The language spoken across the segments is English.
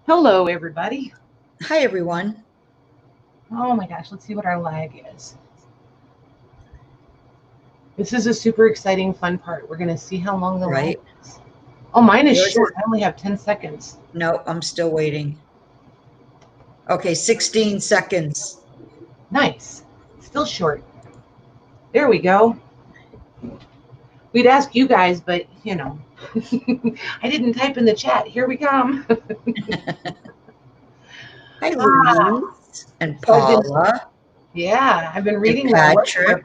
Hello, everybody. Hi, everyone. Oh my gosh, let's see what our lag is. This is a super exciting, fun part. We're going to see how long the lag Right? is. Oh, mine is Yours is, short. I only have 10 seconds. no, I'm still waiting. Okay, 16 seconds. Nice. Still short. There we go. We'd ask you guys, but I didn't type in the chat. Here we come. Hi, Louise and So Paula I've been and reading the Patrick weather.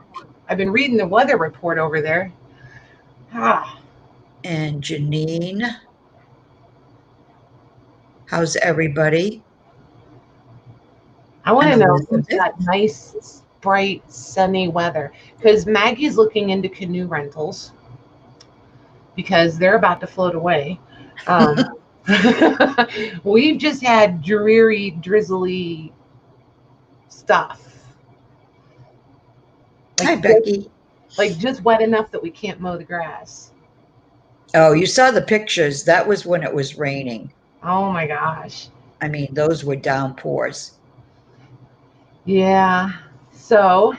I've been reading the weather report over there. and Janine. How's everybody? I want And to know who's Elizabeth. got nice, bright, sunny weather. Because Maggie's looking into canoe rentals because they're about to float away. We've just had dreary, drizzly stuff. Hi, Becky. Just wet enough that we can't mow the grass. Oh, you saw the pictures. That was when it was raining. Oh my gosh. I mean, those were downpours. Yeah. So,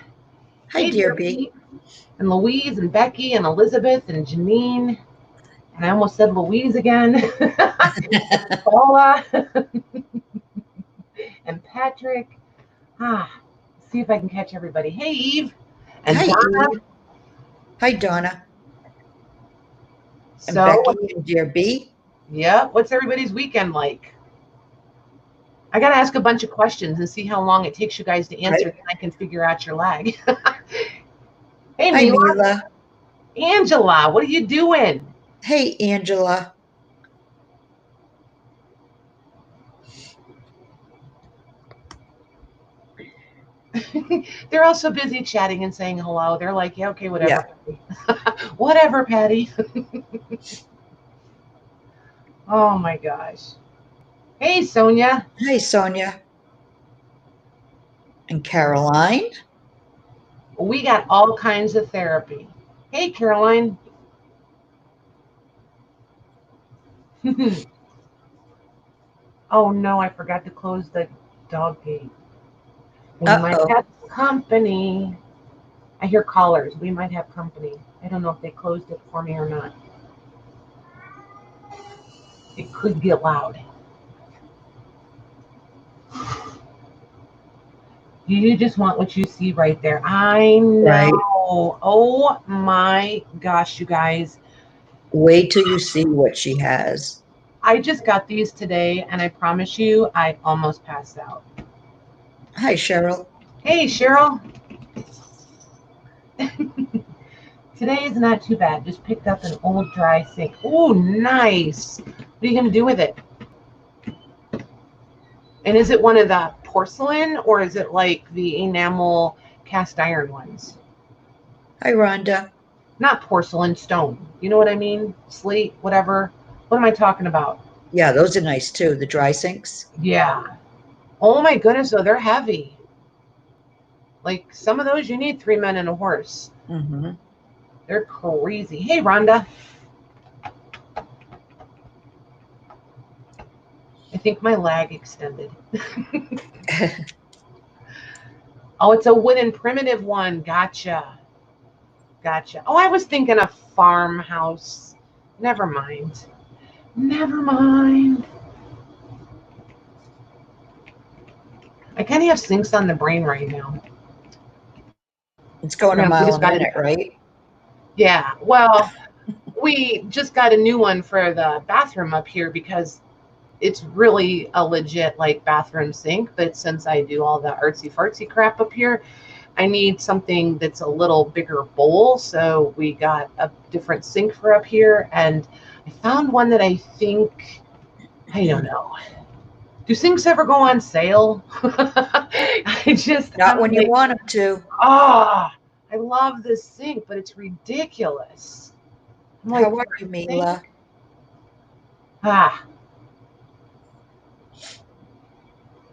Hi, hey, dear dear B. Pete, and Louise, and Becky, and Elizabeth, and Janine. And I almost said Louise again. Paula and Patrick. See if I can catch everybody. Hey, Eve. And Hi, Donna. Eve. Hi, Donna. And So, Becky and dear B. yeah, what's everybody's weekend like? I got to ask a bunch of questions and see how long it takes you guys to answer, Right. and I can figure out your lag. Hey, Hi, Mila. Mila. Angela, what are you doing? Hey, Angela. They're also busy chatting and saying hello. They're like, yeah, okay, whatever. Yeah. Whatever, Patty. Oh my gosh. Hey, Sonia. Hi, Sonia. And Caroline. We got all kinds of therapy. Hey, Caroline. Oh no, I forgot to close the dog gate. We might have company. I hear callers. We might have company. I don't know if they closed it for me or not. It could get loud. You just want what you see right there. I know. Right. Oh my gosh, you guys. Wait till you see what she has. I just got these today, and I promise you, I almost passed out. Hi, Cheryl. Hey, Cheryl. Today is not too bad. Just picked up an old dry sink. Oh, nice. What are you going to do with it? And is it one of the porcelain, or is it like the enamel cast iron ones? Hi, Rhonda. Not porcelain, stone. You know what I mean? Slate, whatever. What am I talking about? Yeah, those are nice too. The dry sinks. Yeah. Oh my goodness, though, they're heavy. Like some of those, you need 3 men and a horse. Mm-hmm. They're crazy. Hey, Rhonda. I think my lag extended. Oh, it's a wooden primitive one. Gotcha. Gotcha. Oh, I was thinking a farmhouse. Never mind. Never mind. I kind of have sinks on the brain right now. It's going a mile a minute, right? Yeah. Well, we just got a new one for the bathroom up here because it's really a legit like bathroom sink. But since I do all the artsy fartsy crap up here, I need something that's a little bigger bowl. So we got a different sink for up here. And I found one that I think, I don't know. Do sinks ever go on sale? I just Not when you want them to. I love this sink, but it's ridiculous. I'm like, how are you, Mila?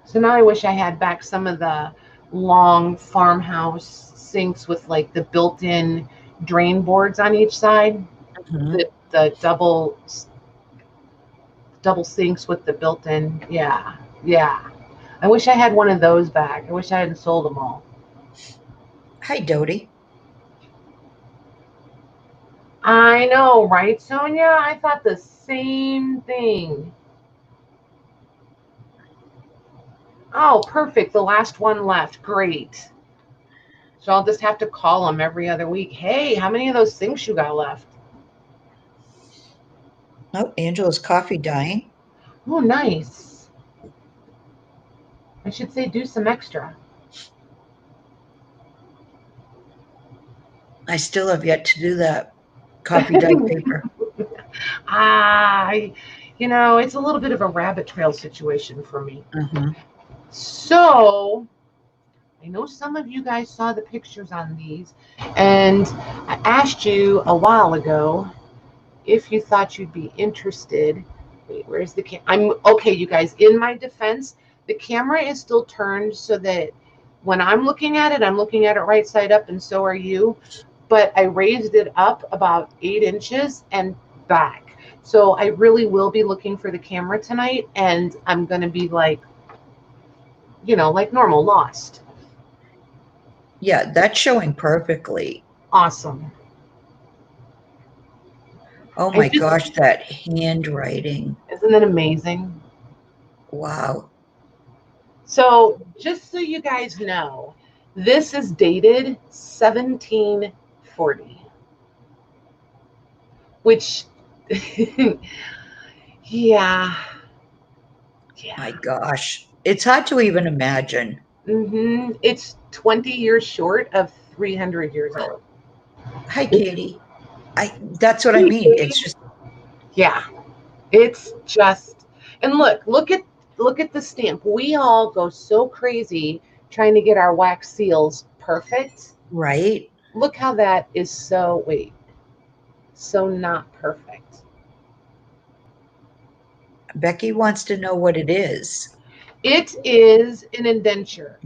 So now I wish I had back some of the long farmhouse sinks with like the built-in drain boards on each side. Mm-hmm. The double double sinks with the built-in. Yeah, yeah. I wish I had one of those back. I wish I hadn't sold them all. Hi, Dodie. I know, right, Sonia? I thought the same thing. Oh, perfect. The last one left. Great. So I'll just have to call them every other week. Hey, how many of those sinks you got left? Oh, Angela's coffee dying. Oh, nice. I should say do some extra. I still have yet to do that. Coffee dyed paper. It's a little bit of a rabbit trail situation for me. Mm-hmm. So I know some of you guys saw the pictures on these, and I asked you a while ago if you thought you'd be interested. Wait, where's the I'm okay, you guys. In my defense, the camera is still turned so that when I'm looking at it, I'm looking at it right side up, and so are you. But I raised it up about 8 inches and back. So I really will be looking for the camera tonight, and I'm going to be like normal, lost. Yeah, that's showing perfectly. Awesome. Oh my gosh, that handwriting. Isn't it amazing? Wow. So just so you guys know, this is dated 1740, which, yeah. My gosh. It's hard to even imagine. It's 20 years short of 300 years old. Hi, Katie. That's what I mean. It's just, yeah, it's just, and look at the stamp. We all go so crazy trying to get our wax seals perfect. right? Look how that is so not perfect. Becky wants to know what it is. It is an indenture,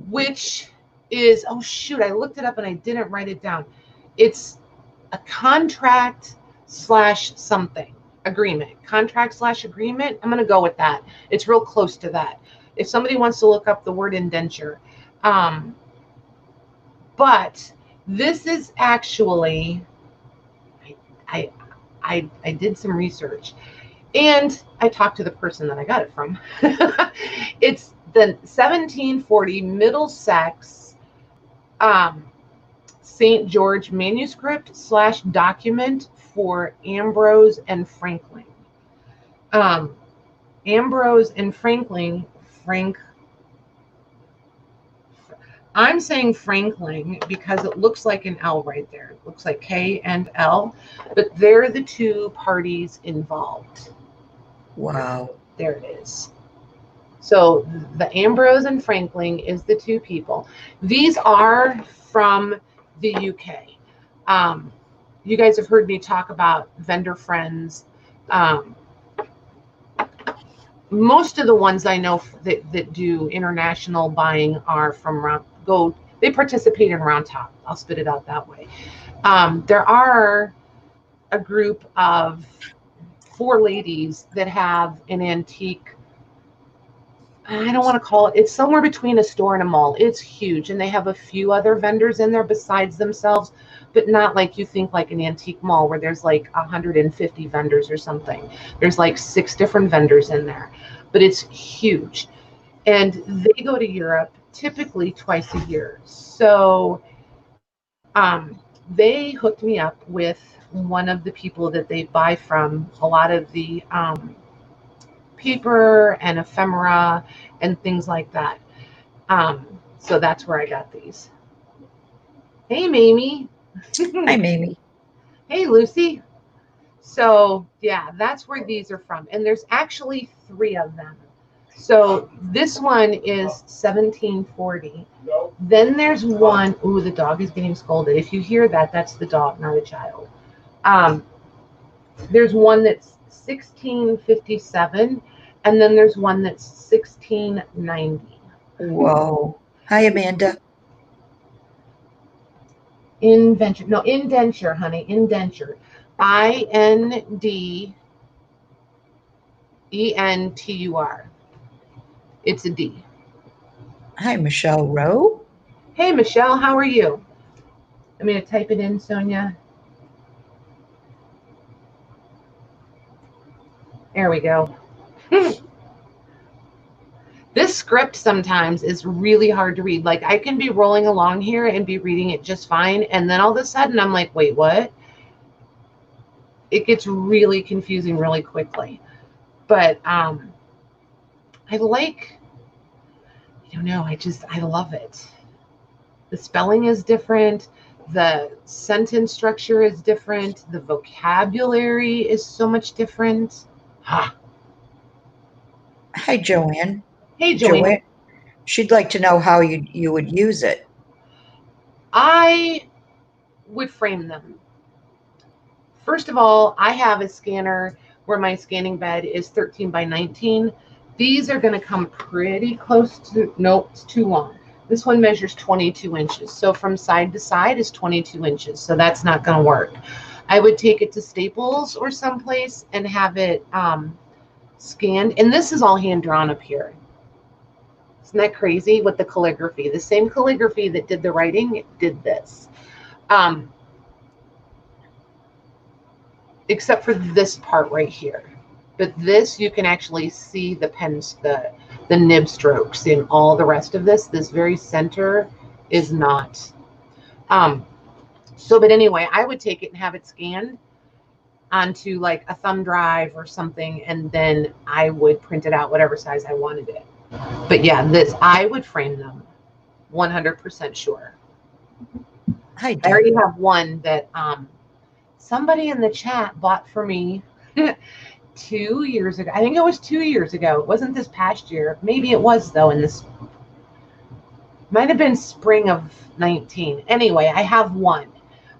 which is, oh shoot, I looked it up and I didn't write it down. It's a contract / something. Agreement. Contract / agreement. I'm going to go with that. It's real close to that. If somebody wants to look up the word indenture. But this is actually, I did some research. And I talked to the person that I got it from. It's the 1740 Middlesex St. George manuscript / document for Ambrose and Franklin. Ambrose and Franklin, I'm saying Franklin because it looks like an L right there. It looks like K and L, but they're the two parties involved. Wow. There it is. So the Ambrose and Franklin is the two people. These are from the UK. You guys have heard me talk about vendor friends. Most of the ones I know that do international buying are from they participate in Round Top. I'll spit it out that way. There are a group of 4 ladies that have an antique, I don't want to call it's somewhere between a store and a mall. It's huge, and they have a few other vendors in there besides themselves, but not like you think like an antique mall where there's like 150 vendors or something. There's like 6 different vendors in there, but it's huge. And they go to Europe typically twice a year. So they hooked me up with one of the people that they buy from a lot of the paper and ephemera and things like that. So that's where I got these. Hey, Mamie. Hi, Mamie. Hey, Lucy. So yeah, that's where these are from. And there's actually 3 of them. So this one is 1740. Then there's one, ooh, the dog is getting scolded. If you hear that, that's the dog, not a child. There's one that's 1657, and then there's one that's 1690. Whoa. Hi, Amanda. Indenture, honey, indenture. IND. Entur. It's a D. Hi, Michelle Rowe. Hey, Michelle, how are you? I'm going to type it in, Sonia. There we go. This script sometimes is really hard to read. Like, I can be rolling along here and be reading it just fine, and then all of a sudden I'm like, wait, what? It gets really confusing really quickly. But I like, I don't know, I love it. The spelling is different. The sentence structure is different. The vocabulary is so much different. Hi, Joanne. Hey, Joanne. She'd like to know how you would use it. I would frame them. First of all, I have a scanner where my scanning bed is 13 by 19. These are going to come pretty close to, nope, it's too long. This one measures 22 inches. So from side to side is 22 inches. So that's not going to work. I would take it to Staples or someplace and have it scanned. And this is all hand drawn up here. Isn't that crazy with the calligraphy? The same calligraphy that did the writing did this. Except for this part right here. But this, you can actually see the pens, the nib strokes in all the rest of this. This very center is not. But anyway, I would take it and have it scanned onto like a thumb drive or something, and then I would print it out whatever size I wanted it. But yeah, I would frame them 100% sure. Hi, I already have one that somebody in the chat bought for me 2 years ago. I think it was 2 years ago. It wasn't this past year. Maybe it was, though, in this. Might have been spring of 19. Anyway, I have one.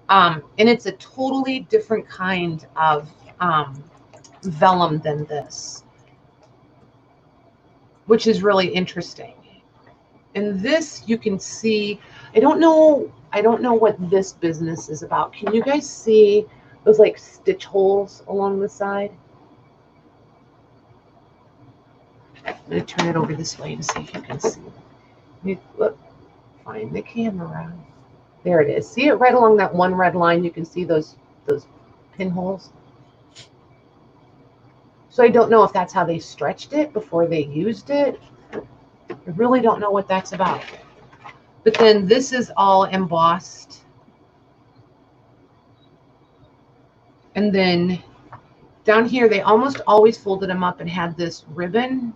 And it's a totally different kind of vellum than this, which is really interesting. And this, you can see, I don't know what this business is about. Can you guys see those like stitch holes along the side? I'm going to turn it over this way to see if you can see. Look, find the camera. There it is. See it right along that one red line? You can see those pinholes. So I don't know if that's how they stretched it before they used it. I really don't know what that's about. But then this is all embossed. And then down here, they almost always folded them up and had this ribbon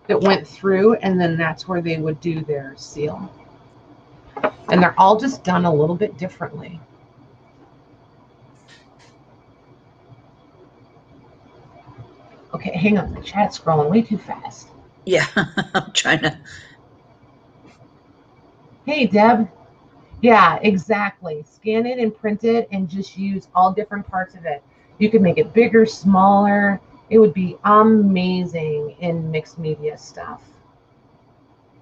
that went through, and then that's where they would do their seal. And they're all just done a little bit differently. Okay, hang on. The chat's scrolling way too fast. Yeah, I'm trying to. Hey, Deb. Yeah, exactly. Scan it and print it and just use all different parts of it. You can make it bigger, smaller. It would be amazing in mixed media stuff.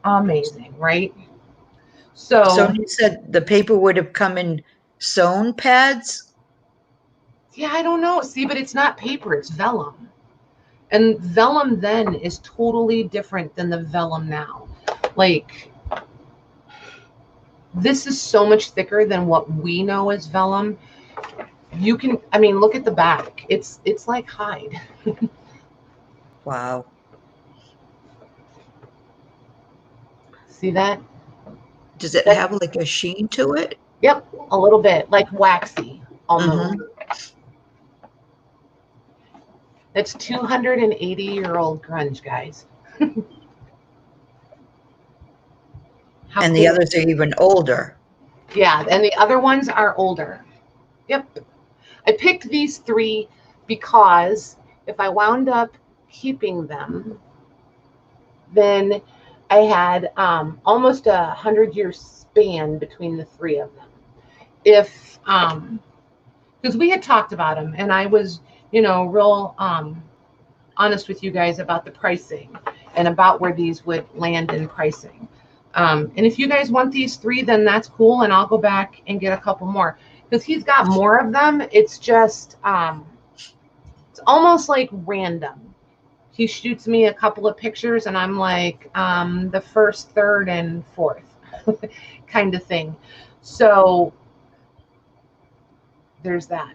Amazing, right? So you said the paper would have come in sewn pads? Yeah, I don't know. See, but it's not paper, it's vellum. And vellum then is totally different than the vellum now. Like, this is so much thicker than what we know as vellum. You can, I mean, look at the back. It's like hide. Wow. See that? Does it have like a sheen to it? Yep, a little bit, like waxy almost. That's 280-year-old grunge, guys. And the others are even older. Yeah, and the other ones are older. Yep. I picked these three because if I wound up keeping them, then I had almost 100-year span between the three of them. If, because we had talked about them, and I was, you know, real honest with you guys about the pricing and about where these would land in pricing. And if you guys want these three, then that's cool, and I'll go back and get a couple more. Because he's got more of them. It's just, it's almost like random. he shoots me a couple of pictures and I'm like, the first, third, and fourth kind of thing. So there's that.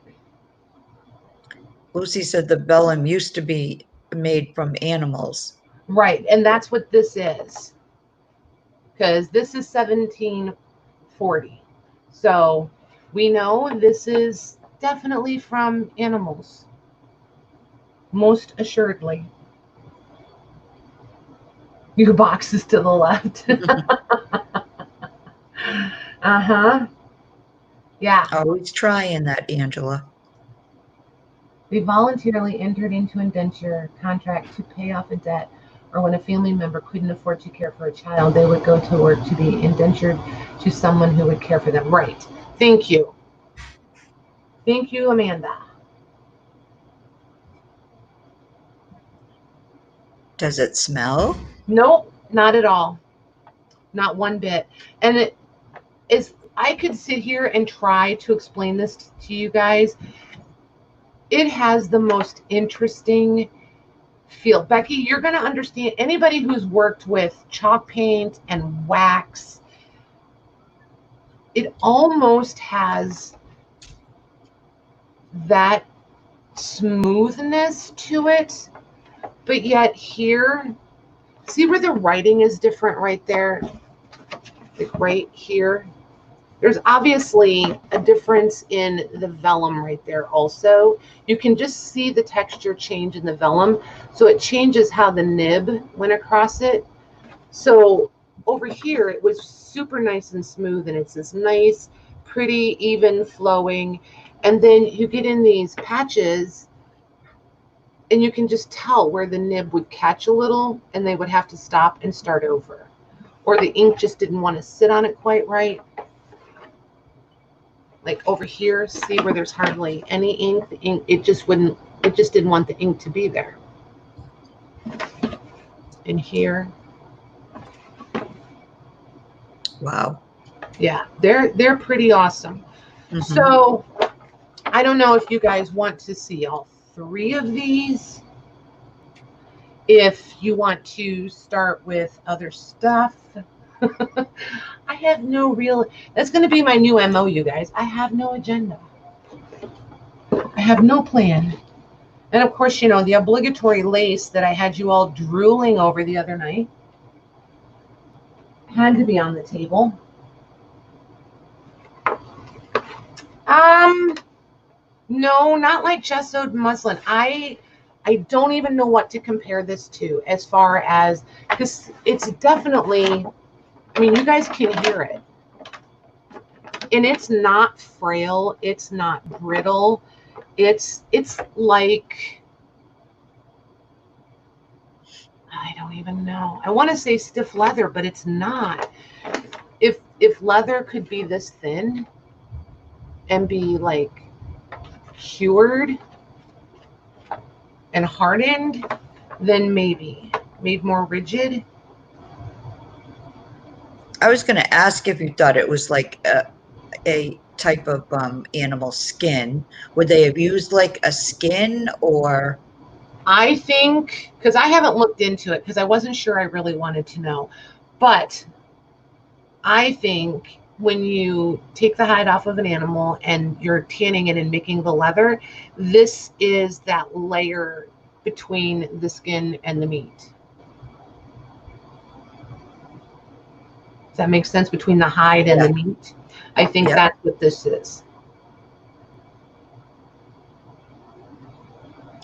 Lucy said the vellum used to be made from animals. Right, and that's what this is. Because this is 1740. So we know this is definitely from animals. Most assuredly. Your box is to the left. Uh-huh. Yeah. Always trying that, Angela. They voluntarily entered into indenture contract to pay off a debt, or when a family member couldn't afford to care for a child, they would go to work to be indentured to someone who would care for them. Right. Thank you. Thank you, Amanda. Does it smell? Nope, not at all. Not one bit. And it is, I could sit here and try to explain this to you guys. It has the most interesting feel. Becky, you're going to understand. Anybody who's worked with chalk paint and wax, it almost has that smoothness to it. But yet here, see where the writing is different right there? Like right here. There's obviously a difference in the vellum right there also. You can just see the texture change in the vellum. So it changes how the nib went across it. So over here, it was super nice and smooth, and it's this nice, pretty, even flowing. And then you get in these patches, and you can just tell where the nib would catch a little, and they would have to stop and start over. Or the ink just didn't want to sit on it quite right. Like over here, see where there's hardly any ink? The ink, it just didn't want the ink to be there. And here. Wow. Yeah, they're pretty awesome. Mm-hmm. So I don't know if you guys want to see all three of these. If you want to start with other stuff. I have no real, that's going to be my new MO, you guys. I have no agenda. I have no plan. And of course, you know, the obligatory lace that I had you all drooling over the other night had to be on the table. No, not like gessoed muslin. I don't even know what to compare this to as far as, because it's definitely, I mean, you guys can hear it. And it's not frail. It's not brittle. It's like, I don't even know. I want to say stiff leather, but it's not. If leather could be this thin and be like cured and hardened, then maybe made more rigid. I was going to ask if you thought it was like a type of animal skin. Would they have used like a skin, or? I think, because I haven't looked into it because I wasn't sure I really wanted to know. But I think when you take the hide off of an animal and you're tanning it and making the leather, this is that layer between the skin and the meat. Does that make sense? Between the hide and the meat? I think that's what this is.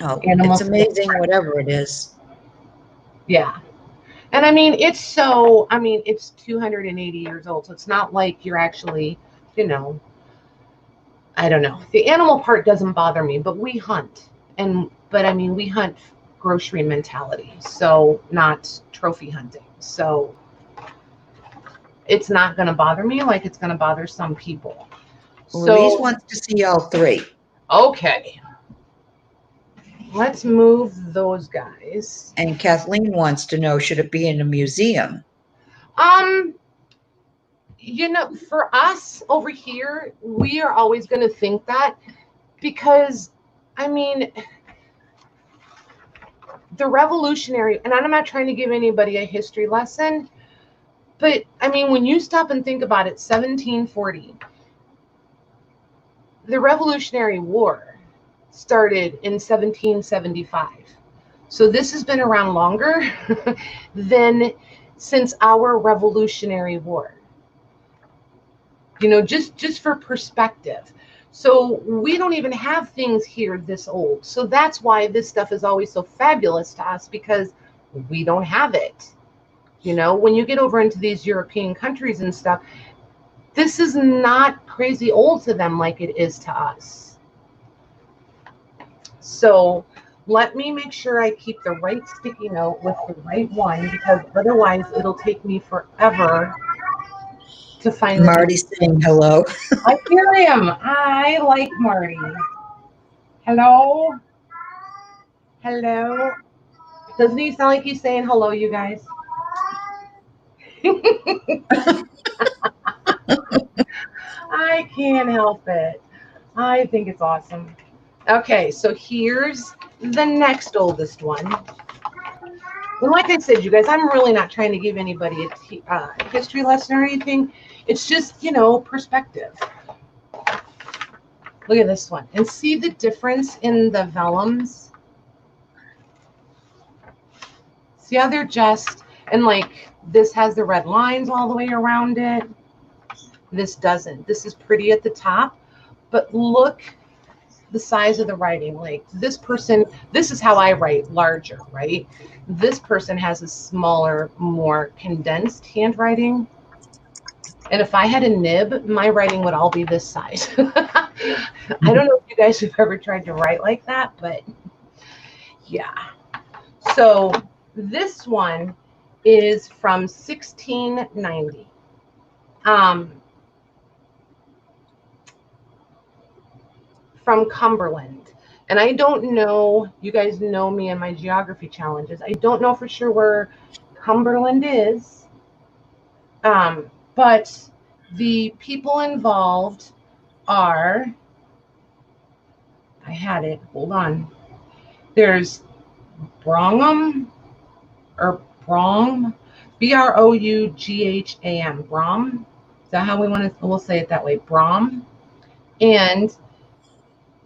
Oh, it's amazing, whatever it is. Yeah. And I mean, it's 280 years old. So it's not like you're actually, you know, I don't know. The animal part doesn't bother me, but we hunt. But I mean, we hunt grocery mentality. So not trophy hunting. So it's not going to bother me like it's going to bother some people. Louise wants to see all three. Okay. Let's move those guys. And Kathleen wants to know, should it be in a museum? You know, for us over here, we are always going to think that because, I mean, the revolutionary, and I'm not trying to give anybody a history lesson, but I mean, when you stop and think about it, 1740, the Revolutionary War started in 1775. So this has been around longer than since our Revolutionary War. You know, just for perspective. So we don't even have things here this old. So that's why this stuff is always so fabulous to us, because we don't have it. You know, when you get over into these European countries and stuff, this is not crazy old to them like it is to us. So let me make sure I keep the right sticky note with the right one, because otherwise it'll take me forever to find Marty's saying hello. I hear him. I like Marty. Hello? Hello? Doesn't he sound like he's saying hello, you guys? I can't help it. I think it's awesome. Okay, so here's the next oldest one. And like I said, you guys, I'm really not trying to give anybody a history lesson or anything. It's just, you know, perspective. Look at this one. And see the difference in the vellums? See how they're just, and like this has the red lines all the way around it. This doesn't. This is pretty at the top, but look the size of the writing. Like this person, this is how I write, larger, right? This person has a smaller, more condensed handwriting. And if I had a nib, my writing would all be this size. I don't know if you guys have ever tried to write like that, but yeah. So this one is from 1690. From Cumberland. And I don't know, you guys know me and my geography challenges. I don't know for sure where Cumberland is. But the people involved are, I had it, hold on. There's Brougham, or Brougham, B-R-O-U-G-H-A-M, Brougham. Is that how we'll say it that way, Brougham. And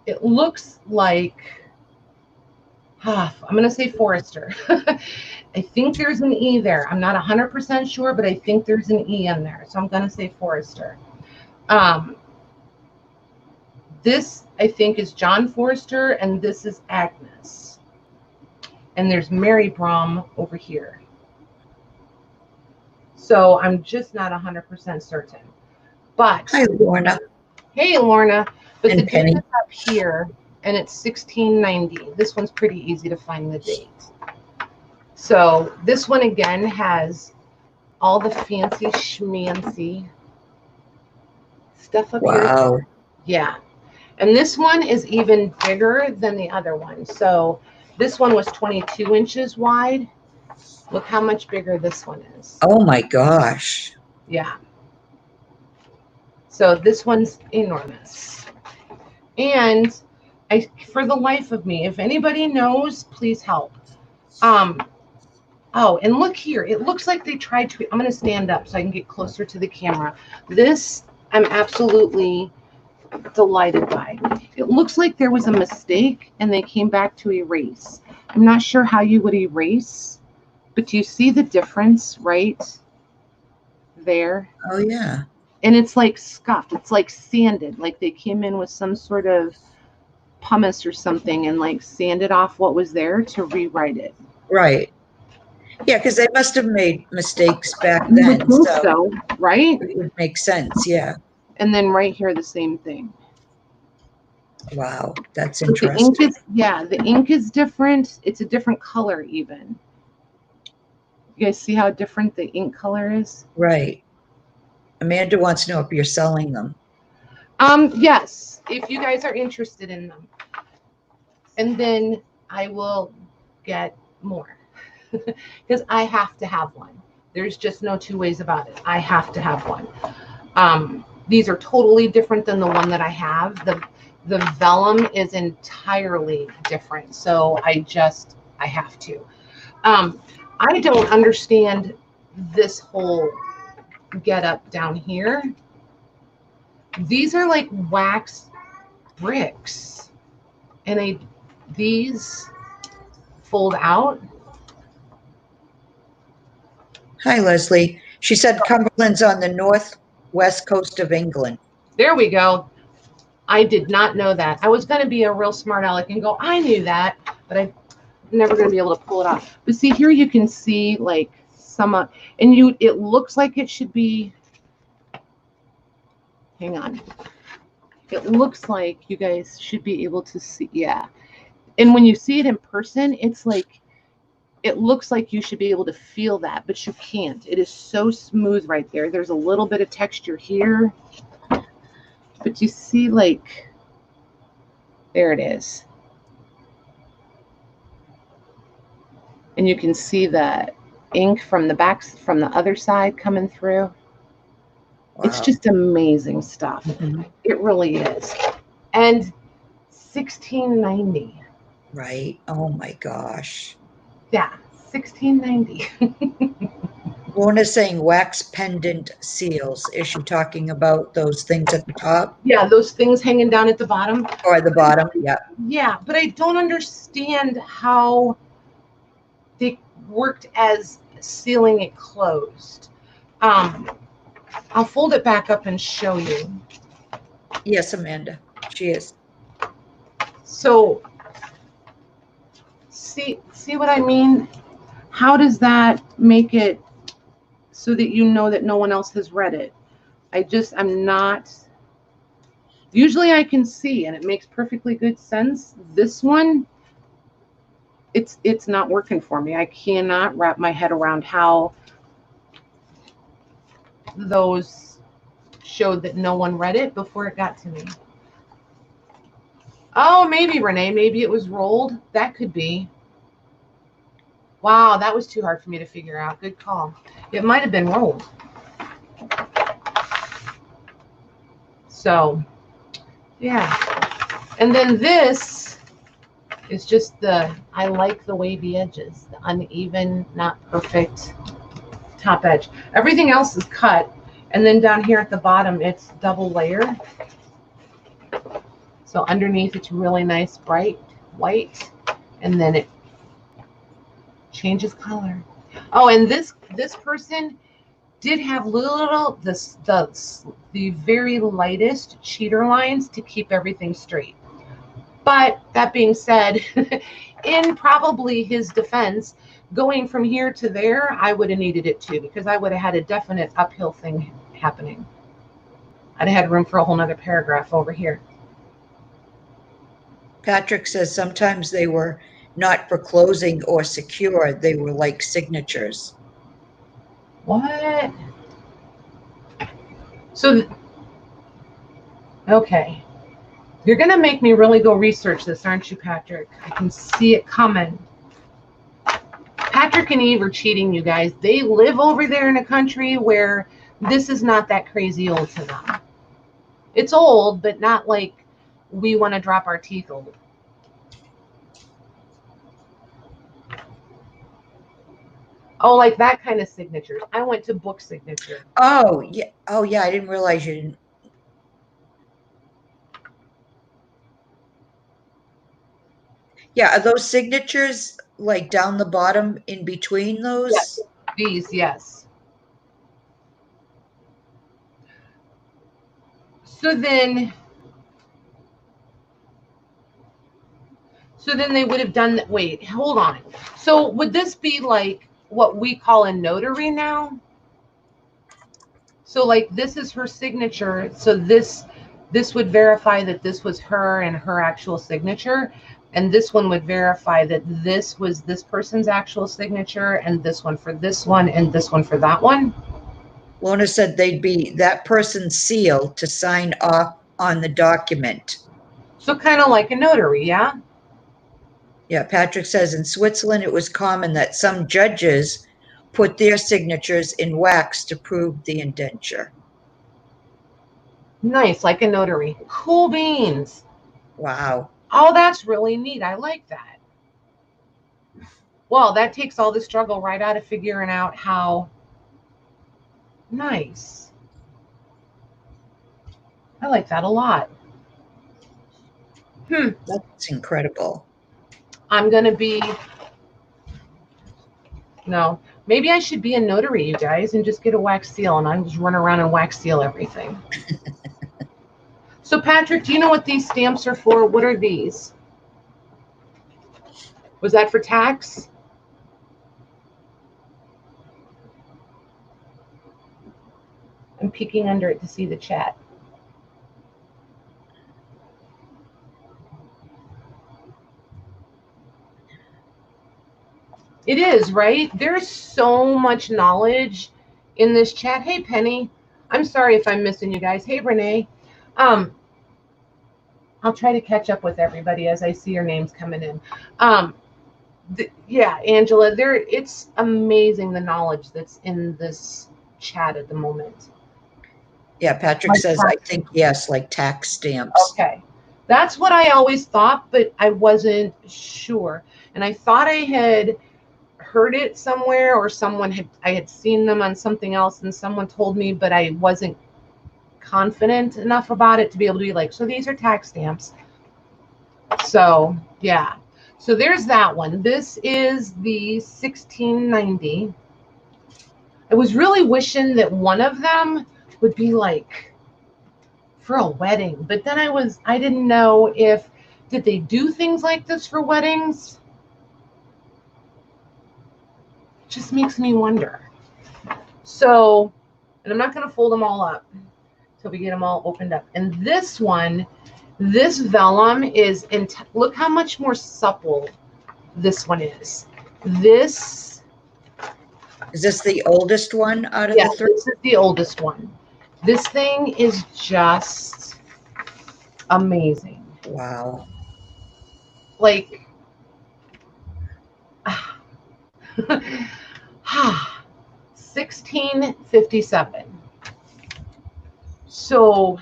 it looks like, I'm going to say Forrester. I think there's an E there. I'm not 100% sure, but I think there's an E in there. So I'm going to say Forrester. This, I think, is John Forrester, and this is Agnes. And there's Mary Brougham over here. So I'm just not 100% certain. But Hi, Lorna. Hey, Lorna. But and the Penny. date is up here, and it's 1690. This one's pretty easy to find the date. So this one again has all the fancy schmancy stuff up here. Wow. Yeah. And this one is even bigger than the other one. So this one was 22 inches wide. Look how much bigger this one is. Oh my gosh. Yeah. So this one's enormous. And for the life of me, if anybody knows, please help. Oh, and look here. It looks like they tried to, I'm going to stand up so I can get closer to the camera. This, I'm absolutely delighted by. It looks like there was a mistake and they came back to erase. I'm not sure how you would erase, but do you see the difference right there? Oh, yeah. And it's like scuffed. It's like sanded. Like they came in with some sort of pumice or something and like sanded off what was there to rewrite it. Right. Yeah, because they must have made mistakes back then. So, right? It would make sense, yeah. And then right here, the same thing. Wow, that's But interesting. the ink is, yeah, the ink is different. It's a different color even. You guys see how different the ink color is? Right. Amanda wants to know if you're selling them. Yes, if you guys are interested in them. And then I will get more because I have to have one. There's just no two ways about it. I have to have one. These are totally different than the one that I have. The vellum is entirely different. So I I have to. I don't understand this whole get up down here. These are like wax bricks, and these fold out. Hi, Leslie. She said Cumberland's on the northwest coast of England. There we go. I did not know that. I was going to be a real smart aleck and go, I knew that, but I'm never going to be able to pull it off. But see, here you can see like some, and it looks like it should be, hang on. It looks like you guys should be able to see, yeah. And when you see it in person, it's like, it looks like you should be able to feel that, but you can't. It is so smooth right there. There's a little bit of texture here, but you see like, there it is. And you can see the ink from the back, from the other side coming through. Wow. It's just amazing stuff. Mm-hmm. It really is. And $16.90. Right. Oh my gosh. Yeah, $16.90. Lorna's saying wax pendant seals. Is she talking about those things at the top? Yeah, those things hanging down at the bottom. Or at the bottom, yeah. Yeah, but I don't understand how they worked as sealing it closed. I'll fold it back up and show you. Yes, Amanda, she is. So, see what I mean? How does that make it so that you know that no one else has read it? I'm not, usually I can see and it makes perfectly good sense. This one, it's not working for me. I cannot wrap my head around how those showed that no one read it before it got to me. Oh, maybe, Renee, maybe it was rolled. That could be. Wow, that was too hard for me to figure out. Good call. It might have been rolled. So, yeah. And then this is just I like the wavy edges, the uneven, not perfect top edge. Everything else is cut. And then down here at the bottom, it's double layer. So underneath, it's really nice, bright white. And then it changes color. Oh, and this person did have the very lightest cheater lines to keep everything straight. But that being said, in probably his defense, going from here to there, I would have needed it too, because I would have had a definite uphill thing happening. I'd have had room for a whole nother paragraph over here. Patrick says sometimes they were not for closing or secure. They were like signatures. What? So, okay. You're going to make me really go research this, aren't you, Patrick? I can see it coming. Patrick and Eve are cheating, you guys. They live over there in a country where this is not that crazy old to them. It's old, but not like we want to drop our teeth old. Oh, like that kind of signatures. I went to book signature. Oh, yeah. Oh, yeah. I didn't realize you didn't. Yeah. Are those signatures like down the bottom in between those? Yes. These, yes. So then they would have done that. Wait, hold on. So would this be like what we call a notary now? So like this is her signature. So this would verify that this was her and her actual signature. And this one would verify that this was this person's actual signature, and this one for this one, and this one for that one. Lorna said they'd be that person's seal to sign off on the document. So kind of like a notary, yeah? Yeah, Patrick says in Switzerland it was common that some judges put their signatures in wax to prove the indenture. Nice, like a notary. Cool beans. Wow. Oh, that's really neat. I like that. Well, that takes all the struggle right out of figuring out how nice. I like that a lot. That's incredible. I'm going to be, no, maybe I should be a notary, you guys, and just get a wax seal, and I'll just run around and wax seal everything. So, Patrick, do you know what these stamps are for? What are these? Was that for tax? I'm peeking under it to see the chat. It is, right? There's so much knowledge in this chat. Hey, Penny. I'm sorry if I'm missing you guys. Hey, Renee. I'll try to catch up with everybody as I see your names coming in. Yeah, Angela, it's amazing the knowledge that's in this chat at the moment. Yeah, Patrick says, I think, yes, like tax stamps. Okay. That's what I always thought, but I wasn't sure. And I thought I had heard it somewhere, or I had seen them on something else and someone told me, but I wasn't confident enough about it to be able to be like, so these are tax stamps. So yeah, so there's that one. This is the 1690. I was really wishing that one of them would be like for a wedding, but then I didn't know did they do things like this for weddings? Just makes me wonder. So, and I'm not going to fold them all up until we get them all opened up. And this one, this vellum is, look how much more supple this one is. Is this the oldest one out of the three? This is the oldest one. This thing is just amazing. Wow. Like, 1657. So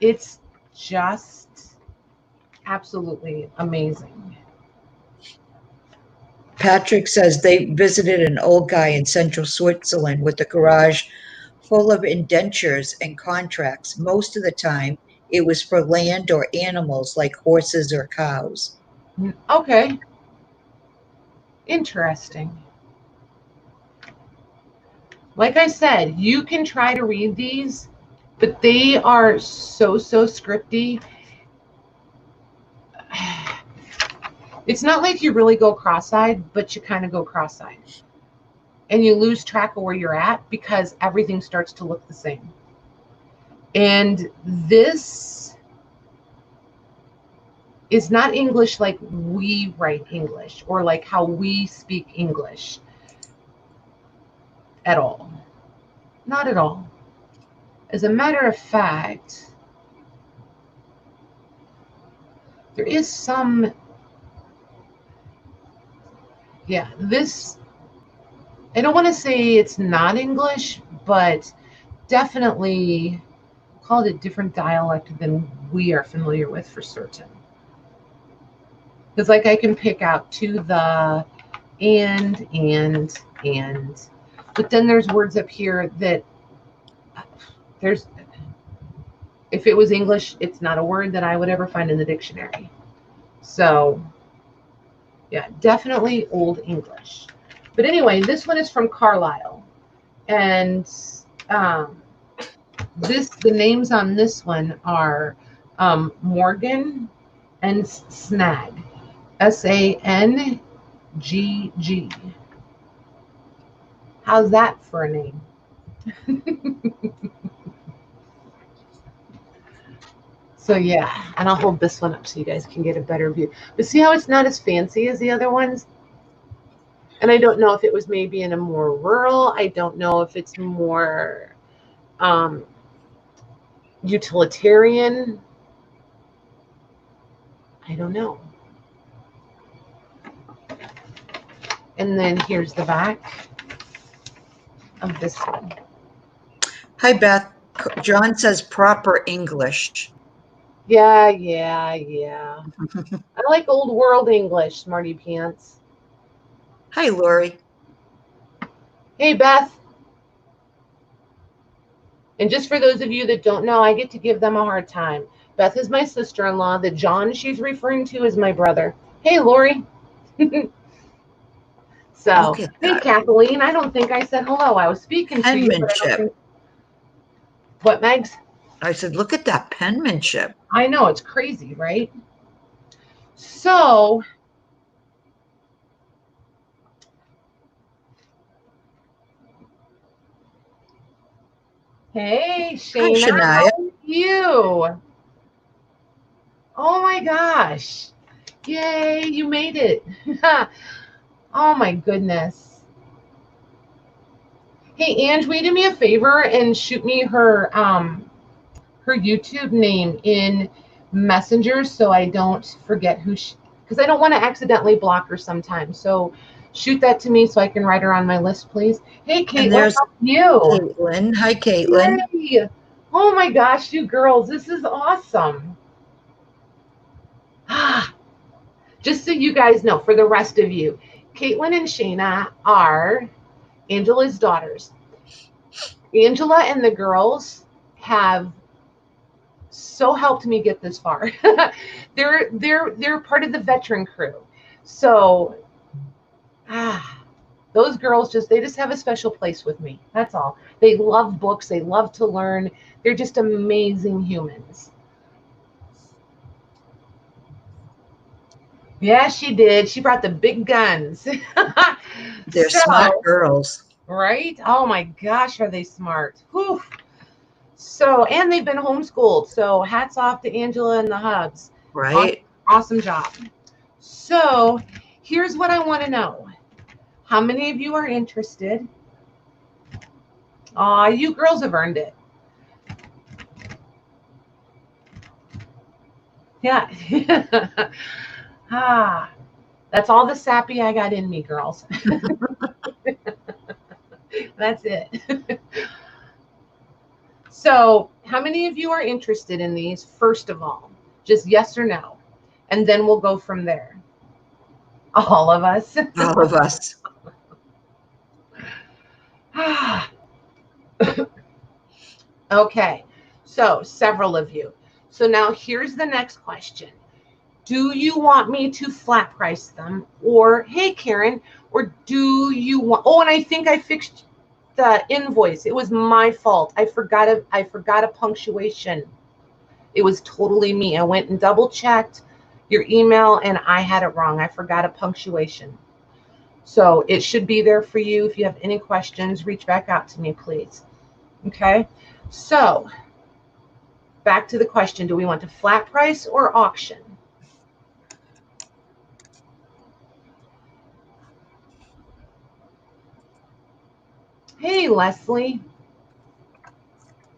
it's just absolutely amazing. Patrick says they visited an old guy in central Switzerland with a garage full of indentures and contracts. Most of the time, it was for land or animals like horses or cows. Okay. Interesting. Like I said, you can try to read these, but they are so scripty. It's not like you really go cross-eyed, but you kind of go cross-eyed. And you lose track of where you're at because everything starts to look the same. And this is not English like we write English or like how we speak English at all. Not at all. As a matter of fact, there is some, yeah, this, I don't want to say it's not English, but definitely called a different dialect than we are familiar with for certain. Because like I can pick out to, the, and, but then there's words up here that if it was English, it's not a word that I would ever find in the dictionary. So yeah, definitely Old English. But anyway, this one is from Carlisle. And the names on this one are Morgan and Snag. Sangg. How's that for a name? So yeah, and I'll hold this one up so you guys can get a better view. But see how it's not as fancy as the other ones? And I don't know if it was maybe in a more rural, I don't know if it's more utilitarian. I don't know. And then here's the back of this one. Hi, Beth. John says proper English. Yeah. I like old world English, smarty pants. Hi, Lori. Hey, Beth. And just for those of you that don't know, I get to give them a hard time. Beth is my sister-in-law. The John she's referring to is my brother. Hey, Lori. So, hey, Kathleen. I don't think I said hello. I was speaking to you, but I don't think... What, Megs? I said, look at that penmanship. I know, it's crazy, right? So, hey, Shayna, how are you? Oh my gosh. Yay, you made it. Oh my goodness. Hey, Ange, will you do me a favor and shoot me her her YouTube name in Messenger so I don't forget who she, because I don't want to accidentally block her sometimes. So shoot that to me so I can write her on my list, please. Hey, Caitlin, how are you? Caitlin. Hi, Caitlin. Yay. Oh my gosh, you girls, this is awesome. Just so you guys know, for the rest of you, Caitlin and Shayna are Angela's daughters. Angela and the girls have so helped me get this far. they're part of the veteran crew. So those girls they just have a special place with me. That's all. They love books, they love to learn. They're just amazing humans. Yeah, she did. She brought the big guns. They're smart girls. Right? Oh my gosh, are they smart. Whew. So, and they've been homeschooled. So hats off to Angela and the Hubs. Right. Awesome job. So here's what I want to know. How many of you are interested? Aw, you girls have earned it. Yeah. That's all the sappy I got in me, girls. That's it. So how many of you are interested in these, first of all? Just yes or no. And then we'll go from there. All of us. All of us. Okay. So several of you. So now here's the next question. Do you want me to flat price them? Or, hey, Karen, or do you want... Oh, and I think I fixed the invoice. It was my fault. I forgot a punctuation. It was totally me. I went and double checked your email and I had it wrong. I forgot a punctuation. So it should be there for you. If you have any questions, reach back out to me, please. Okay. So back to the question. Do we want to flat price or auction? Hey, Leslie.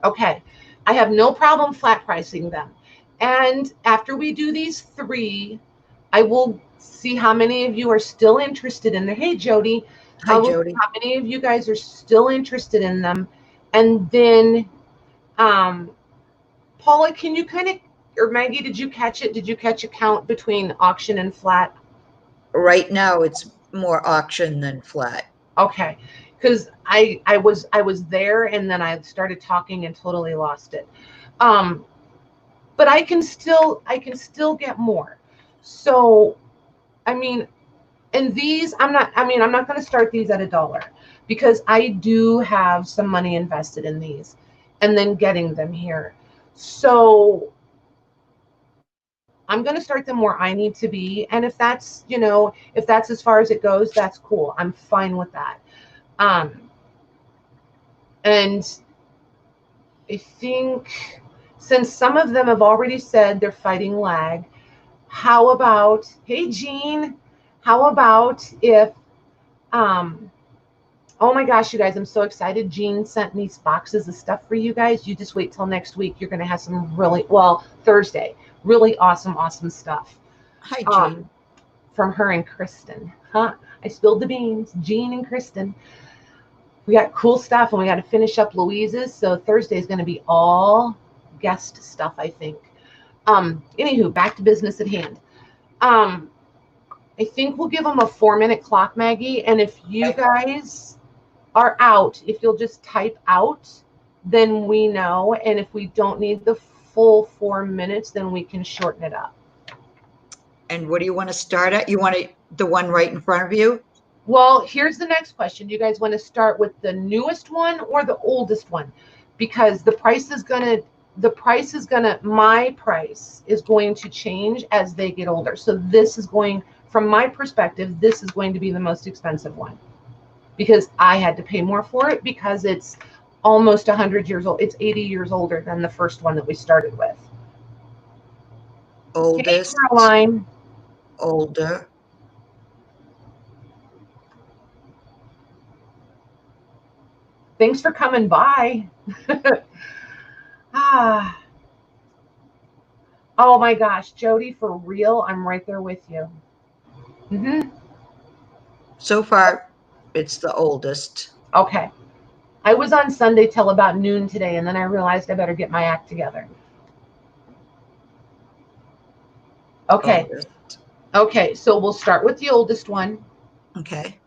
Okay. I have no problem flat pricing them. And after we do these 3, I will see how many of you are still interested in them. Hey, Jody. Hi, Jody. How many of you guys are still interested in them? And then, Paula, can you kind of, or Maggie, did you catch it? Did you catch a count between auction and flat? Right now, it's more auction than flat. Okay. Because I was there and then I started talking and totally lost it. But I can still get more. So, I mean, and these, I'm not going to start these at $1 because I do have some money invested in these and then getting them here. So I'm going to start them where I need to be. And if that's, if that's as far as it goes, that's cool. I'm fine with that. And I think since some of them have already said they're fighting lag, how about, hey, Jean, how about if, oh my gosh, you guys, I'm so excited. Jean sent me boxes of stuff for you guys. You just wait till next week. You're going to have some really, Thursday, really awesome stuff. Hi, Jean. From her and Kristen. I spilled the beans. Jean and Kristen. We got cool stuff, and we got to finish up Louise's. So Thursday is going to be all guest stuff, I think. Anywho, back to business at hand. I think we'll give them a 4-minute clock, Maggie. And if you guys are out, if you'll just type out, then we know. And if we don't need the full 4 minutes, then we can shorten it up. And what do you want to start at? You want the one right in front of you? Well, here's the next question. Do you guys want to start with the newest one or the oldest one? Because my price is going to change as they get older. So this is going, from my perspective, this is going to be the most expensive one because I had to pay more for it because it's almost 100 years old. It's 80 years older than the first one that we started with. Oldest. Hey, Caroline. Older. Thanks for coming by. Oh my gosh, Jody, for real, I'm right there with you. So far, it's the oldest. Okay. I was on Sunday till about noon today, and then I realized I better get my act together. Okay. Oldest. Okay, so we'll start with the oldest one. Okay.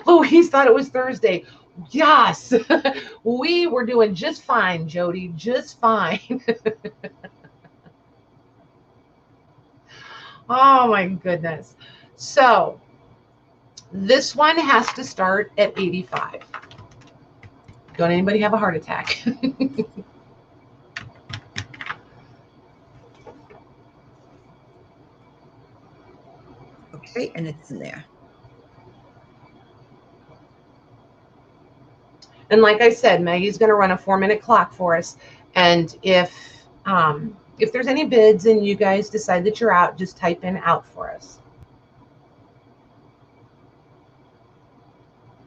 Louise thought it was Thursday. Yes, we were doing just fine, Jody, just fine. Oh my goodness. So this one has to start at 85. Don't anybody have a heart attack? Okay, and it's in there. And like I said, Maggie's going to run a 4-minute clock for us. And if there's any bids and you guys decide that you're out, just type in out for us.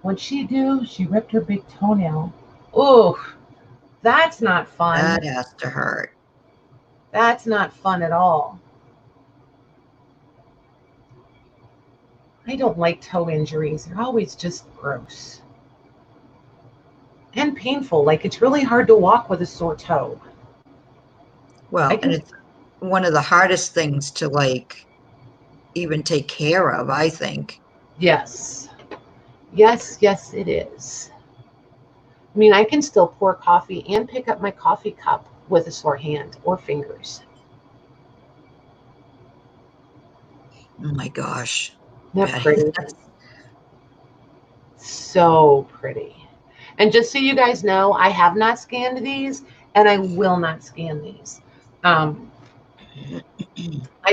What'd she do? She ripped her big toenail. Oh, that's not fun. That has to hurt. That's not fun at all. I don't like toe injuries. They're always just gross. And painful. Like, it's really hard to walk with a sore toe. Well, and it's one of the hardest things to, like, even take care of, I think. Yes. Yes, yes, it is. I mean, I can still pour coffee and pick up my coffee cup with a sore hand or fingers. Oh my gosh. Isn't that pretty? So pretty. And just so you guys know, I have not scanned these and I will not scan these. I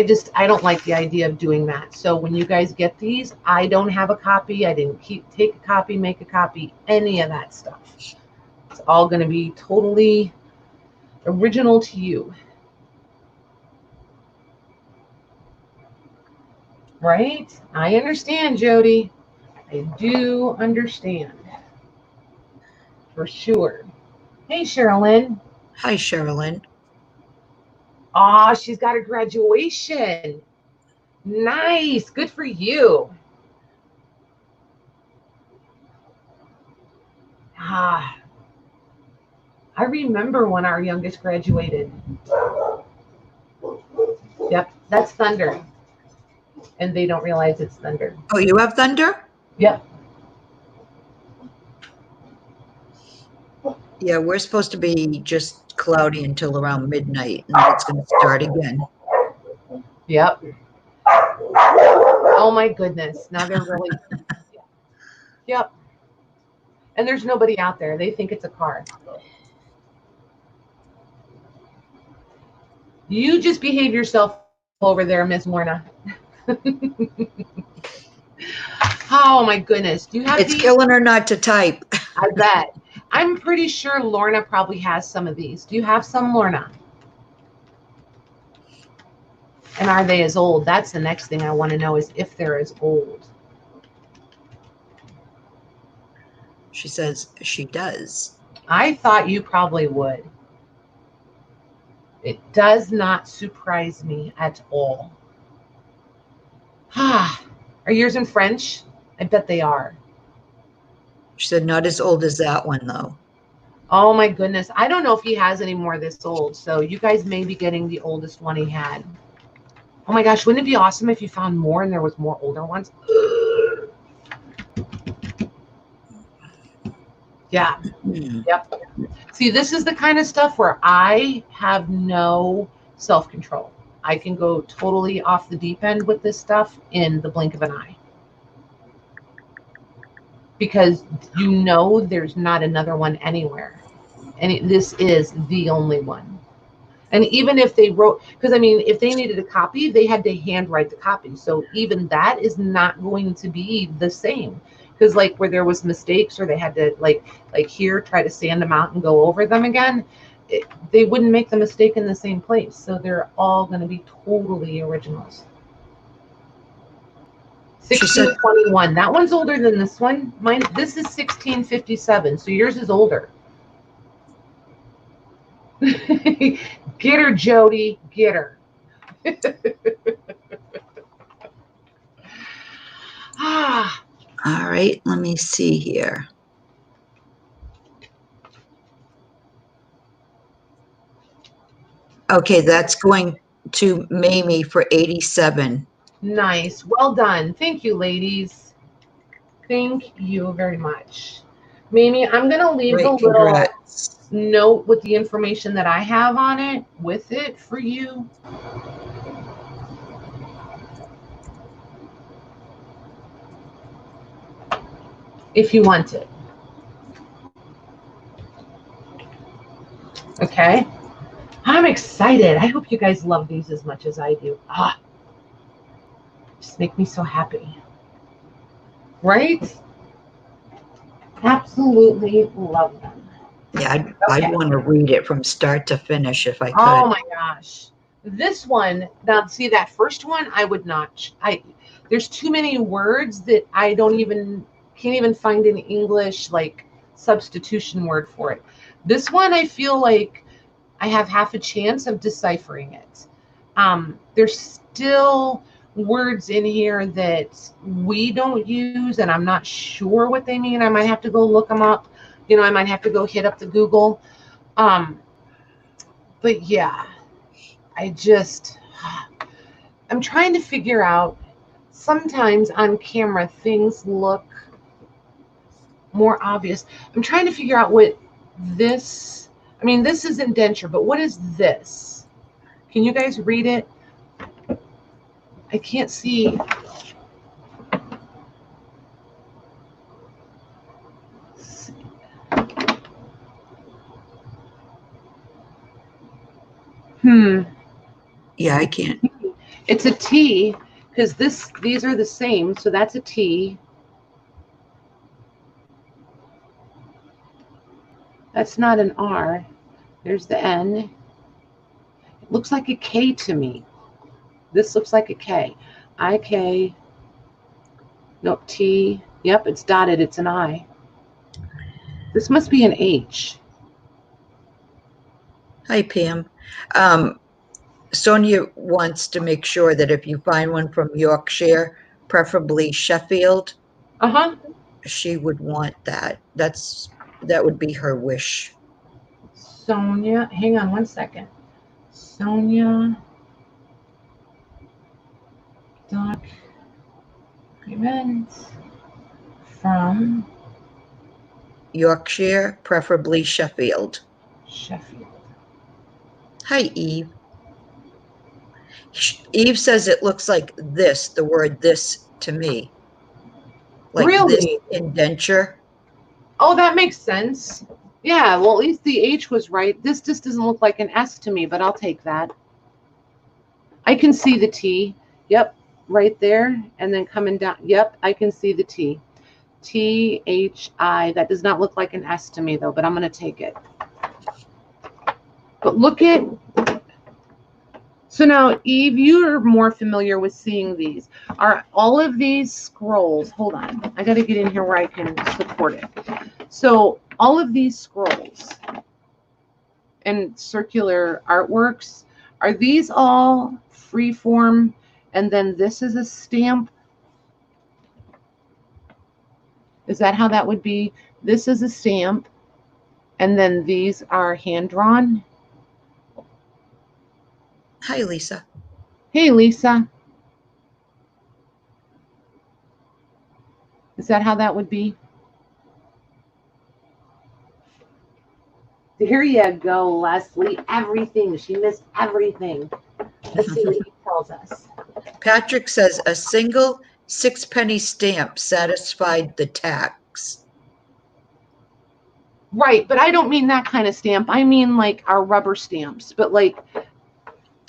don't like the idea of doing that. So when you guys get these, I don't have a copy. I didn't take a copy, make a copy, any of that stuff. It's all going to be totally original to you. Right? I understand, Jody. I do understand. For sure. Hey, Sherilyn. Hi, Sherilyn. Oh, she's got a graduation. Nice. Good for you. I remember when our youngest graduated. Yep, that's thunder. And they don't realize it's thunder. Oh, you have thunder? Yep. Yeah, we're supposed to be just cloudy until around midnight, and then it's going to start again. Yep. Oh my goodness. Now they're really. Yep. And there's nobody out there. They think it's a car. You just behave yourself over there, Miss Lorna. Oh my goodness. Do you have It's these? killing her not to type. I bet. I'm pretty sure Lorna probably has some of these. Do you have some, Lorna? And are they as old? That's the next thing I want to know, is if they're as old. She says she does. I thought you probably would. It does not surprise me at all. Are yours in French? I bet they are. She said not as old as that one, though. Oh my goodness. I don't know if he has any more this old. So you guys may be getting the oldest one he had. Oh my gosh, wouldn't it be awesome if you found more and there was more older ones? Yeah. Yep. See, this is the kind of stuff where I have no self-control. I can go totally off the deep end with this stuff in the blink of an eye. Because you know there's not another one anywhere. And this is the only one. And even if they wrote, because I mean, if they needed a copy, they had to handwrite the copy. So even that is not going to be the same. Because like where there was mistakes or they had to like here try to sand them out and go over them again, they wouldn't make the mistake in the same place. So they're all going to be totally originals. 1621. That one's older than this one. Mine. This is 1657. So yours is older. Get her, Jody. Get her. All right, let me see here. Okay, that's going to Mamie for 87. Nice. Well done. Thank you, ladies. Thank you very much. Mamie, I'm going to leave the little note with the information that I have on it with it for you. If you want it. Okay. I'm excited. I hope you guys love these as much as I do. Just make me so happy. Right? Absolutely love them. Yeah, I'd want to read it from start to finish if I could. Oh my gosh. This one, now see that first one, I would not. There's too many words that I can't even find an English like substitution word for it. This one, I feel like I have half a chance of deciphering it. There's still words in here that we don't use, and I'm not sure what they mean. I might have to go look them up. You know, I might have to go hit up the Google. But yeah, I'm trying to figure out, sometimes on camera things look more obvious. I'm trying to figure out what this, I mean, this is indenture, but what is this? Can you guys read it? I can't see. Yeah, I can't. It's a T, because these are the same, so that's a T. That's not an R. There's the N. It looks like a K to me. This looks like a K. I-K. Nope, T. Yep, it's dotted. It's an I. This must be an H. Hi, Pam. Sonia wants to make sure that if you find one from Yorkshire, preferably Sheffield, she would want that. That would be her wish. Sonia, hang on one second. Sonia documents from Yorkshire, preferably Sheffield. Sheffield. Hi, Eve. Eve says it looks like this, the word this to me. Like really? This indenture. Oh, that makes sense. Yeah, well, at least the H was right. This just doesn't look like an S to me, but I'll take that. I can see the T. Yep, right there. And then coming down. Yep, I can see the T. T-H-I. That does not look like an S to me, though, but I'm going to take it. But look at... So now, Eve, you're more familiar with seeing these. Are all of these scrolls... Hold on. I got to get in here where I can support it. So all of these scrolls and circular artworks, are these all free form, and then this is a stamp? Is that how that would be? This is a stamp, and then these are hand-drawn? Hi, Lisa. Hey, Lisa. Is that how that would be? Here you go, Leslie. Everything. She missed everything. Let's see what he tells us. Patrick says a single 6-penny stamp satisfied the tax. Right, but I don't mean that kind of stamp. I mean like our rubber stamps, but like.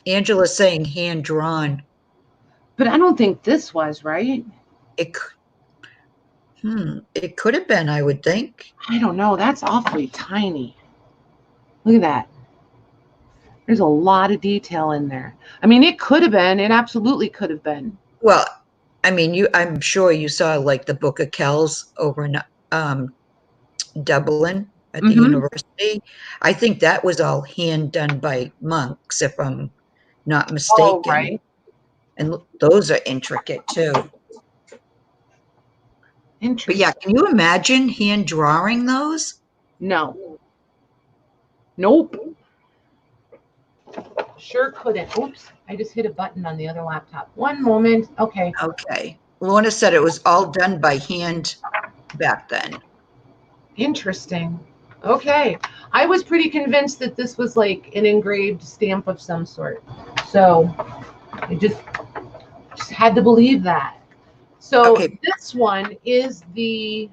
Angela's saying hand drawn. But I don't think this was, right? It could have been, I would think. I don't know. That's awfully tiny. Look at that. There's a lot of detail in there. I mean, it could have been. It absolutely could have been. Well, I mean, I'm sure you saw like the Book of Kells over in Dublin at the university. I think that was all hand done by monks, if I'm not mistaken. Oh, right. And those are intricate too. But yeah, can you imagine hand drawing those? No. Nope. Sure couldn't. Oops. I just hit a button on the other laptop. One moment. Okay. Okay. Luana said it was all done by hand back then. Interesting. Okay. I was pretty convinced that this was like an engraved stamp of some sort. So I just had to believe that. So this one is the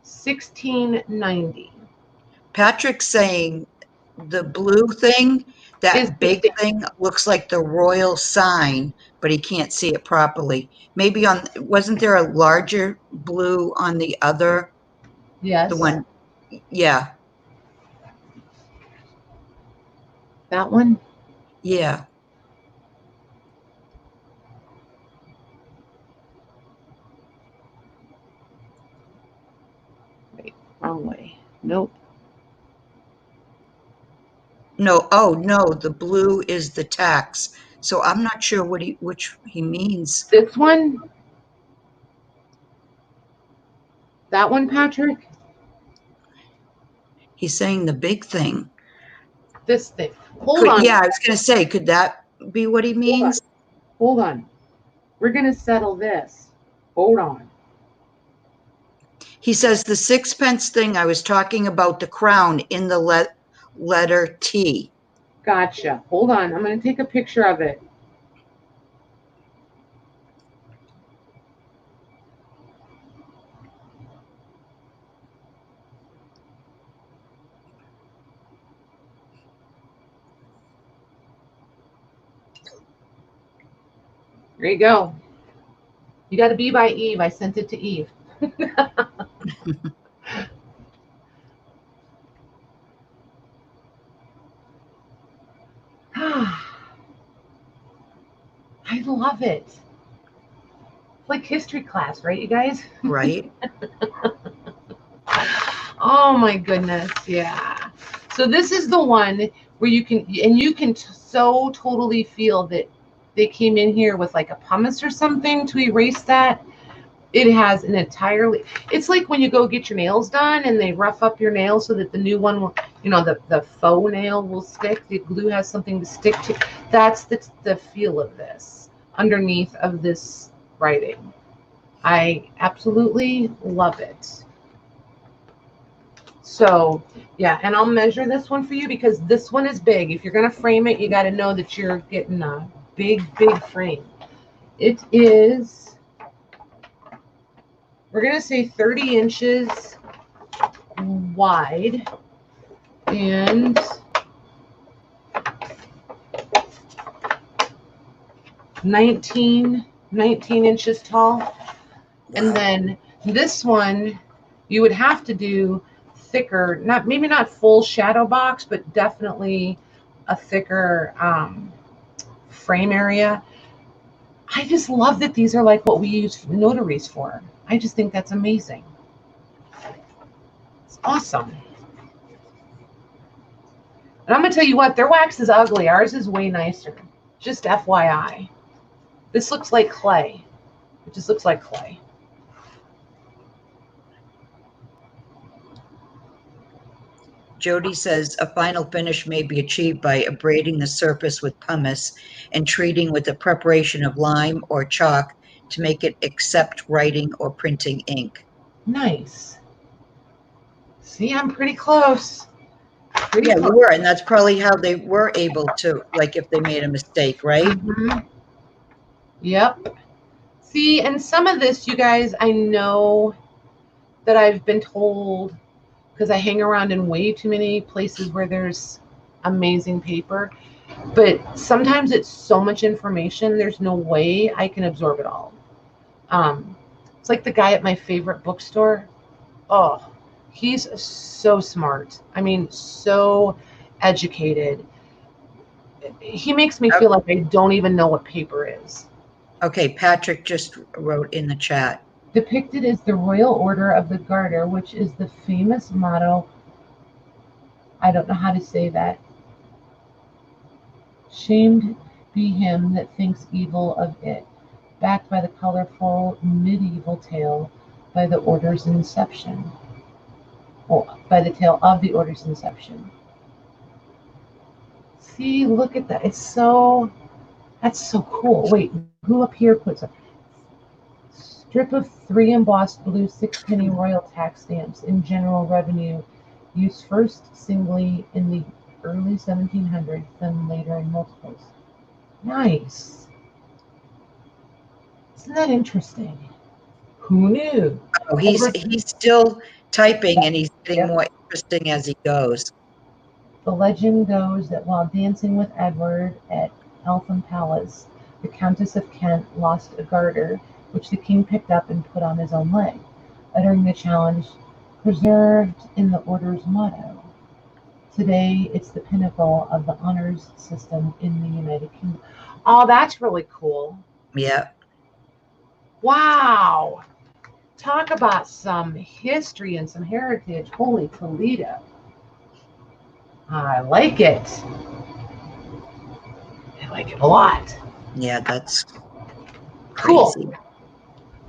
1690. Patrick's saying the blue thing, that big thing looks like the royal sign, but he can't see it properly. Maybe wasn't there a larger blue on the other? Yes. The one, yeah. That one? Yeah. Wait, wrong way. Nope. No, oh no, the blue is the tax. So I'm not sure which he means. This one? That one, Patrick? He's saying the big thing. This thing. Hold on. Yeah, I was going to say, could that be what he means? Hold on. We're going to settle this. Hold on. He says the 6-pence thing, I was talking about the crown in the letter T. Gotcha. Hold on. I'm going to take a picture of it. There you go. You got to be by Eve. I sent it to Eve. I love it. It's like history class, right, you guys? Right. Oh my goodness, yeah. So this is the one where you can so totally feel that they came in here with like a pumice or something to erase that. It has an entirely, it's like when you go get your nails done and they rough up your nails so that the new one will, the faux nail will stick. The glue has something to stick to. That's the feel of this underneath of this writing. I absolutely love it. So yeah, and I'll measure this one for you because this one is big. If you're going to frame it, you got to know that you're getting a big, big frame. It is, we're going to say 30 inches wide and 19 inches tall. And then this one, you would have to do thicker, maybe not full shadow box, but definitely a thicker frame area. I just love that these are like what we use notaries for. I just think that's amazing. It's awesome. And I'm going to tell you what, their wax is ugly. Ours is way nicer. Just FYI. This looks like clay. It just looks like clay. Jody says a final finish may be achieved by abrading the surface with pumice and treating with the preparation of lime or chalk to make it accept writing or printing ink. Nice. See, I'm pretty close. Yeah, you were, and that's probably how they were able to, like, if they made a mistake, right? Mhm. Yep. See, and some of this, you guys, I know that I've been told, because I hang around in way too many places where there's amazing paper, but sometimes it's so much information, there's no way I can absorb it all. It's like the guy at my favorite bookstore. Oh, he's so smart. I mean, so educated. He makes me feel like I don't even know what paper is. Okay, Patrick just wrote in the chat. Depicted is the Royal Order of the Garter, which is the famous motto. I don't know how to say that. Shamed be him that thinks evil of it. Backed by the colorful medieval tale by the order's inception. Well, by the tale of the order's inception. See, look at that. It's so, that's so cool. Wait, who up here puts a strip of 3 embossed blue 6-penny royal tax stamps in general revenue, used first singly in the early 1700s, then later in multiples. Nice. Isn't that interesting? Who knew? Oh, he's still typing, and he's getting more interesting as he goes. The legend goes that while dancing with Edward at Eltham Palace, the Countess of Kent lost a garter, which the king picked up and put on his own leg, uttering the challenge preserved in the order's motto. Today, it's the pinnacle of the honors system in the United Kingdom. Oh, that's really cool. Yeah. Wow. Talk about some history and some heritage. Holy Toledo. I like it. I like it a lot. Yeah, that's cool. crazy.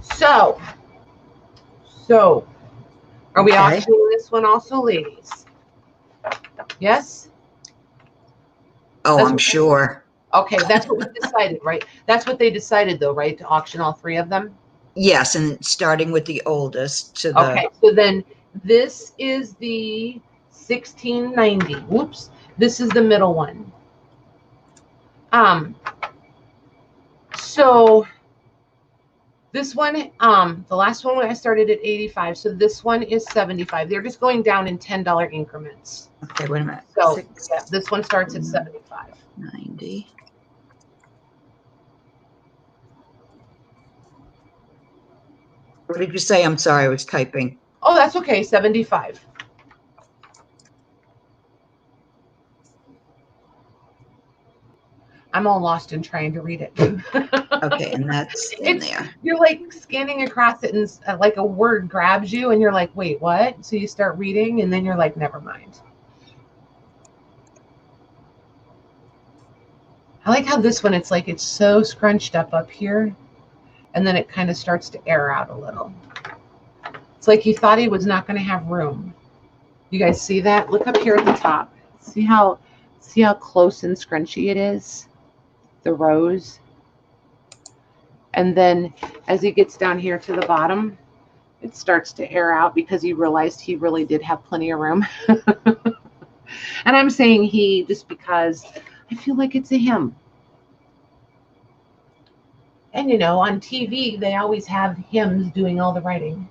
So are we auctioning this one also, ladies? Yes? Oh, I'm sure. Okay, that's what we decided, right? That's what they decided, though, right? To auction all 3 of them? Yes, and starting with the oldest to the... Okay, so then this is the 1690. Whoops. This is the middle one. So this one, the last one I started at 85. So this one is 75. They're just going down in $10 increments. Okay, wait a minute. So yeah, this one starts at 75. 90. What did you say? I'm sorry, I was typing. Oh, that's okay. 75. I'm all lost in trying to read it. Okay, and that's in there. You're like scanning across it, and like a word grabs you, and you're like, wait, what? So you start reading, and then you're like, never mind. I like how this one, it's like it's so scrunched up here, and then it kind of starts to air out a little. It's like he thought he was not going to have room. You guys see that? Look up here at the top. See how close and scrunchy it is? The rows. And then as he gets down here to the bottom, it starts to air out because he realized he really did have plenty of room. And I'm saying he just because I feel like it's a him. And you know, on TV, they always have hymns doing all the writing.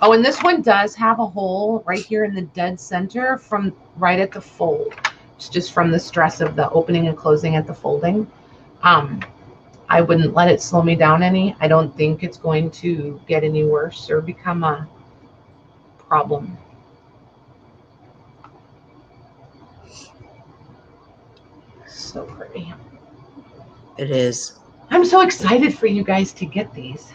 Oh, and this one does have a hole right here in the dead center from right at the fold. It's just from the stress of the opening and closing at the folding. I wouldn't let it slow me down any. I don't think it's going to get any worse or become a problem. So pretty. It is. I'm so excited for you guys to get these.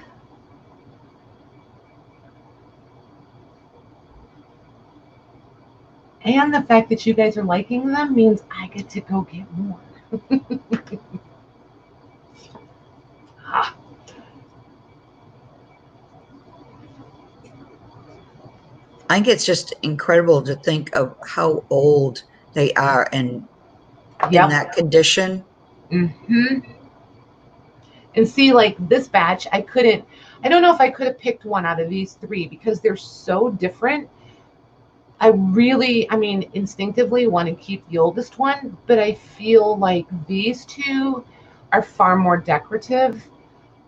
And the fact that you guys are liking them means I get to go get more. I think it's just incredible to think of how old they are and in Yep. that condition. Mm-hmm. And see, like this batch, I don't know if I could have picked one out of these three because they're so different. I mean, instinctively want to keep the oldest one, but I feel like these two are far more decorative.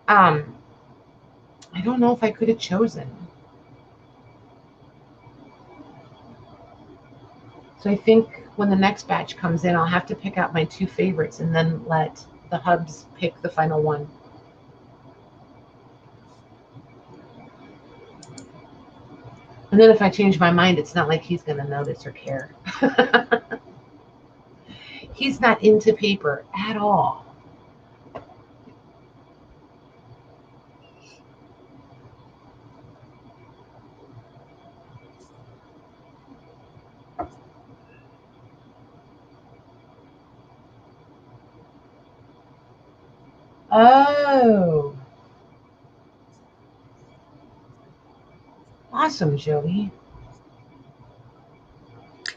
I don't know if I could have chosen. So I think when the next batch comes in, I'll have to pick out my two favorites and then let the hubs pick the final one. And then if I change my mind, it's not like he's going to notice or care. He's not into paper at all. Oh. Awesome, Joey.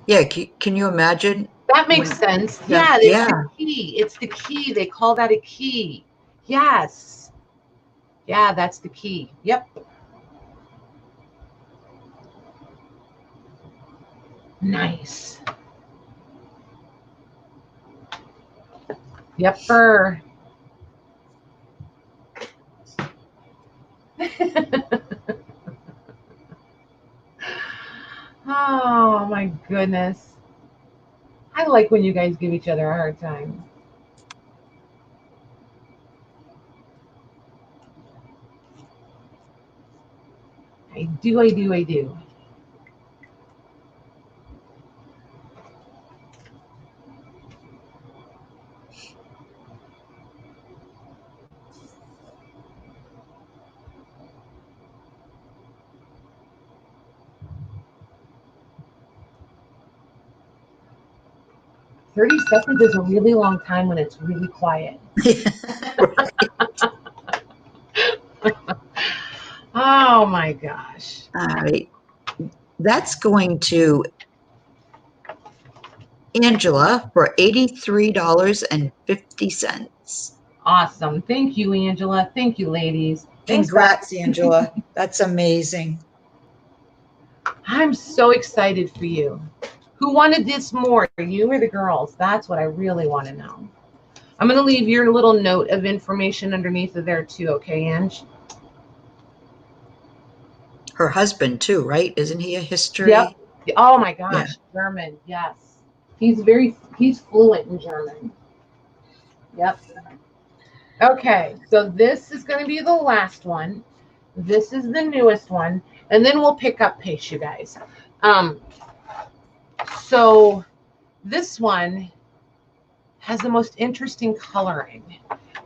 Yeah, can you imagine? That makes sense. Yeah, it's the key. It's the key. They call that a key. Yes. Yeah, that's the key. Yep. Nice. Yepper. Oh my goodness. I like when you guys give each other a hard time. I do. 30 seconds is a really long time when it's really quiet. Oh my gosh. All right. That's going to Angela for $83.50. Awesome. Thank you, Angela. Thank you, ladies. Thanks, Congrats, Angela. That's amazing. I'm so excited for you. Who wanted this more, you or the girls? That's what I really want to know. I'm going to leave your little note of information underneath of there too, okay, Ange? Her husband too, right? Isn't he a history? Yep. Oh my gosh, Yeah. German, yes. He's fluent in German. Yep. Okay, so this is going to be the last one. This is the newest one, and then we'll pick up pace, you guys. So this one has the most interesting coloring.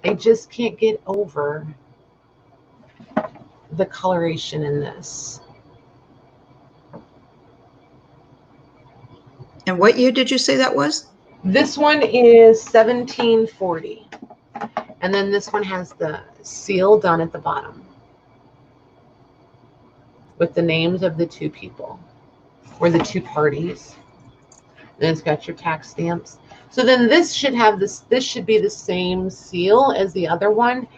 I just can't get over the coloration in this. And what year did you say that was? This one is 1740. And then this one has the seal done at the bottom with the names of the two people or the two parties. Then it's got your tax stamps. So then this should have this should be the same seal as the other one.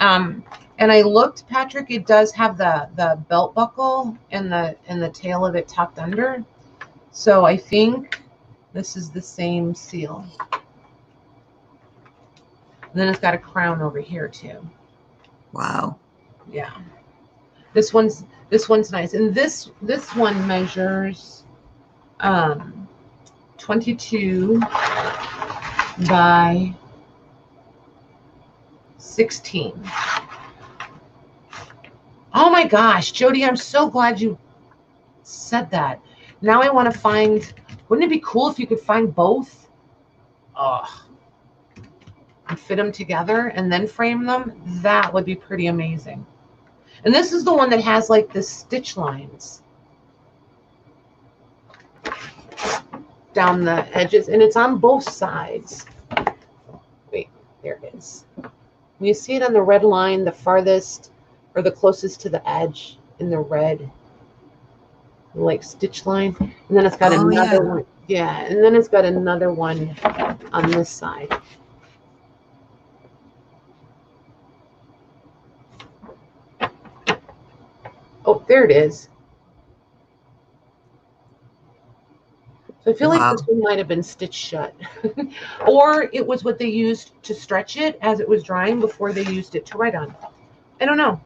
And I looked, Patrick, it does have the belt buckle and the tail of it tucked under. So I think this is the same seal. And then it's got a crown over here too. Wow. Yeah. This one's nice. And this one measures 22 by 16. Oh my gosh, Jody, I'm so glad you said that. Now I want to find, wouldn't it be cool if you could find both? Oh, and fit them together and then frame them? That would be pretty amazing. And this is the one that has like the stitch lines down the edges, and it's on both sides. Wait, there it is. You see it on the red line, the farthest or the closest to the edge in the red. like stitch line, and then it's got Oh, another yeah. one. Yeah, and then it's got another one on this side. Oh, there it is. So I feel like this one might have been stitched shut. Or it was what they used to stretch it as it was drying before they used it to write on. I don't know.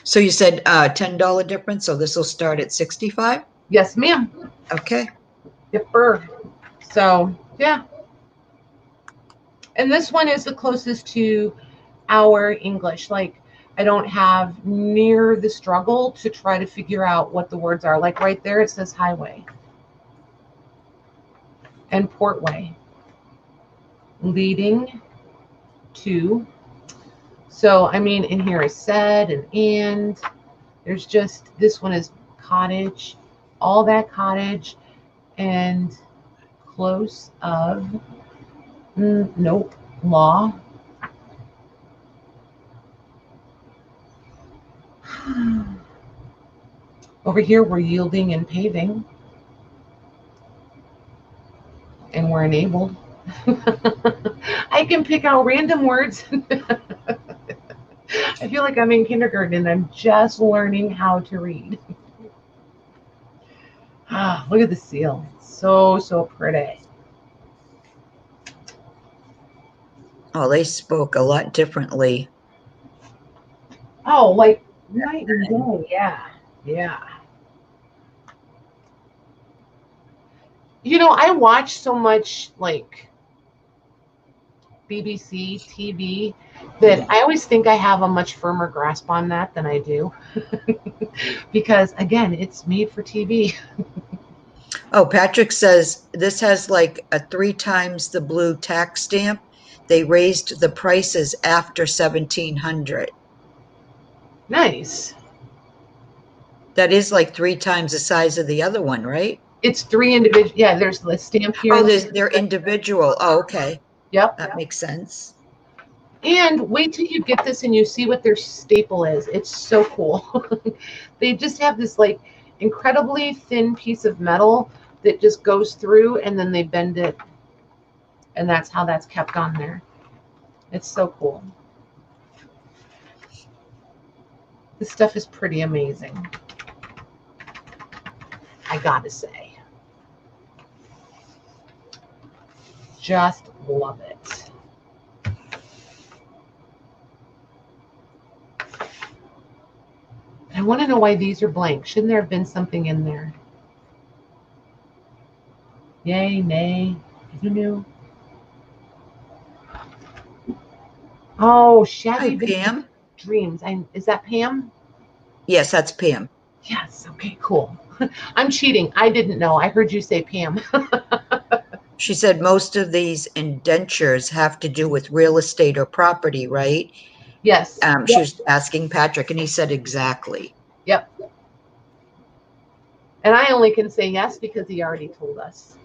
So you said $10 difference, so this will start at 65? Yes, ma'am. Okay. Yepper. So, yeah. And this one is the closest to our English. Like, I don't have near the struggle to try to figure out what the words are. Like right there, it says highway and portway, leading to. So, I mean, in here is said and there's just, this one is cottage, all that cottage, and close of, nope, law. Over here, we're yielding and paving, and we're enabled. I can pick out random words. I feel like I'm in kindergarten and I'm just learning how to read. Ah, look at the seal. So, so pretty. Oh, they spoke a lot differently. Oh, like night and day. Yeah. Yeah. You know, I watch so much like BBC TV that I always think I have a much firmer grasp on that than I do. Because again, it's made for TV. Oh, Patrick says this has like a 3 times the blue tax stamp. They raised the prices after 1700. Nice. That is like 3 times the size of the other one, right? It's 3 individual. Yeah, there's the stamp here. Oh, they're individual. Oh, okay. Yep. That makes sense. And wait till you get this and you see what their staple is. It's so cool. They just have this like incredibly thin piece of metal that just goes through and then they bend it. And that's how that's kept on there. It's so cool. This stuff is pretty amazing, I gotta say. Just love it. I want to know why these are blank. Shouldn't there have been something in there? Yay, nay, who knew? Oh, shabby Hi, Pam. dreams. Is that Pam? Yes, that's Pam. Yes. Okay, cool. I'm cheating. I didn't know. I heard you say Pam. She said most of these indentures have to do with real estate or property, right? Yes. She was asking Patrick, and he said exactly. Yep. And I only can say yes because he already told us.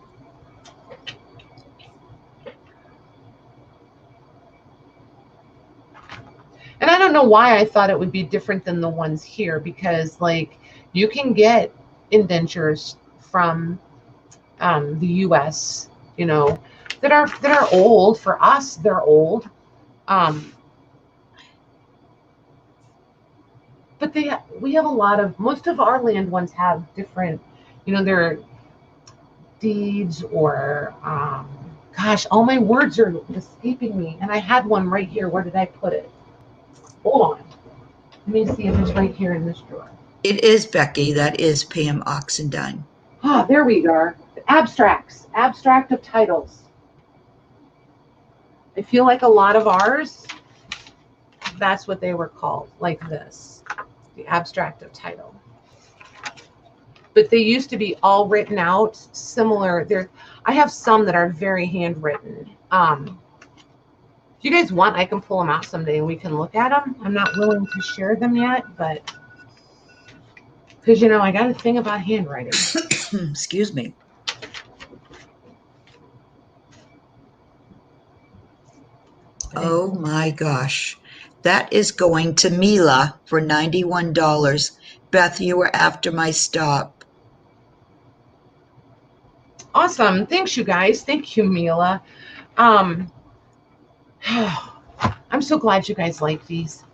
And I don't know why I thought it would be different than the ones here, because like you can get indentures from the US, you know, that are old. For us, they're old. But we have a lot of, most of our land ones have different, you know, they're deeds or gosh, all my words are escaping me. And I had one right here. Where did I put it? Hold on. Let me see if it's right here in this drawer. It is Becky. That is Pam Oxendine. Ah, there we go. Abstracts. Abstract of titles. I feel like a lot of ours, that's what they were called, like this. The abstract of title. But they used to be all written out similar. I have some that are very handwritten. If you guys want, I can pull them out someday and we can look at them. I'm not willing to share them yet, but because, you know, I got a thing about handwriting. Excuse me. Oh my gosh. That is going to Mila for $91. Beth, you were after my stop. Awesome. Thanks, you guys. Thank you, Mila. I'm so glad you guys like these.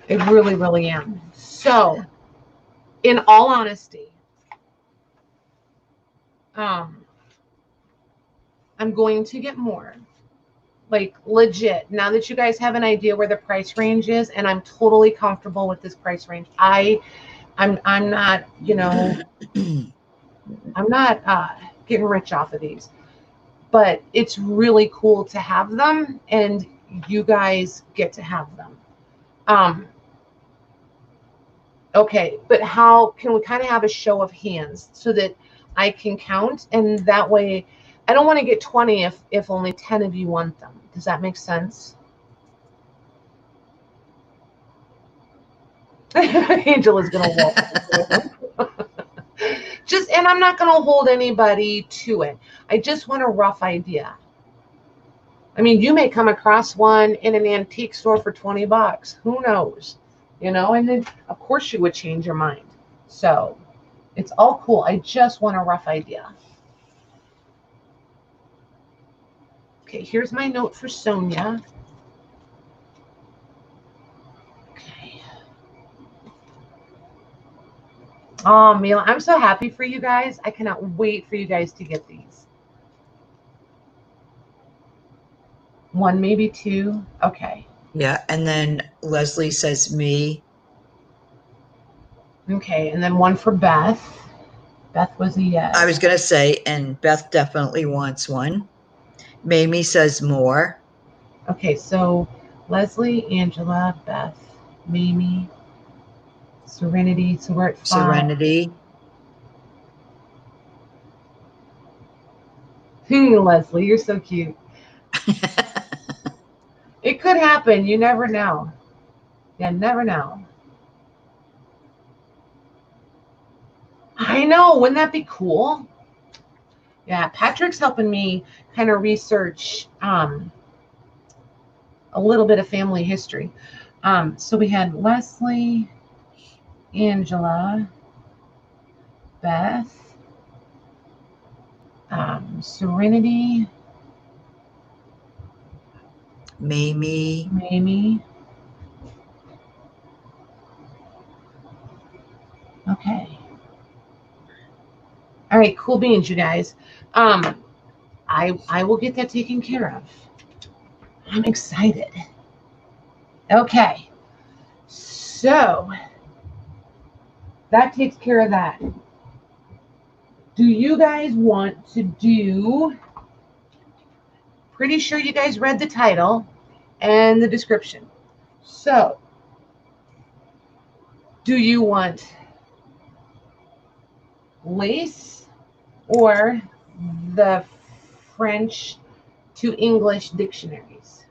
I really, really am. So, in all honesty, I'm going to get more. Like, legit. Now that you guys have an idea where the price range is, and I'm totally comfortable with this price range. I'm not, you know, I'm not getting rich off of these. But it's really cool to have them, and you guys get to have them. Okay, but how can we kind of have a show of hands so that I can count, and that way I don't want to get 20 if only 10 of you want them. Does that make sense? Angela's gonna walk. And I'm not gonna hold anybody to it. I just want a rough idea. I mean, you may come across one in an antique store for 20 bucks. Who knows? You know, and then of course you would change your mind. So it's all cool. I just want a rough idea. Okay, here's my note for Sonia. Okay. Oh, Mila, I'm so happy for you guys. I cannot wait for you guys to get these. One, maybe two. Okay. Yeah, and then Leslie says me. Okay, and then one for Beth. Beth was a yes. I was going to say, and Beth definitely wants one. Mamie says more. Okay, so Leslie, Angela, Beth, Mamie, Serenity. So we're at 5. Serenity. Leslie, you're so cute. It could happen. You never know. You never know. I know. Wouldn't that be cool? Yeah, Patrick's helping me kind of research a little bit of family history. So we had Leslie, Angela, Beth, Serenity, Mamie. Okay. All right, cool beans, you guys. I will get that taken care of. I'm excited. Okay. So that takes care of that. Do you guys want to do, pretty sure you guys read the title and the description. So do you want lace or the French to English dictionaries?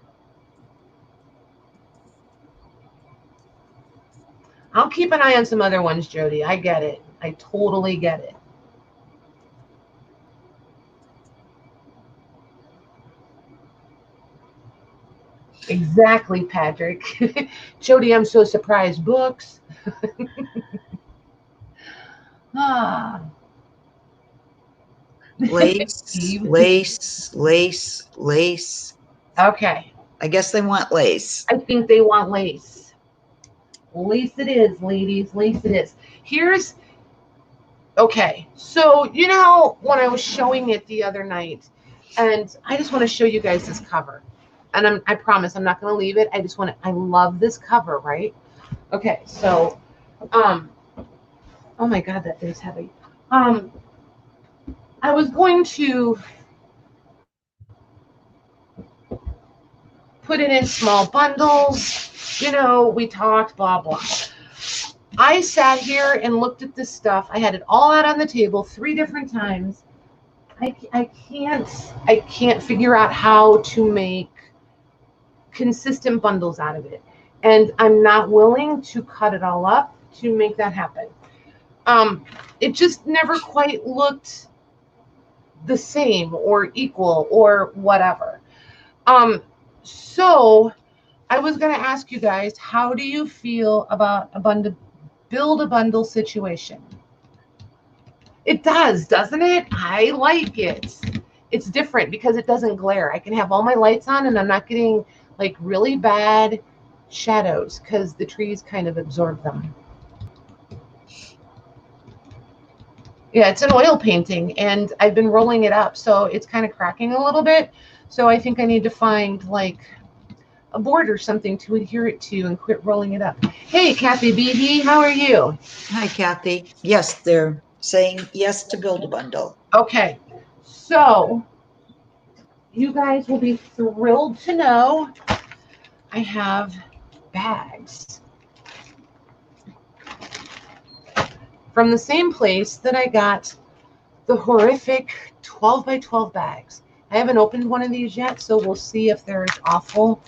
I'll keep an eye on some other ones, Jody. I get it. I totally get it. Exactly, Patrick. Jody, I'm so surprised. Books. Lace. Okay. I guess they want lace. I think they want lace. Lace it is, ladies. Lace it is. Okay. So, you know, when I was showing it the other night, and I just want to show you guys this cover. And I promise I'm not going to leave it. I love this cover, right? Okay. So, oh my God, that thing's heavy. I was going to put it in small bundles. You know, we talked, blah, blah. I sat here and looked at this stuff. I had it all out on the table 3 different times. I can't figure out how to make consistent bundles out of it. And I'm not willing to cut it all up to make that happen. It just never quite looked the same or equal or whatever. So I was going to ask you guys, how do you feel about a build a bundle situation? It does, doesn't it? I like it. It's different because it doesn't glare. I can have all my lights on and I'm not getting like really bad shadows because the trees kind of absorb them. Yeah, it's an oil painting and I've been rolling it up, so it's kind of cracking a little bit. So I think I need to find like a board or something to adhere it to and quit rolling it up. Hey, Kathy BD, how are you? Hi, Kathy. Yes, they're saying yes to build a bundle. Okay, so you guys will be thrilled to know I have bags from the same place that I got the horrific 12 by 12 bags. I haven't opened one of these yet, so we'll see if they're as awful.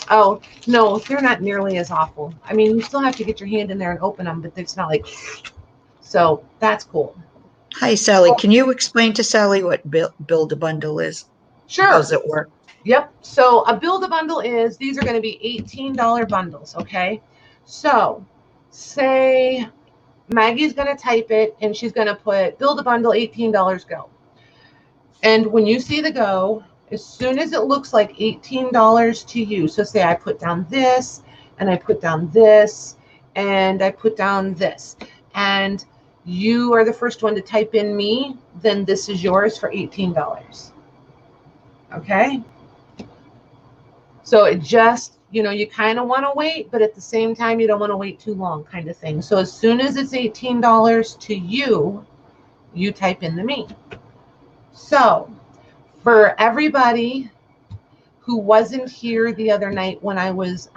Oh, no, they're not nearly as awful. I mean, you still have to get your hand in there and open them, but it's not like, so that's cool. Hi, Sally. Can you explain to Sally what build a bundle is? Sure. How does it work? Yep. So a build a bundle is, these are going to be $18 bundles. Okay. So say Maggie's going to type it and she's going to put build a bundle, $18 go. And when you see the go, as soon as it looks like $18 to you, so say I put down this and I put down this and I put down this, and you are the first one to type in me, then this is yours for $18. Okay. So it just, you kind of want to wait, but at the same time, you don't want to wait too long kind of thing. So as soon as it's $18 to you, you type in the me. So for everybody who wasn't here the other night when I was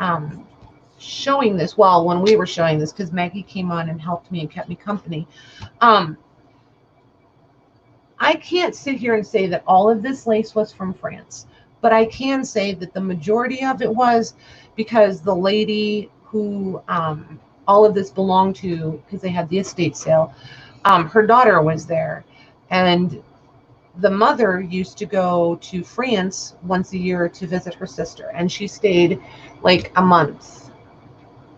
showing this, well, when we were showing this, because Maggie came on and helped me and kept me company. I can't sit here and say that all of this lace was from France, but I can say that the majority of it was because the lady who all of this belonged to, because they had the estate sale, her daughter was there. And the mother used to go to France once a year to visit her sister, and she stayed like a month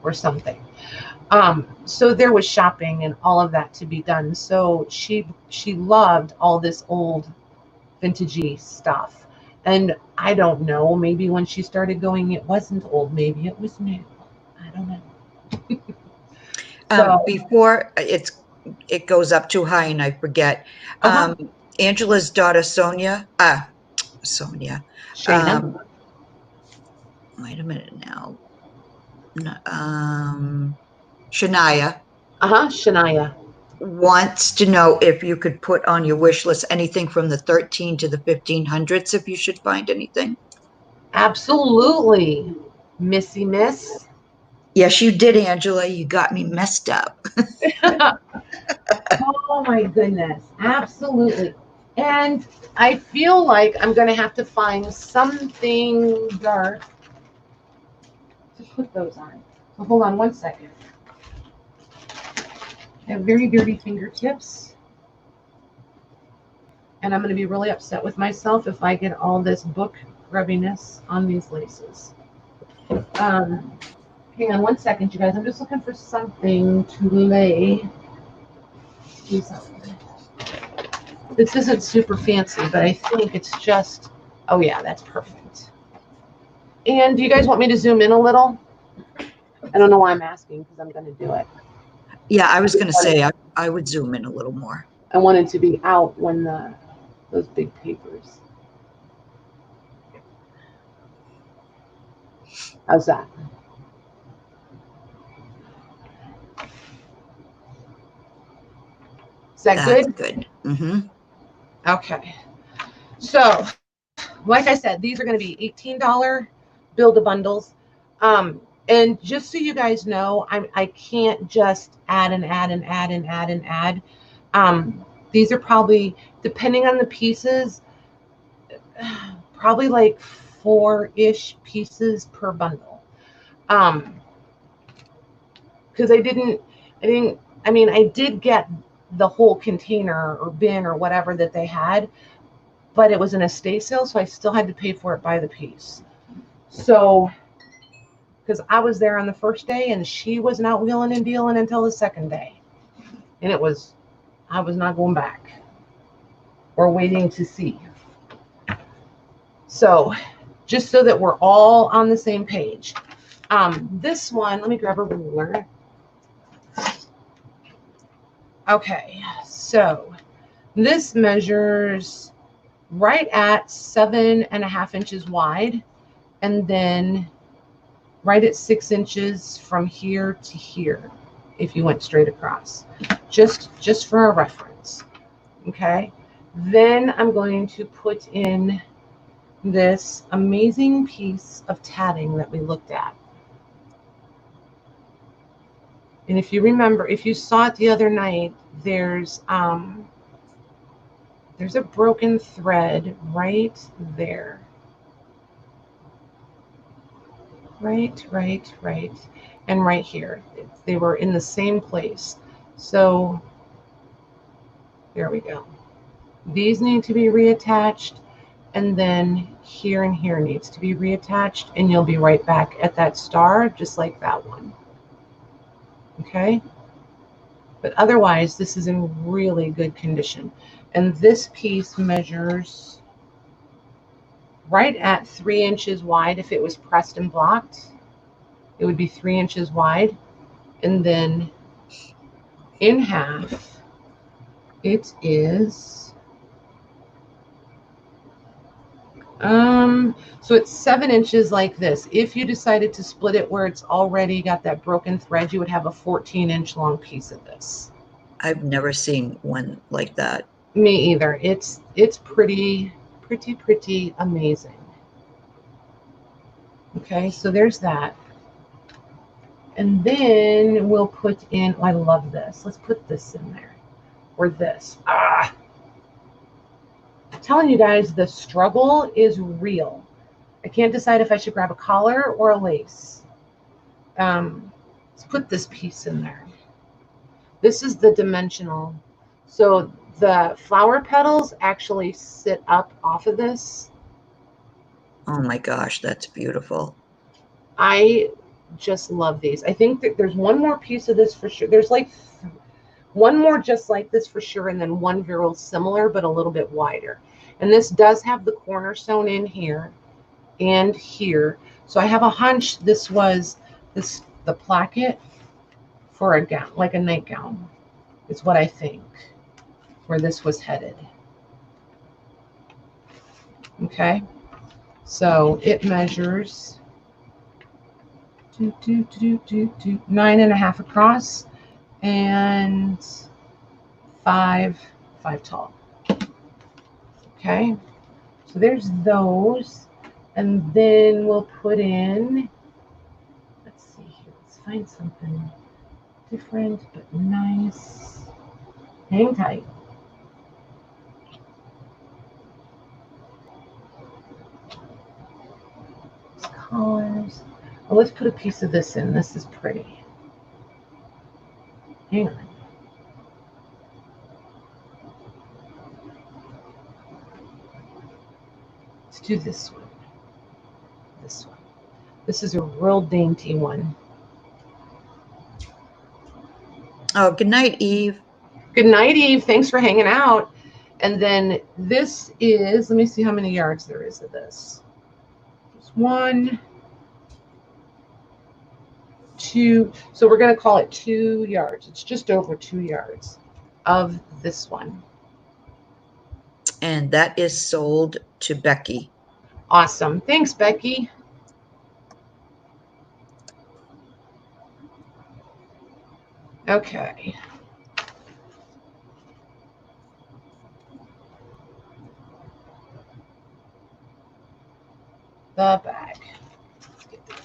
or something. So there was shopping and all of that to be done. So she loved all this old vintagey stuff. And I don't know, maybe when she started going, it wasn't old, maybe it was new. I don't know. So before it goes up too high and I forget. Angela's daughter Sonia. Shayna. Wait a minute now. Shania. Shania Wants to know if you could put on your wish list anything from the 13 to the 1500s, if you should find anything. Absolutely, Missy Miss. Yes, you did, Angela. You got me messed up. Oh my goodness, absolutely. And I feel like I'm going to have to find something dark to put those on. So hold on one second. I have very dirty fingertips. And I'm going to be really upset with myself if I get all this book grubbiness on these laces. Hang on one second, you guys. I'm just looking for something to lay these on. This isn't super fancy, but I think it's just, oh yeah, that's perfect. And do you guys want me to zoom in a little? I don't know why I'm asking, because I'm going to do it. Yeah, I was going to say I would zoom in a little more. I wanted to be out when those big papers. How's that? Is that That's good? Good. Mm-hmm. Okay. So, like I said, these are going to be $18 build-a-bundles. And just so you guys know, I can't just add and add and add and add and add. These are probably, depending on the pieces, probably like 4-ish pieces per bundle. Because I did get the whole container or bin or whatever that they had, but it was an estate sale, so I still had to pay for it by the piece. So, because I was there on the first day and she was not wheeling and dealing until the second day. And I was not going back or waiting to see. So, just so that we're all on the same page. This one, let me grab a ruler. Okay, so this measures right at 7.5 inches wide, and then right at 6 inches from here to here, if you went straight across, just for a reference. Okay, then I'm going to put in this amazing piece of tatting that we looked at. And if you remember, if you saw it the other night, there's a broken thread right there. Right. And right here. They were in the same place. So there we go. These need to be reattached, and then here and here needs to be reattached, and you'll be right back at that star, just like that one. Okay, but otherwise this is in really good condition, and this piece measures right at 3 inches wide. If it was pressed and blocked, it would be 3 inches wide, and then in half it is so it's 7 inches like this. If you decided to split it where it's already got that broken thread, you would have a 14-inch long piece of this. I've never seen one like that. Me either. It's pretty amazing. Okay, so there's that. And then we'll put in, oh, I love this. Let's put this in there. Or this. I'm telling you guys, the struggle is real. I can't decide if I should grab a collar or a lace. Let's put this piece in there. This is the dimensional. So the flower petals actually sit up off of this. Oh my gosh, that's beautiful. I just love these. I think that there's one more piece of this for sure. There's like one more just like this for sure, and then one very similar but a little bit wider. And this does have the corner sewn in here and here. So I have a hunch this was the placket for a gown, like a nightgown. Is what I think, where this was headed. Okay, so it measures 9.5 across and 5 tall. Okay, so there's those, and then we'll put in, let's see here, let's find something different but nice. Hang tight. Collars. Oh, let's put a piece of this in. This is pretty. Hang on. Let's do this one. This one. This is a real dainty one. Oh, good night, Eve. Good night, Eve. Thanks for hanging out. And then this is, let me see how many yards there is of this. There's 1, 2. So we're going to call it 2 yards. It's just over 2 yards of this one. And that is sold to Becky. Awesome. Thanks, Becky. Okay. The bag. Let's get the bag.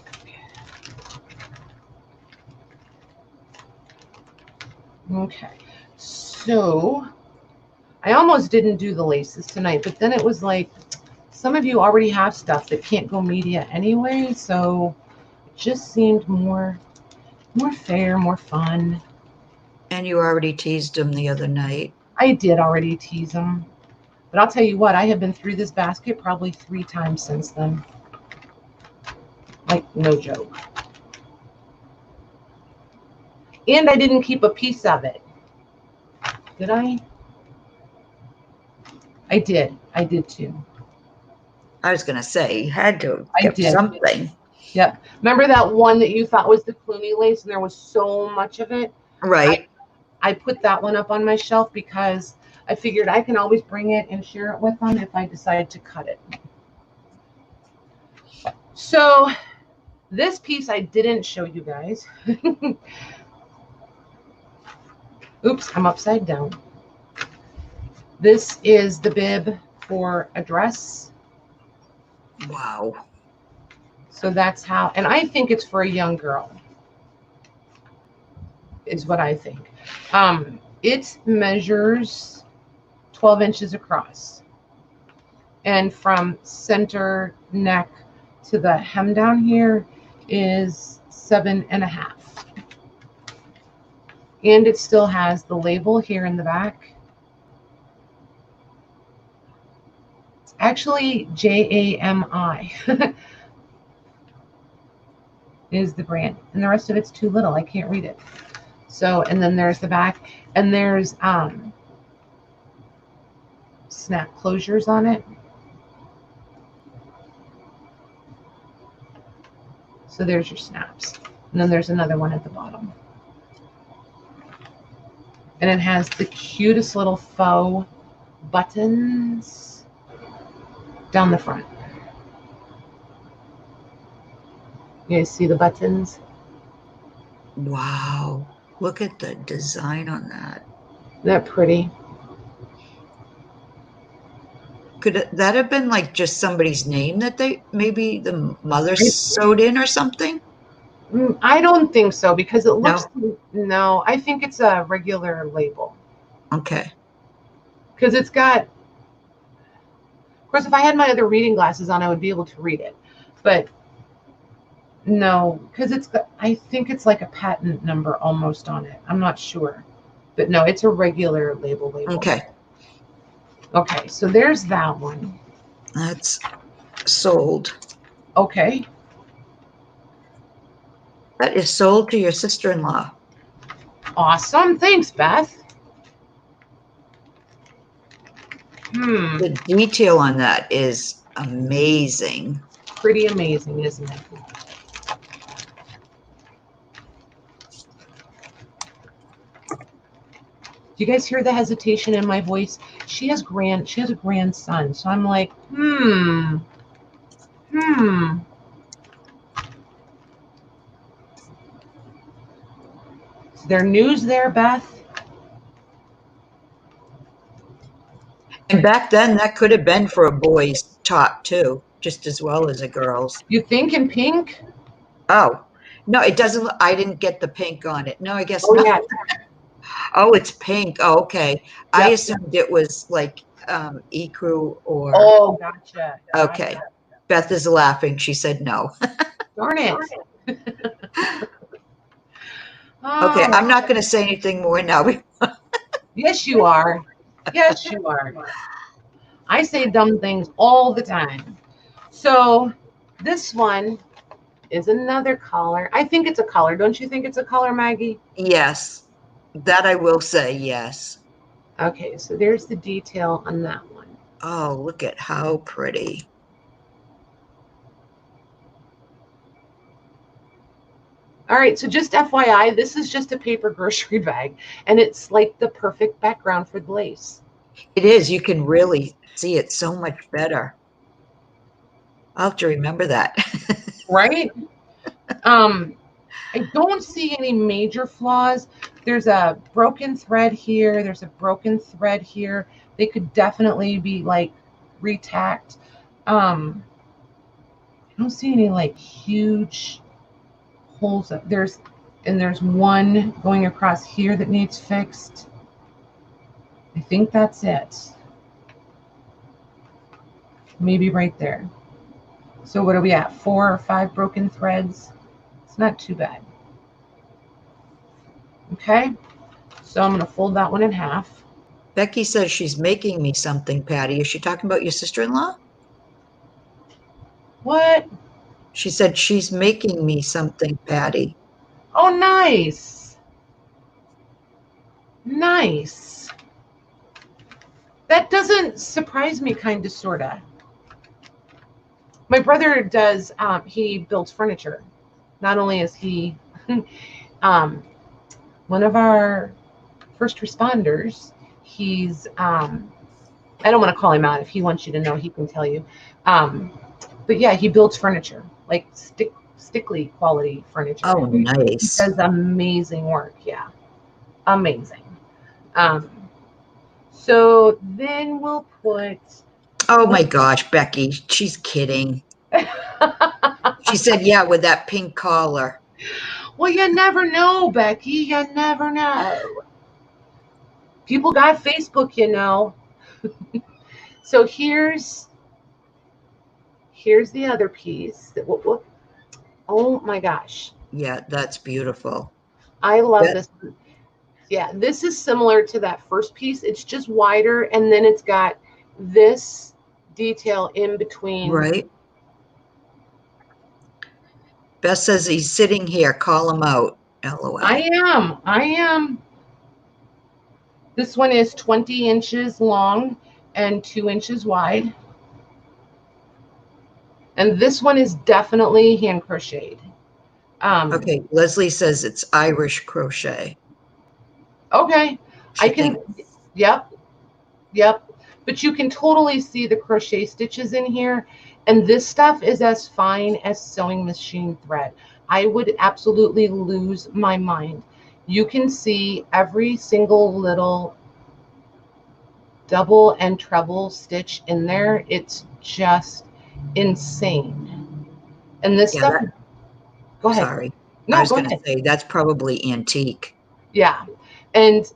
Okay. So I almost didn't do the laces tonight, but then it was like some of you already have stuff that can't go media anyway, so it just seemed more fair, more fun. And you already teased them the other night. I did already tease them. But I'll tell you what, I have been through this basket probably 3 times since then. Like, no joke. And I didn't keep a piece of it. Did I? I did. I did too. I was going to say, you had to I get did. something. Yep. Remember that one that you thought was the Clooney lace and there was so much of it? Right. I put that one up on my shelf because I figured I can always bring it and share it with them if I decide to cut it. So this piece I didn't show you guys. Oops, I'm upside down. This is the bib for a dress. Wow. So that's how, and I think it's for a young girl, is what I think. It measures 12 inches across. And from center neck to the hem down here is 7.5. And it still has the label here in the back. It's actually JAMI is the brand. And the rest of it's too little. I can't read it. So, and then there's the back. And there's snap closures on it. So there's your snaps. And then there's another one at the bottom. And it has the cutest little faux buttons down the front. You guys see the buttons? Wow. Look at the design on that. Isn't that pretty? Could that have been like just somebody's name that they, maybe the mother sewed in or something? I don't think so because it looks, No? I think it's a regular label. Okay. Because it's got, of course, if I had my other reading glasses on, I would be able to read it. But no, because it's got, I think it's like a patent number almost on it. I'm not sure. But no, it's a regular label. Okay. Okay, so there's that one. That's sold. Okay. That is sold to your sister-in-law. Awesome. Thanks, Beth. The detail on that is amazing. Pretty amazing, isn't it? Do you guys hear the hesitation in my voice? She has a grandson, so I'm like, Is there news there, Beth? And back then, that could have been for a boy's top too, just as well as a girl's. You think in pink? Oh, no, it doesn't. I didn't get the pink on it. No, I guess Oh, not. yeah. Oh, it's pink. Oh, okay. Yep. I assumed it was like ecru or. Oh, gotcha. Okay. Beth is laughing. She said no. Darn it. Okay, I'm not going to say anything more now. Yes, you are. Yes, you are. I say dumb things all the time. So this one is another collar. I think it's a collar. Don't you think it's a collar, Maggie? Yes, that I will say, yes. Okay, so there's the detail on that one. Oh, look at how pretty. All right, so just FYI, this is just a paper grocery bag, and it's like the perfect background for the lace. It is. You can really see it so much better. I'll have to remember that. Right? I don't see any major flaws. There's a broken thread here. There's a broken thread here. They could definitely be like retacked. I don't see any like huge holes. There's one going across here that needs fixed. I think that's it. Maybe right there. So what are we at? 4 or 5 broken threads. It's not too bad. Okay, so I'm going to fold that one in half. Becky says she's making me something, Patty. Is she talking about your sister-in-law? What? She said she's making me something, Patty. Oh, nice. Nice. That doesn't surprise me, kind of, sort of. My brother does, he builds furniture. Not only is he one of our first responders, he's, I don't want to call him out. If he wants you to know, he can tell you. But yeah, he builds furniture, like stickly quality furniture. Oh, nice. He does amazing work. Yeah, amazing. So then we'll put. Oh my gosh, Becky, she's kidding. She said, yeah, with that pink collar. Well, you never know, Becky. You never know. People got Facebook, you know. So here's the other piece. Oh my gosh. Yeah, that's beautiful. I love this. Yeah, this is similar to that first piece. It's just wider, and then it's got this detail in between. Right. Beth says he's sitting here. Call him out. LOL. I am. This one is 20 inches long and 2 inches wide. And this one is definitely hand crocheted. Okay, Leslie says it's Irish crochet. Okay, I can, yep. But you can totally see the crochet stitches in here. And this stuff is as fine as sewing machine thread. I would absolutely lose my mind. You can see every single little double and treble stitch in there. It's just insane. And this stuff, go ahead. Sorry. No, I was go going to ahead. say that's probably antique. Yeah. And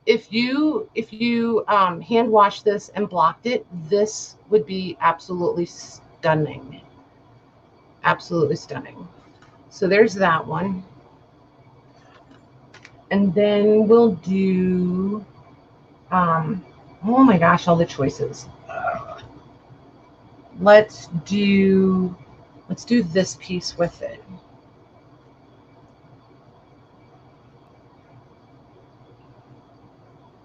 if you hand wash this and blocked it, this would be absolutely stunning. Absolutely stunning. So there's that one. And then we'll do, oh my gosh, all the choices. Let's do this piece with it.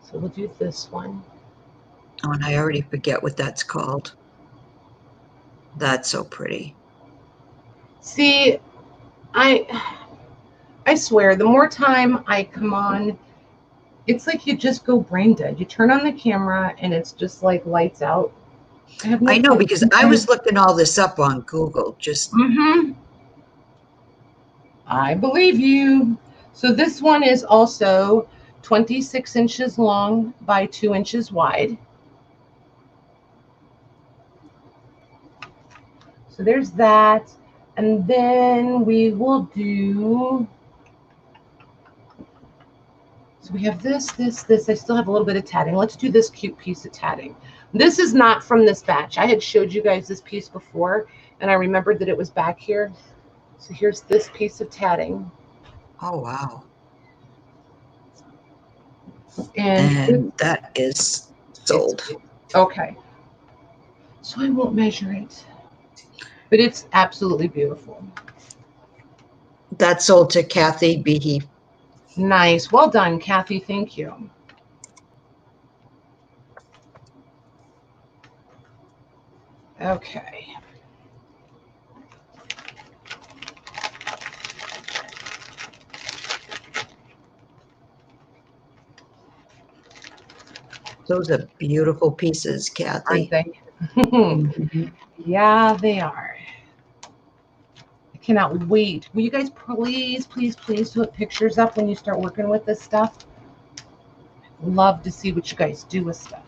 So we'll do this one. Oh, and I already forget what that's called. That's so pretty. See, I swear, the more time I come on, it's like you just go brain dead. You turn on the camera and it's just like lights out. I know, because I was looking all this up on Google. Just I believe you. So this one is also 26 inches long by 2 inches wide. So there's that. And then we will do, so we have this. I still have a little bit of tatting. Let's do this cute piece of tatting. This is not from this batch. I had showed you guys this piece before, and I remembered that it was back here. So here's this piece of tatting. Oh, wow. And that is sold. Okay. So I won't measure it, but it's absolutely beautiful. That's sold to Kathy Behe. Nice. Well done, Kathy. Thank you. Okay. Those are beautiful pieces, Kathy. Aren't they? Yeah, they are. I cannot wait. Will you guys please put pictures up when you start working with this stuff? I'd love to see what you guys do with stuff.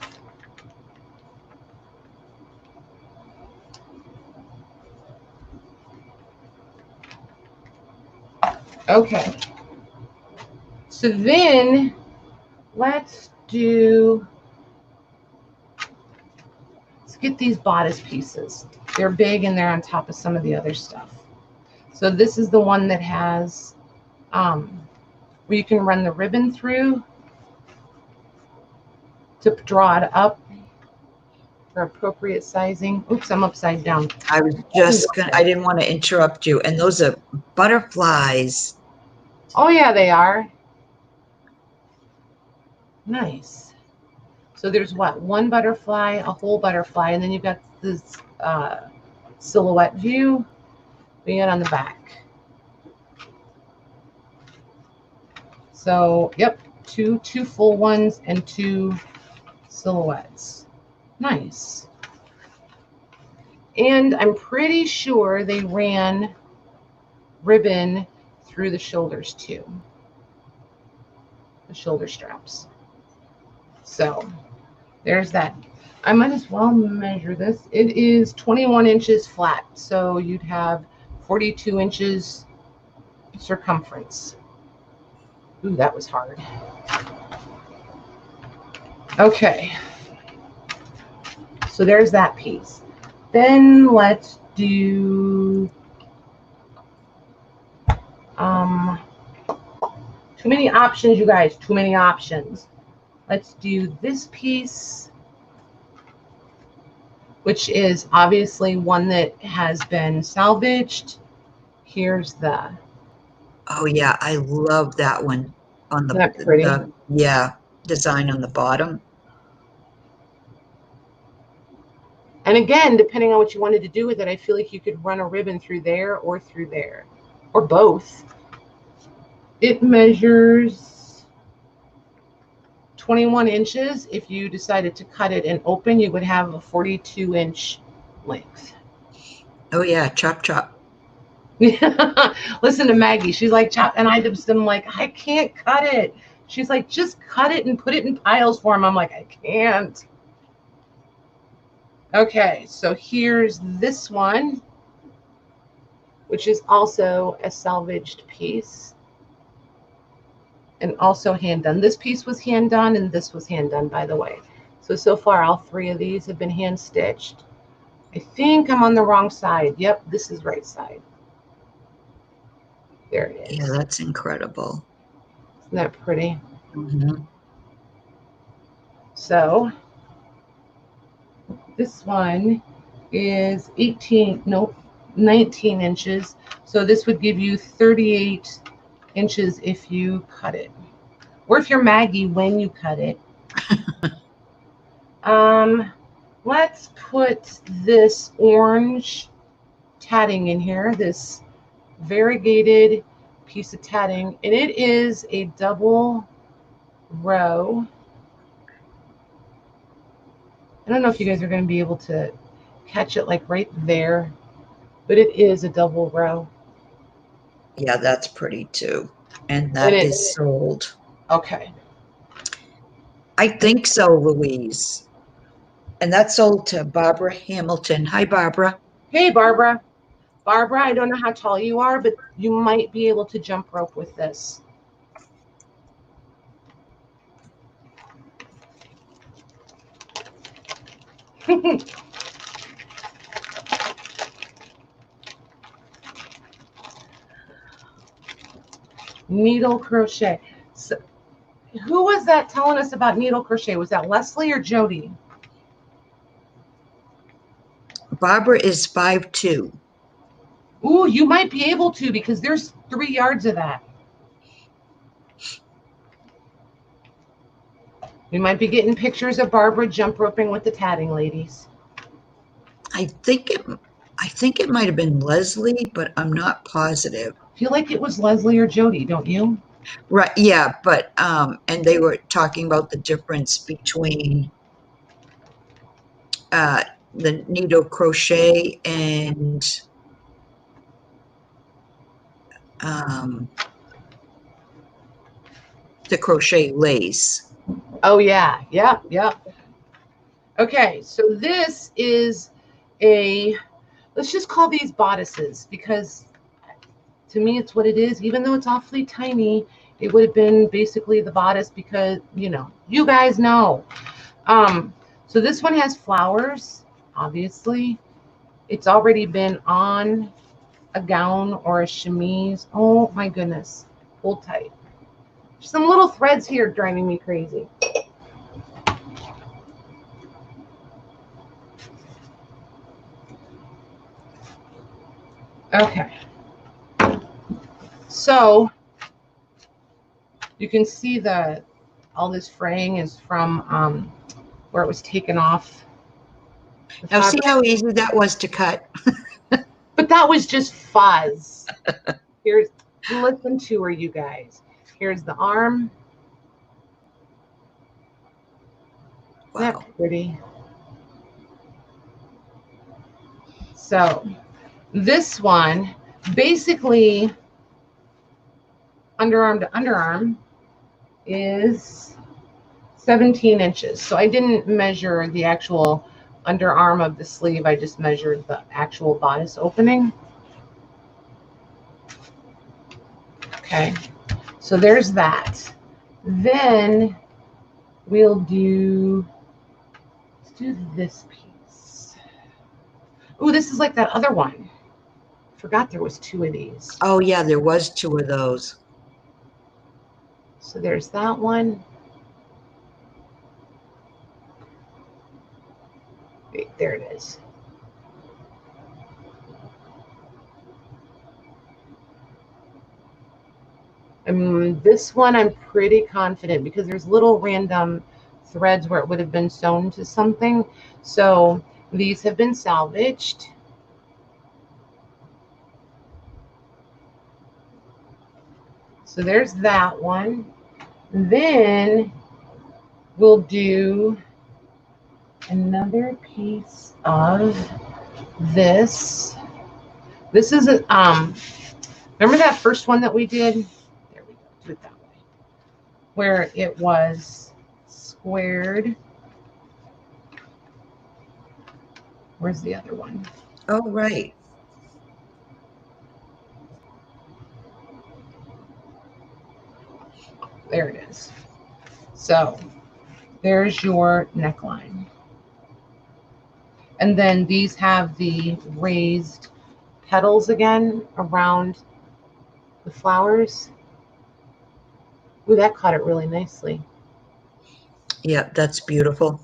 Okay. So then let's get these bodice pieces. They're big and they're on top of some of the other stuff. So this is the one that has where you can run the ribbon through to draw it up. for appropriate sizing. Oops, I'm upside down. I was just gonna, I didn't want to interrupt you. And those are butterflies. Oh yeah, they are. Nice. So there's what? One butterfly, a whole butterfly, and then you've got this silhouette view being on the back. So, yep, two full ones and 2 silhouettes. Nice. And I'm pretty sure they ran ribbon through the shoulders too. The shoulder straps. So there's that. I might as well measure this. It is 21 inches flat. So you'd have 42 inches circumference. Ooh, that was hard. Okay. So there's that piece. Then let's do too many options, you guys, too many options. Let's do this piece, which is obviously one that has been salvaged. Here's the, Oh yeah, I love that one on the, isn't that pretty? yeah, design on the bottom. And again, depending on what you wanted to do with it, I feel like you could run a ribbon through there, or both. It measures 21 inches. If you decided to cut it and open, you would have a 42-inch length. Oh yeah, chop chop. Listen to Maggie. She's like, chop. And I'm like, I can't cut it. She's like, just cut it and put it in piles for him. I'm like, I can't. Okay, so here's this one, which is also a salvaged piece and also hand done. This piece was hand done and this was hand done, by the way. So far, all 3 of these have been hand stitched. I think I'm on the wrong side. Yep, this is right side. There it is. Yeah, that's incredible. Isn't that pretty? Mm-hmm. So this one is 19 inches. So this would give you 38 inches if you cut it. Or if you're Maggie when you cut it. Let's put this orange tatting in here, this variegated piece of tatting, and it is a double row. I don't know if you guys are going to be able to catch it like right there, but it is a double row. Yeah, that's pretty too. And that is sold. Okay. I think so, Louise. And that's sold to Barbara Hamilton. Hi, Barbara. Hey, Barbara. Barbara, I don't know how tall you are, but you might be able to jump rope with this. Needle crochet. So, who was that telling us about needle crochet? Was that Leslie or Jody? Barbara is 5'2". Ooh, you might be able to because there's 3 yards of that. We might be getting pictures of Barbara jump roping with the tatting, ladies. I think it might have been Leslie, but I'm not positive. I feel like it was Leslie or Jody, don't you? Right, yeah, but and they were talking about the difference between the needle crochet and the crochet lace. Oh yeah, yeah. Okay, so this is let's just call these bodices because to me it's what it is. Even though it's awfully tiny, it would have been basically the bodice because, you guys know. So this one has flowers, obviously. It's already been on a gown or a chemise. Oh my goodness, hold tight. Some little threads here driving me crazy. Okay. So you can see that all this fraying is from where it was taken off. Now see how easy that was to cut? But that was just fuzz. Here's, listen to her, you guys. Here's the arm. Isn't that pretty? So this one, basically underarm to underarm, is 17 inches. So I didn't measure the actual underarm of the sleeve. I just measured the actual bodice opening. Okay, so there's that. Then we'll do, let's do this piece. Oh, this is like that other one. Forgot there was 2 of these. Oh yeah, there was 2 of those. So there's that one. Wait, there it is. This one I'm pretty confident because there's little random threads where it would have been sewn to something. So these have been salvaged. So there's that one. Then we'll do another piece of this. This is a, remember that first one that we did? There we go, do it that way. Where it was squared. Where's the other one? Oh, right. There it is. So there's your neckline. And then these have the raised petals again around the flowers. Ooh, that caught it really nicely. Yeah, that's beautiful.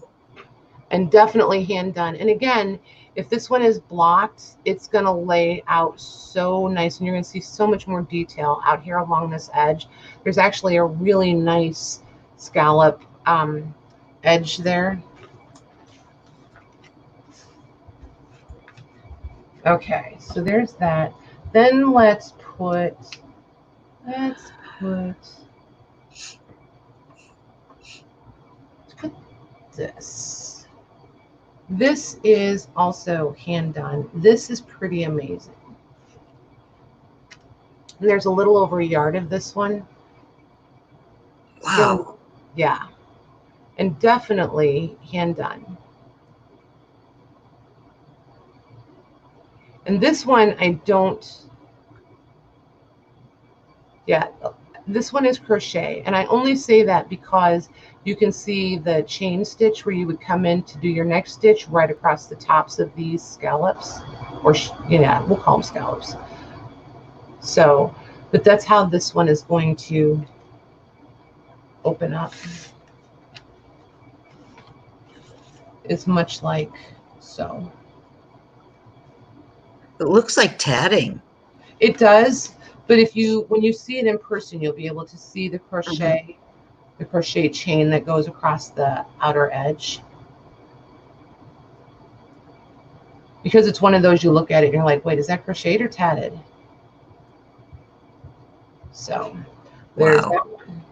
And definitely hand done. And again, if this one is blocked, it's going to lay out so nice. And you're going to see so much more detail out here along this edge. There's actually a really nice scallop edge there. Okay, so there's that. Then let's put this. This is also hand done. This is pretty amazing. And there's a little over a yard of this one. Wow. So, yeah. And definitely hand done. And this one I don't, yeah, this one is crochet. And I only say that because you can see the chain stitch where you would come in to do your next stitch right across the tops of these scallops, or yeah, we'll call them scallops. So, but that's how this one is going to open up. It's much like so. It looks like tatting. It does, but if you, when you see it in person, you'll be able to see the crochet, the crochet chain that goes across the outer edge. Because it's one of those, you look at it and you're like, wait, is that crocheted or tatted? So there's Wow. that one.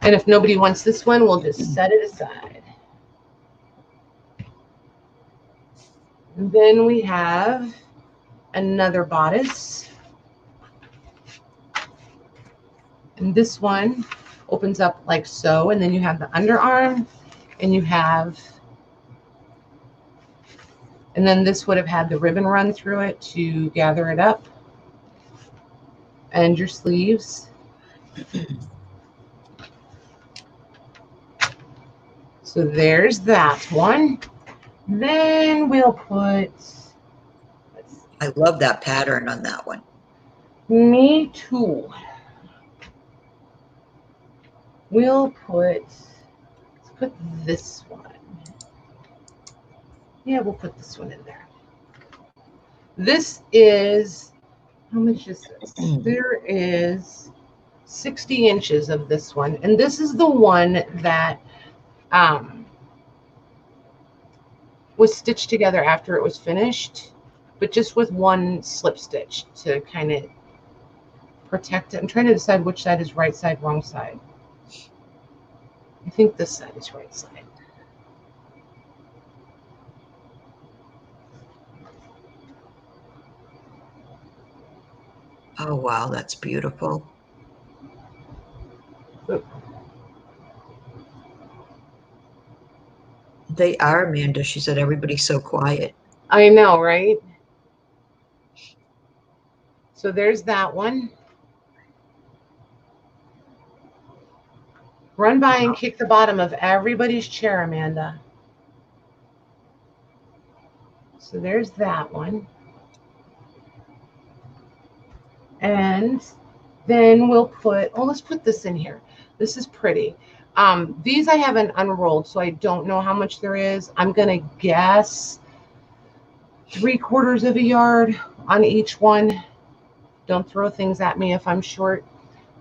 And if nobody wants this one, we'll just set it aside. And then we have another bodice. And this one opens up like so. And then you have the underarm and you have, and then this would have had the ribbon run through it to gather it up. And your sleeves. So there's that one. Then we'll put, let's I love that pattern on that one. Me too. Let's put this one. Yeah, we'll put this one in there. This is, how much is this? There is 60 inches of this one. And this is the one that was stitched together after it was finished, but just with one slip stitch to kind of protect it. I'm trying to decide which side is right side, wrong side. I think this side is right side. Oh, wow, that's beautiful. They are, Amanda. She said everybody's so quiet. I know, right? So there's that one. Run by and kick the bottom of everybody's chair, Amanda. So there's that one. And then we'll put, oh, let's put this in here. This is pretty. These I haven't unrolled, so I don't know how much there is. I'm going to guess 3/4 of a yard on each one. Don't throw things at me if I'm short.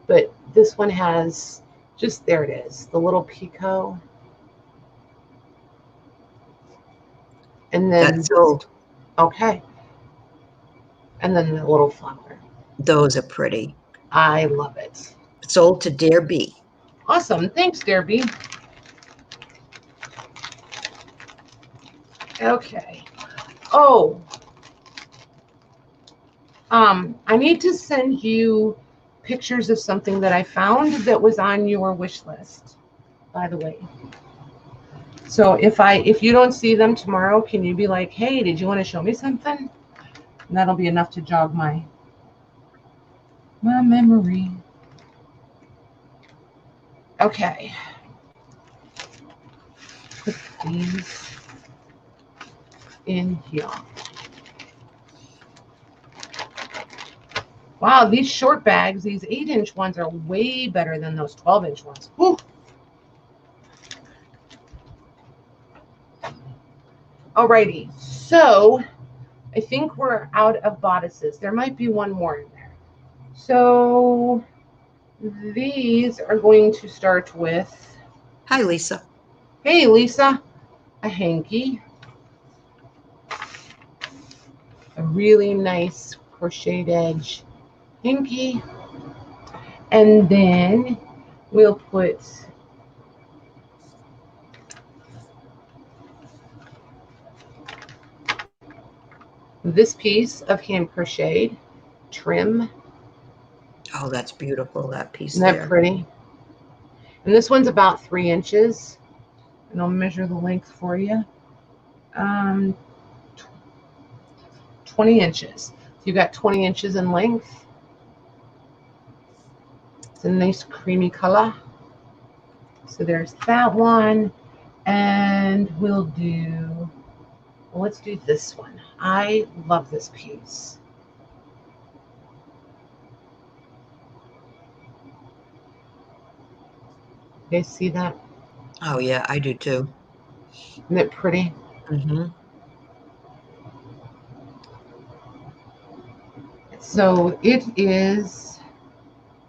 But this one has, just there it is, the little picot. And then That's sold. Okay. And then the little flower. Those are pretty. I love it. Sold to Dare B. Awesome. Thanks, Derby. Okay. Oh. I need to send you pictures of something that I found that was on your wish list, by the way. So if you don't see them tomorrow, can you be like, hey, did you want to show me something? And that'll be enough to jog my memory. Okay. Put these in here. Wow, these short bags, these 8-inch ones are way better than those 12-inch ones. Whew. Alrighty, so I think we're out of bodices. There might be one more in there. So these are going to start with. Hi, Lisa. Hey, Lisa. A hanky. A really nice crocheted edge hanky. And then we'll put this piece of hand crocheted trim. Oh, that's beautiful, that piece. Isn't that pretty? And this one's about 3 inches. And I'll measure the length for you. 20 inches. So you've got 20 inches in length. It's a nice creamy color. So there's that one. And we'll do, well, let's do this one. I love this piece. You guys see that? Oh, yeah, I do too. Isn't it pretty? Mm-hmm. So it is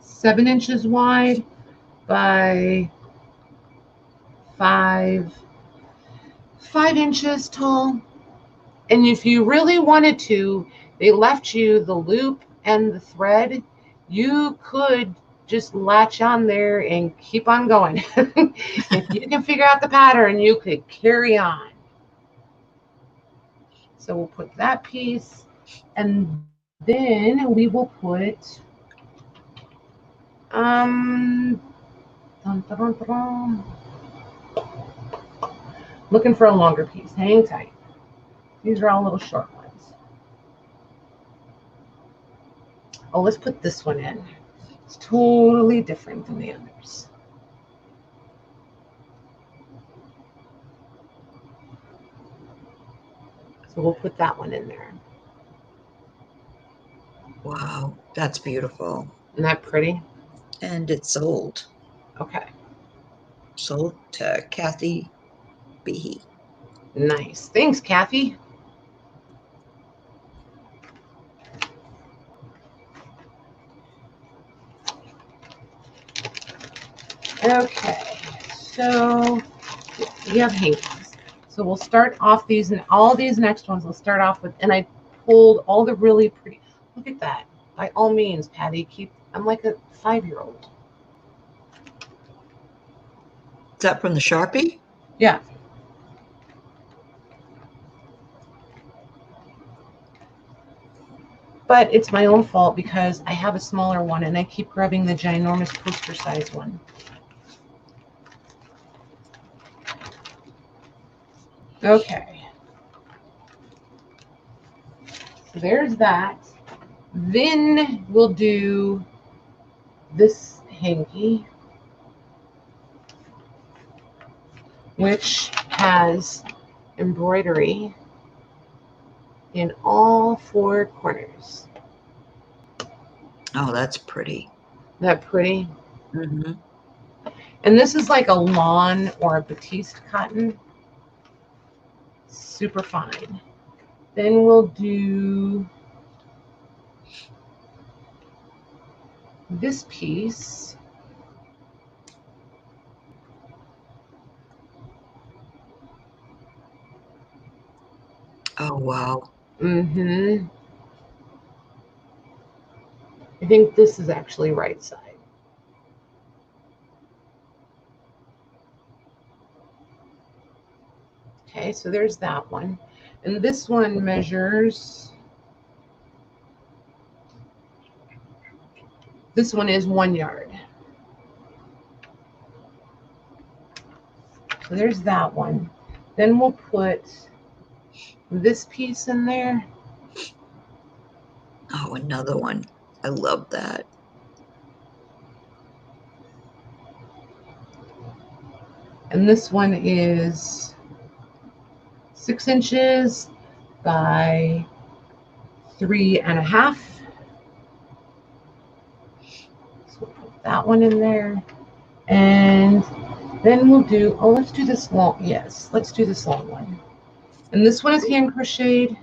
7 inches wide by 5 inches tall. And if you really wanted to, they left you the loop and the thread. You could just latch on there and keep on going. If you can figure out the pattern, you could carry on. So we'll put that piece, and then we will put looking for a longer piece. Hang tight. These are all little short ones. Oh, let's put this one in. It's totally different than the others. So we'll put that one in there. Wow, that's beautiful. Isn't that pretty? And it's sold. Okay. Sold to Kathy Behe. Nice. Thanks, Kathy. Okay. So we have hankies. So we'll start off these, and all these next ones we'll start off with, and I pulled all the really pretty. Look at that. By all means, Patty, I'm like a 5-year-old. Is that from the Sharpie? Yeah. But it's my own fault because I have a smaller one and I keep grabbing the ginormous poster size one. Okay. So there's that. Then we'll do this hanky, which has embroidery in all 4 corners. Oh, that's pretty. Isn't that pretty? Mm-hmm. And this is like a lawn or a batiste cotton. Super fine. Then we'll do this piece. Oh, wow. Mm-hmm. I think this is actually right side. Okay, so there's that one. And this one measures, this one is 1 yard. So there's that one. Then we'll put this piece in there. Oh, another one. I love that. And this one is 6 inches by 3.5. So we'll put that one in there. And then we'll do, oh, let's do this long, yes, let's do this long one. And this one is hand crocheted.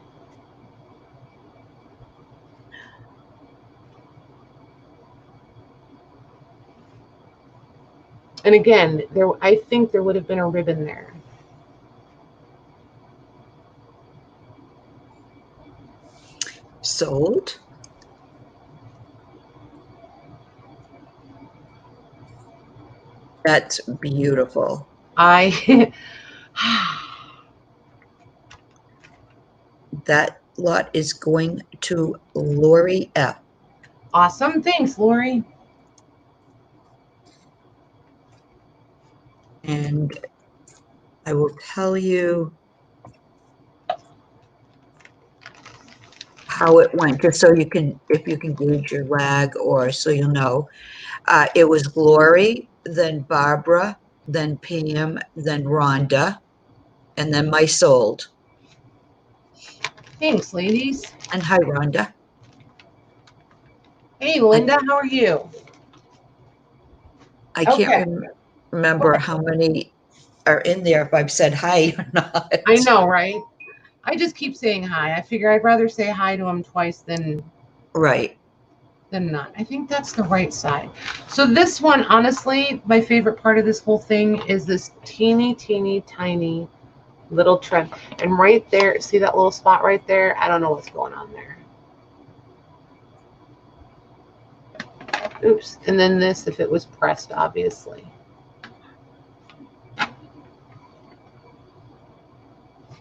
And again, I think there would have been a ribbon there. Sold. That's beautiful. That lot is going to Lori F. Awesome. Thanks, Lori. And I will tell you how it went, just so you can, if you can gauge your lag, or so you'll know. It was Lori, then Barbara, then Pam, then Rhonda, and then my sold. Thanks, ladies. And hi, Rhonda. Hey, Linda, how are you? I can't remember how many are in there, if I've said hi or not. I know, right? I just keep saying hi. I figure I'd rather say hi to them twice than not. I think that's the right side. So this one, honestly, my favorite part of this whole thing is this teeny, teeny, tiny little trim. And right there, see that little spot right there? I don't know what's going on there. Oops. And then this, if it was pressed, obviously.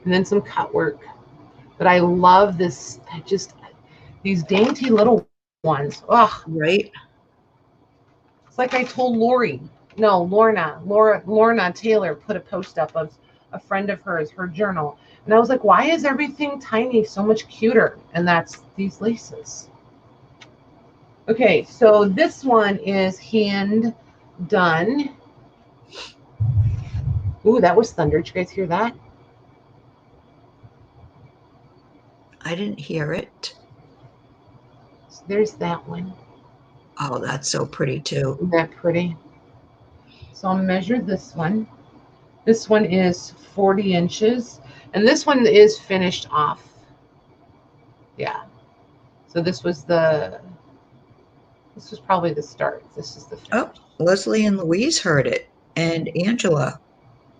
And then some cut work. But I love this, these dainty little ones. Oh, right. It's like I told Lorna Taylor put a post up of a friend of hers, her journal. And I was like, why is everything tiny so much cuter? And that's these laces. Okay, so this one is hand done. Ooh, that was thunder. Did you guys hear that? I didn't hear it. So there's that one. Oh, that's so pretty too. Isn't that pretty? So I'll measure this one. This one is 40 inches. And this one is finished off. Yeah. So this was probably the start. This is the finish. Oh, Leslie and Louise heard it. And Angela.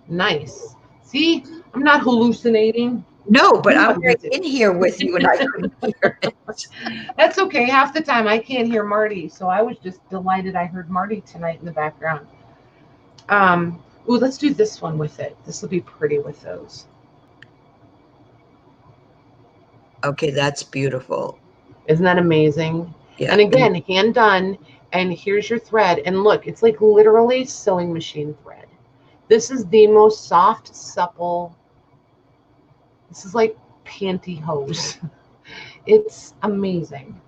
Nice. See, I'm not hallucinating. No, but I'm right in here with you and I couldn't hear it. That's okay. Half the time I can't hear Marty. So I was just delighted I heard Marty tonight in the background. Ooh, let's do this one with it. This will be pretty with those. Okay, that's beautiful. Isn't that amazing? Yeah. And again, hand done. And here's your thread. And look, it's like literally sewing machine thread. This is the most soft, supple. This is like pantyhose. It's amazing.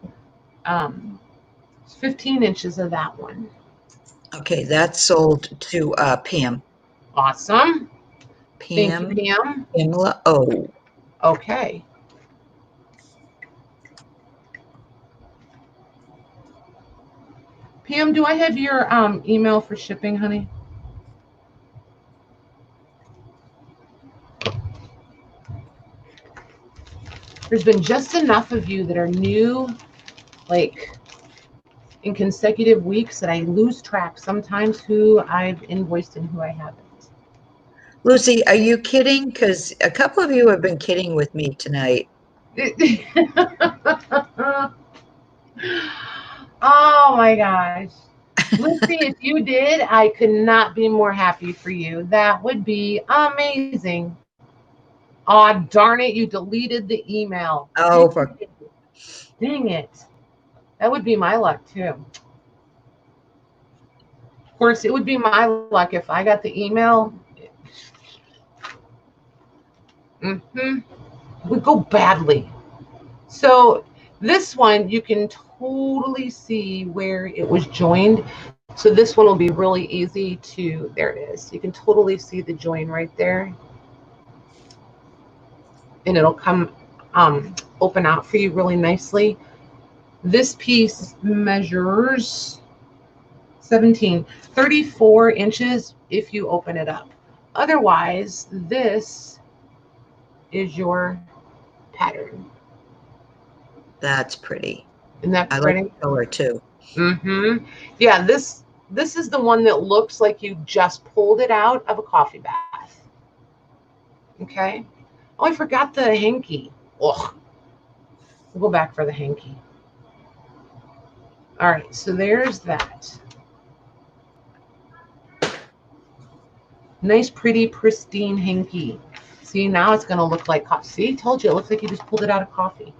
It's 15 inches of that one. Okay, that's sold to Pam. Awesome. Pam. Thank you, Pam. Pamela O. Okay. Pam, do I have your email for shipping, honey? There's been just enough of you that are new, like in consecutive weeks, that I lose track sometimes who I've invoiced and who I haven't. Lucy, are you kidding? Because a couple of you have been kidding with me tonight. Oh my gosh. Lucy, if you did, I could not be more happy for you. That would be amazing. Oh, darn it, you deleted the email. Oh, dang it. That would be my luck too. Of course, it would be my luck if I got the email. It would go badly. So this one, you can totally see where it was joined. So this one will be really easy to, there it is. You can totally see the join right there. And it'll come open out for you really nicely. This piece measures 34 inches if you open it up. Otherwise, this is your pattern. That's pretty. Isn't that pretty? I like the color too. Yeah, this is the one that looks like you just pulled it out of a coffee bath. Okay. Oh, I forgot the hanky. Ugh. We'll go back for the hanky. All right, so there's that. Nice, pretty, pristine hanky. See, now it's going to look like coffee. See, told you, it looks like you just pulled it out of coffee.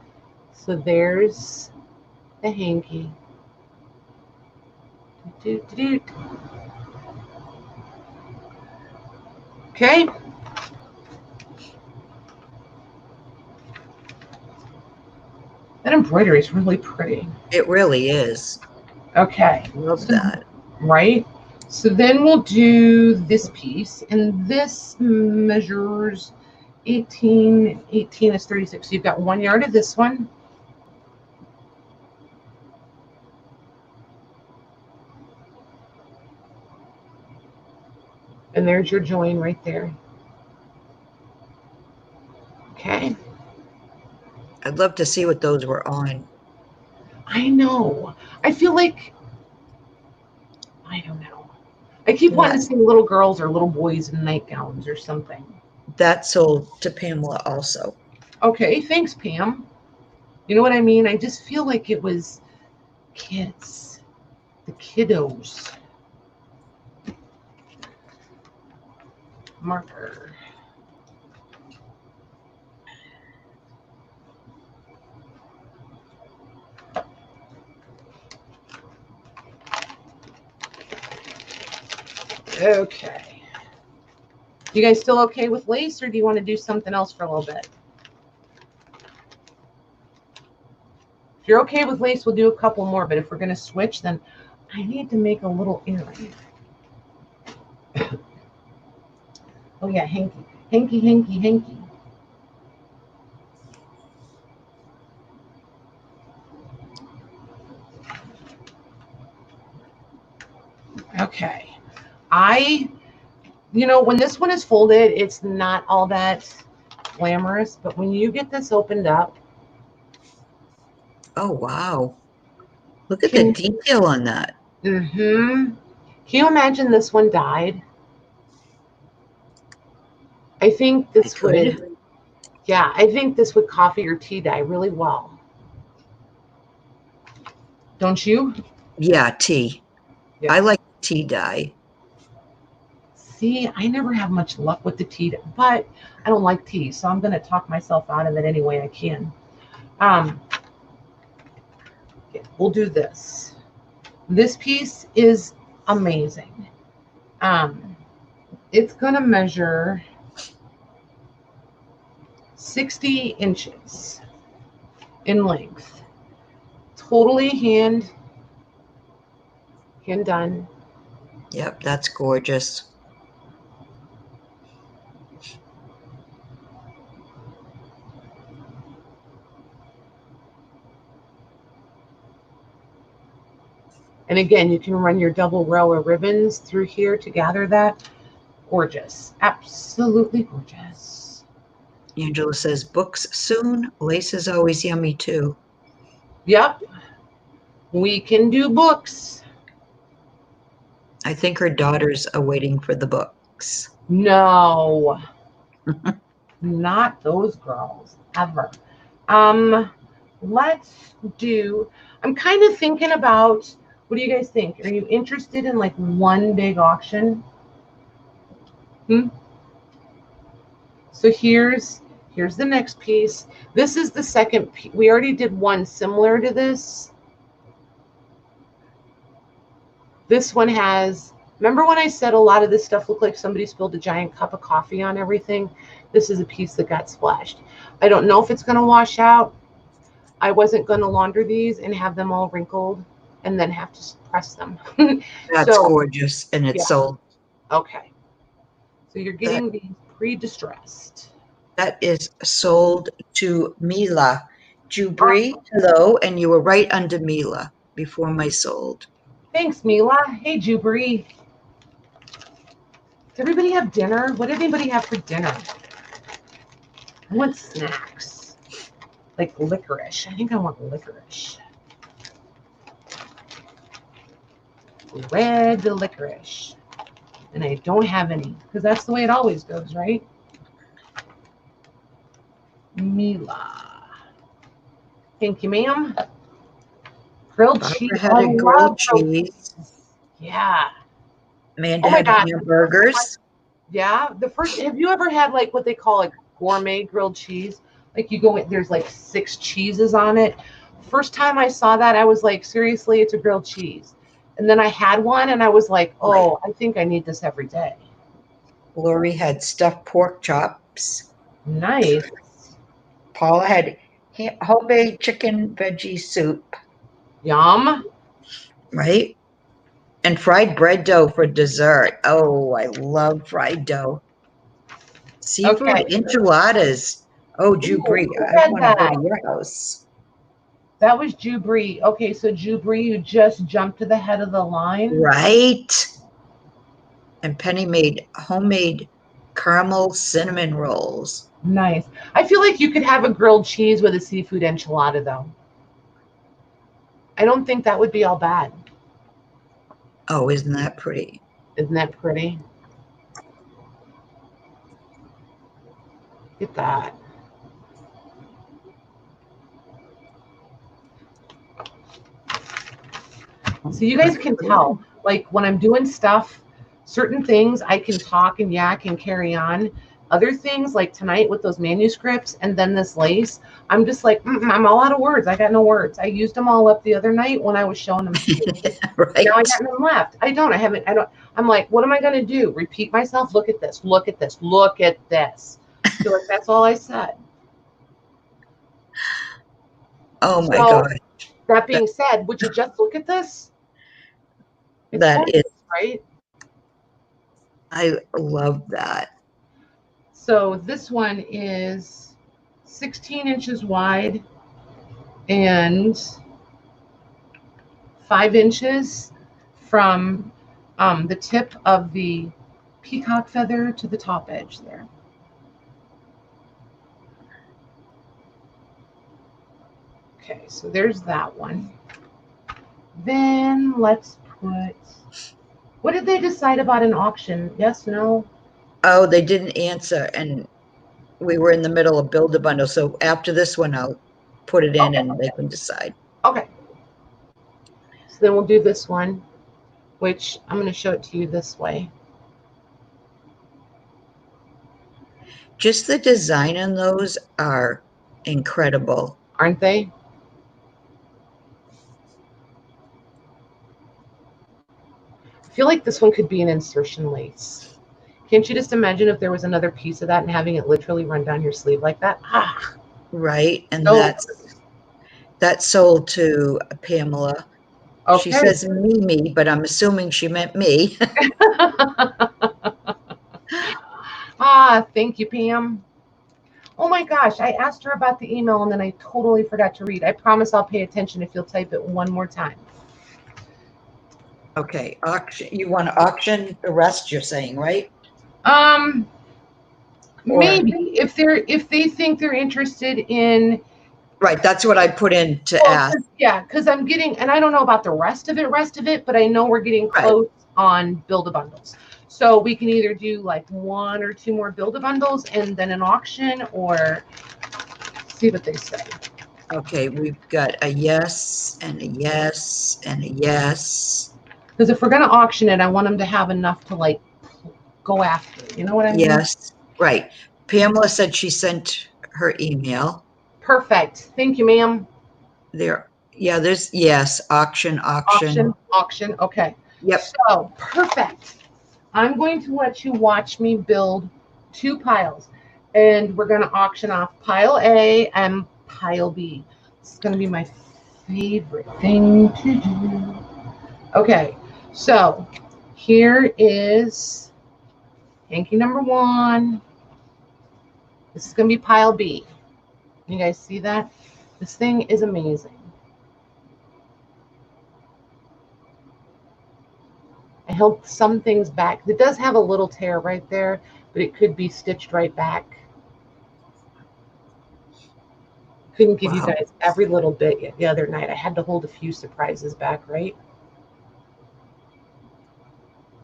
So there's the hanky. Okay. That embroidery is really pretty. It really is. Okay. Love that. Right? So then we'll do this piece, and this measures 18 is 36. So you've got 1 yard of this one. And there's your join right there. Okay. I'd love to see what those were on. I know. I feel like, I don't know. I keep wanting to see little girls or little boys in nightgowns or something. That sold to Pamela also. Okay, thanks, Pam. You know what I mean? I just feel like it was kids, the kiddos. Marker. Okay. You guys still okay with lace, or do you want to do something else for a little bit? If you're okay with lace, we'll do a couple more, but if we're going to switch, then I need to make a little earring. Oh yeah, hanky, hanky, hanky, hanky. Okay. When this one is folded, it's not all that glamorous, but when you get this opened up. Oh, wow. Look at the detail on that. Mm-hmm. Can you imagine this one dyed? I think this would, yeah, I think this would coffee or tea dye really well. Don't you? Yeah, tea. Yeah. I like tea dye. See, I never have much luck with the tea dye, but I don't like tea, so I'm going to talk myself out of it any way I can. We'll do this. This piece is amazing. It's going to measure 60 inches in length. Totally hand done. Yep, that's gorgeous. And again, you can run your double row of ribbons through here to gather that. Gorgeous. Absolutely gorgeous. Angela says, books soon. Lace is always yummy too. Yep. We can do books. I think her daughters are waiting for the books. No. Not those girls. Ever. Let's do, I'm kind of thinking about, what do you guys think? Are you interested in like one big auction? So here's the next piece. This is the second piece. We already did one similar to this. This one has, remember when I said a lot of this stuff looked like somebody spilled a giant cup of coffee on everything? This is a piece that got splashed. I don't know if it's going to wash out. I wasn't going to launder these and have them all wrinkled and then have to press them. That's gorgeous, and it's sold. Okay. So you're getting these pre-distressed. That is sold to Mila. Jubri, hello, and you were right under Mila before my sold. Thanks, Mila. Hey, Jubri. Does everybody have dinner? What did anybody have for dinner? I want snacks. Like licorice. I think I want licorice. Red licorice. And I don't have any, because that's the way it always goes, right? Mila. Thank you, ma'am. Grilled cheese. Had a grilled cheese. Yeah. Amanda had hamburgers. Yeah. The first, have you ever had like what they call a gourmet grilled cheese? Like you go in, there's like 6 cheeses on it. First time I saw that, I was like, seriously, it's a grilled cheese. And then I had one and I was like, oh, I think I need this every day. Lori had stuffed pork chops. Nice. Paula had homemade chicken veggie soup. Yum. Right? And fried bread dough for dessert. Oh, I love fried dough. Seafood enchiladas. Oh, Jubri, I want to go to your house. That was Jubri. Okay, so Jubri, you just jumped to the head of the line. Right. And Penny made homemade caramel cinnamon rolls. Nice. I feel like you could have a grilled cheese with a seafood enchilada, though. I don't think that would be all bad. Oh, isn't that pretty? Isn't that pretty? Look at that. So you guys can tell, like when I'm doing stuff, certain things I can talk and yak and carry on. Other things, like tonight with those manuscripts and then this lace, I'm just like, I'm all out of words. I got no words. I used them all up the other night when I was showing them to you. Right. Now I got none left. I don't. I'm like, what am I going to do? Repeat myself? Look at this. Look at this. Look at this. So like, that's all I said. Oh my God. That being said, would you just look at this? That is right. I love that. So this one is 16 inches wide and 5 inches from the tip of the peacock feather to the top edge there. Okay, so there's that one. Then let's put, what did they decide about an auction? Yes, no? Oh, they didn't answer, and we were in the middle of build a bundle. So after this one, I'll put it in and they can decide. Okay. So then we'll do this one, which I'm going to show it to you this way. Just the design on those are incredible. Aren't they? I feel like this one could be an insertion lace. Can't you just imagine if there was another piece of that and having it literally run down your sleeve like that? Ah, right. And so that's sold to Pamela. okay. She says me, but I'm assuming she meant me. Ah, thank you, Pam. Oh my gosh, I asked her about the email and then I totally forgot to read. I promise I'll pay attention if you'll type it one more time. Okay, auction. You want to auction the rest, you're saying, right? Maybe if they think they're interested in. Right, that's what I put in to ask. Yeah, because I'm getting, and I don't know about the rest of it, but I know we're getting close on build-a-bundles. So we can either do like 1 or 2 more build-a-bundles and then an auction, or see what they say. Okay, we've got a yes and a yes and a yes. Because if we're going to auction it, I want them to have enough to like go after. You know what I mean? Yes, right. Pamela said she sent her email. Perfect. Thank you, ma'am. There's yes, auction. Okay. Yep. So perfect. I'm going to let you watch me build 2 piles, and we're going to auction off pile A and pile B. This is going to be my favorite thing to do. Okay, so here is hanky number 1. This is going to be pile B. You guys see that? This thing is amazing. I held some things back. It does have a little tear right there, but it could be stitched right back. Couldn't give you guys every little bit yet the other night. I had to hold a few surprises back, right?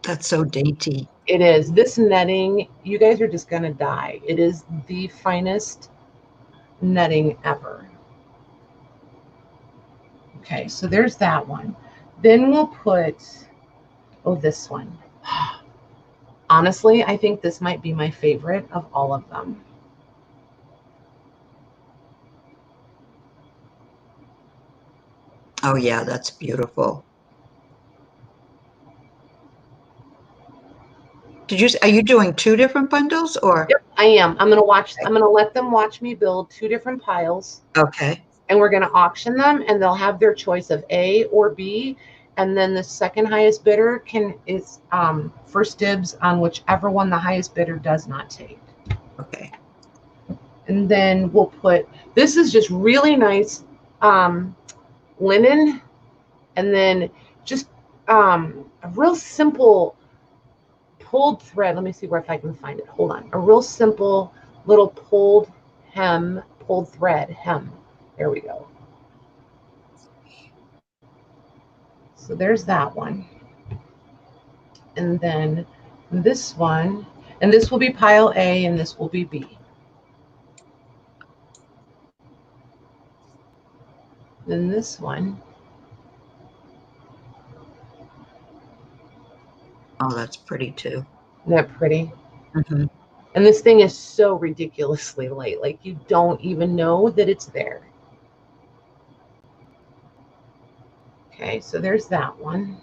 That's so dainty. It is. This netting, you guys are just going to die. It is the finest netting ever. Okay, so there's that one. Then we'll put, this one. Honestly, I think this might be my favorite of all of them. Oh yeah, that's beautiful. Are you doing 2 different bundles or? Yep, I am. I'm going to let them watch me build 2 different piles. Okay. And we're going to auction them, and they'll have their choice of A or B. And then the second highest bidder is first dibs on whichever one the highest bidder does not take. Okay. And then we'll put, this is just really nice linen, and then just a real simple pulled thread. Let me see if I can find it. Hold on. A real simple little pulled thread hem. There we go. So there's that one. And then this one, and this will be pile A and this will be B. Then this one. Oh, that's pretty too. Isn't that pretty? Mm-hmm. And this thing is so ridiculously light. Like you don't even know that it's there. Okay, so there's that one.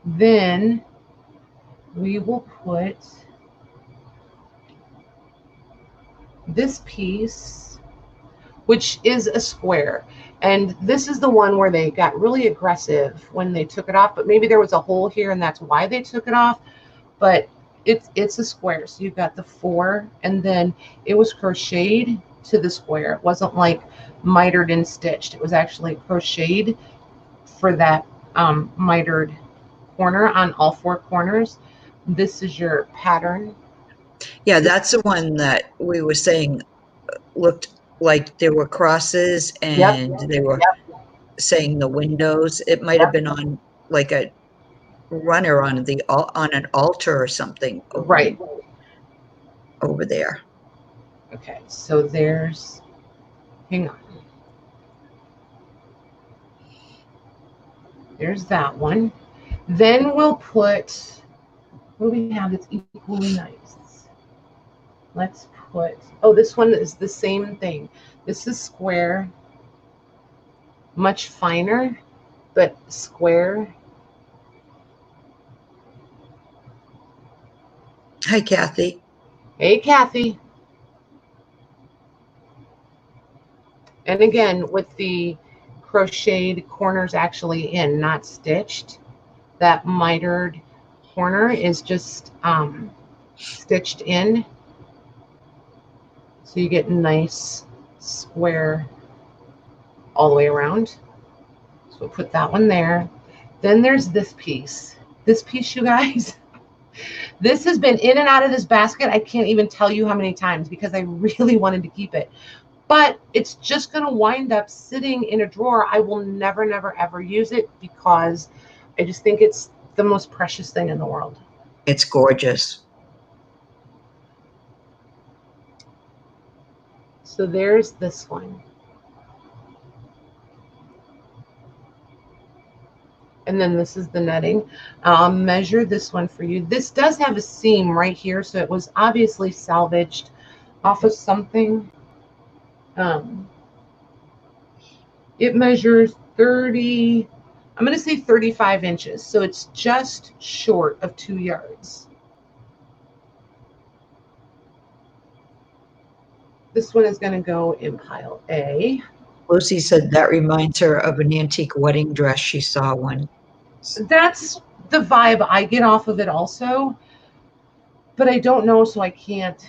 Then we will put this piece, which is a square. And this is the one where they got really aggressive when they took it off, but maybe there was a hole here and that's why they took it off. But it's a square. So you've got the 4, and then it was crocheted to the square. It wasn't like mitered and stitched. It was actually crocheted for that mitered corner on all four corners. This is your pattern. Yeah, that's the one that we were saying looked like there were crosses and Yep. they were saying the windows. It might have been on like a runner on an altar or something Right. over there. Okay, so there's, hang on. There's that one. Then we'll put, what do we have that's equally nice? Let's put, oh, this one is the same thing. This is square, much finer, but square. Hi, Kathy. Hey, Kathy. And again, with the crocheted corners actually in, not stitched, that mitered corner is just stitched in. So you get nice square all the way around. So we'll put that one there. Then there's this piece. This piece, you guys, this has been in and out of this basket. I can't even tell you how many times because I really wanted to keep it. But it's just going to wind up sitting in a drawer. I will never, never, ever use it because I just think it's the most precious thing in the world. It's gorgeous. So there's this one. And then this is the netting. I'll measure this one for you. This does have a seam right here, so it was obviously salvaged off of something. It measures 30, I'm going to say 35 inches. So it's just short of 2 yards. This one is going to go in pile A. Lucy said that reminds her of an antique wedding dress she saw one. That's the vibe I get off of it also. But I don't know, so I can't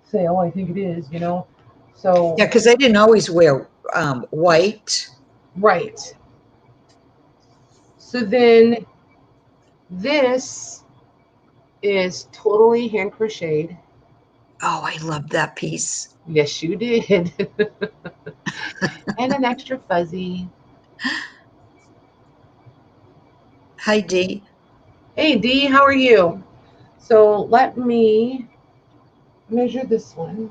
say, oh, I think it is, you know. So yeah, because they didn't always wear white. Right. So then this is totally hand crocheted. Oh, I love that piece. Yes, you did. And an extra fuzzy. Hi, Dee. Hey, Dee, how are you? So let me measure this one.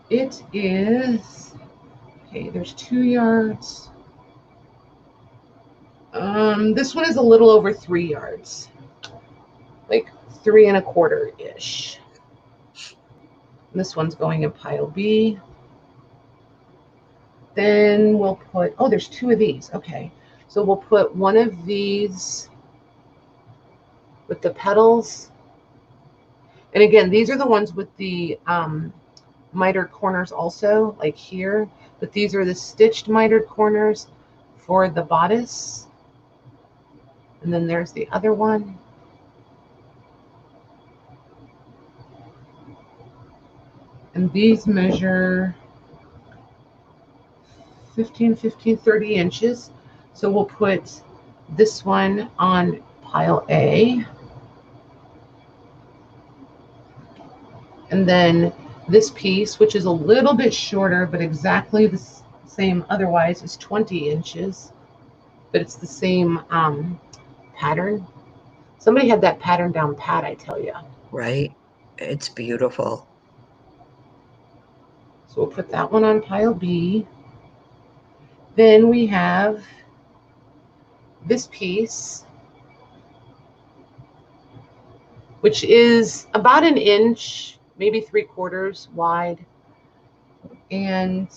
It is, okay, there's 2 yards. This one is a little over 3 yards, like 3 1/4-ish. This one's going in pile B. Then we'll put, oh, there's 2 of these. Okay, so we'll put one of these with the petals. And again, these are the ones with the mitered corners also, like here. But these are the stitched mitered corners for the bodice. And then there's the other one. And these measure 15, 15, 30 inches. So we'll put this one on pile A. And then this piece, which is a little bit shorter, but exactly the same otherwise, is 20 inches. But it's the same pattern. Somebody had that pattern down pat, I tell you. Right? It's beautiful. So we'll put that one on pile B. Then we have this piece, which is about 1 inch, maybe 3/4 wide, and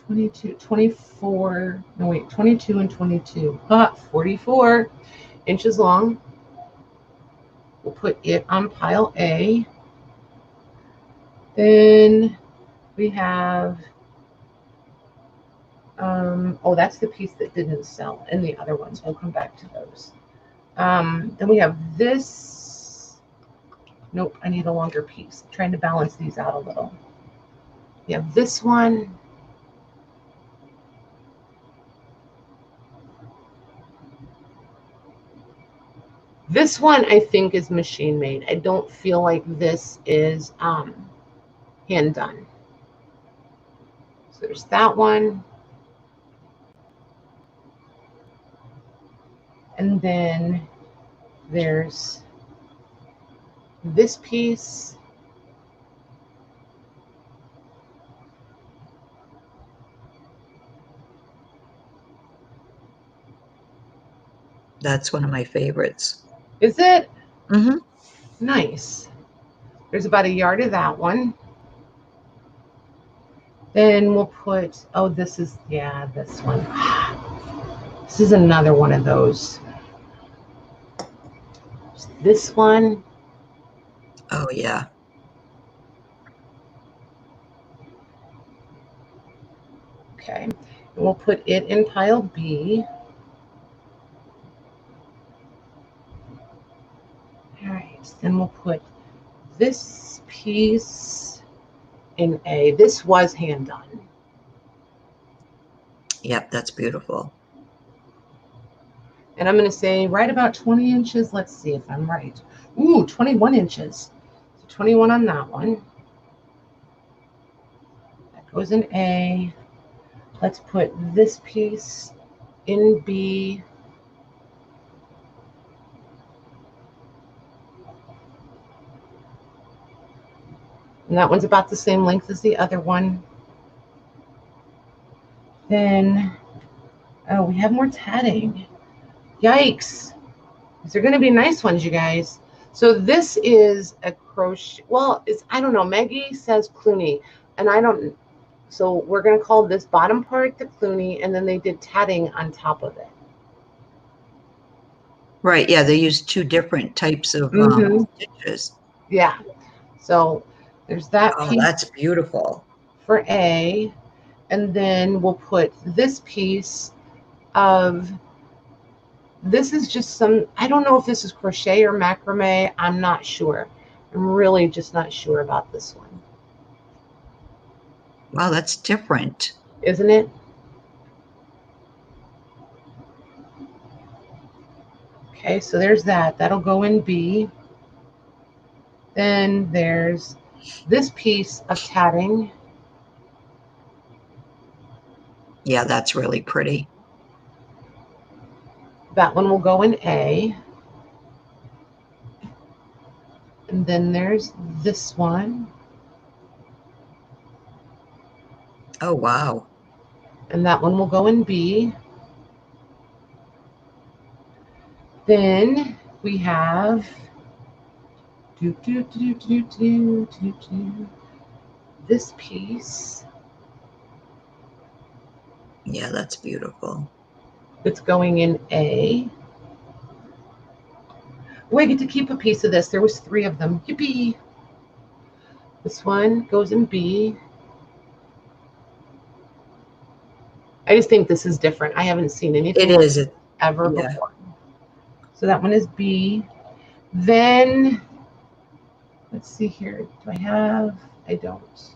22 and 22, 44 inches long. We'll put it on pile A. Then we have, oh, that's the piece that didn't sell, and the other ones, we'll come back to those. Then we have this. Nope, I need a longer piece. I'm trying to balance these out a little. You have this one. This one I think is machine made. I don't feel like this is hand done. So there's that one. And then there's this piece. That's one of my favorites. Is it? Mm-hmm. Nice. There's about a yard of that one. Then we'll put, oh, this is, yeah, this one. This is another one of those. This one. Oh, yeah. Okay. And we'll put it in pile B. All right. Then we'll put this piece in A. This was hand done. Yep, that's beautiful. And I'm going to say right about 20 inches. Let's see if I'm right. Ooh, 21 inches. So 21 on that one. That goes in A. Let's put this piece in B. And that one's about the same length as the other one. Then, oh, we have more tatting. Yikes. These are going to be nice ones, you guys. So this is a crochet. Well, it's, I don't know. Maggie says Clooney, and I don't. So we're going to call this bottom part the Clooney, and then they did tatting on top of it. Right. Yeah, they use two different types of stitches. Yeah. So there's that Oh, piece that's beautiful. for A. And then we'll put this piece of, this is just some, I don't know if this is crochet or macrame. I'm not sure. I'm really just not sure about this one. Wow, that's different. Isn't it? Okay, so there's that. That'll go in B. Then there's this piece of tatting. Yeah, that's really pretty. That one will go in A. And then there's this one. Oh, wow. And that one will go in B. Then we have this piece. Yeah, that's beautiful. It's going in A. Oh, I get to keep a piece of this. There was 3 of them. Yippee! This one goes in B. I just think this is different. I haven't seen anything It like is. ever before. So that one is B. Then, let's see here. Do I have? I don't.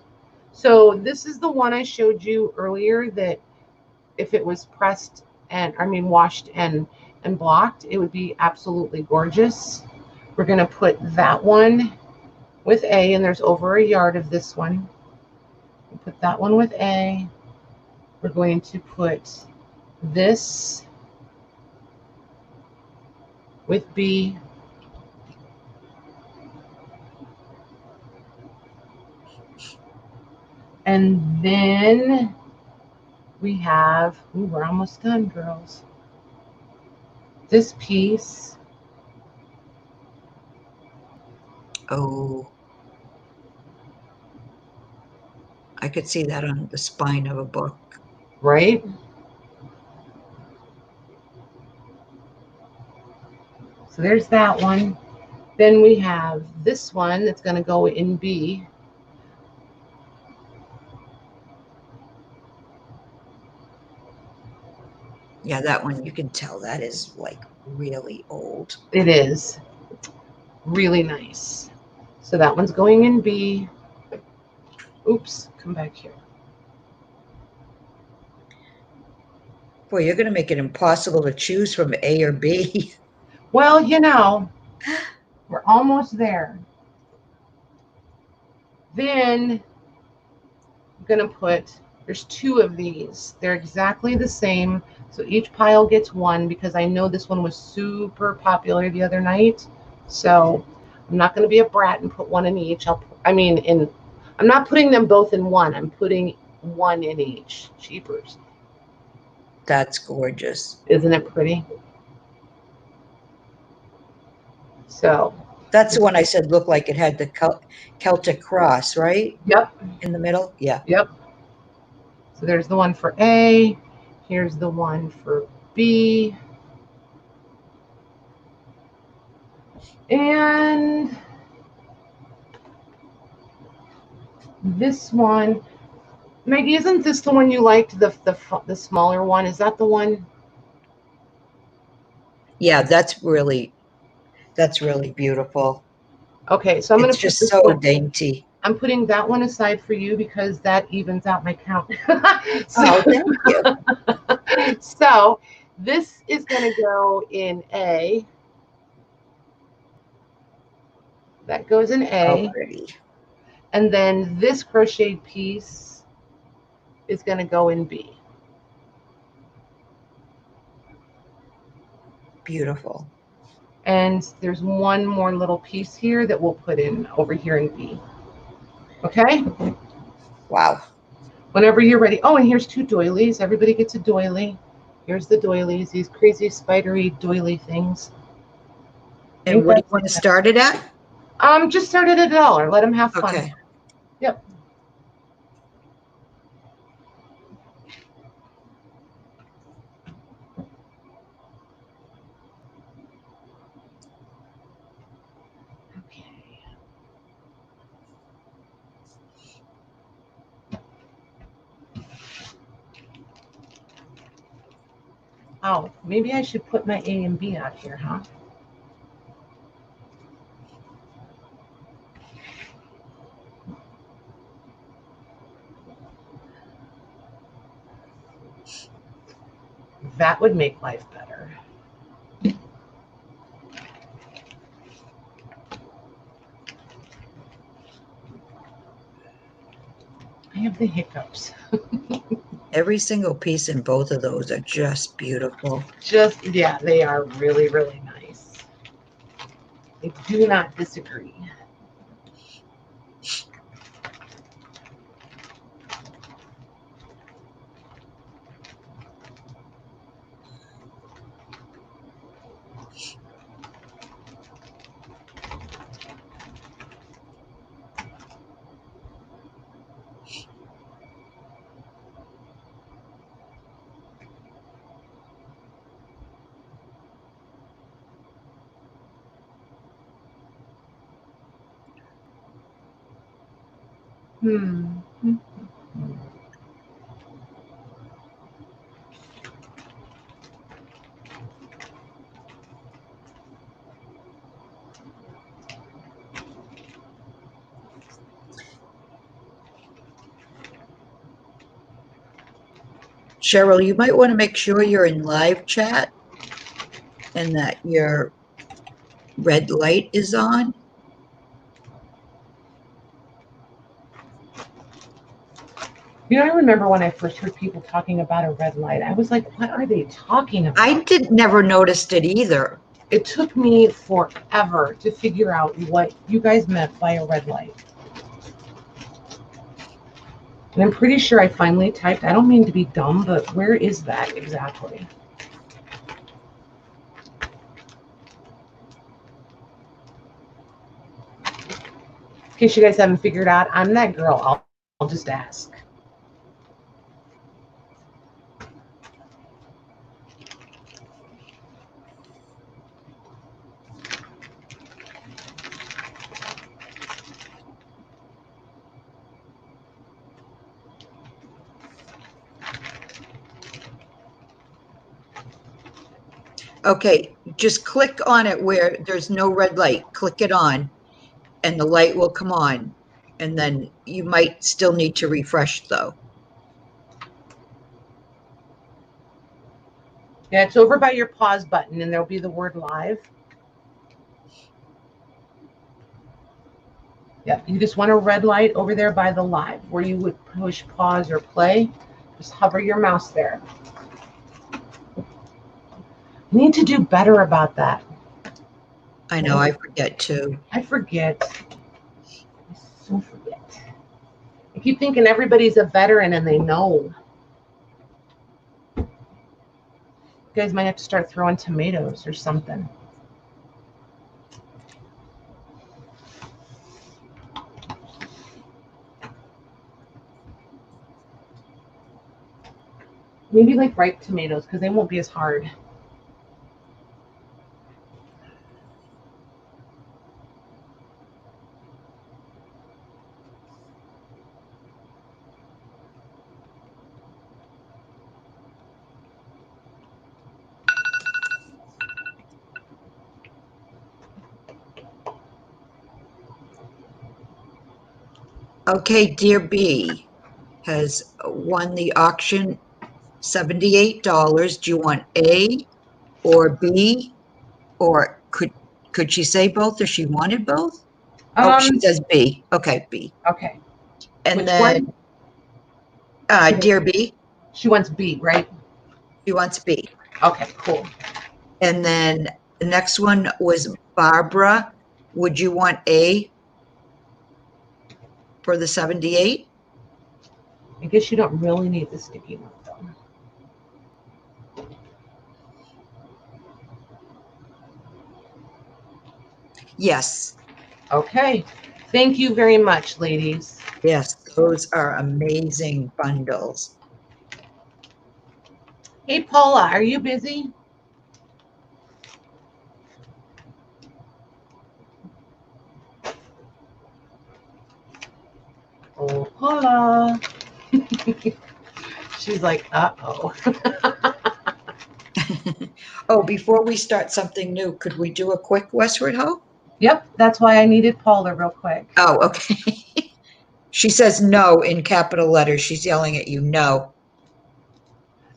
So this is the one I showed you earlier that if it was pressed and, I mean, washed and blocked, it would be absolutely gorgeous. We're going to put that one with A, and there's over a yard of this one. We'll put that one with A. We're going to put this with B. And then we have, ooh, we're almost done, girls. This piece. Oh, I could see that on the spine of a book. Right? So there's that one. Then we have this one that's going to go in B. Yeah, that one, you can tell that is like really old. It is really nice. So that one's going in B. Oops, come back here. Boy, you're going to make it impossible to choose from A or B. Well, you know, we're almost there. Then I'm going to put, there's 2 of these. They're exactly the same. So each pile gets 1 because I know this one was super popular the other night. So I'm not going to be a brat and put 1 in each. I'm not putting them both in 1. I'm putting 1 in each. Cheapers. That's gorgeous. Isn't it pretty? So that's the one I said looked like it had the Celtic cross, right? Yep. In the middle? Yeah. Yep. So there's the one for A. Here's the one for B. And this one, Maggie, isn't this the one you liked, the smaller one? Is that the one? Yeah, that's really beautiful. Okay, so I'm going to It's just so dainty. I'm putting that one aside for you because that evens out my count. Oh, thank you. So this is going to go in A. That goes in A. Oh, pretty. And then this crocheted piece is going to go in B. Beautiful. And there's one more little piece here that we'll put in over here in B. Okay? Wow. Whenever you're ready. Oh, and here's 2 doilies. Everybody gets a doily. Here's the doilies, these crazy spidery doily things. And what do you want to start it at? Just start at $1. Let them have fun. Okay. Yep. Okay. Oh, maybe I should put my A and B out here, huh? That would make life better. I have the hiccups. Every single piece in both of those are just beautiful. Yeah, they are really, really nice. I do not disagree. Cheryl, you might want to make sure you're in live chat and that your red light is on. You know, I remember when I first heard people talking about a red light, I was like, what are they talking about? I never noticed it either. It took me forever to figure out what you guys meant by a red light. And I'm pretty sure I finally typed, I don't mean to be dumb, but where is that exactly? In case you guys haven't figured out, I'm that girl. I'll just ask. Okay, just click on it where there's no red light. Click it on and the light will come on. And then you might still need to refresh though. Yeah, it's over by your pause button and there'll be the word live. Yeah, you just want a red light over there by the live where you would push pause or play. Just hover your mouse there. You need to do better about that. I know, I forget too. I forget. I so forget. I keep thinking everybody's a veteran and they know. You guys might have to start throwing tomatoes or something. Maybe like ripe tomatoes because they won't be as hard. Okay, Dear B has won the auction $78. Do you want A or B? Or could she say both if she wanted both? Oh, she says B. Okay, B. Okay. And Which then one? Dear B, She wants B, right? she wants B. Okay, cool. And then the next one was Barbara. Would you want A for the 78? I guess you don't really need the sticky note though. Yes. Okay. Thank you very much, ladies. Yes, those are amazing bundles. Hey, Paula, are you busy? Oh, Paula. She's like, uh-oh. Oh, before we start something new, could we do a quick Westward Ho? Yep, that's why I needed Paula real quick. Oh, okay. She says no in capital letters. She's yelling at you, no.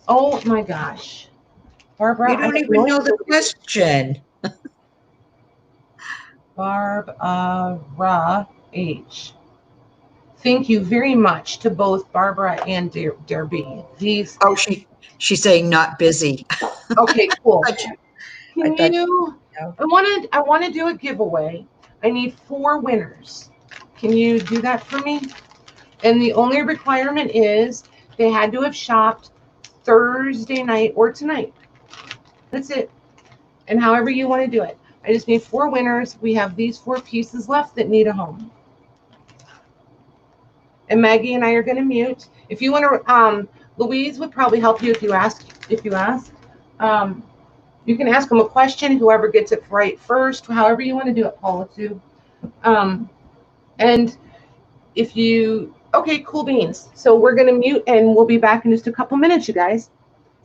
Oh my gosh. Barbara, You don't even know the question. Barbara H. Thank you very much to both Barbara and Derby. These. Oh, she's saying not busy. Okay, cool. I want to do a giveaway. I need 4 winners. Can you do that for me? And the only requirement is they had to have shopped Thursday night or tonight. That's it. And however you want to do it. I just need 4 winners. We have these 4 pieces left that need a home. And Maggie and I are going to mute. If you want to, Louise would probably help you if you ask. You can ask them a question. Whoever gets it right first, however you want to do it, Paula, too. And if you, okay, cool beans. So we're going to mute and we'll be back in just a couple minutes, you guys.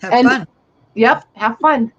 Have fun. Yep, have fun.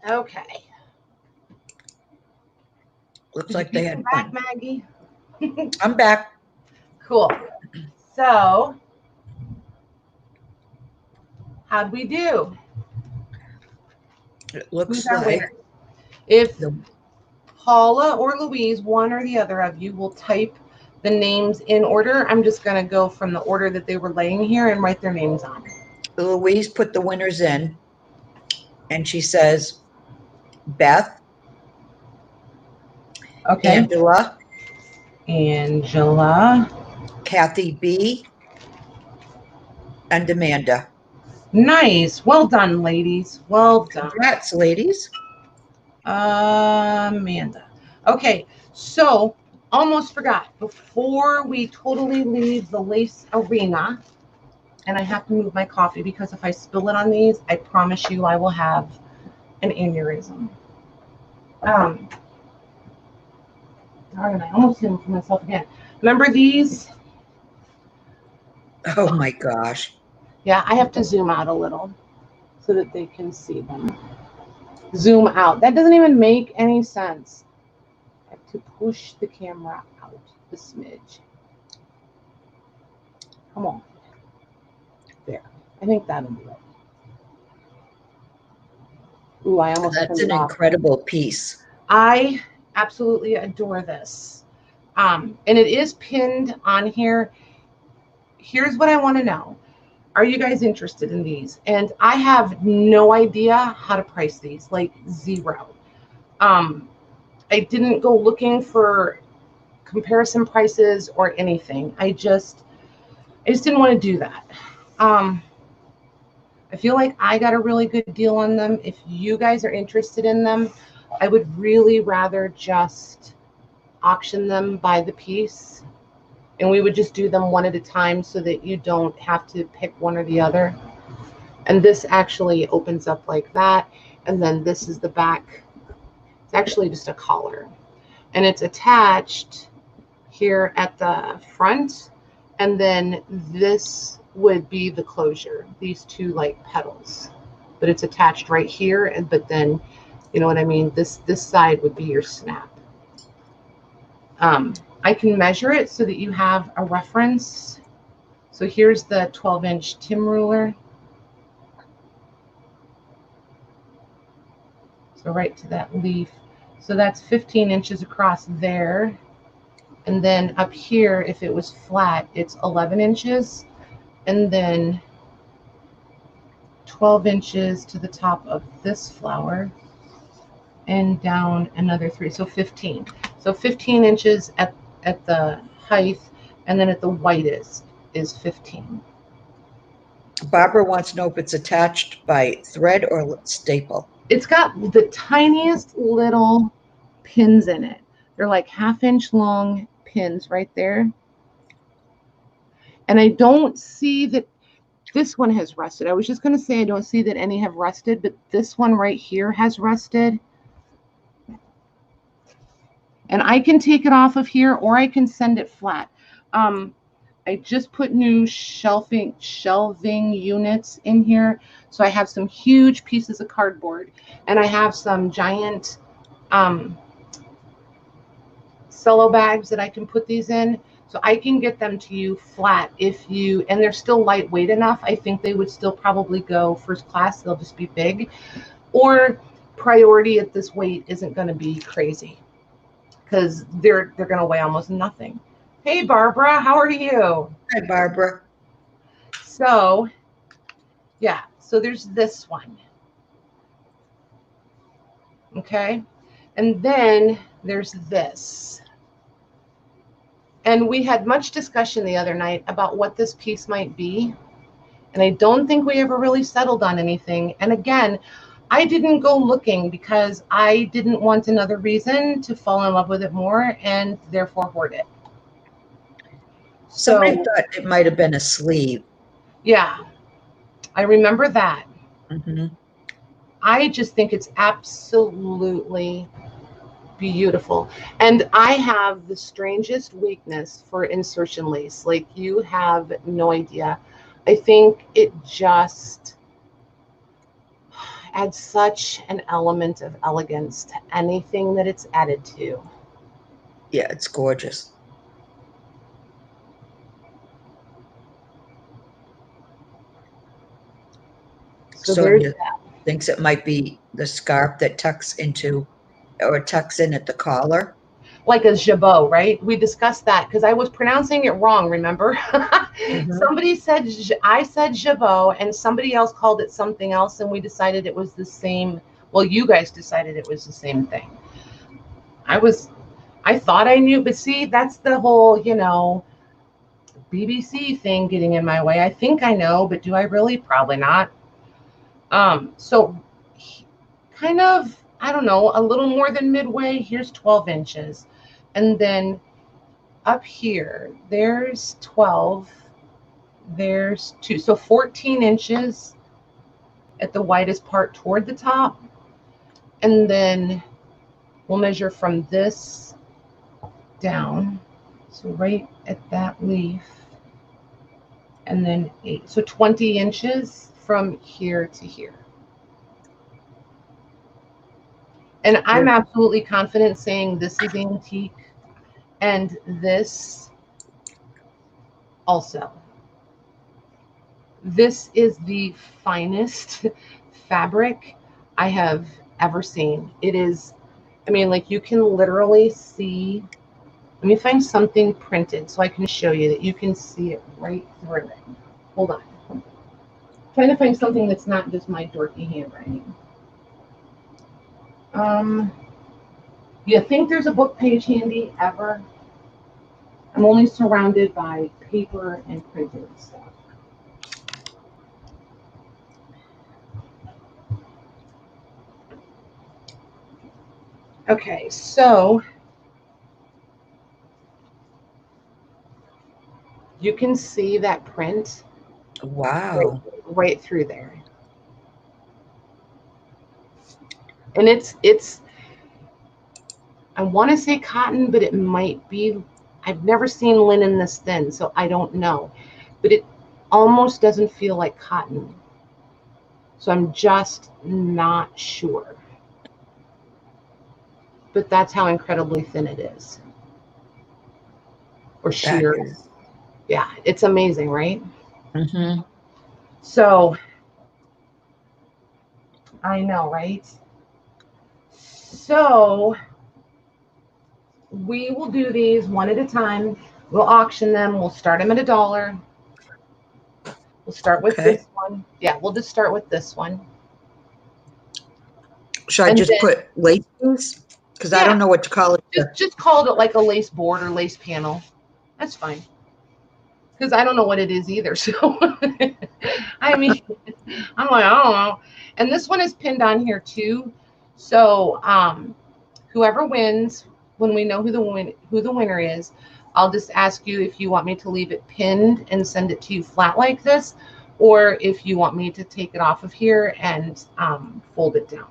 Okay. Looks Did like you they had come back, fun. Maggie? I'm back. Cool. So, how'd we do? It Who's looks our like winner? If the Paula or Louise, one or the other of you, will type the names in order, I'm just going to go from the order that they were laying here and write their names on. Louise put the winners in, and she says Beth, Okay. Angela, Angela. Kathy B, and Amanda. Nice. Well done, ladies. Well done. Congrats, ladies. Amanda. Okay, so almost forgot. Before we totally leave the lace arena, and I have to move my coffee because if I spill it on these, I promise you I will have an aneurysm. Darn it, I almost did them for myself again. Remember these? Oh my gosh. Yeah, I have to zoom out a little so that they can see them. Zoom out. That doesn't even make any sense. I have to push the camera out a smidge. Come on. There. I think that'll do it. Ooh, I almost That's turned an it off. incredible piece. I absolutely adore this. And it is pinned on here. Here's what I want to know. Are you guys interested in these? And I have no idea how to price these, like zero. I didn't go looking for comparison prices or anything. I just didn't want to do that. I feel like I got a really good deal on them. If you guys are interested in them, I would really rather just auction them by the piece. And we would just do them one at a time so that you don't have to pick one or the other. And this actually opens up like that. And then this is the back. It's actually just a collar. And it's attached here at the front. And then this would be the closure, these two like petals. But it's attached right here. And but then, you know what I mean? This side would be your snap. I can measure it so that you have a reference. So here's the 12-inch Tim ruler. So right to that leaf. So that's 15 inches across there. And then up here, if it was flat, it's 11 inches. And then 12 inches to the top of this flower. And down another 3, so 15. So 15 inches at the height, and then at the widest is 15. Barbara wants to know if it's attached by thread or staple. It's got the tiniest little pins in it. They're like 1/2-inch long pins right there. And I don't see that this one has rusted. I was just going to say I don't see that any have rusted, but this one right here has rusted. And I can take it off of here or I can send it flat. I just put new shelving units in here. So I have some huge pieces of cardboard and I have some giant cello bags that I can put these in. So I can get them to you flat if you, and they're still lightweight enough. I think they would still probably go first class. They'll just be big. Or priority at this weight isn't going to be crazy, because they're going to weigh almost nothing. Hey, Barbara, how are you? Hi, Barbara. So, yeah, so there's this one. Okay, and then there's this. And we had much discussion the other night about what this piece might be. And I don't think we ever really settled on anything. And again, I didn't go looking because I didn't want another reason to fall in love with it more and therefore hoard it. Somebody So, thought it might have been a sleeve. yeah, I remember that. Mm-hmm. I just think it's absolutely beautiful. And I have the strangest weakness for insertion lace. Like, you have no idea. I think it just, adds such an element of elegance to anything that it's added to. Yeah, it's gorgeous. So there's Sonia thinks it might be the scarf that tucks into or tucks in at the collar. like a jabot, right? We discussed that because I was pronouncing it wrong, remember? Somebody said, I said jabot, and somebody else called it something else, and we decided it was the same. Well, you guys decided it was the same thing. I thought I knew, but see, that's the whole, you know, BBC thing getting in my way. I think I know, but do I really? Probably not. So kind of, I don't know, a little more than midway. Here's 12 inches. And then up here, there's 12, there's 2. So 14 inches at the widest part toward the top. And then we'll measure from this down. So right at that leaf. And then 8. So 20 inches from here to here. And I'm absolutely confident saying this is antique and this also. This is the finest fabric I have ever seen. It is, I mean, like you can literally see, let me find something printed so I can show you that you can see it right through it. Hold on. I'm trying to find something that's not just my dorky handwriting. You think there's a book page handy ever? I'm only surrounded by paper and printed stuff. Okay, so you can see that print. Wow. Right through there. And it's I want to say cotton, but it might be, I've never seen linen this thin, so I don't know. But it almost doesn't feel like cotton. So I'm just not sure. But that's how incredibly thin it is. Or sheer. Yeah, it's amazing, right? Mm-hmm. So I know, right? So we will do these one at a time. We'll auction them. We'll start them at $1. We'll start with this one. Yeah, we'll just start with this one. Should I just put lace piece? Because I don't know what to call it. Just call it like a lace board or lace panel. That's fine. Because I don't know what it is either. So, I mean, I'm like, I don't know. And this one is pinned on here too. So, whoever wins, when we know who the winner is, I'll just ask you if you want me to leave it pinned and send it to you flat like this, or if you want me to take it off of here and fold it down.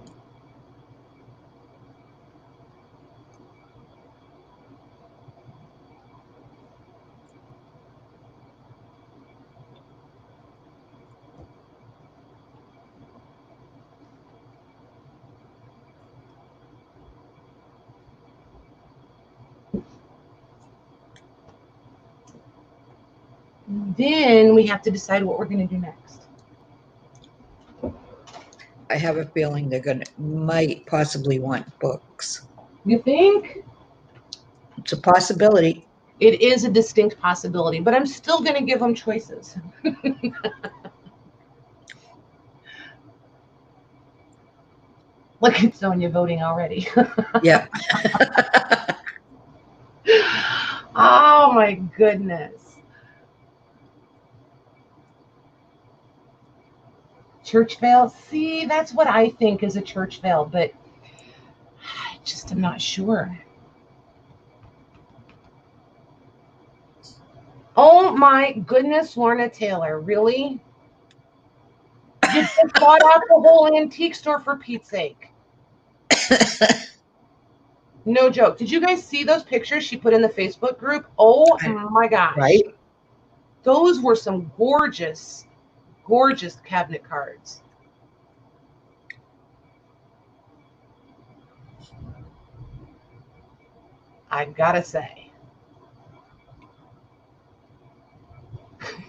Then we have to decide what we're going to do next. I have a feeling they're might possibly want books. You think? It's a possibility. It is a distinct possibility, but I'm still going to give them choices. Look at Sonia voting already. Yeah. Oh my goodness. Church veil. See, that's what I think is a church veil, but I just am not sure. Oh my goodness, Lorna Taylor, really? You just bought out the whole antique store for Pete's sake. No joke. Did you guys see those pictures she put in the Facebook group? Oh my gosh. Right? Those were some gorgeous, gorgeous cabinet cards. I've got to say.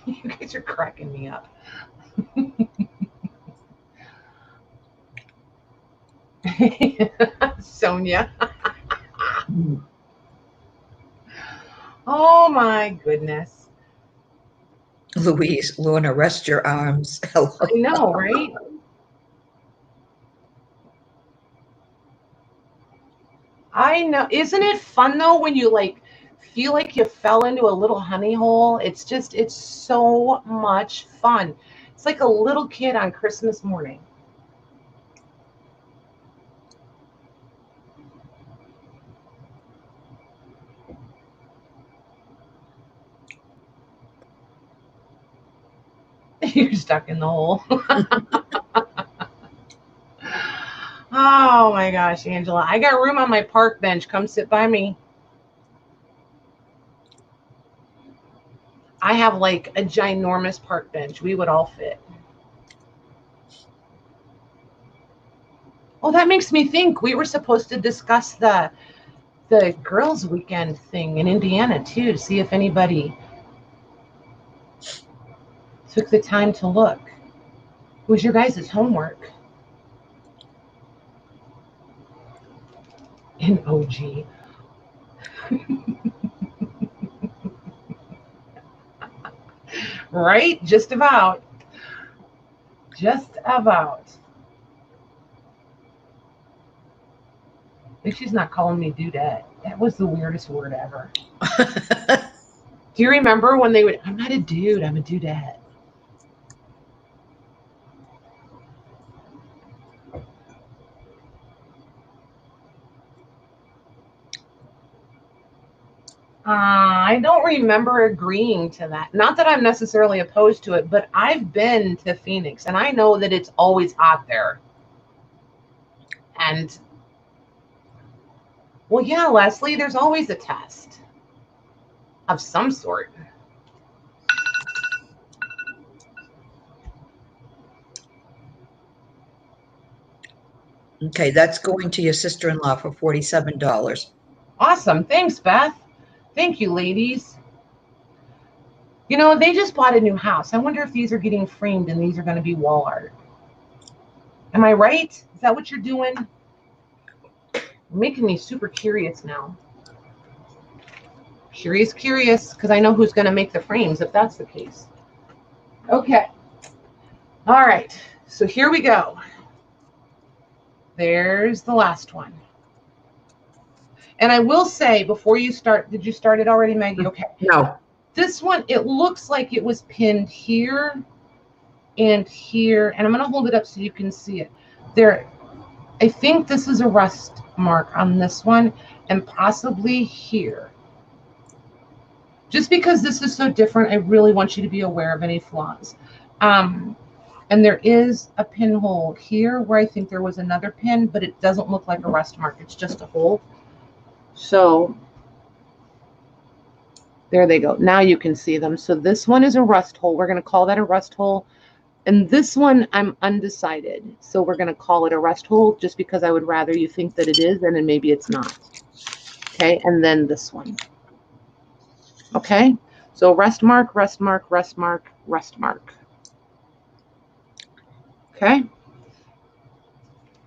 You guys are cracking me up. Sonia. Oh my goodness. Louise, Lorna, rest your arms. Hello. I know, right? I know. Isn't it fun though when you like feel like you fell into a little honey hole? It's so much fun. It's like a little kid on Christmas morning. You're stuck in the hole. Oh my gosh, Angela. I got room on my park bench. Come sit by me. I have like a ginormous park bench. We would all fit. Oh, that makes me think we were supposed to discuss the girls' weekend thing in Indiana too, to see if anybody took the time to look. It was your guys' homework. In OG. Right? Just about. Just about. At least she's not calling me dudette. That was the weirdest word ever. Do you remember when they would, I'm not a dude, I'm a dudette. I don't remember agreeing to that. Not that I'm necessarily opposed to it, but I've been to Phoenix and I know that it's always hot there. And, well, yeah, Leslie, there's always a test of some sort. Okay, that's going to your sister-in-law for $47. Awesome. Thanks, Beth. Thank you, ladies. You know, they just bought a new house. I wonder if these are getting framed and these are going to be wall art. Am I right? Is that what you're doing? You're making me super curious now. Curious, because I know who's going to make the frames if that's the case. Okay. All right. So here we go. There's the last one. And I will say before you start, did you start it already, Maggie? Okay. No. This one, it looks like it was pinned here and here. And I'm going to hold it up so you can see it. There, I think this is a rust mark on this one and possibly here. Just because this is so different, I really want you to be aware of any flaws. And there is a pinhole here where I think there was another pin, but it doesn't look like a rust mark. It's just a hole. So there they go. Now you can see them. So this one is a rust hole. We're going to call that a rust hole. And this one, I'm undecided. So we're going to call it a rust hole just because I would rather you think that it is and then maybe it's not. Okay, and then this one. Okay, so rust mark, rust mark, rust mark, rust mark. Okay,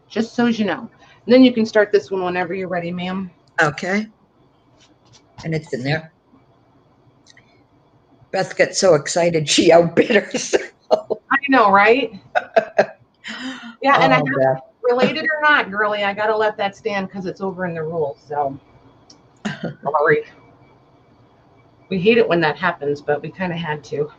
just so as you know. And then you can start this one whenever you're ready, ma'am. Okay. And it's in there. Beth gets so excited she outbid herself. I know, right? Yeah, and I have, Beth. related or not, girlie, I got to let that stand because it's over in the rules. So, sorry. We hate it when that happens, but we kind of had to.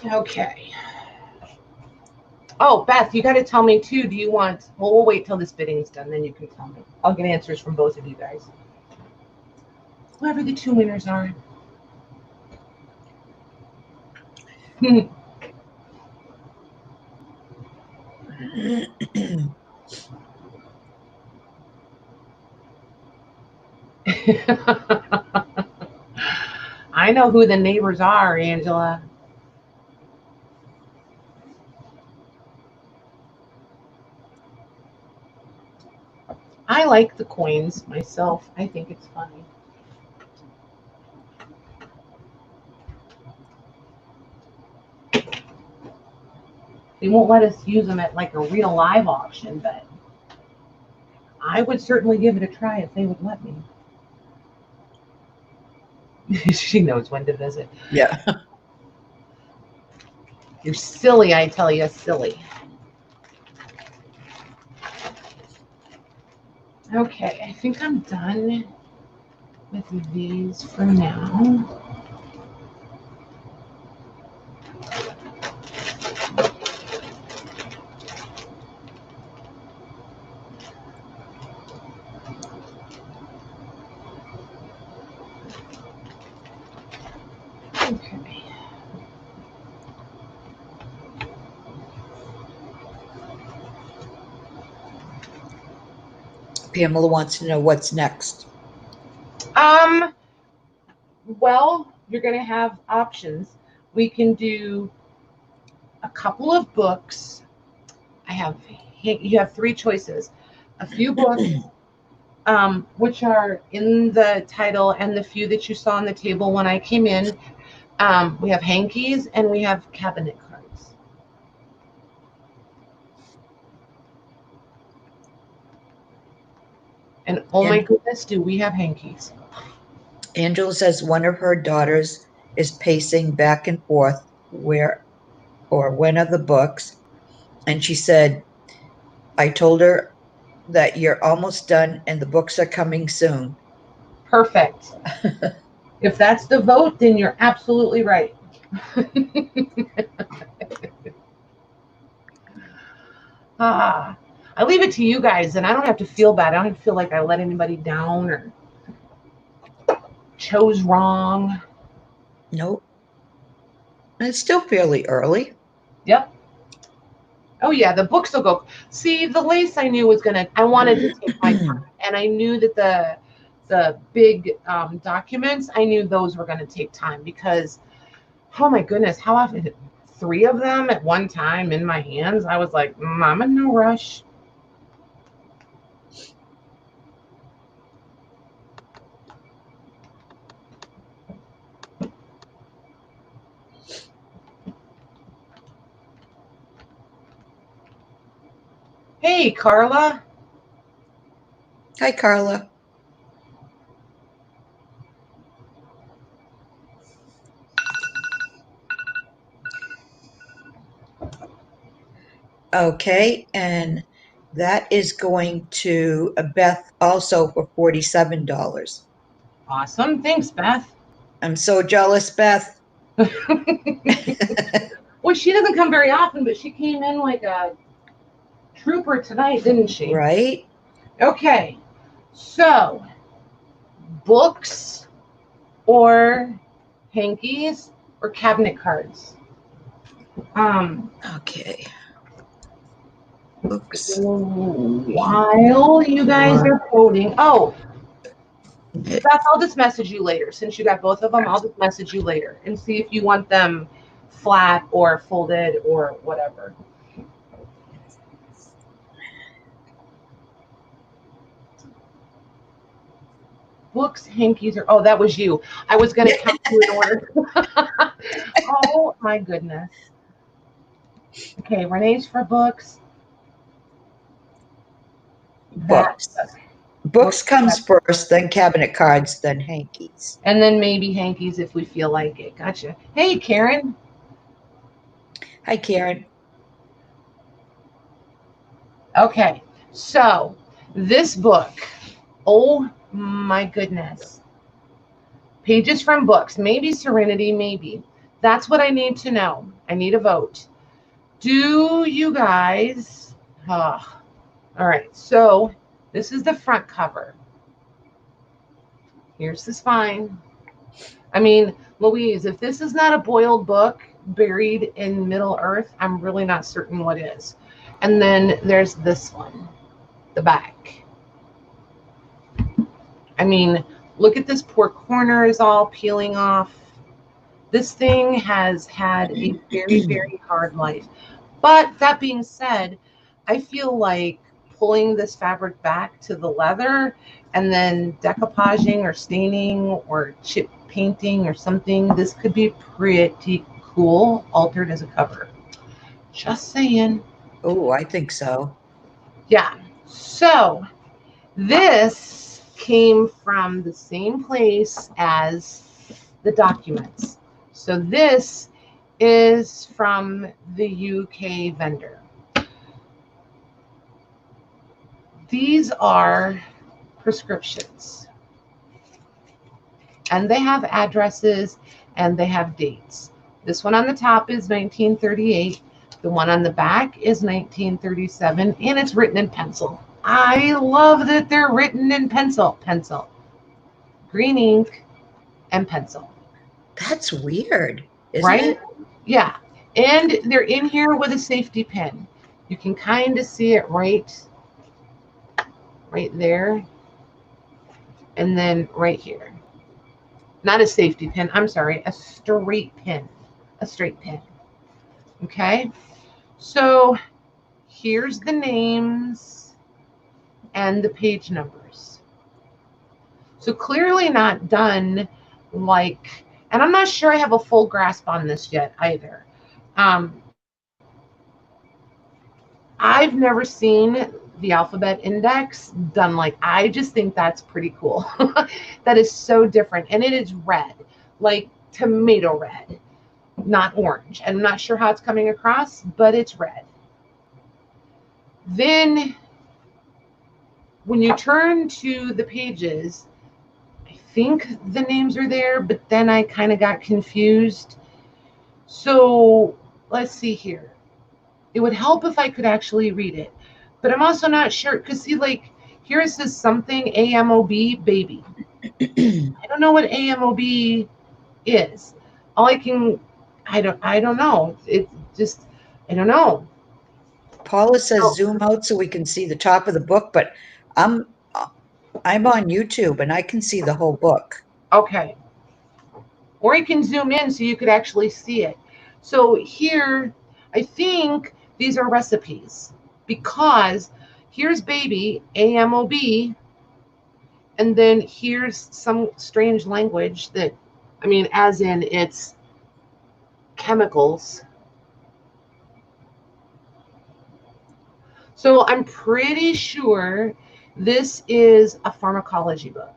Okay. Oh, Beth, you got to tell me too. Do you want, well, we'll wait till this bidding's done, then you can tell me. I'll get answers from both of you guys. Whoever the two winners are. I know who the neighbors are, Angela. I like the coins myself. I think it's funny. They won't let us use them at like a real live auction, but I would certainly give it a try if they would let me. She knows when to visit. Yeah. You're silly, I tell you, silly. Okay, I think I'm done with these for now. Okay. Pamela wants to know what's next. Well, you're going to have options. We can do a couple of books. You have three choices. A few books, which are in the title, and the few that you saw on the table when I came in. We have Hankies and we have cabinet cards. And oh my goodness, do we have Hankies. Angela says one of her daughters is pacing back and forth when are the books. And she said, I told her that you're almost done and the books are coming soon. Perfect. If that's the vote, then you're absolutely right. I leave it to you guys, and I don't have to feel bad. I don't feel like I let anybody down or chose wrong. Nope. And it's still fairly early. Yep. Oh yeah, the books will go. See, the lace I knew was I wanted to take my time, and I knew that the big documents, I knew those were gonna take time because, oh my goodness, how often? 3 of them at one time in my hands. I was like, I'm in no rush. Hey, Carla. Hi, Carla. Okay, and that is going to Beth also for $47. Awesome. Thanks, Beth. I'm so jealous, Beth. Well, she doesn't come very often, but she came in like a trooper tonight, didn't she? Right? Okay. So, books or hankies or cabinet cards? Okay. Books. While you guys are quoting, Beth, I'll just message you later. Since you got both of them, I'll just message you later and see if you want them flat or folded or whatever. Books, hankies, or that was you. I was going to count you in order. Oh my goodness. Okay, Renee's for books. Books. Books comes first, then cabinet cards, then hankies. And then maybe hankies if we feel like it. Gotcha. Hey, Karen. Hi, Karen. Okay, so this book, oh my goodness. Pages from books, maybe Serenity, maybe. That's what I need to know. I need a vote. Do you guys, all right, so this is the front cover. Here's the spine. I mean, Louise, if this is not a boiled book buried in Middle Earth, I'm really not certain what is. And then there's this one, the back. I mean, look at this poor corner is all peeling off. This thing has had a very, very hard life. But that being said, I feel like pulling this fabric back to the leather and then decoupaging or staining or chip painting or something, this could be pretty cool altered as a cover. Just saying. Oh, I think so. Yeah. So this came from the same place as the documents. So this is from the UK vendor. These are prescriptions. And they have addresses and they have dates. This one on the top is 1938. The one on the back is 1937, and it's written in pencil. I love that they're written in pencil. Pencil. Green ink and pencil. That's weird, isn't right? it? Yeah. And they're in here with a safety pin. You can kind of see it right there. And then right here. Not a safety pin, I'm sorry, a straight pin. A straight pin. Okay? So here's the names and the page numbers. So clearly not done like, and I'm not sure I have a full grasp on this yet either. I've never seen the alphabet index done like, I just think that's pretty cool. That is so different. And it is red, like tomato red, not orange. I'm not sure how it's coming across, but it's red. Then when you turn to the pages, I think the names are there, but then I kind of got confused. So let's see here. It would help if I could actually read it, but I'm also not sure, because see, like here it says something AMOB baby. I don't know what AMOB is. All I don't know. It just, I don't know. Paula says zoom out so we can see the top of the book, but I'm on YouTube and I can see the whole book. Okay. Or you can zoom in so you could actually see it. So here, I think these are recipes, because here's baby, AMOB, and then here's some strange language that, I mean, as in it's chemicals. So I'm pretty sure this is a pharmacology book.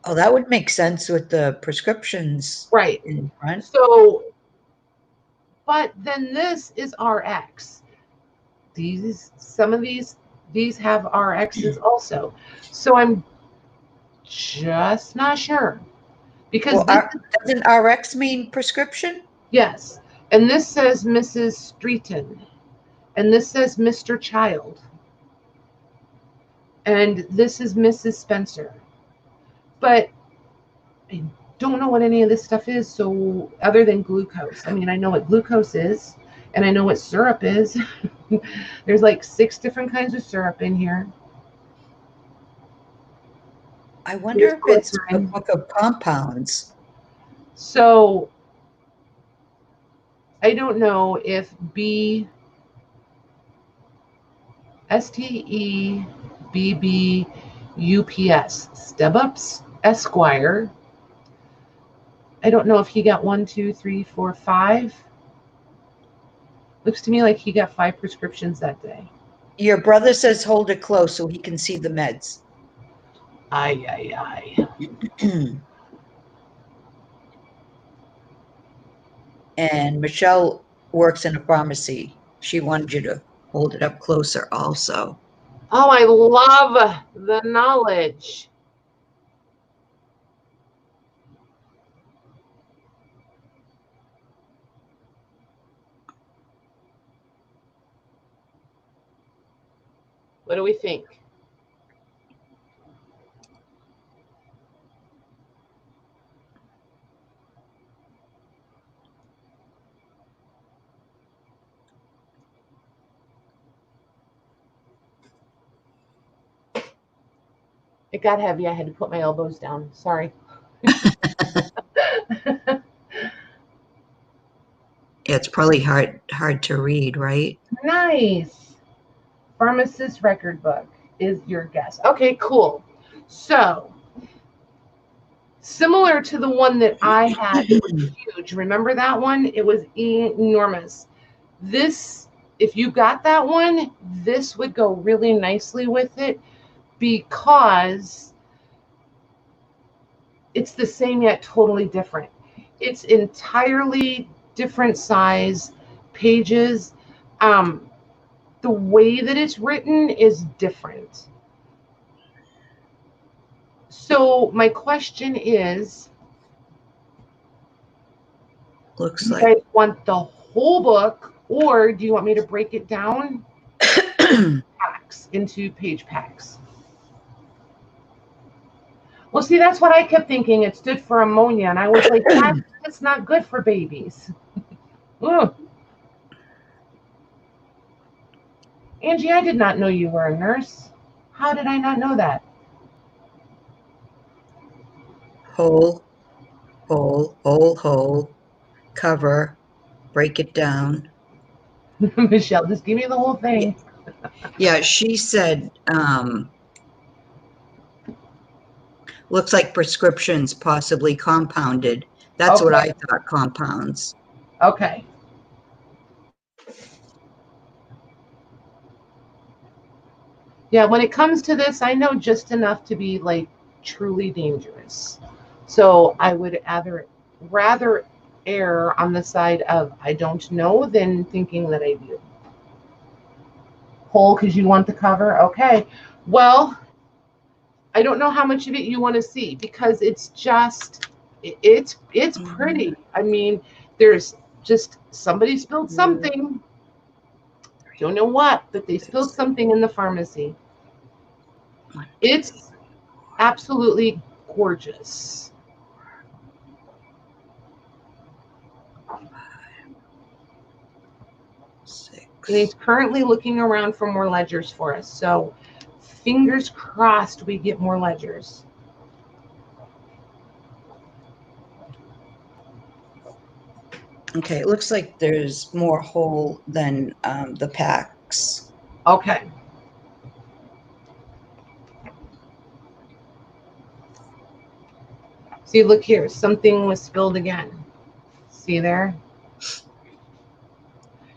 Oh, that would make sense with the prescriptions Right. in front. So, but then this is RX. Some of these have RXs also. So I'm just not sure, because Well, doesn't RX mean prescription? yes, and this says Mrs. Streeton, and this says Mr. Child, and this is Mrs. Spencer. But I don't know what any of this stuff is, so other than glucose. I mean, I know what glucose is, and I know what syrup is. There's like 6 different kinds of syrup in here. I wonder if it's a book of compounds. So I don't know if STEBBUPS, Stebups Esquire. I don't know if he got 1, 2, 3, 4, 5. Looks to me like he got 5 prescriptions that day. Your brother says hold it close so he can see the meds. Aye, aye, aye. And Michelle works in a pharmacy. She wanted you to hold it up closer also. Oh, I love the knowledge. What do we think? It got heavy. I had to put my elbows down. Sorry. It's probably hard to read, right? Nice. Pharmacist record book is your guess. Okay, cool. So, similar to the one that I had, it was huge. Remember that one? It was enormous. This, if you got that one, this would go really nicely with it because it's the same yet totally different. It's entirely different size pages. The way that it's written is different. So my question is, Looks do you like guys want the whole book, or do you want me to break it down packs into page packs? Well, see, that's what I kept thinking. It stood for ammonia, and I was like, that's not good for babies. Ugh. Angie, I did not know you were a nurse. How did I not know that? hole, hole, hole, hole, cover, break it down. Michelle, just give me the whole thing. Yeah, she said, looks like prescriptions possibly compounded. That's what I thought, compounds. Okay. Yeah, when it comes to this, I know just enough to be like truly dangerous. So I would rather err on the side of I don't know than thinking that I do. Whole because you want the cover? Okay. Well, I don't know how much of it you want to see because it's just it's pretty. I mean, there's just somebody spilled something. Don't know what, but they spilled something in the pharmacy. It's absolutely gorgeous. And he's currently looking around for more ledgers for us. So fingers crossed we get more ledgers. Okay, it looks like there's more whole than the packs. Okay. See, look here. Something was spilled again. See there?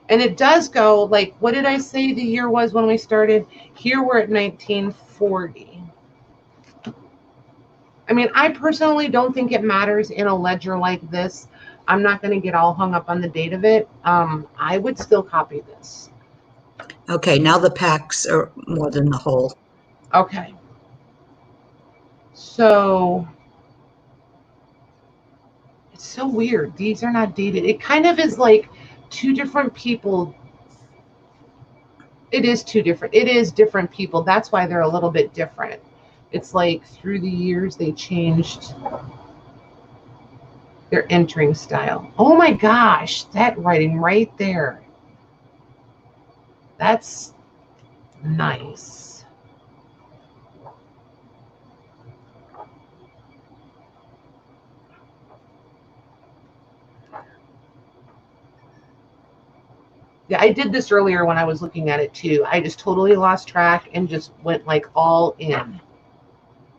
And it does go, like, what did I say the year was when we started? Here we're at 1940. I mean, I personally don't think it matters in a ledger like this. I'm not going to get all hung up on the date of it. I would still copy this. Okay, now the packs are more than the whole. Okay. So it's so weird. These are not dated. It kind of is like two different people. It is two different. It is different people. That's why they're a little bit different. It's like through the years they changed their entering style. Oh my gosh, that writing right there. That's nice. Yeah, I did this earlier when I was looking at it too. I just totally lost track and just went like all in.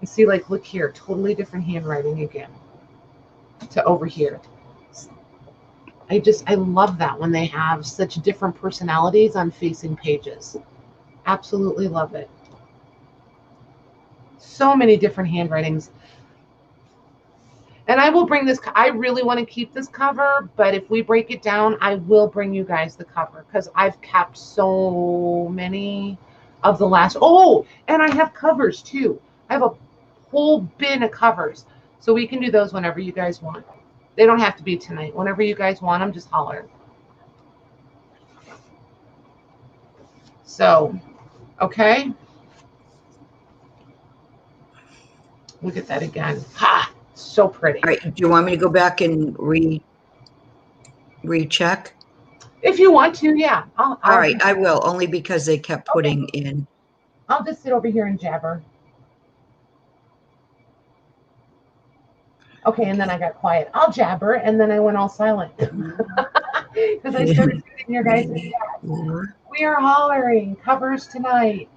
You see, like, look here, totally different handwriting again to over here. I love that when they have such different personalities on facing pages. Absolutely love it. So many different handwritings. And I will bring this, I really want to keep this cover, but if we break it down, I will bring you guys the cover because I've kept so many of the last, and I have covers too. I have a whole bin of covers. So we can do those whenever you guys want. They don't have to be tonight. Whenever you guys want them, just holler. So, okay. Look at that again. Ha! So pretty. All right, do you want me to go back and recheck? If you want to, yeah. All right, I will, only because they kept putting in. I'll just sit over here and jabber. Okay, and then I got quiet. I'll jabber, and then I went all silent because I started reading your guys' chat. We are hollering covers tonight.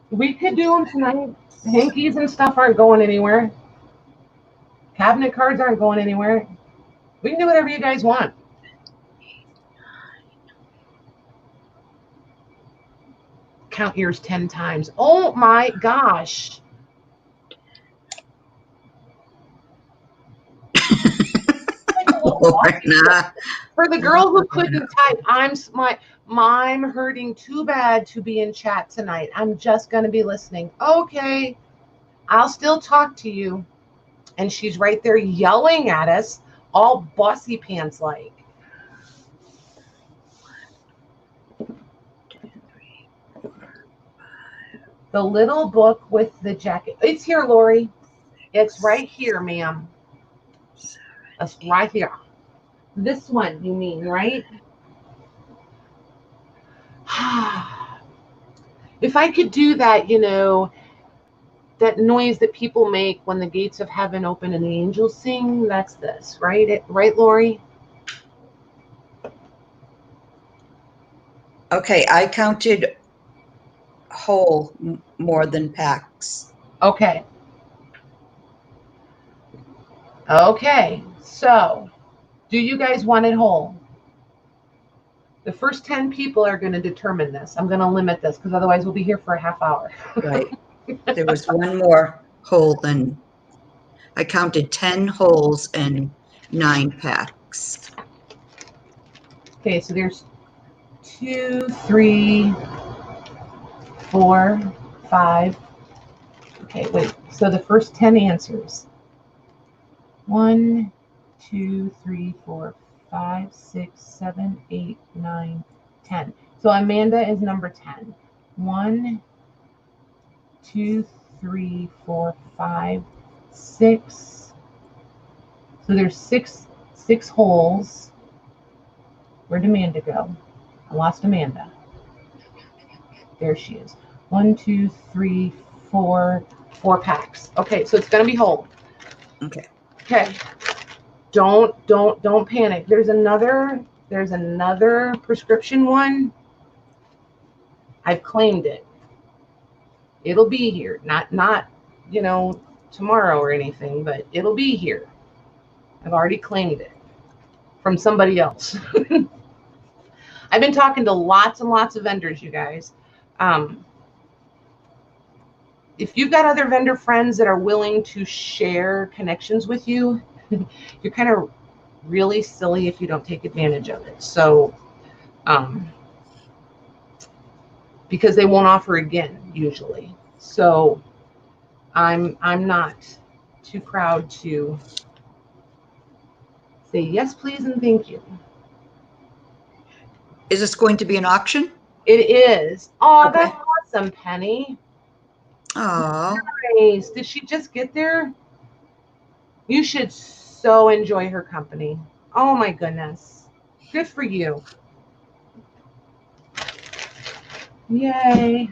We could do them tonight. Hankies and stuff aren't going anywhere. Cabinet cards aren't going anywhere. We can do whatever you guys want. Count yours 10 times. Oh my gosh. For the girl who couldn't type, I'm hurting too bad to be in chat tonight. I'm just going to be listening. Okay, I'll still talk to you. And she's right there yelling at us, all bossy pants like. The little book with the jacket. It's here, Lori. It's right here, ma'am. It's right here. This one, you mean, right? If I could do that, you know, that noise that people make when the gates of heaven open and the angels sing, that's this, right? Right, Lori? Okay, I counted whole more than packs. Okay. Okay, so do you guys want it whole? The first 10 people are going to determine this. I'm going to limit this because otherwise we'll be here for a half hour. Right. There was one more hole than I counted 10 holes and 9 packs. Okay, so there's 2, 3, 4, 5. Okay, wait. So the first 10 answers. 1, 2, 3, 4, 5, 6, 7, 8, 9, 10. So Amanda is number 10. 1, 2, 3, 4, 5, 6. So there's six holes. Where'd Amanda go? I lost Amanda. There she is. 1, 2, 3, 4 packs. Okay, so it's gonna be whole. Okay. Okay. Don't panic. There's another prescription one. I've claimed it. It'll be here. Not you know, tomorrow or anything, but it'll be here. I've already claimed it from somebody else. I've been talking to lots and lots of vendors, you guys. If you've got other vendor friends that are willing to share connections with you, you're kind of really silly if you don't take advantage of it. So, because they won't offer again usually. So, I'm not too proud to say yes, please, and thank you. Is this going to be an auction? It is. Oh, Okay. That's awesome, Penny. Oh. Nice. Did she just get there? You should so enjoy her company. Oh my goodness. Good for you. Yay.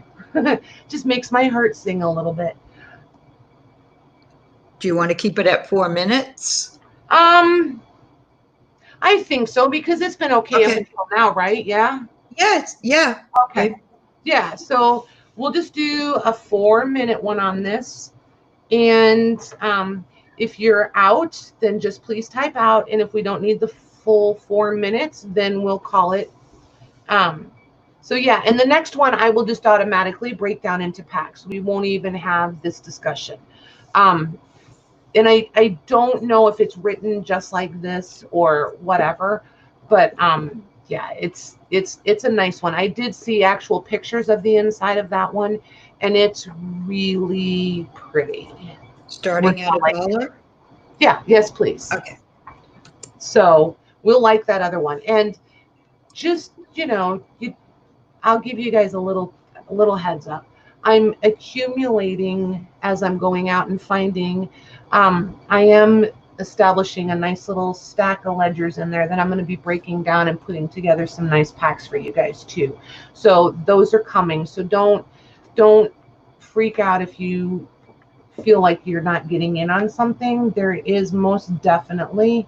Just makes my heart sing a little bit. Do you want to keep it at 4 minutes? I think so because it's been okay up until now, right? Yeah. Yes. Yeah. Okay. Yeah. So we'll just do a 4-minute one on this. And if you're out, then just please type out. And if we don't need the full 4 minutes, then we'll call it. So yeah, and the next one I will just automatically break down into packs. We won't even have this discussion. And I don't know if it's written just like this or whatever, but yeah, it's a nice one. I did see actual pictures of the inside of that one, and it's really pretty. Starting at $1? Yeah, yes, please. Okay. So we'll like that other one. And just, you know, I'll give you guys a little heads up. I'm accumulating as I'm going out and finding. I am establishing a nice little stack of ledgers in there that I'm going to be breaking down and putting together some nice packs for you guys too. So those are coming. So don't freak out if you feel like you're not getting in on something, there is most definitely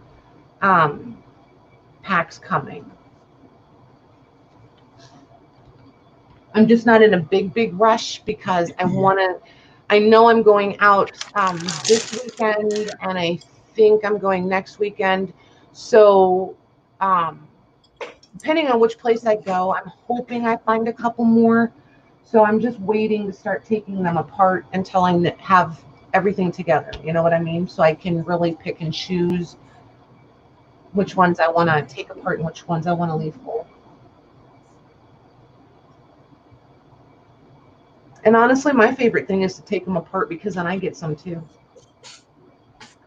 packs coming. I'm just not in a big rush because I know I'm going out this weekend, and I think I'm going next weekend. So depending on which place I go, I'm hoping I find a couple more. So I'm just waiting to start taking them apart until I have everything together. You know what I mean? So I can really pick and choose which ones I want to take apart and which ones I want to leave whole. And honestly, my favorite thing is to take them apart because then I get some too.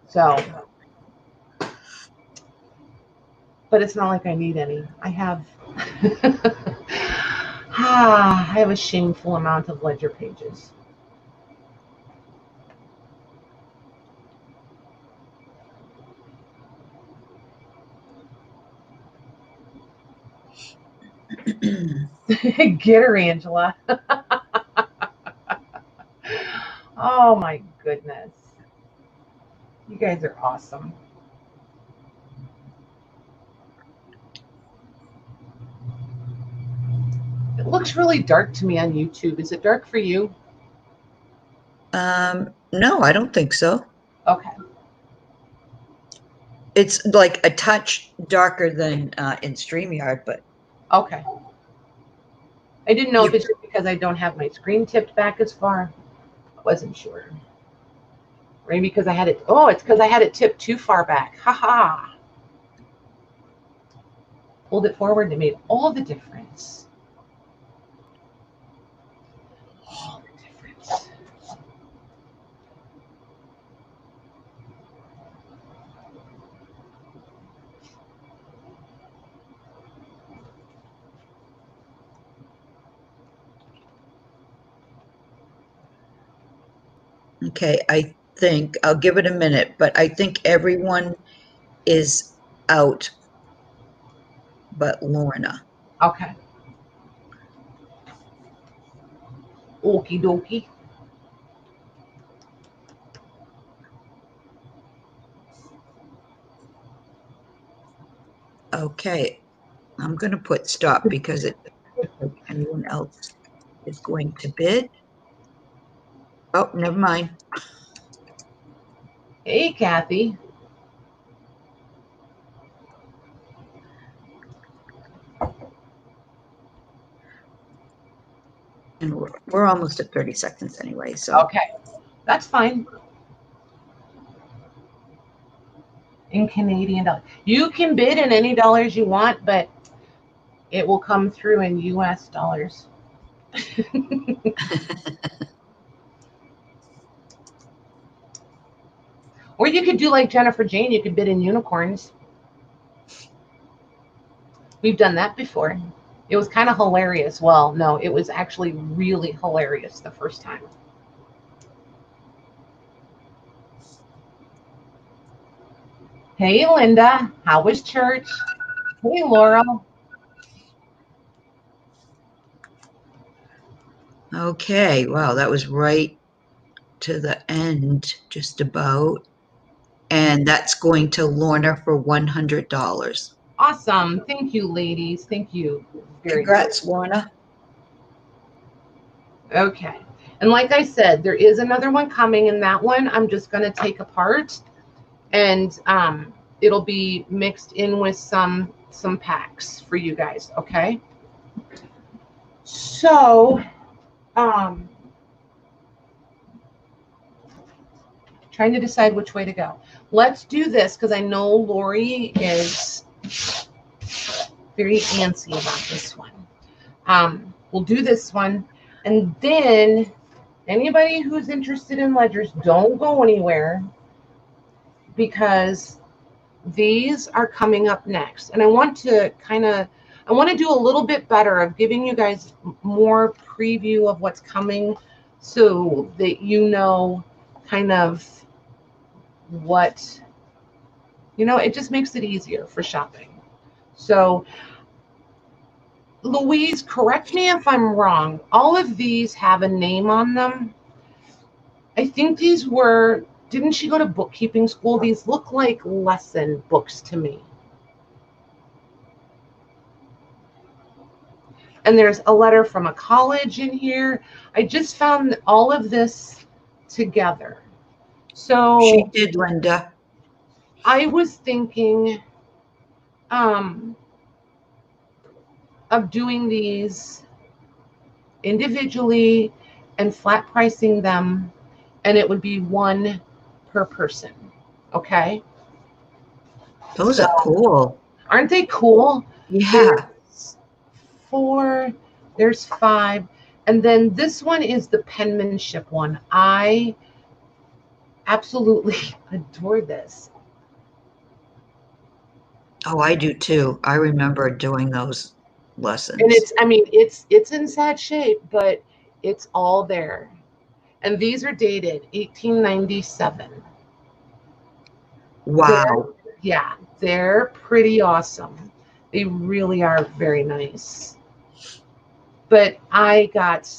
So, but it's not like I need any. I have, I have a shameful amount of ledger pages. Get her, Angela. Oh my goodness. You guys are awesome. It looks really dark to me on YouTube. Is it dark for you? No, I don't think so. Okay. It's like a touch darker than in StreamYard, but okay. I didn't know if it's just because I don't have my screen tipped back as far. I wasn't sure. Maybe because I had it. Oh, it's because I had it tipped too far back. Haha. Pulled it forward and it made all the difference. All the difference. okay, I think I'll give it a minute, but I think everyone is out but Lorna. Okay. Okie dokie. Okay, I'm going to put stop because it anyone else is going to bid. Oh, never mind. Hey, Kathy. And we're almost at 30 seconds anyway, so. Okay. That's fine. In Canadian dollars. You can bid in any dollars you want, but it will come through in US dollars. Or you could do like Jennifer Jane, you could bid in unicorns. We've done that before. It was kind of hilarious. Well, no, it was actually really hilarious the first time. Hey, Linda. How was church? Hey, Laurel. Okay, wow, that was right to the end, just about. And that's going to Lorna for $100. Awesome. Thank you, ladies. Thank you. Very Congrats, Lorna. Okay. And like I said, there is another one coming, and that one I'm just going to take apart, and it'll be mixed in with some packs for you guys. Okay. So, trying to decide which way to go. Let's do this because I know Lori is very antsy about this one. We'll do this one, and then anybody who's interested in ledgers, don't go anywhere because these are coming up next. And I want to do a little bit better of giving you guys more preview of what's coming so that you know kind of what, it just makes it easier for shopping. So Louise, correct me if I'm wrong. All of these have a name on them. I think these were, didn't she go to bookkeeping school? These look like lesson books to me. And there's a letter from a college in here. I just found all of this together. So She did, Linda. I was thinking of doing these individually and flat pricing them, and it would be one per person. Okay. Those are cool. Aren't they cool? Yeah. There's 4, there's 5, and then this one is the penmanship one. I absolutely adore this. Oh, I do too. I remember doing those lessons. And it's, I mean, it's in sad shape, but it's all there. And these are dated 1897. Wow. They're pretty awesome. They really are very nice. But I got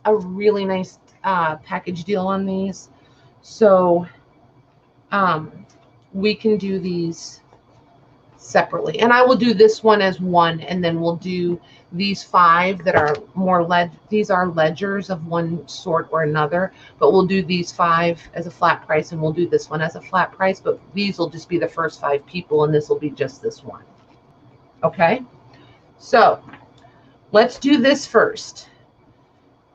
a really nice package deal on these. So we can do these separately. And I will do this one as one, and then we'll do these 5 that are more these are ledgers of one sort or another, but we'll do these 5 as a flat price, and we'll do this one as a flat price, but these will just be the first 5 people, and this will be just this one. Okay, so let's do this first.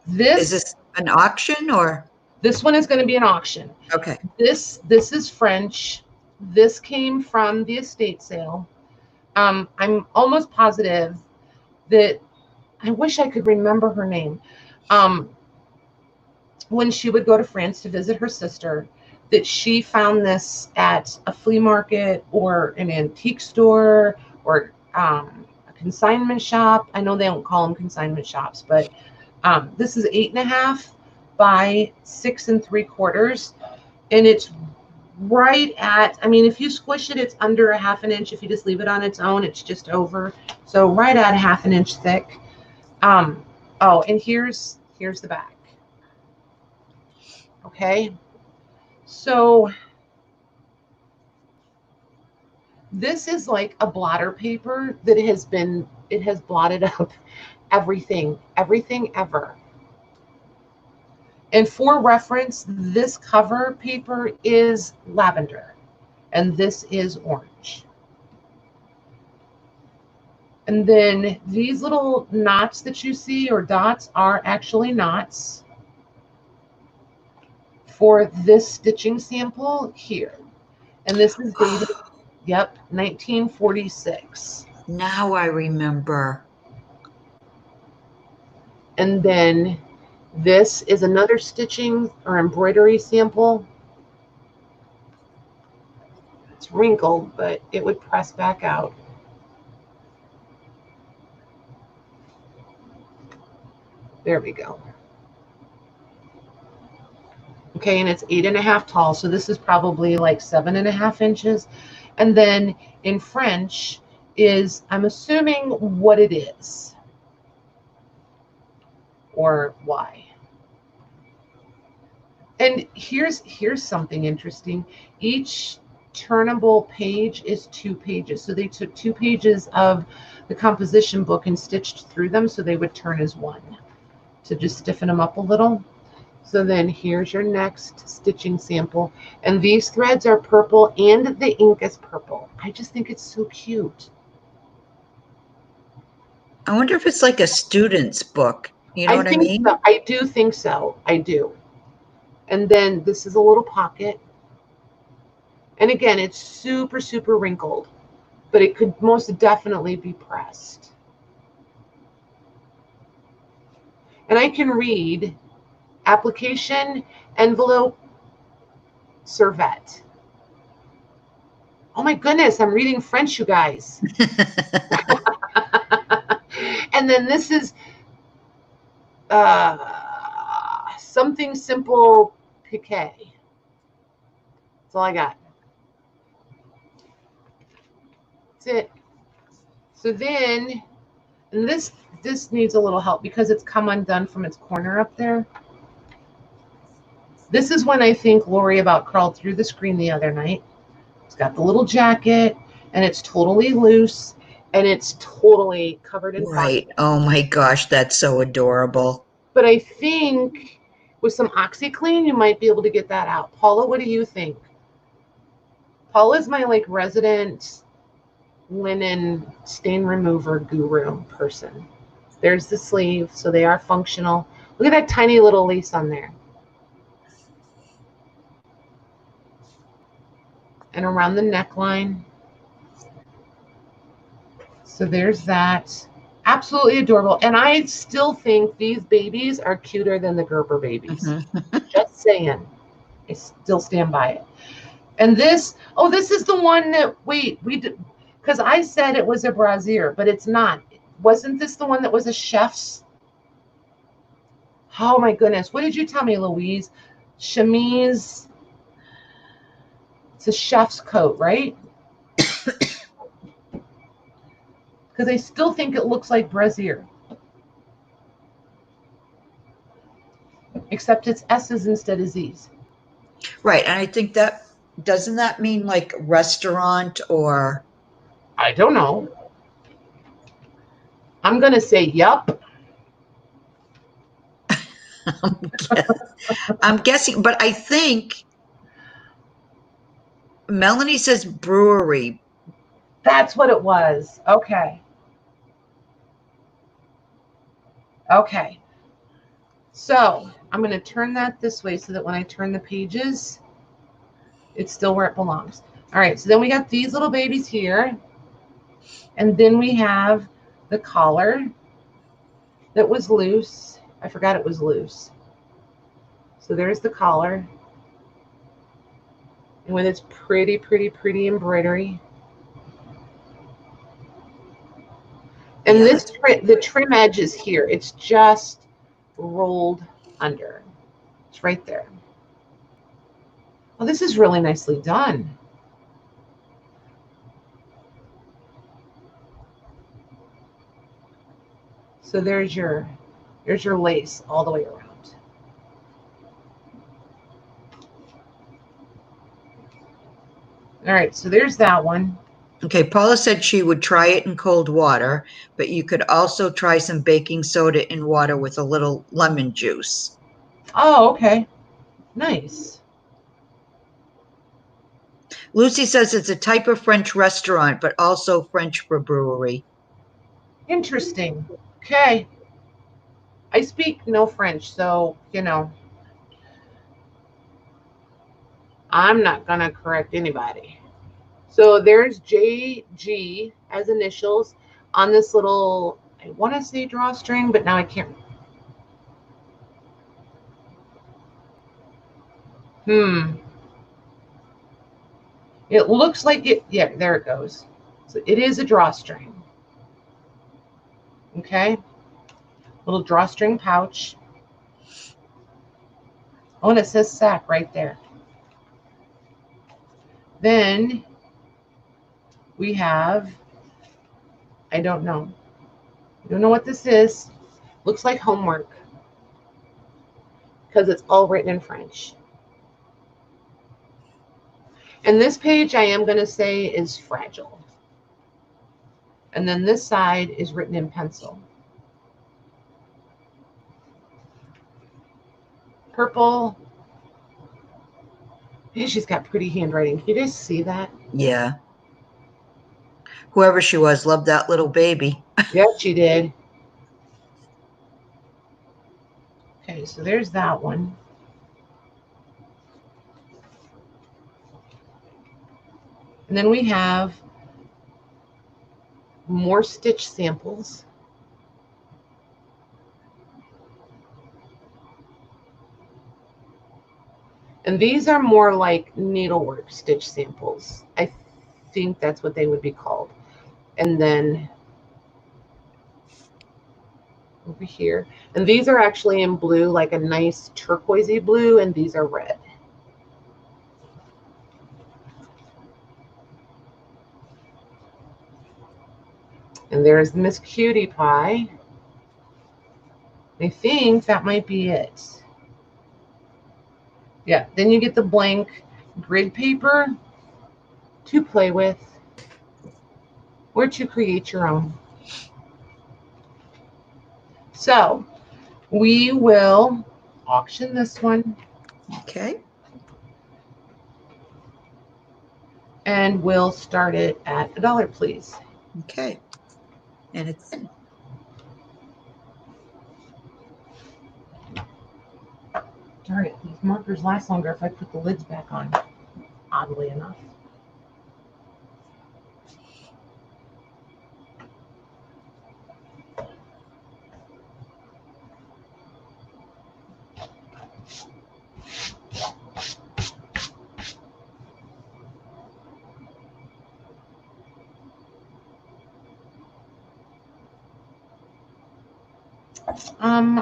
Is this an auction or? This one is going to be an auction. Okay. This is French. This came from the estate sale. I'm almost positive that, I wish I could remember her name. When she would go to France to visit her sister, that she found this at a flea market or an antique store or a consignment shop. I know they don't call them consignment shops, but this is 8.5 by 6 3/4, and it's right at, I mean, if you squish it, it's under a 1/2 inch. If you just leave it on its own, it's just over. So right at 1/2 inch thick. Oh, and here's the back. Okay. So this is like a blotter paper that it has blotted up everything ever. And for reference, this cover paper is lavender, and this is orange. And then these little knots that you see, or dots, are actually knots for this stitching sample here. And this is dated, yep, 1946. Now I remember. And then this is another stitching or embroidery sample. It's wrinkled, but it would press back out. There we go. Okay, and it's 8.5 tall, so this is probably like 7.5 inches. And then in French is, I'm assuming, what it is or why. And here's something interesting. Each turnable page is 2 pages. So they took 2 pages of the composition book and stitched through them so they would turn as one, to just stiffen them up a little. So then here's your next stitching sample. And these threads are purple and the ink is purple. I just think it's so cute. I wonder if it's like a student's book. You know what I mean? So. I do think so. I do. And then this is a little pocket. And again, it's super, super wrinkled, but it could most definitely be pressed. And I can read application, envelope, servette. Oh my goodness, I'm reading French, you guys. And then this is something simple piqué. That's all I got. That's it. So then, and this needs a little help because it's come undone from its corner up there. This is when I think Lori about crawled through the screen the other night. It's got the little jacket, and it's totally loose, and it's totally covered in Right. pockets. Oh my gosh, that's so adorable. But I think with some OxyClean, you might be able to get that out. Paula, what do you think? Paula's my like resident linen stain remover guru person. There's the sleeve, so they are functional. Look at that tiny little lace on there. And around the neckline. So there's that. Absolutely adorable. And I still think these babies are cuter than the Gerber babies. Just saying. I still stand by it. And this, oh, this is the one that, wait, we did, because I said it was a brassiere, but it's not. Wasn't this the one that was a chef's? Oh my goodness. What did you tell me, Louise? Chemise. It's a chef's coat, right? Because I still think it looks like brassiere. Except it's S's instead of Z's. Right. And I think that, doesn't that mean like restaurant or? I don't know. I'm going to say yup. I'm guessing, but I think Melanie says brewery. That's what it was. Okay. Okay. So I'm going to turn that this way so that when I turn the pages, it's still where it belongs. All right. So then we got these little babies here. And then we have the collar that was loose. I forgot it was loose. So there's the collar. And with its pretty, pretty, pretty embroidery. And Yeah, this, the trim edge is here. It's just rolled under. It's right there. Oh, this is really nicely done. So there's your lace all the way around. All right, so there's that one. Okay, Paula said she would try it in cold water, but you could also try some baking soda in water with a little lemon juice. Oh, okay. Nice. Lucy says it's a type of French restaurant, but also French for brewery. Interesting. Okay. I speak no French, so, you know, I'm not going to correct anybody. So there's JG as initials on this little, I want to say drawstring, but now I can't. It looks like it, yeah, there it goes. So it is a drawstring. Okay. Little drawstring pouch. Oh, and it says sack right there. Then we have, I don't know. I don't know what this is. Looks like homework because it's all written in French. And this page I am going to say is fragile. And then this side is written in pencil. Purple. Yeah, she's got pretty handwriting. Can you guys see that? Yeah. Whoever she was loved that little baby. Yeah, she did. Okay, so there's that one. And then we have more stitch samples. And these are more like needlework stitch samples. I think that's what they would be called. And then over here. And these are actually in blue, like a nice turquoisey blue, and these are red. And there's Miss Cutie Pie. I think that might be it. Yeah, then you get the blank grid paper to play with or to create your own. So we will auction this one. Okay. And we'll start it at $1, please. Okay. And it's in. All right, these markers last longer if I put the lids back on, oddly enough.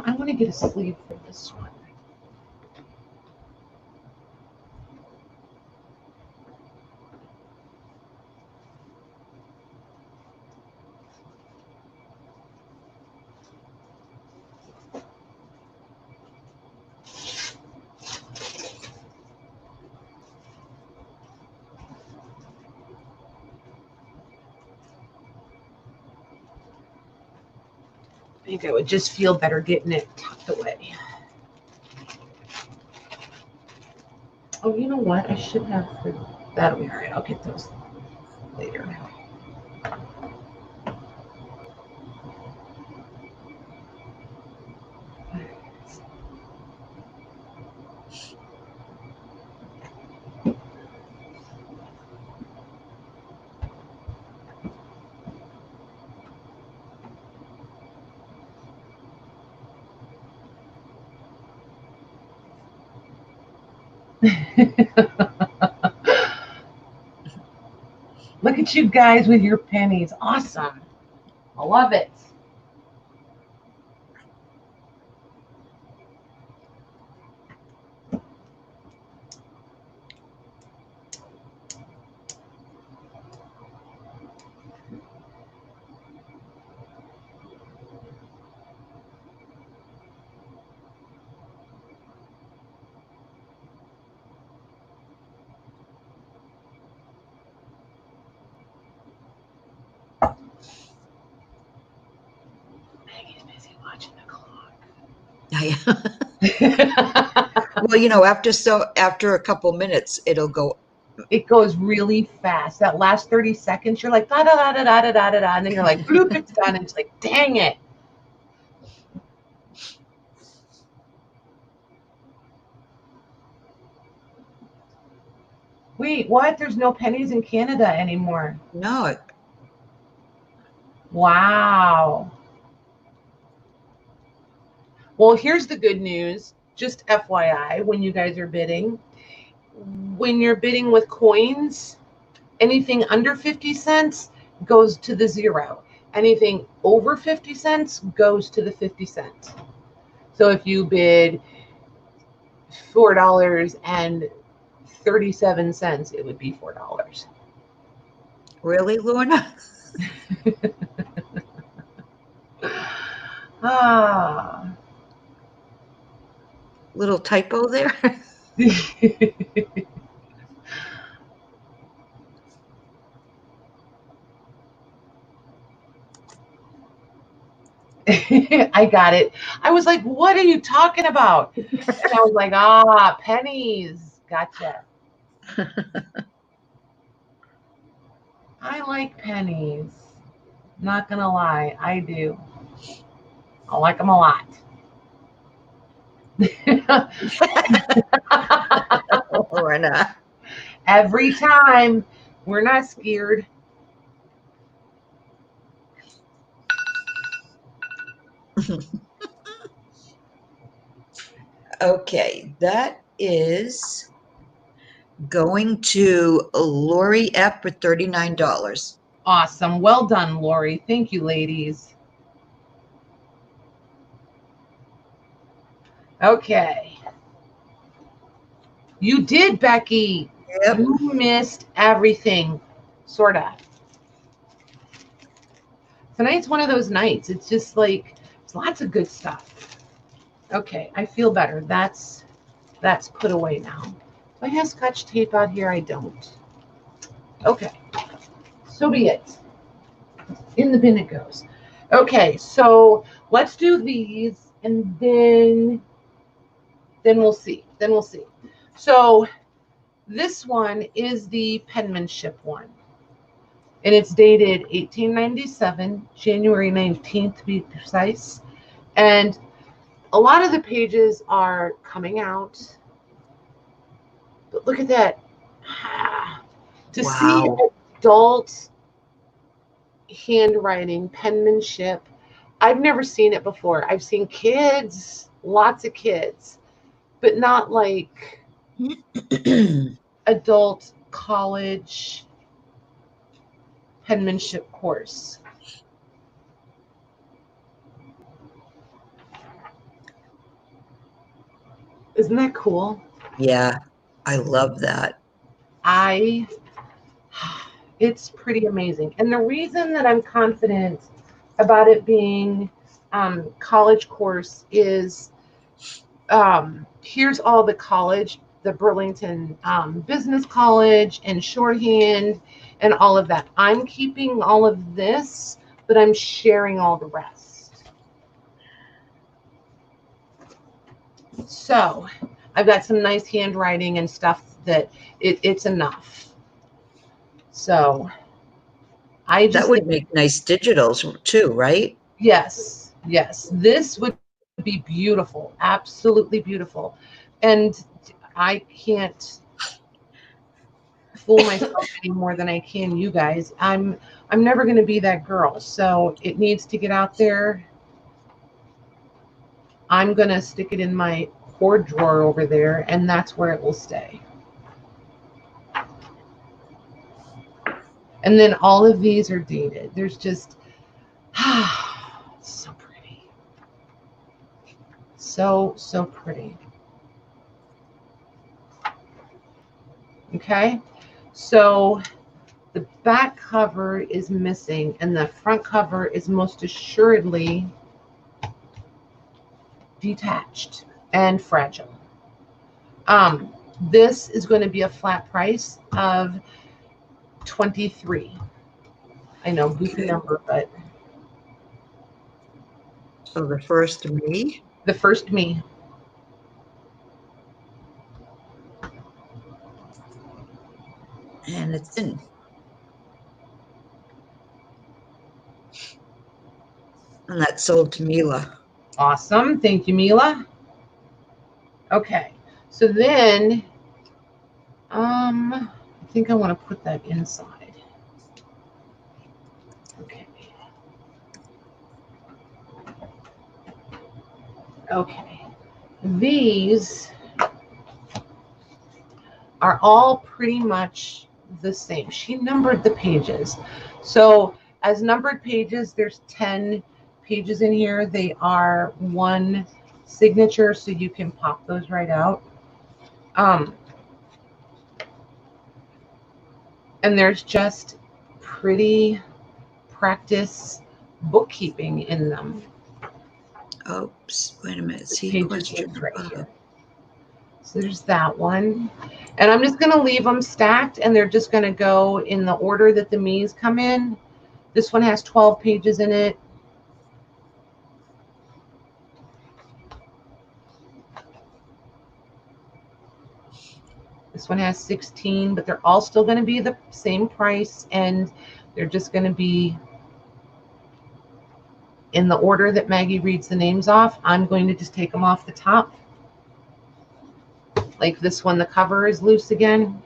I want to get a sleeve for this one. I think I would just feel better getting it tucked away. Oh, you know what? I should have, that'll be all right. I'll get those later. Look at you guys with your pennies. Awesome. I love it. Maggie's busy watching the clock. Well, you know, after a couple minutes, it'll go. It goes really fast. That last 30 seconds, you're like, da da da da da da da da, and then you're like, bloop, it's done. And it's like, dang it. Wait, what? There's no pennies in Canada anymore. No. Wow. Well, here's the good news. Just FYI, when you guys are bidding, when you're bidding with coins, anything under 50 cents goes to the 0. Anything over 50 cents goes to the 50 cents. So if you bid $4.37, it would be $4. Really, Lorna? Ah. Little typo there. I got it. I was like, what are you talking about? And I was like, pennies. Gotcha. I like pennies. Not going to lie. I do. I like them a lot. Lorna. Every time. We're not scared. Okay, that is going to Lori F for $39. Awesome. Well done, Lori. Thank you, ladies. Okay. You did, Becky. Yep. You missed everything, sort of. Tonight's one of those nights. It's just like, there's lots of good stuff. Okay, I feel better. That's That's put away now. Do I have Scotch tape out here? I don't. Okay, so be it. In the bin it goes. Okay, so let's do these, and then we'll see. Then we'll see. So this one is the penmanship one, and it's dated 1897, January 19th to be precise. And a lot of the pages are coming out, but look at that. To see adult handwriting, penmanship, I've never seen it before. I've seen kids, lots of kids, but not like adult college penmanship course. Isn't that cool? Yeah, I love that. It's pretty amazing. And the reason that I'm confident about it being college course is here's all the college, the Burlington Business College and shorthand and all of that. I'm keeping all of this, but I'm sharing all the rest. So I've got some nice handwriting and stuff that it's enough. So I just that would make nice digitals too, right? Yes, yes. This would be beautiful, absolutely beautiful. And I can't fool myself any more than I can you guys. I'm never going to be that girl. So it needs to get out there. I'm going to stick it in my hoard drawer over there, and that's where it will stay. And then all of these are dated. There's just so pretty. So pretty. Okay, so the back cover is missing and the front cover is most assuredly detached and fragile. This is going to be a flat price of $23. I know, goofy number, but So the first me. the first me. And it's in. And that's sold to Mila. Awesome. Thank you, Mila. Okay. So then, I think I want to put that inside. Okay. Okay. These are all pretty much the same. She numbered the pages. So as numbered pages, there's 10 pages in here. They are one signature, so you can pop those right out. And there's just pretty practice bookkeeping in them. Oops, wait a minute. See, Pages question right here. So there's that one. And I'm just going to leave them stacked, and they're just going to go in the order that the me's come in. This one has 12 pages in it. This one has 16, but they're all still going to be the same price, and they're just going to be in the order that Maggie reads the names off. I'm going to just take them off the top. Like this one, the cover is loose again.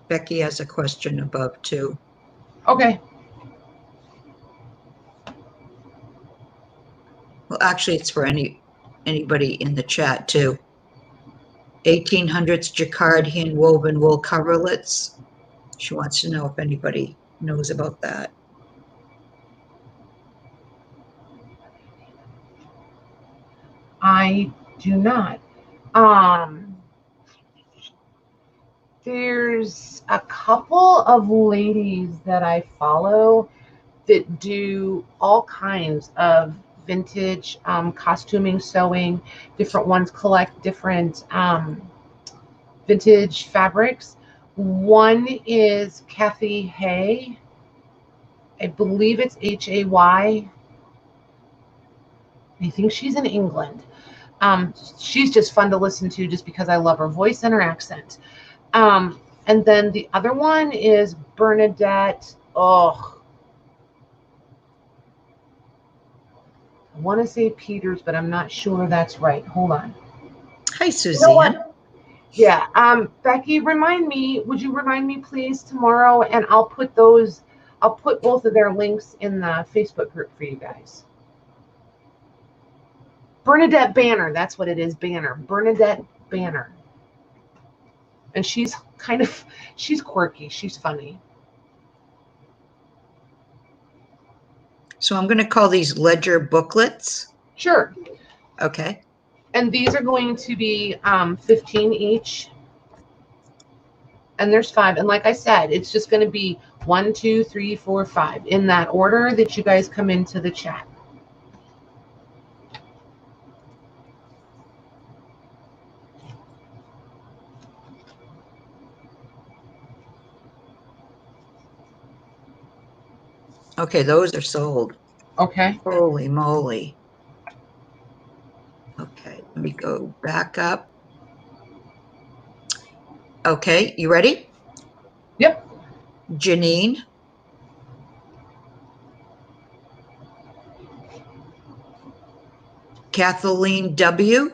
Becky has a question above too. Okay. Well, actually, it's for anybody in the chat too. 1800s jacquard hand-woven wool coverlets. She wants to know if anybody knows about that. I do not. There's a couple of ladies that I follow that do all kinds of vintage costuming, sewing. Different ones collect different vintage fabrics. One is Kathy Hay. I believe it's Hay. I think she's in England. She's just fun to listen to just because I love her voice and her accent. And then the other one is Bernadette. Oh, I want to say Peters, but I'm not sure that's right. Hold on. Hi, Suzanne. Yeah. Becky, would you remind me please tomorrow? And I'll put both of their links in the Facebook group for you guys. Bernadette Banner, that's what it is, Banner. Bernadette Banner. And she's quirky. She's funny. So I'm going to call these ledger booklets. Sure. Okay. And these are going to be 15 each. And there's 5. And like I said, it's just going to be 1, 2, 3, 4, 5 in that order that you guys come into the chat. Okay, those are sold. Okay. Holy moly. Okay, let me go back up. Okay, you ready? Yep. Janine. Kathleen W.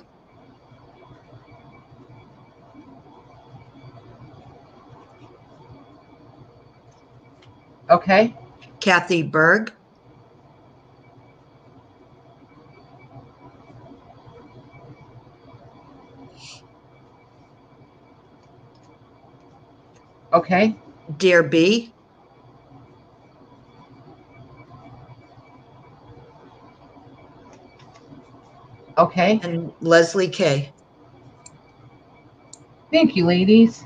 Okay. Kathy Berg. Okay. Dear B. Okay. And Leslie K. Thank you, ladies.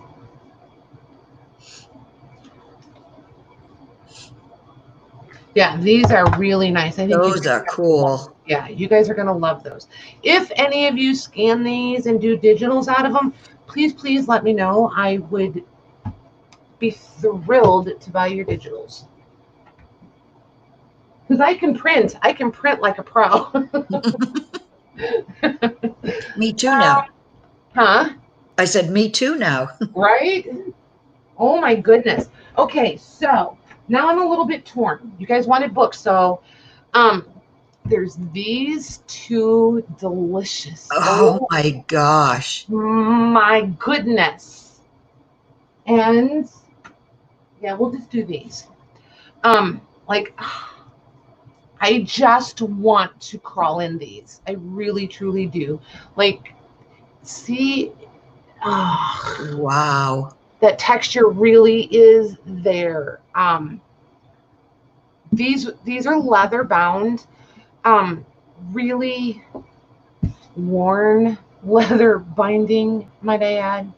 Yeah, these are really nice. I think Those are cool. Yeah, you guys are going to love those. If any of you scan these and do digitals out of them, please let me know. I would be thrilled to buy your digitals. Because I can print like a pro. Me too now. Huh? I said me too now. Right? Oh my goodness. Okay, so now I'm a little bit torn. You guys wanted books, so there's these 2 delicious. Oh my gosh. My goodness. And yeah, we'll just do these. Like I just want to crawl in these. I really truly do. Like, see, Wow. that texture really is there. These are leather bound, really worn leather binding, might I add.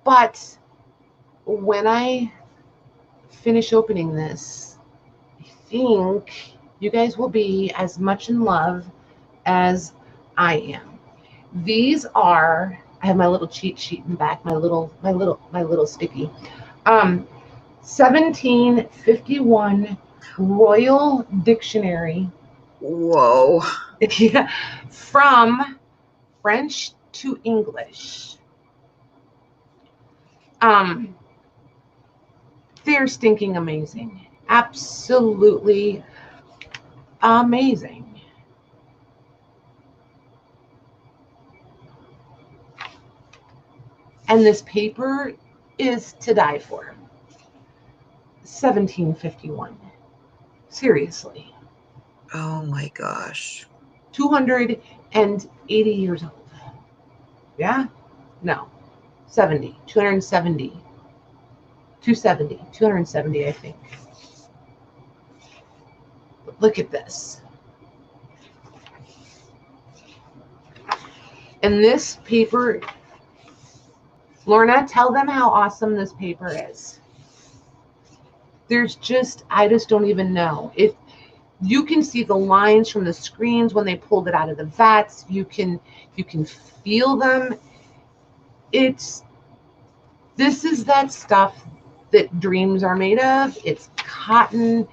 But when I finish opening this, I think you guys will be as much in love as I am. These are, I have my little cheat sheet in the back, my little sticky. 1751 Royal Dictionary. Whoa. Yeah, from French to English. They're stinking amazing. Absolutely amazing. And this paper is to die for. 1751. Seriously. Oh my gosh. 280 years old. Yeah? No. 70. 270. 270. 270, I think. But look at this. And this paper Lorna, tell them how awesome this paper is. I just don't even know. If you can see the lines from the screens when they pulled it out of the vats, you can feel them. This is that stuff that dreams are made of. It's cotton.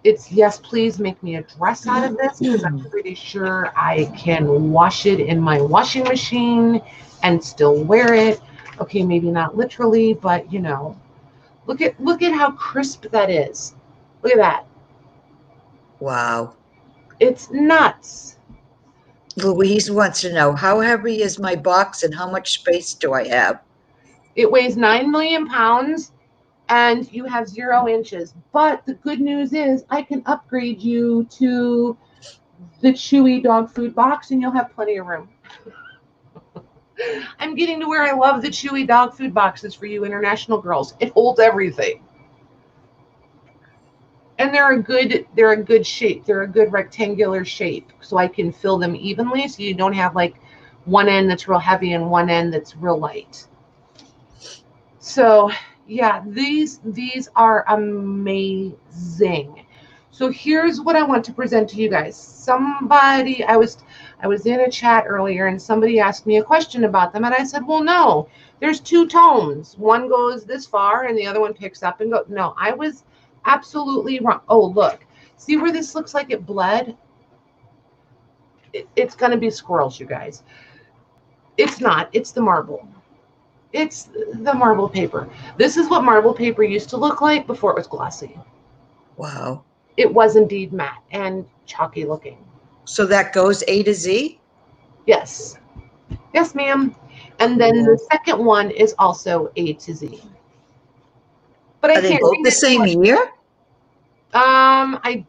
It's, yes, please make me a dress out of this, because I'm pretty sure I can wash it in my washing machine and still wear it. Okay, maybe not literally, but you know, look at how crisp that is. Look at that. Wow. It's nuts. Louise wants to know, how heavy is my box and how much space do I have? It weighs 9 million pounds and you have 0 inches. But the good news is I can upgrade you to the Chewy dog food box and you'll have plenty of room. I'm getting to where I love the Chewy dog food boxes for you international girls. It holds everything. And they're a good shape. They're a good rectangular shape. So I can fill them evenly so you don't have like one end that's real heavy and one end that's real light. So yeah, these are amazing. So here's what I want to present to you guys. I was in a chat earlier and somebody asked me a question about them and I said, well, no, there's 2 tomes. One goes this far and the other one picks up and goes. No, I was absolutely wrong. Oh, look, see where this looks like it bled? It's going to be squirrels, you guys. It's not. It's the marble. It's the marble paper. This is what marble paper used to look like before it was glossy. Wow. It was indeed matte and chalky looking. So that goes A to Z? Yes. Yes, ma'am. And then the second one is also A to Z. But Are they both the same year? I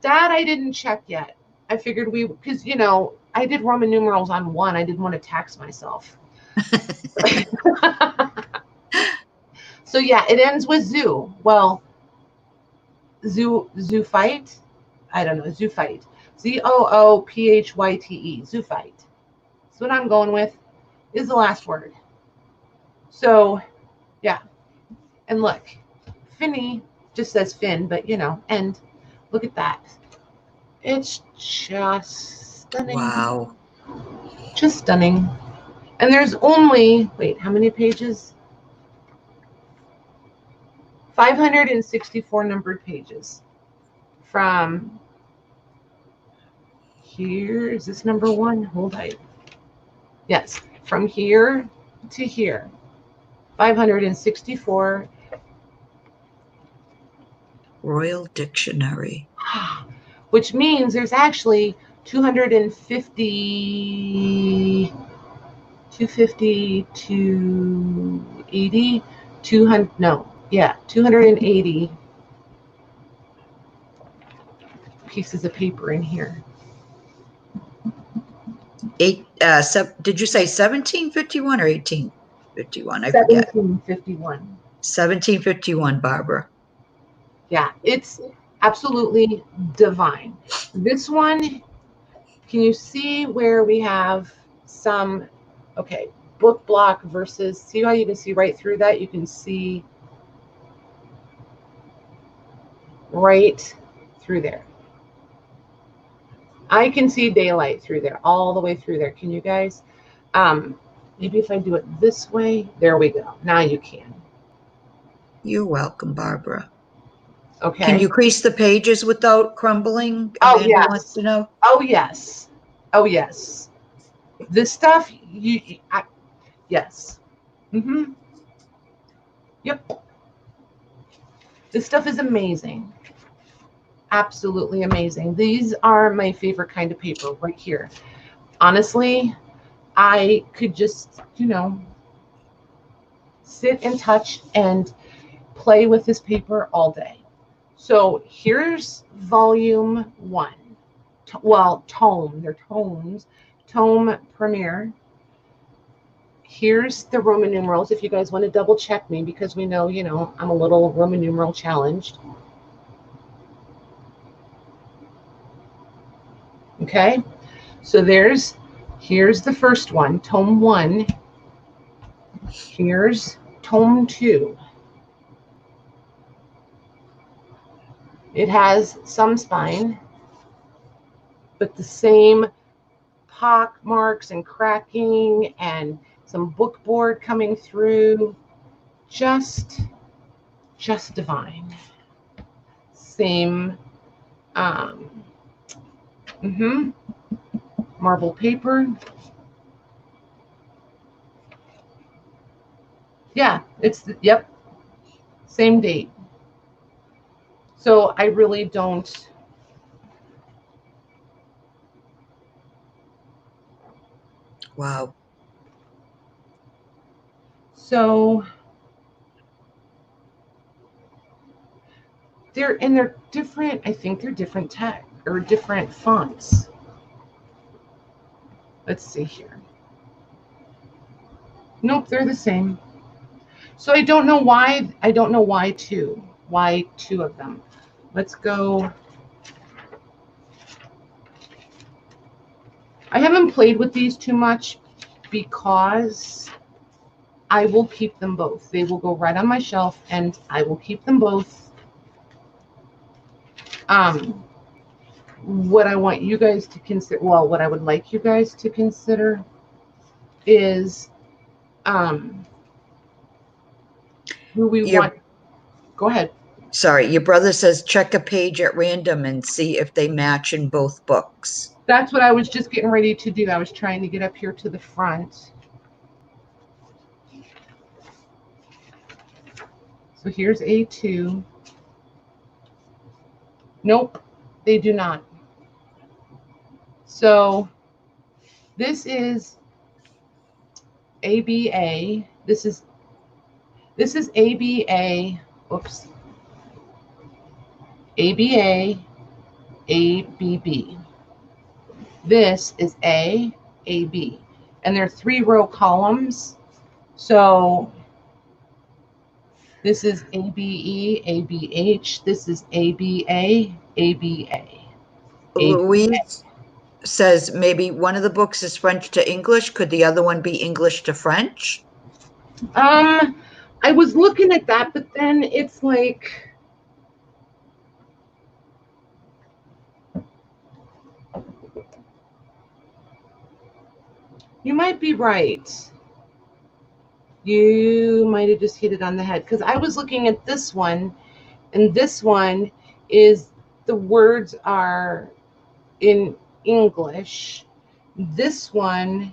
didn't check yet. I figured because you know, I did Roman numerals on one. I didn't want to tax myself. So yeah, it ends with zoo. Well, zoophyte. I don't know, zoophyte. ZOOPHYTE. Zoophyte. So what I'm going with is the last word. So yeah, and look, Finny just says Finn, but you know, and look at that. It's just stunning. Wow. Just stunning. And there's only, wait, how many pages? 564 numbered pages. From here, is this number 1? Hold tight. Yes, from here to here. 564. Royal Dictionary. Which means there's actually 250, 250, 280, 200, no, yeah, 280 pieces of paper in here. Did you say 1751 or 1851? I forget. 1751. 1751, Barbara. Yeah, it's absolutely divine. This one, can you see where we have some, okay, book block versus, see how you can see right through that? You can see right through there. I can see daylight through there, all the way through there. Can you guys? Maybe if I do it this way, there we go. Now you can. You're welcome, Barbara. Okay. Can you crease the pages without crumbling? Oh, Amanda yes. wants to know. Oh, yes. Oh, yes. This stuff, yes. Mm-hmm. Yep. This stuff is amazing. Absolutely amazing. These are my favorite kind of paper right here. Honestly, I could just, you know, sit and touch and play with this paper all day. So here's volume 1. Well, tome. They're tomes. Tome premiere. Here's the Roman numerals if you guys want to double check me, because we know, you know, I'm a little Roman numeral challenged. Okay, so here's the first one, tome 1. Here's Tome 2. It has some spine, but the same pock marks and cracking and some bookboard coming through. Just divine. Same marble paper. Yeah, yep, same date. So I really don't. Wow. So they're different. I think they're different text or different fonts. Let's see here. Nope, they're the same. So I don't know why. I don't know why two. Why two of them? Let's go. I haven't played with these too much because I will keep them both. They will go right on my shelf and I will keep them both. What I want you guys to consider, well, what I would like you guys to consider is who we want. Go ahead. Sorry, your brother says check a page at random and see if they match in both books. That's what I was just getting ready to do. I was trying to get up here to the front. So here's A2. Nope, they do not. So this is ABA. This is ABA. Oops. ABA, ABB. This is AB. And they're 3-row columns. So this is ABE, ABH. This is ABA, ABA. Louise says maybe one of the books is French to English. Could the other one be English to French? I was looking at that, but then it's like, you might be right. You might have just hit it on the head because I was looking at this one, and this one is the words are in English. This one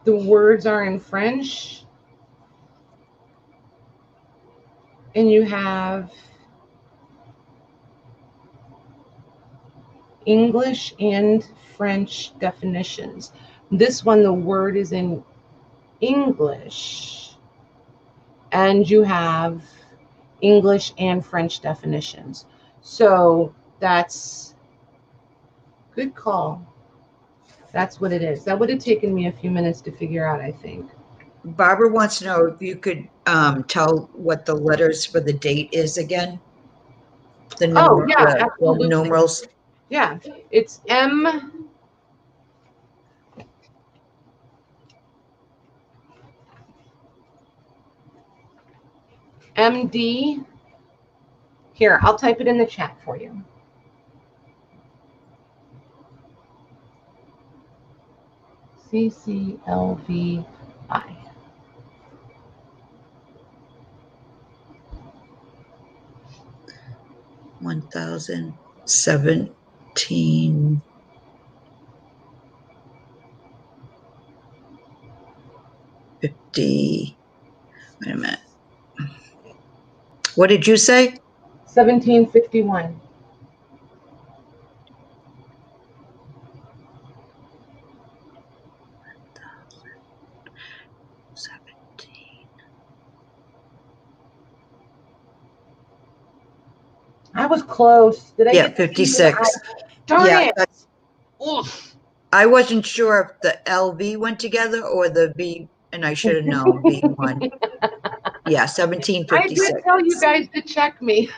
the words are in French, and you have English and French definitions. This one, the word is in English, and you have English and French definitions. So that's good call. That's what it is. That would have taken me a few minutes to figure out, I think. Barbara wants to know if you could tell what the letters for the date is again. The absolutely. Numerals. Yeah, it's M. MD. Here, I'll type it in the chat for you. CCLVI. 1017. Wait a minute. What did you say? 1751. I was close. Did I get 56. Darn it. Oof. I wasn't sure if the LV went together or the V, and I should have known V1. Yeah, 1756. I did tell you guys to check me.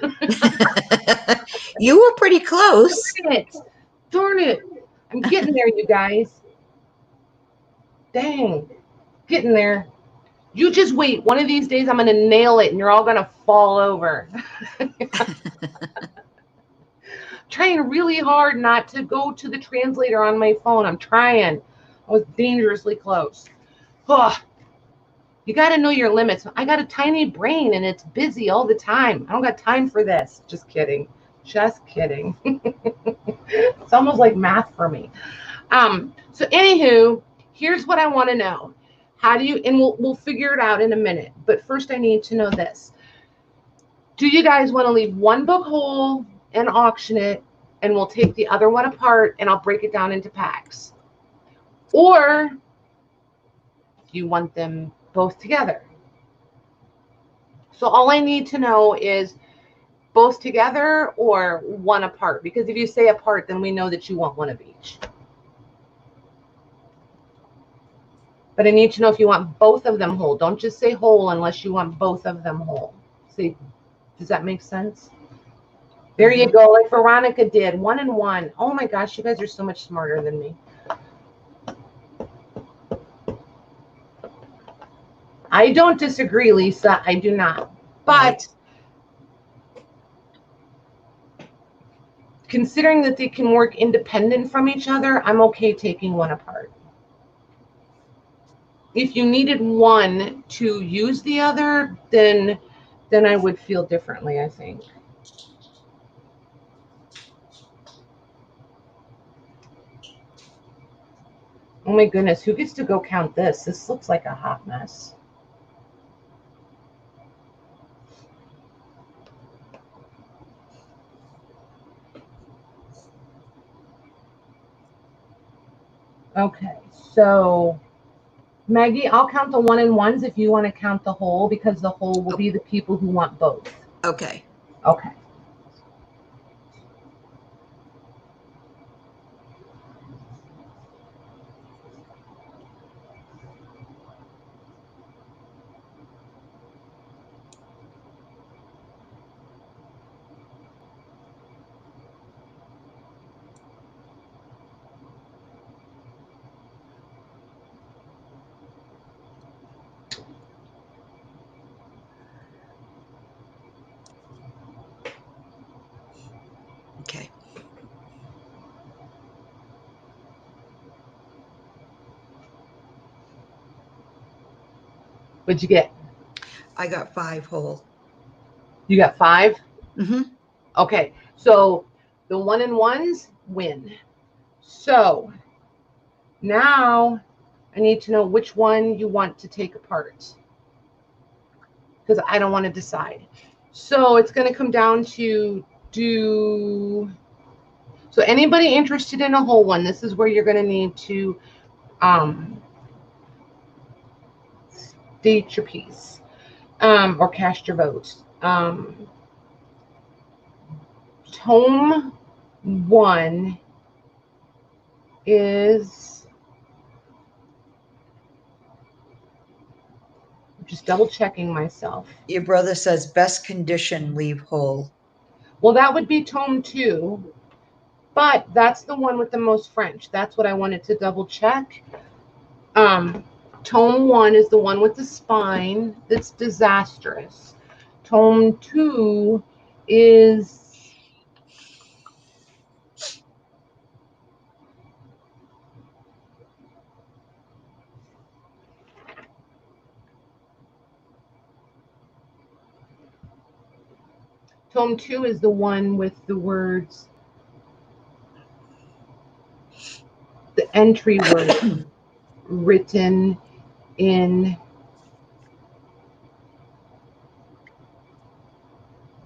You were pretty close. Darn it. I'm getting there, you guys. Dang, getting there. You just wait. One of these days I'm going to nail it and you're all going to fall over. Trying really hard not to go to the translator on my phone. I'm trying. I was dangerously close. Oh, you got to know your limits. I got a tiny brain and it's busy all the time. I don't got time for this. Just kidding. Just kidding. It's almost like math for me. So anywho, here's what I want to know. How do you, and we'll figure it out in a minute. But first I need to know this. Do you guys want to leave one book whole and auction it, and we'll take the other one apart and I'll break it down into packs? Or do you want them both together? So all I need to know is both together or one apart. Because if you say apart, then we know that you want one of each. But I need to know if you want both of them whole. Don't just say whole unless you want both of them whole. See, does that make sense? There you go, like Veronica did, 1 and 1. Oh my gosh, you guys are so much smarter than me. I don't disagree, Lisa. I do not. But considering that they can work independent from each other, I'm okay taking one apart. If you needed one to use the other, then I would feel differently, I think. Oh my goodness, who gets to go count this? This looks like a hot mess. Okay, so Maggie, I'll count the 1 and 1s if you want to count the whole, because the whole will be the people who want both. Okay. Okay. Okay. What'd you get? I got 5 whole. You got 5? Mm-hmm. Okay, so the 1 and 1s win. So now I need to know which one you want to take apart, because I don't want to decide. So it's going to come down to so anybody interested in a whole one, this is where you're going to need to state your piece or cast your vote. Tome 1 is, just double checking myself. Your brother says best condition, leave whole. Well, that would be tome 2, but that's the one with the most French. That's what I wanted to double check. Tome 1 is the one with the spine that's disastrous. Tome 2 is Tome 2 is the one with the words, the entry word written in,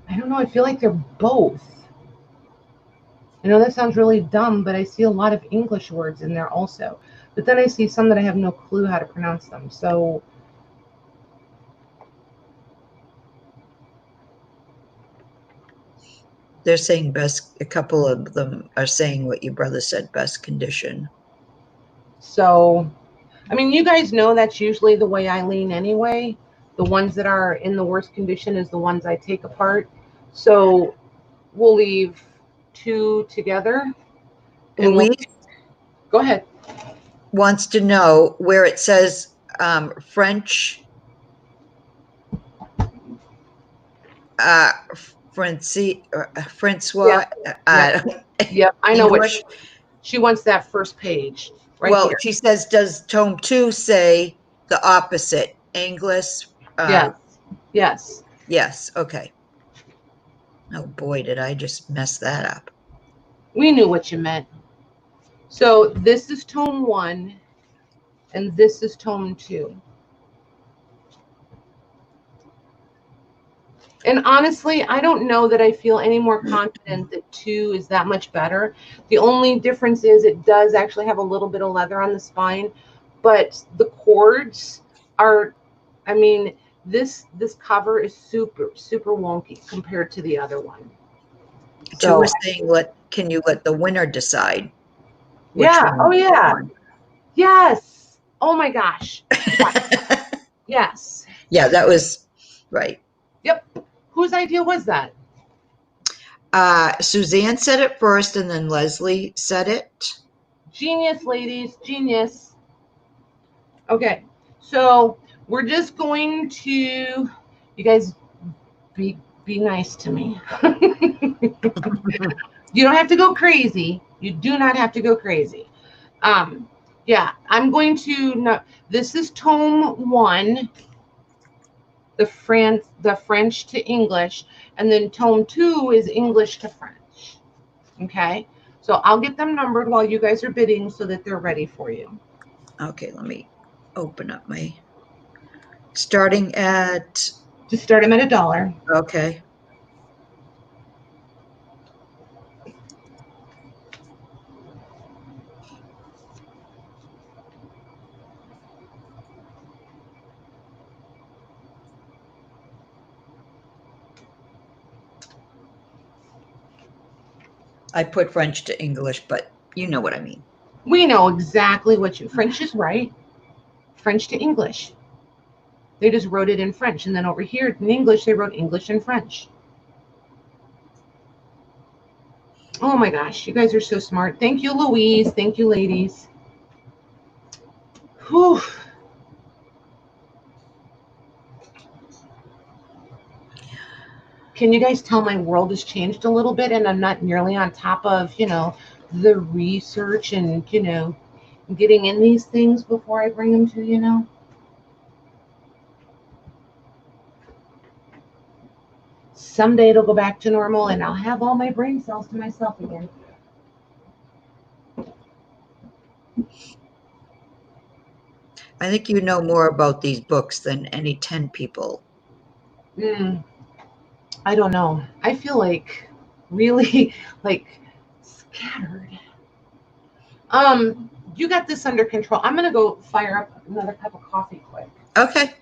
I don't know, I feel like they're both. I know that sounds really dumb, but I see a lot of English words in there also. But then I see some that I have no clue how to pronounce them. So They're saying best, a couple of them are saying what your brother said, best condition. So, I mean, you guys know that's usually the way I lean anyway. The ones that are in the worst condition is the ones I take apart. So we'll leave 2 together. And Louise, go ahead. wants to know where it says French, Francois, Yep. I know English. she wants that first page right Well, here. she says, does tome 2 say the opposite? English? Yes. Yes. Yes. Okay. Oh boy, did I just mess that up. We knew what you meant. So this is tome 1 and this is tome 2. And honestly, I don't know that I feel any more confident that 2 is that much better. The only difference is it does actually have a little bit of leather on the spine, but the cords are, I mean, this cover is super wonky compared to the other one. So we're saying, can you let the winner decide? Yeah. Oh yeah. Yes. Oh my gosh. Yes. Yes. Yeah, that was right. Yep. Whose idea was that? Suzanne said it first, and then Leslie said it. Genius, ladies. Genius. Okay. So we're just going to, you guys, be nice to me. You don't have to go crazy. You do not have to go crazy. Yeah, I'm going to no, this is tome 1, the French to English, and then tome 2 is English to French. Okay, so I'll get them numbered while you guys are bidding so that they're ready for you. Okay, let me open up my, starting at, just start them at $1. Okay. I put French to English, but you know what I mean. We know exactly what you, French is right. French to English. They just wrote it in French. And then over here in English, they wrote English and French. Oh my gosh, you guys are so smart. Thank you, Louise. Thank you, ladies. Whew. Can you guys tell my world has changed a little bit and I'm not nearly on top of, the research and, getting in these things before I bring them to you? Someday it'll go back to normal and I'll have all my brain cells to myself again. I think you know more about these books than any 10 people. I don't know. I feel like really scattered. You got this under control. I'm gonna go fire up another cup of coffee quick. Okay.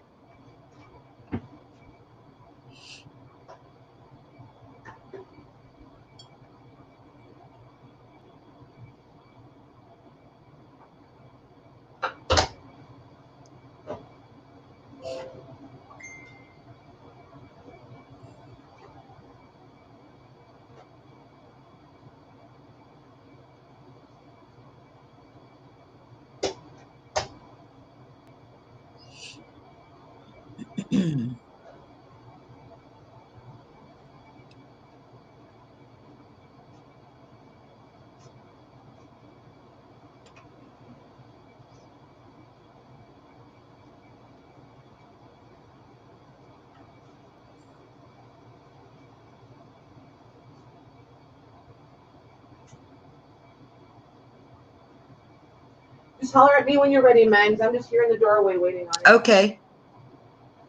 Just holler at me when you're ready, Megs. I'm just here in the doorway waiting on you. Okay.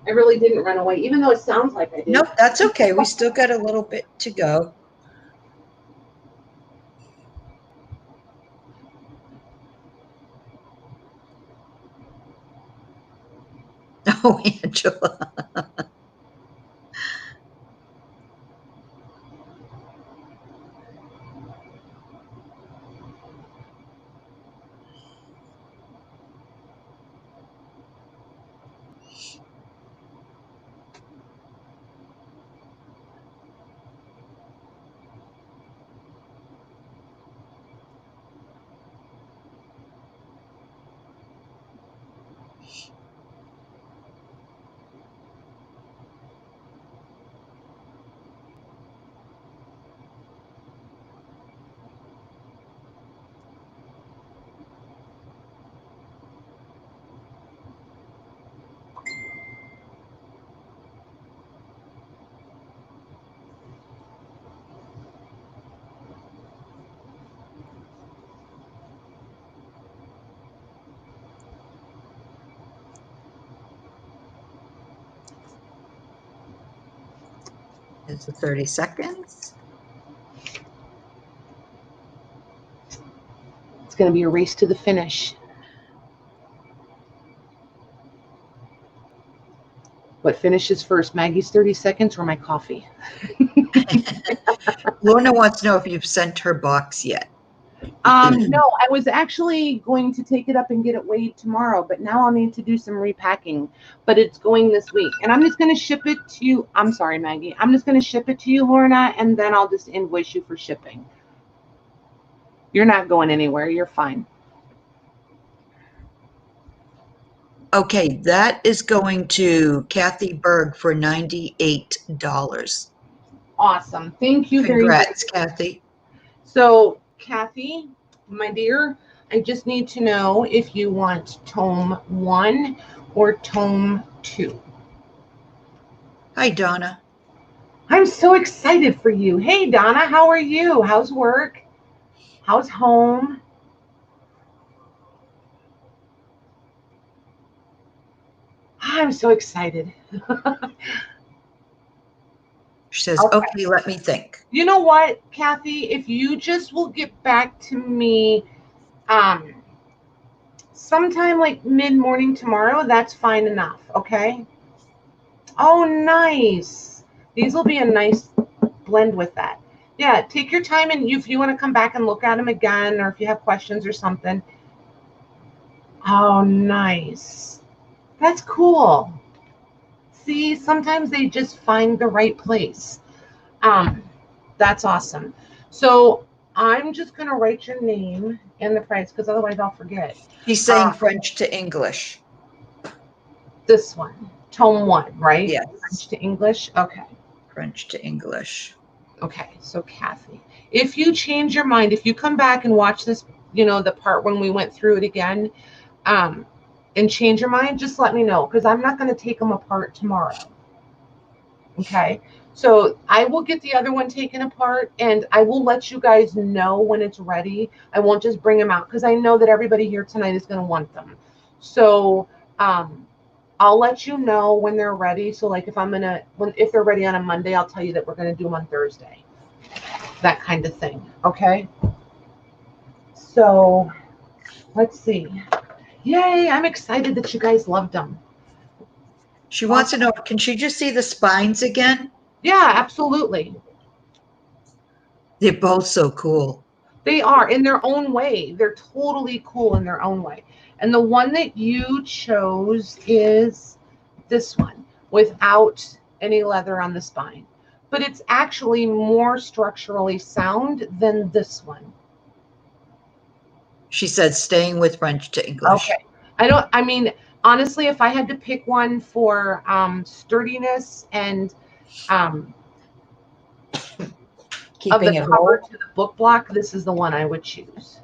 I really didn't run away, even though it sounds like I did. Nope, that's okay. We still got a little bit to go. Oh, Angela. It's the 30 seconds. It's going to be a race to the finish. What finishes first, Maggie's 30 seconds or my coffee? Lorna wants to know if you've sent her box yet. No, I was actually going to take it up and get it weighed tomorrow, but now I'll need to do some repacking. But it's going this week, and I'm just going to ship it to you. I'm sorry, Maggie. I'm just going to ship it to you, Lorna, and then I'll just invoice you for shipping. You're not going anywhere. You're fine. Okay, that is going to Kathy Berg for $98. Awesome. Thank you very much. Congrats, Kathy. So, Kathy, my dear, I just need to know if you want tome 1 or tome 2. Hi, Donna. I'm so excited for you. Hey, Donna, how are you? How's work? How's home? I'm so excited. She says, okay, let me think. You know what, Kathy? If you just will get back to me sometime like mid-morning tomorrow, that's fine enough, okay? Oh, nice. These will be a nice blend with that. Yeah, take your time, and if you want to come back and look at them again, or if you have questions or something. Oh, nice. That's cool. See, sometimes they just find the right place. That's awesome. So I'm just going to write your name and the price, because otherwise I'll forget. She's saying French to English. This one, tome 1, right? Yes. French to English. Okay. French to English. Okay. So Kathy, if you change your mind, if you come back and watch this, the part when we went through it again, and change your mind, just let me know, because I'm not going to take them apart tomorrow. Okay. So I will get the other one taken apart, and I will let you guys know when it's ready. I won't just bring them out, because I know that everybody here tonight is going to want them. So I'll let you know when they're ready. So like if they're ready on a Monday, I'll tell you that we're going to do them on Thursday. That kind of thing. Okay. So let's see. Yay. I'm excited that you guys loved them. She wants to know, can she just see the spines again? Yeah, absolutely. They're both so cool. They are in their own way. They're totally cool in their own way. And the one that you chose is this one without any leather on the spine. But it's actually more structurally sound than this one. She said staying with French to English. Okay. Honestly, if I had to pick one for sturdiness and keeping it cover to the book block, this is the one I would choose.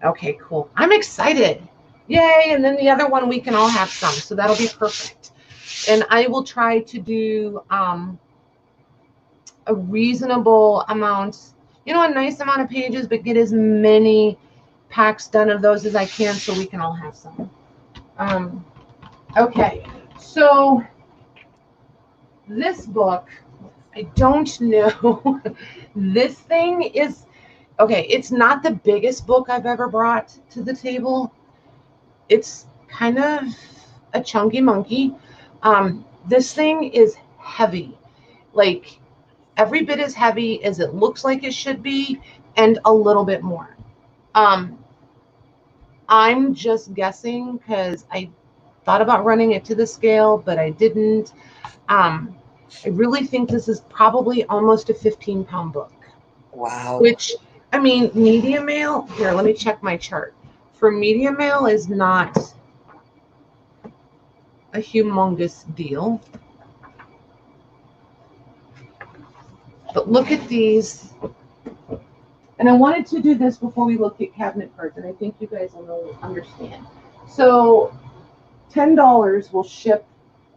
Okay, cool. I'm excited. Yay. And then the other one, we can all have some. So that'll be perfect. And I will try to do a reasonable amount, a nice amount of pages, but get as many packs done of those as I can so we can all have some. Okay. So this book, I don't know. This thing is, okay, it's not the biggest book I've ever brought to the table. It's kind of a chunky monkey. This thing is heavy. Like every bit as heavy as it looks like it should be, and a little bit more. I'm just guessing because I thought about running it to the scale, but I didn't. I really think this is probably almost a 15-pound book. Wow. Which, medium mail, here, let me check my chart. For medium mail is not a humongous deal. But look at these. And I wanted to do this before we look at cabinet cards, and I think you guys will understand. So $10 will ship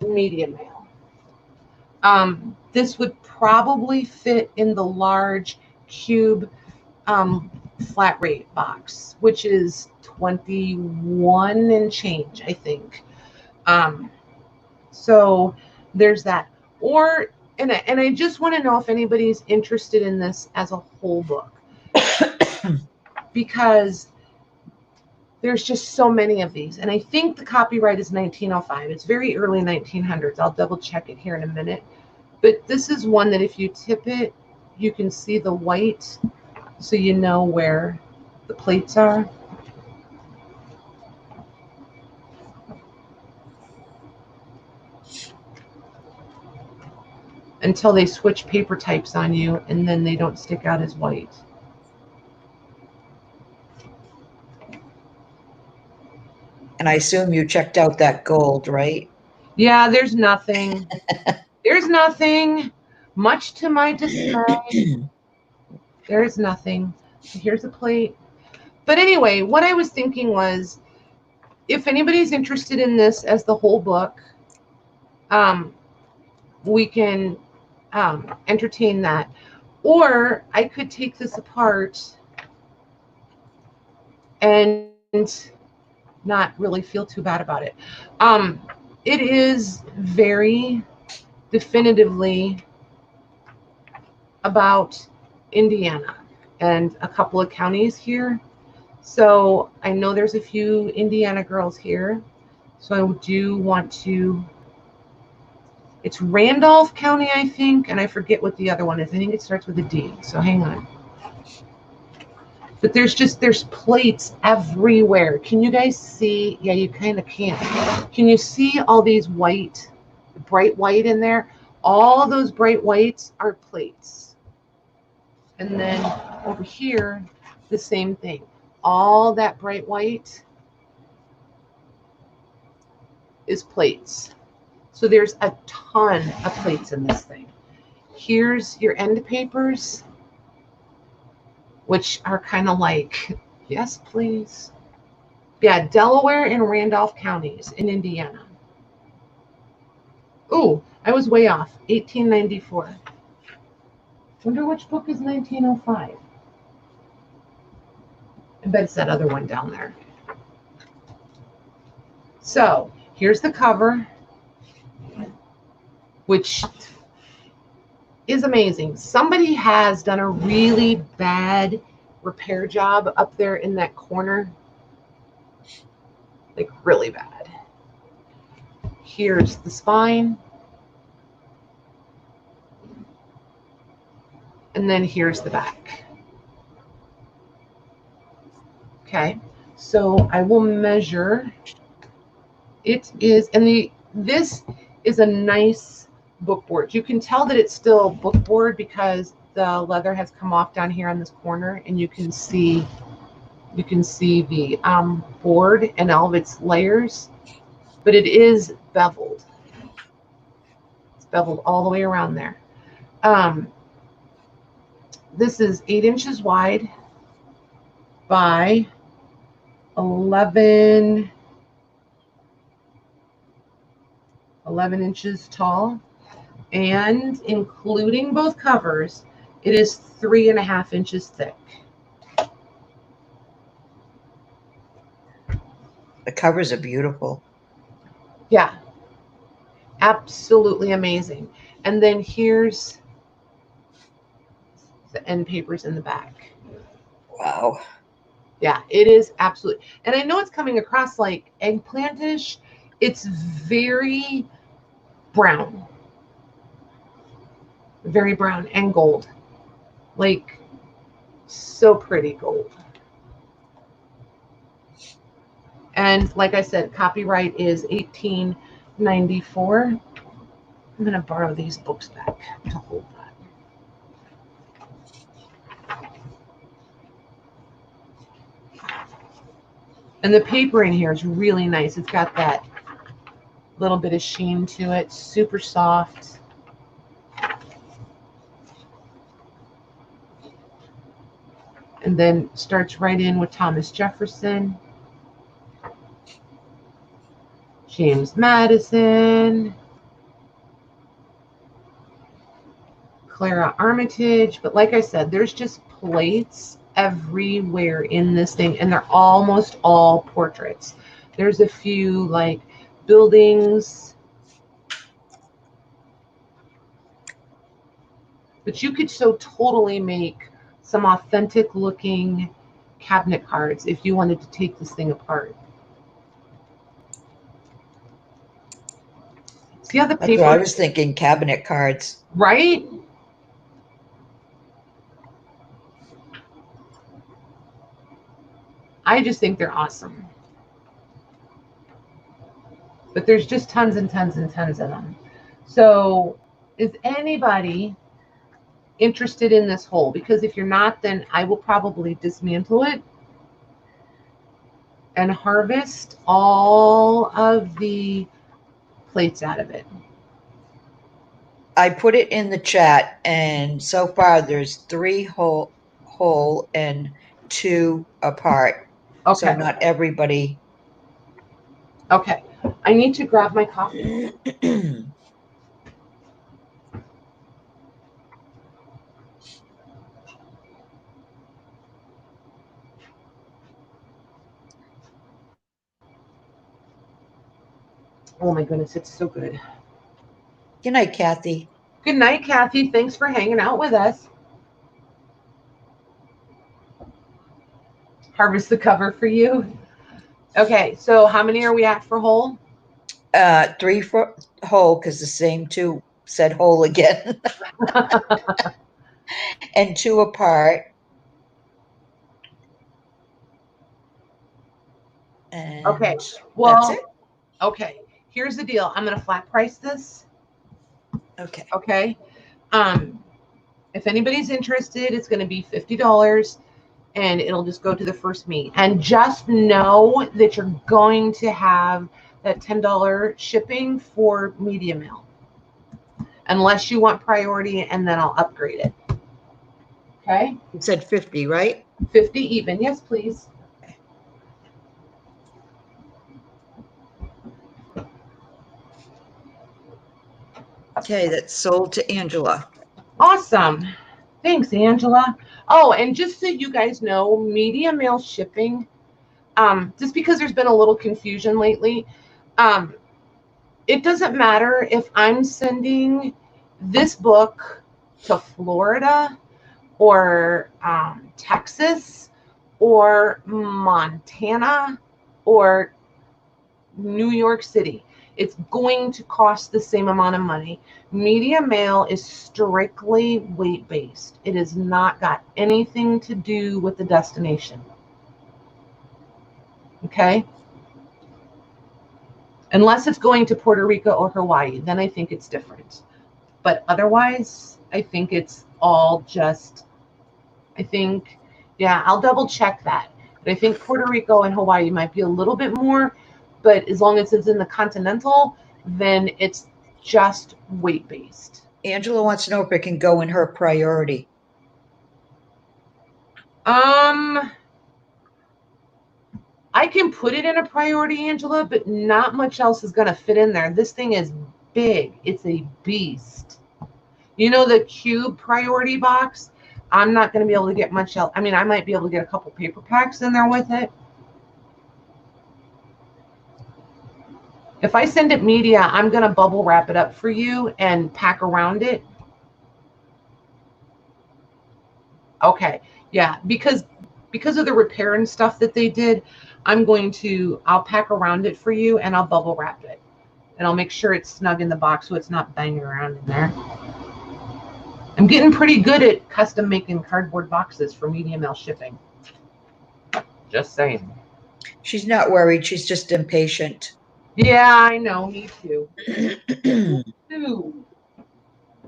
medium mail. This would probably fit in the large cube flat rate box, which is 21 and change, I think. So there's that. Or, and I just want to know if anybody's interested in this as a whole book, because there's just so many of these. And I think the copyright is 1905. It's very early 1900s. I'll double check it here in a minute. But this is one that if you tip it, you can see the white, so you know where the plates are. Until they switch paper types on you, and then they don't stick out as white. And I assume you checked out that gold, right? Yeah, there's nothing. There's nothing. Much to my dismay, there is nothing. Here's a plate. But anyway, what I was thinking was, if anybody's interested in this as the whole book, we can entertain that. Or I could take this apart and not really feel too bad about it. It is very definitively about Indiana and a couple of counties here. So I know there's a few Indiana girls here. So I do want to, it's Randolph County, I think, and I forget what the other one is. I think it starts with a D, so hang on. But there's plates everywhere. Can you guys see? Yeah, you kind of can't. Can you see all these white, bright white in there? All those bright whites are plates. And then over here, the same thing. All that bright white is plates. So there's a ton of plates in this thing. Here's your end papers, which are kind of like, yes, please. Yeah, Delaware and Randolph counties in Indiana. Oh, I was way off. 1894. Wonder which book is 1905. I bet it's that other one down there. So here's the cover, which is amazing. Somebody has done a really bad repair job up there in that corner. Like really bad. Here's the spine. And then here's the back. Okay, so I will measure. It is, and this is a nice book board. You can tell that it's still book board because the leather has come off down here on this corner, and you can see the board and all of its layers, but it is beveled. It's beveled all the way around there. This is 8 inches wide by 11 inches tall, and including both covers, it is 3.5 inches thick. The covers are beautiful. Yeah, absolutely amazing. And then here's the end papers in the back. Wow. Yeah, it is absolutely. And I know it's coming across like eggplantish. It's very brown. Very brown and gold. Like so pretty gold. And like I said, copyright is 1894. I'm going to borrow these books back to hold that. And the paper in here is really nice. It's got that little bit of sheen to it. Super soft. And then starts right in with Thomas Jefferson, James Madison, Clara Armitage. But like I said, there's just plates everywhere in this thing, and they're almost all portraits. There's a few like buildings But you could so totally make some authentic looking cabinet cards if you wanted to take this thing apart. See how the That's paper, what I was thinking, cabinet cards. right? I just think they're awesome. But there's just tons and tons and tons of them. So is anybody interested in this whole? Because if you're not, then I will probably dismantle it and harvest all of the plates out of it. I put it in the chat, and so far there's 3 whole and 2 apart. Okay. So not everybody. Okay. I need to grab my coffee. Oh my goodness, it's so good. Good night, Kathy. Good night, Kathy. Thanks for hanging out with us. Harvest the cover for you. Okay, so how many are we at for whole? 3 for whole, because the same 2 said whole again. And 2 apart. And okay, well, that's it. Okay, here's the deal. I'm gonna flat price this. Okay. Okay. If anybody's interested, it's gonna be $50 and it'll just go to the first meet. And just know that you're going to have that $10 shipping for media mail. Unless you want priority, and then I'll upgrade it. Okay? You said 50, right? 50 even. Yes, please. Okay, that's sold to Angela. Awesome. Thanks, Angela. Oh, and just so you guys know, media mail shipping, just because there's been a little confusion lately, it doesn't matter if I'm sending this book to Florida or Texas or Montana or New York City. It's going to cost the same amount of money. Media mail is strictly weight-based. It has not got anything to do with the destination. Okay? Unless it's going to Puerto Rico or Hawaii, then I think it's different. But otherwise, I think it's all just, yeah, I'll double check that. But I think Puerto Rico and Hawaii might be a little bit more, but as long as it's in the continental, then it's just weight-based. Angela wants to know if it can go in her priority. I can put it in a priority, Angela, but not much else is going to fit in there. This thing is big. It's a beast. You know the cube priority box? I'm not going to be able to get much else. I mean, I might be able to get a couple paper packs in there with it. If I send it media, I'm going to bubble wrap it up for you and pack around it. Okay. Yeah, because of the repair and stuff that they did, I'll pack around it for you and I'll bubble wrap it. And I'll make sure it's snug in the box so it's not banging around in there. I'm getting pretty good at custom making cardboard boxes for media mail shipping. Just saying. She's not worried. She's just impatient. Yeah, I know. Me too. Me too.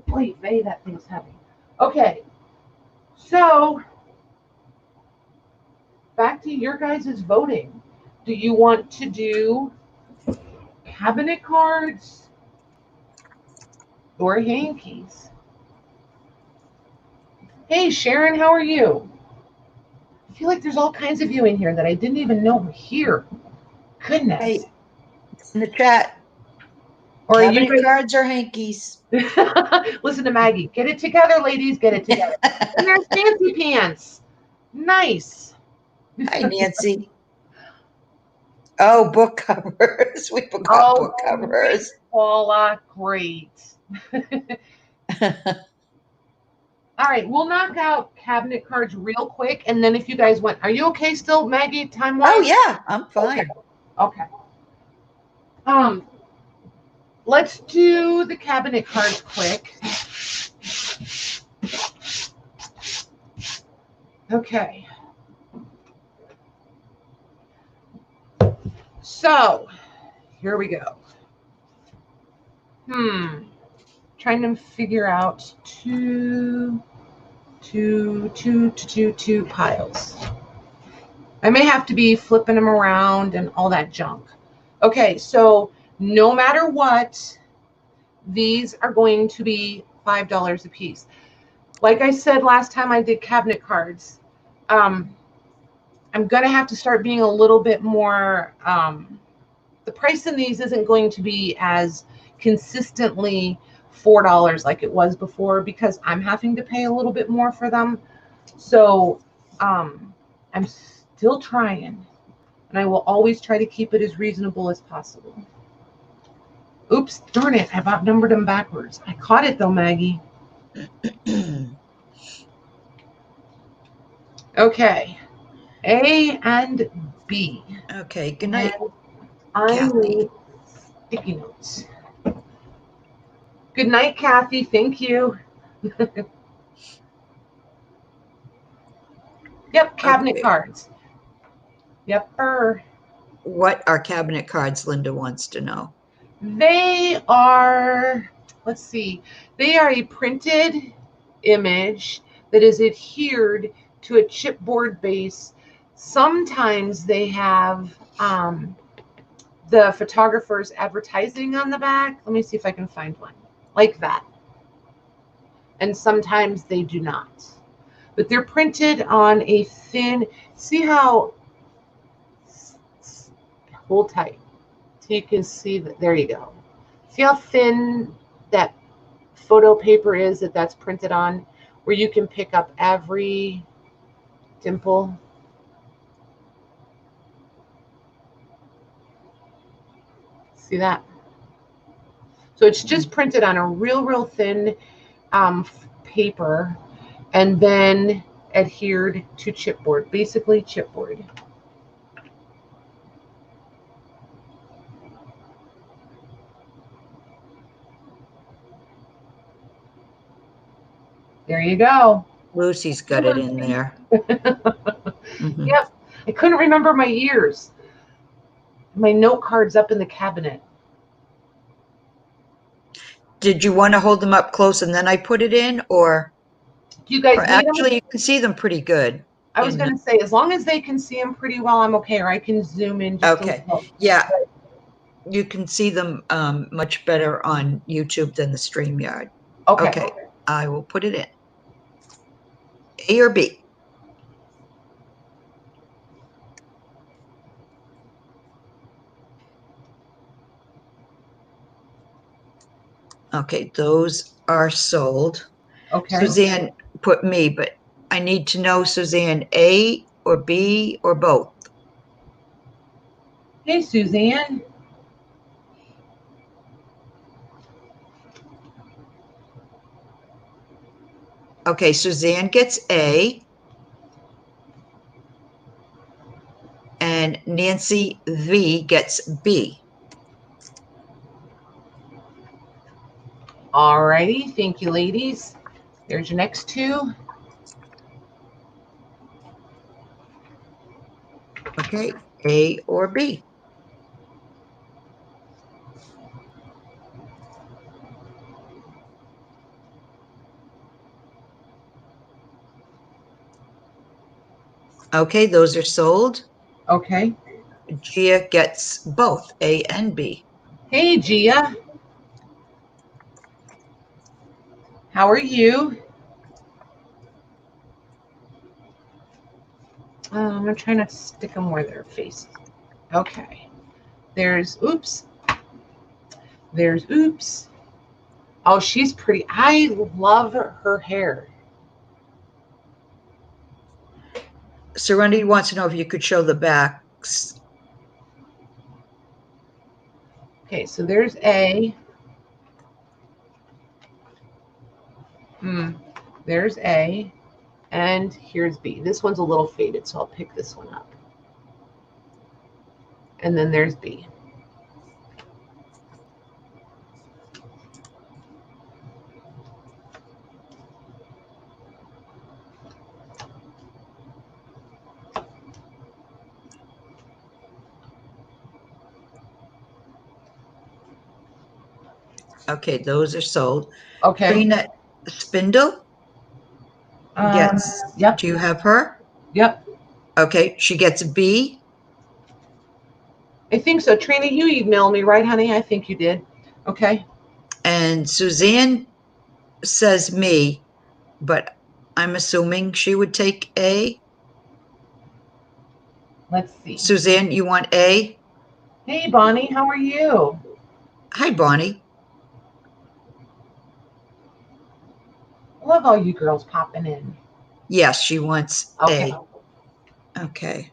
Wait, Vay, that thing's heavy. Okay. So, back to your guys' voting. Do you want to do cabinet cards or Hankies? Hey, Sharon, how are you? I feel like there's all kinds of you in here that I didn't even know were here. Goodness. Hey, in the chat. Or cabinet cards or Hankies? Listen to Maggie. Get it together, ladies. Get it together. And there's Fancy Pants. Nice. Hi, Nancy. Oh, book covers. We forgot book covers. Paula, great. All right, we'll knock out cabinet cards real quick, and then if you guys want, are you okay still, Maggie, time-wise? Oh yeah, I'm fine. Okay. Let's do the cabinet cards quick. Okay. So, here we go. Trying to figure out two piles. I may have to be flipping them around and all that junk. Okay, so no matter what, these are going to be $5 a piece. Like I said last time I did cabinet cards, I'm going to have to start being a little bit more, the price in these isn't going to be as consistently $4 like it was before because I'm having to pay a little bit more for them. So I'm still trying, and I will always try to keep it as reasonable as possible. Oops, darn it, I've outnumbered them backwards. I caught it though, Maggie. Okay, A and B. Okay, good night. I need sticky notes. Good night, Kathy. Thank you. Yep, cabinet cards. Yep. What are cabinet cards, Linda wants to know. They are, let's see, they are a printed image that is adhered to a chipboard base. Sometimes they have the photographer's advertising on the back. Let me see if I can find one like that. And sometimes they do not. But they're printed on a thin, see how, hold tight so you can see that, there you go. See how thin that photo paper is that's printed on, where you can pick up every dimple. See that? So it's just printed on a real thin paper and then adhered to chipboard, basically chipboard. There you go. Lucy's got it in there. Yep. I couldn't remember my years. My note card's up in the cabinet. Did you want to hold them up close and then I put it in, or? Do you guys need actually them? You can see them pretty good. I was going to say, as long as they can see them pretty well, I'm okay, or I can zoom in just a little. Yeah. You can see them much better on YouTube than the StreamYard. Okay. I will put it in. A or B? Okay, those are sold. Okay. Suzanne put me, but I need to know, Suzanne, A or B or both? Hey, Suzanne. Okay, Suzanne gets A. And Nancy V gets B. All righty. Thank you, ladies. There's your next two. Okay, A or B? Okay, those are sold. Okay. Gia gets both A and B. Hey, Gia. How are you? I'm trying to stick them where their faces. Okay. There's oops. There's oops. Oh, she's pretty. I love her hair. Serenity wants to know if you could show the backs. Okay, so there's A. There's A. And here's B. This one's a little faded, so I'll pick this one up. And then there's B. Okay, those are sold. Okay. Trina Spindle gets, Yep. do you have her? Yep. Okay, she gets a B. I think so. Trina, you emailed me, right, honey? I think you did. Okay. And Suzanne says me, but I'm assuming she would take A. Let's see. Suzanne, you want A? Hey, Bonnie, how are you? Hi, Bonnie. Love all you girls popping in. Yes, she wants Okay. A. Okay.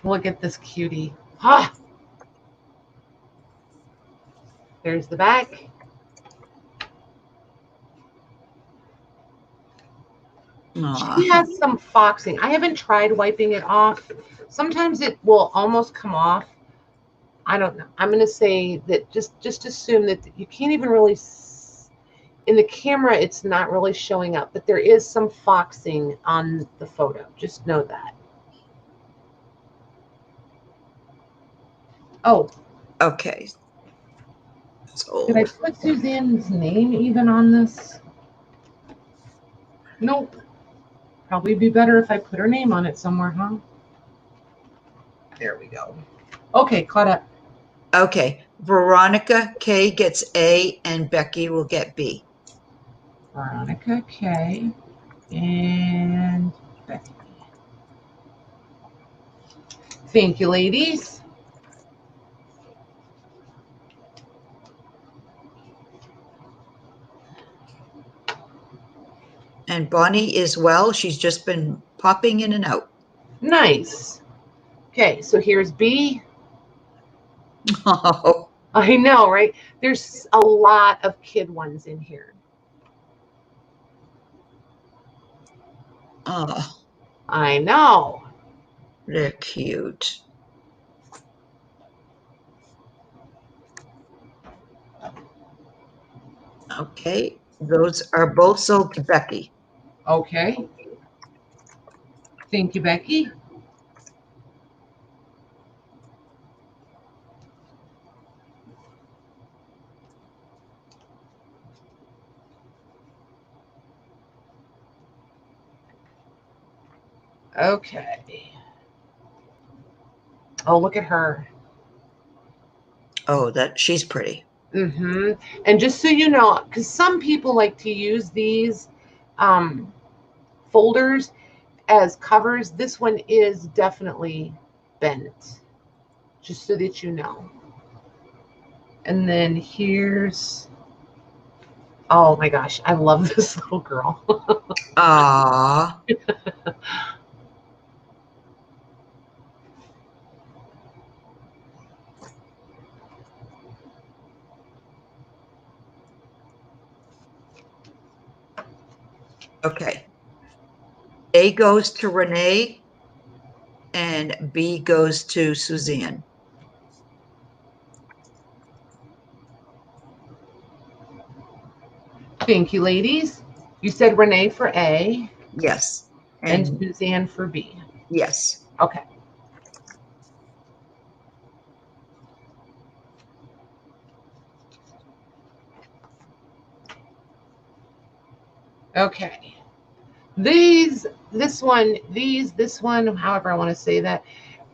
Look at this cutie. Ah! There's the back. Aw. She has some foxing. I haven't tried wiping it off. Sometimes it will almost come off. I don't know. I'm going to say that just assume that you can't even really, in the camera, it's not really showing up, but there is some foxing on the photo. Just know that. Oh. Okay. So, did I put Suzanne's name even on this? Nope. Probably be better if I put her name on it somewhere, huh? There we go. Okay, caught up. okay. Veronica K gets A and Becky will get B. Veronica K and Becky. Thank you, ladies. And Bonnie is well. She's just been popping in and out. Nice. Okay, so here's B. Oh, I know, right? There's a lot of kid ones in here. oh, I know. they're cute. Okay, those are both sold to Becky. Okay. Thank you, Becky. Okay. Oh, look at her. Oh, that she's pretty. Mm-hmm. And just so you know, because some people like to use these folders as covers, this one is definitely bent, just so that you know. And then here's, oh my gosh, I love this little girl. Ah. Okay. A goes to Renee and B goes to Suzanne. Thank you, ladies. You said Renee for A. Yes. And Suzanne for B. Yes. Okay. Okay. This one, however I want to say that,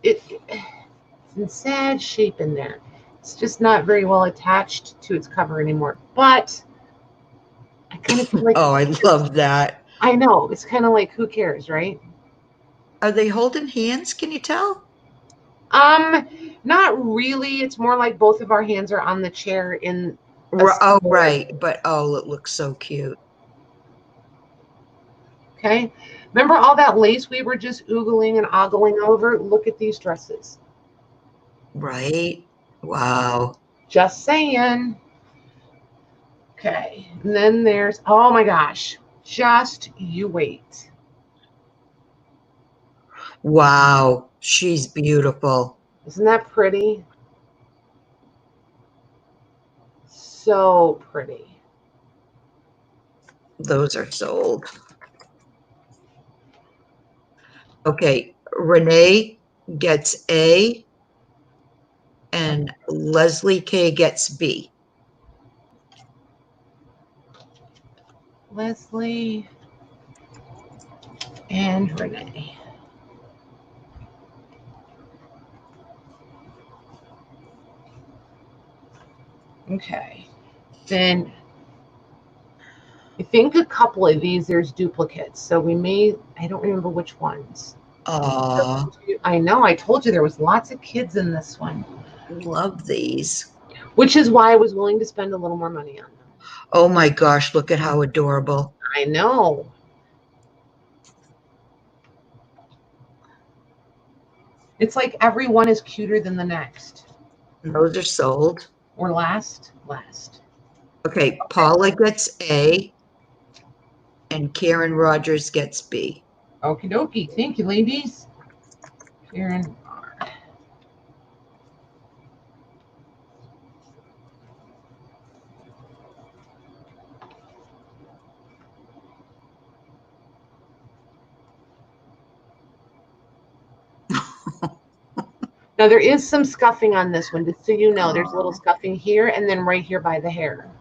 it's in sad shape in there. It's just not very well attached to its cover anymore. But I kind of feel like, oh, I love that. I know, it's kind of like, who cares, right? Are they holding hands? Can you tell? Not really. It's more like both of our hands are on the chair in. Oh, right. But oh, it looks so cute. Okay. Remember all that lace we were just oogling and ogling over? Look at these dresses. Right. Wow. Just saying. Okay. And then there's, oh my gosh, just you wait. Wow, she's beautiful. Isn't that pretty? So pretty. Those are sold. Okay, Renee gets A and Leslie K gets B. Leslie and Renee. Okay. Then I think a couple of these, there's duplicates. So we may, I don't remember which ones. I know, I told you there was lots of kids in this one. Love these. Which is why I was willing to spend a little more money on them. Oh my gosh, look at how adorable. I know. It's like every one is cuter than the next. Those are sold. Or last. Okay, Paula gets A and Karen Rogers gets B. Okie dokie. Thank you, ladies. Karen R. Now there is some scuffing on this one, just so you know. There's a little scuffing here and then right here by the hair.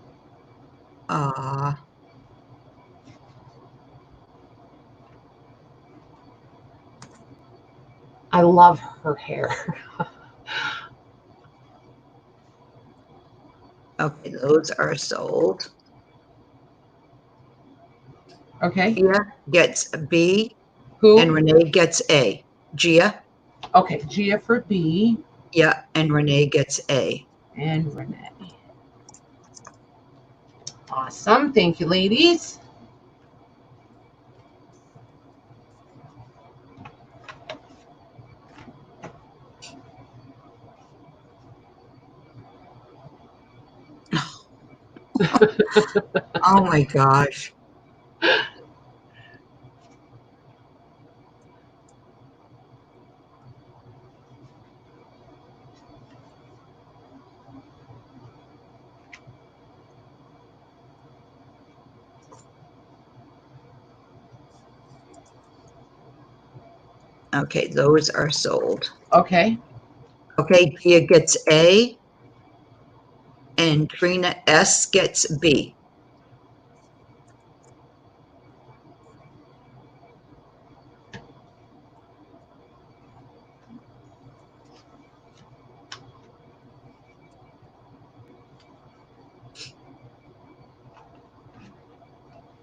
Ah. I love her hair. Okay, those are sold. Okay. Gia gets B. Who? And Renee gets A. Gia? Okay, Gia for B. Yeah, and Renee gets A. And Renee. Awesome. Thank you, ladies. Oh my gosh. Okay, those are sold. Okay. Okay, Gia gets A and Trina S gets B.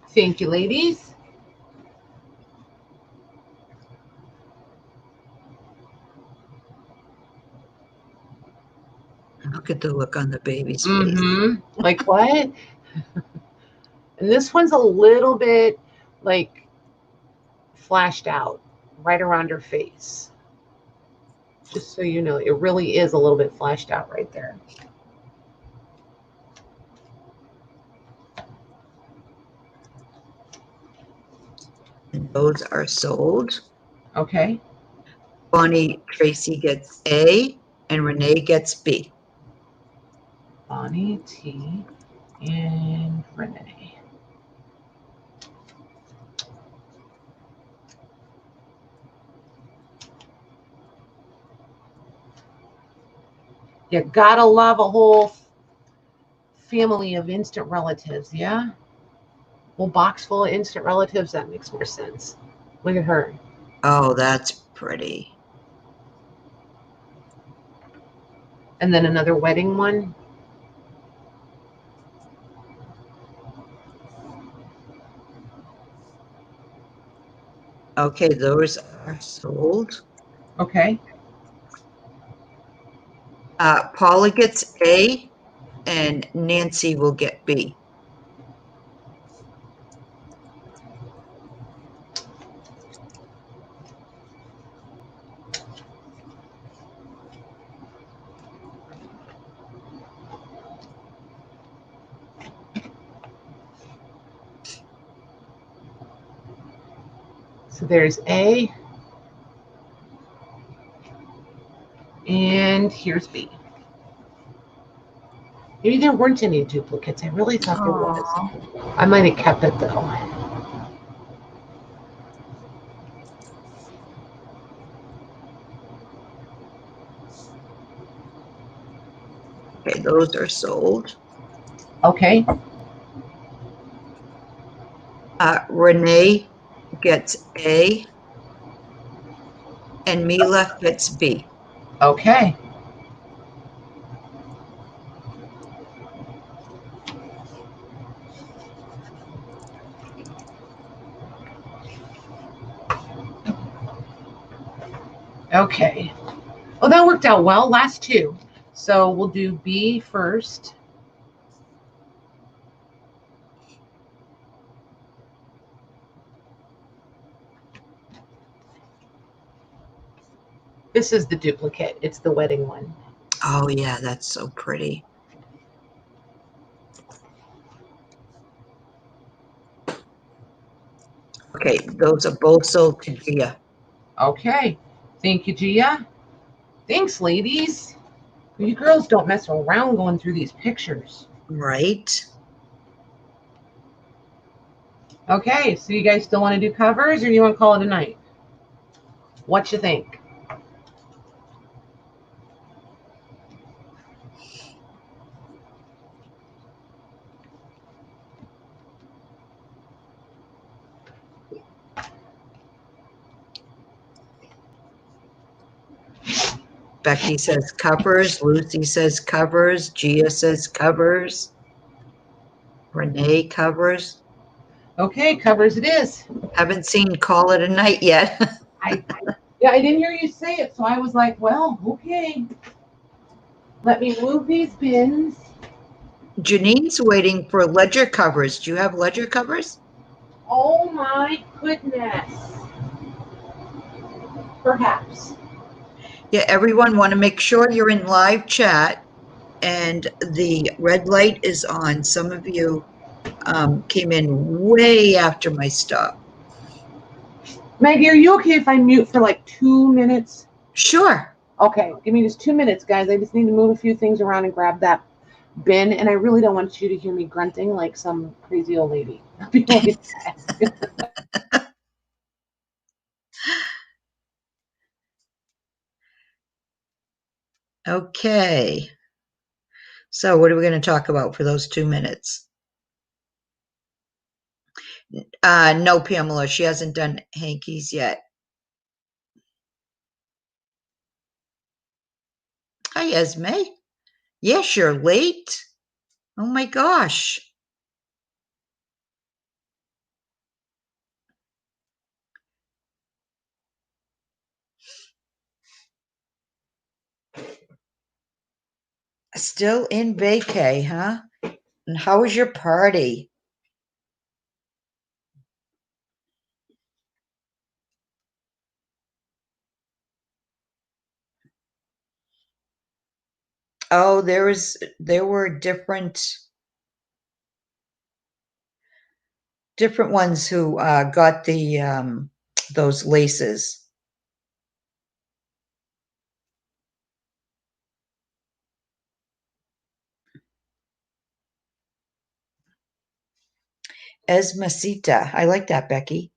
Thank you, ladies. Look at the look on the baby's face. Like what? And this one's a little bit like flashed out right around her face. Just so you know, it really is a little bit flashed out right there. And those are sold. Okay. Bonnie Tracy gets A and Renee gets B. Bonnie T and Renee. You gotta love a whole family of instant relatives, yeah? Whole box full of instant relatives, that makes more sense. Look at her. Oh, that's pretty. And then another wedding one. Okay, those are sold. Okay. Paula gets A and Nancy will get B. So there's A. And here's B. Maybe there weren't any duplicates. I really thought there was. I might have kept it though. Okay, those are sold. Okay. Renee gets A, and Mila gets B. Okay. Okay. Well, that worked out well. Last two. So we'll do B first. This is the duplicate. It's the wedding one. Oh, yeah, that's so pretty. Okay, those are both sold to Gia. Okay. Thank you, Gia. Thanks, ladies. You girls don't mess around going through these pictures. Right. Okay, so you guys still want to do covers or you want to call it a night? What you think? Becky says covers. Lucy says covers. Gia says covers. Renee covers. Okay, covers it is. Haven't seen Call It a Night yet. Yeah, I didn't hear you say it, so I was like, well, okay. Let me move these bins. Janine's waiting for ledger covers. Do you have ledger covers? Oh my goodness. Perhaps. Yeah, everyone want to make sure you're in live chat and the red light is on. Some of you came in way after my stop. Maggie, are you okay if I mute for like 2 minutes? Sure. Okay, give me just 2 minutes, guys. I just need to move a few things around and grab that bin, and I really don't want you to hear me grunting like some crazy old lady. Okay. So what are we going to talk about for those 2 minutes? No, Pamela, she hasn't done Hankies yet. Hi, Esme. Yes, you're late. Oh my gosh. Still in vacay, huh? And how was your party? Oh, there were different ones who got the those laces. Esmacita. I like that, Becky.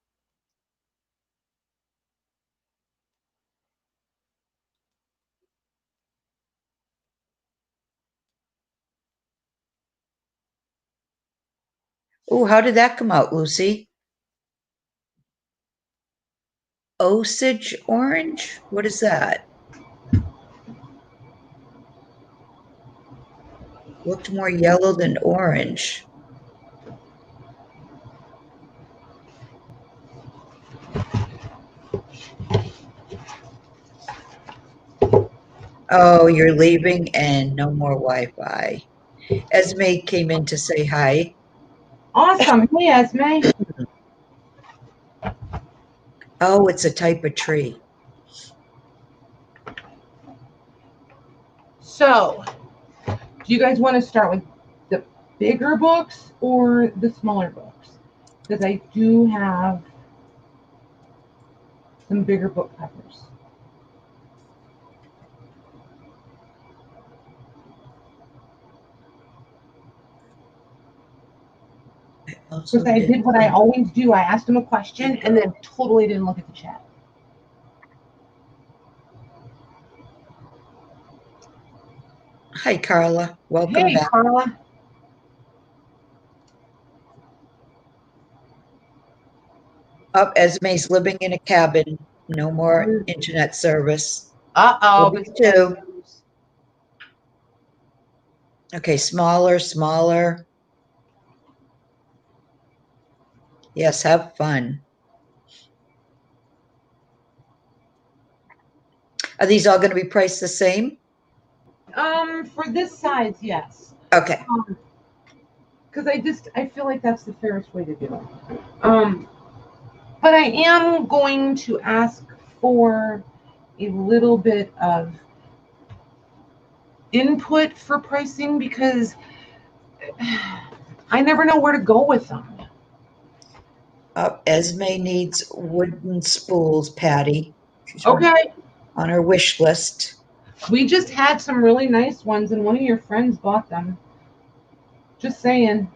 Oh, how did that come out, Lucy? Osage orange? What is that? Looked more yellow than orange. Oh, you're leaving and no more Wi-Fi. Esme came in to say hi. Awesome. Hey, Esme. Oh, it's a type of tree. So, do you guys want to start with the bigger books or the smaller books? Because I do have some bigger book covers. Because I did what I always do. I asked him a question and then totally didn't look at the chat. Hi, Carla. Welcome back. Carla. Up, Esme's living in a cabin. No more internet service. Uh-oh. Me too. Okay, smaller, smaller. Yes, have fun. Are these all going to be priced the same? For this size, yes. Okay. Because I feel like that's the fairest way to do it. But I am going to ask for a little bit of input for pricing because I never know where to go with them. Esme needs wooden spools, Patty. She's okay. On her wish list. We just had some really nice ones, and one of your friends bought them. Just saying.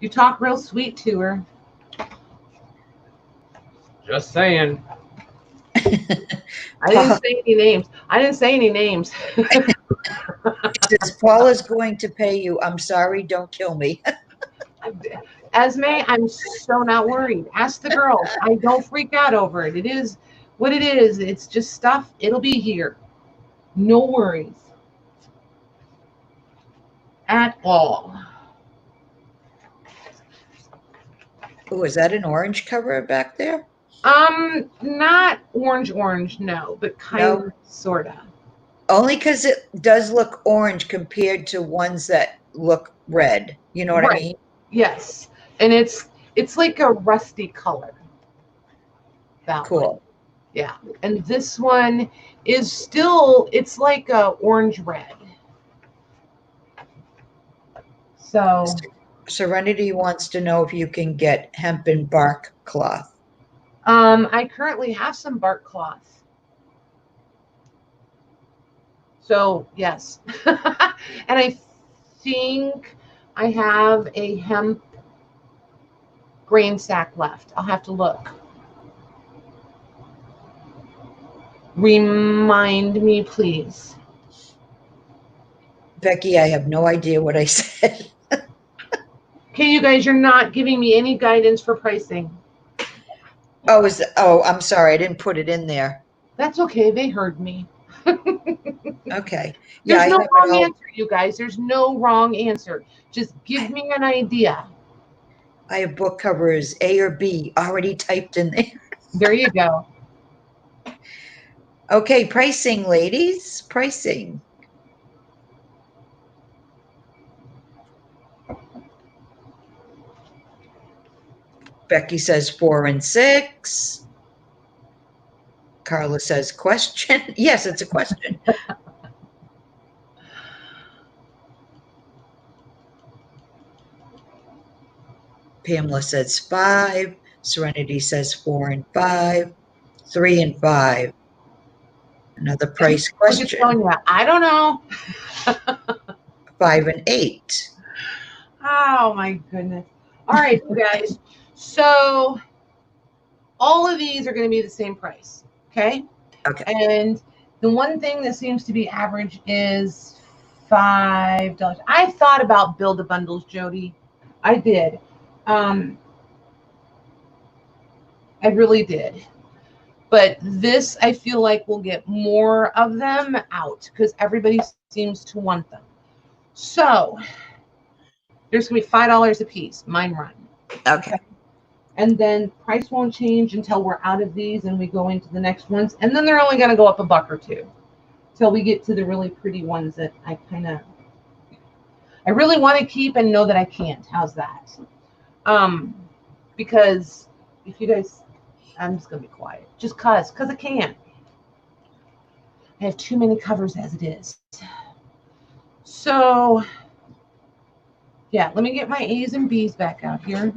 You talk real sweet to her. Just saying. I didn't say any names. Says, Paula's going to pay you. I'm sorry, don't kill me. Esme, I'm so not worried. Ask the girls. I don't freak out over it. It is what it is. It's just stuff. It'll be here. No worries. At all. Oh, is that an orange cover back there? Not orange, no, but kind of, sorta. Only because it does look orange compared to ones that look red. You know what I mean? Yes, and it's like a rusty color. That cool. One. Yeah, and this one is still. It's like a orange red. So. Serenity wants to know if you can get hempen bark cloth. I currently have some bark cloth. So, yes. And I think I have a hemp grain sack left. I'll have to look. Remind me, please. Becky, I have no idea what I said. Okay, you guys, you're not giving me any guidance for pricing. Oh, I'm sorry. I didn't put it in there. That's okay. They heard me. Okay. Yeah, there's no wrong answer, you guys. There's no wrong answer. Just give me an idea. I have book covers A or B already typed in there. There you go. Okay, pricing, ladies. Pricing. Becky says 4 and 6. Carla says question. Yes, it's a question. Pamela says 5. Serenity says 4 and 5. 3 and 5. Another price question. I don't know. 5 and 8. Oh my goodness. All right, you guys. So all of these are going to be the same price. Okay. Okay. And the one thing that seems to be average is $5. I thought about build a bundles, Jody. I did. I really did. But this, I feel like we'll get more of them out because everybody seems to want them. So there's going to be $5 a piece. Mine run. Okay. And then price won't change until we're out of these and we go into the next ones. And then they're only going to go up $1 or $2 till we get to the really pretty ones that I really want to keep and know that I can't. How's that? Because if you guys, I'm just going to be quiet. Just because I can't. I have too many covers as it is. So, yeah, let me get my A's and B's back out here.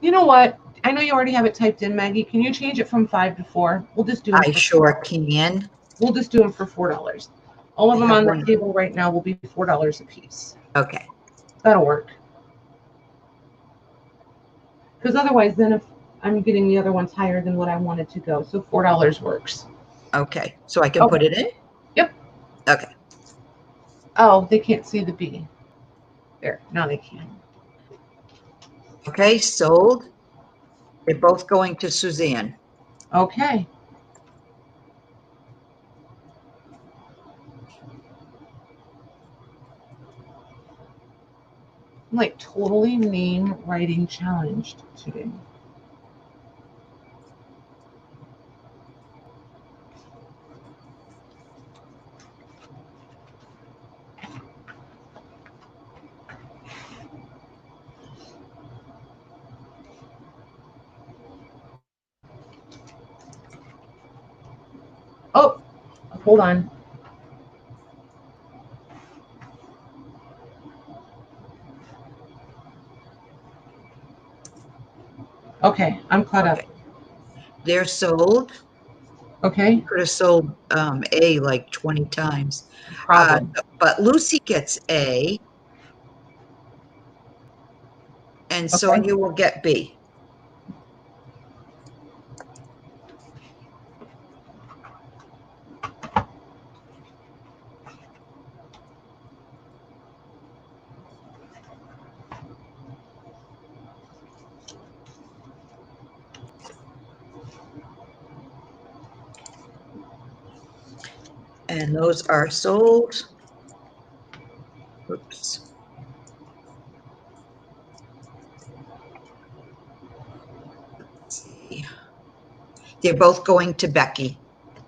You know what? I know you already have it typed in, Maggie. Can you change it from 5 to 4? We'll just do them. I sure can. We'll just do them for $4. All of them on the table right now will be $4 a piece. Okay. That'll work. Because otherwise, then if I'm getting the other ones higher than what I wanted to go, so $4 works. Okay. So I can put it in? Yep. Okay. Oh, they can't see the B. There. Now they can. Okay. Sold. They're both going to Suzanne. Okay. I'm like totally name writing challenged today. Oh, hold on. Okay, I'm caught up. They're sold. Okay. You could have sold A like 20 times. Problem. But Lucy gets A, and Sonia will get B. And those are sold. Oops. Let's see. They're both going to Becky.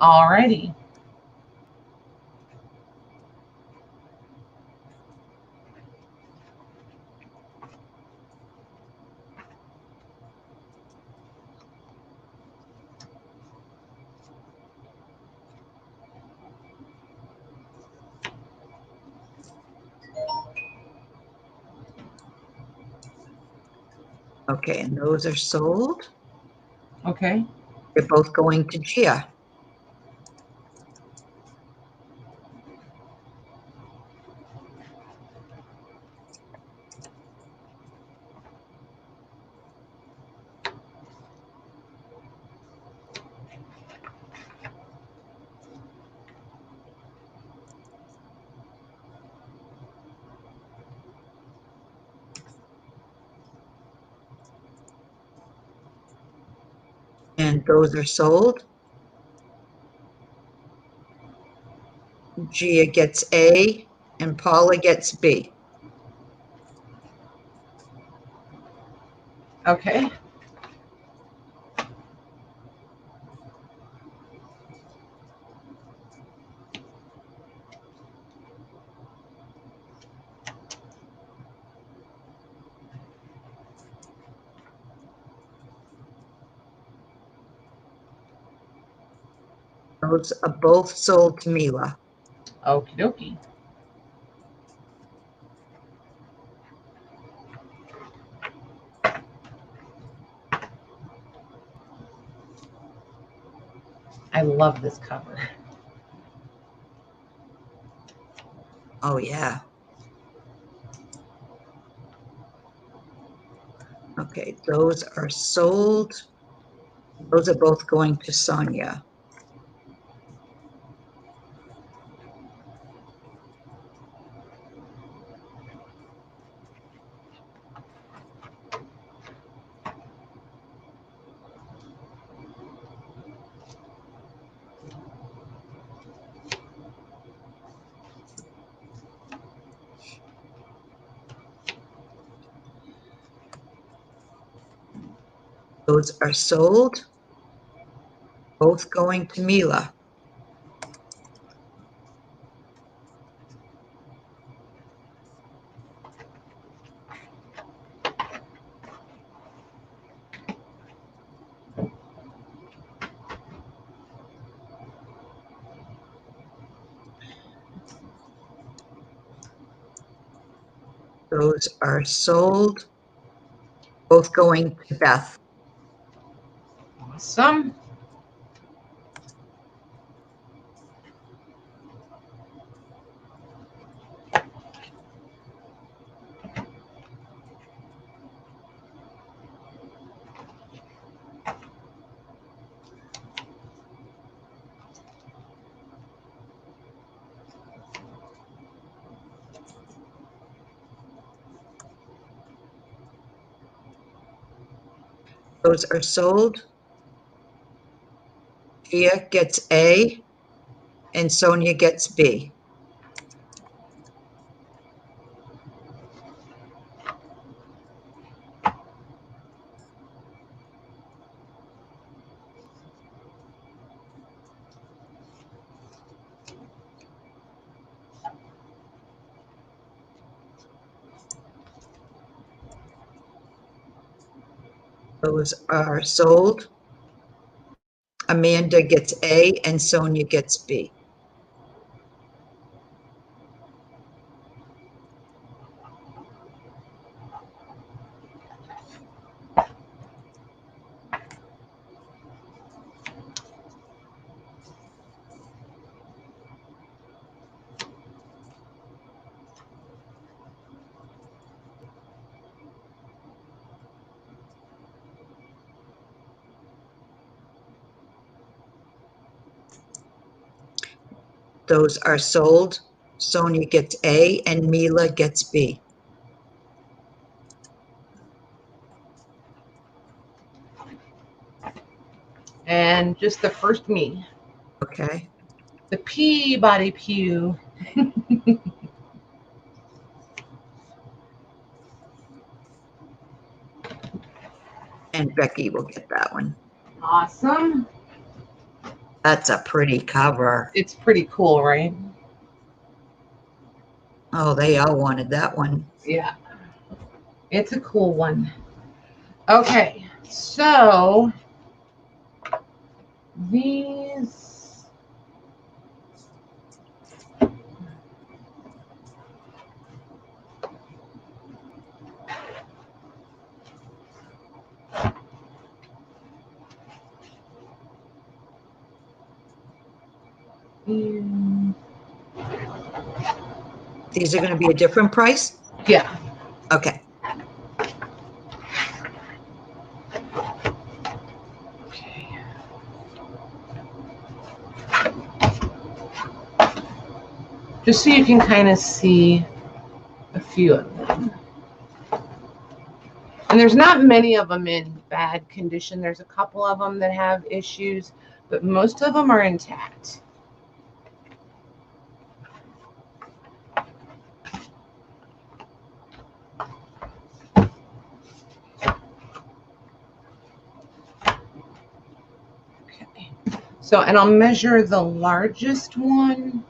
Alrighty. Okay, and those are sold. Okay. They're both going to Gia. And those are sold. Gia gets A, and Paula gets B. Okay. Those are both sold to Mila. Okie dokie. I love this cover. Oh, yeah. Okay, those are sold. Those are both going to Sonia. Those are sold. Both going to Mila. Those are sold. both going to Beth. Awesome. Those are sold. Gia gets A and Sonia gets B. Those are sold. Amanda gets A and Sonia gets B. Those are sold. Sonia gets A and Mila gets B. And just the first me. Okay. The Peabody Pew. And Becky will get that one. Awesome. That's a pretty cover. It's pretty cool, right? Oh, they all wanted that one. Yeah. It's a cool one. Okay, so these These are going to be a different price? yeah. Okay. Just so you can kind of see a few of them. And there's not many of them in bad condition. There's a couple of them that have issues, but most of them are intact. Okay. So, and I'll measure the largest one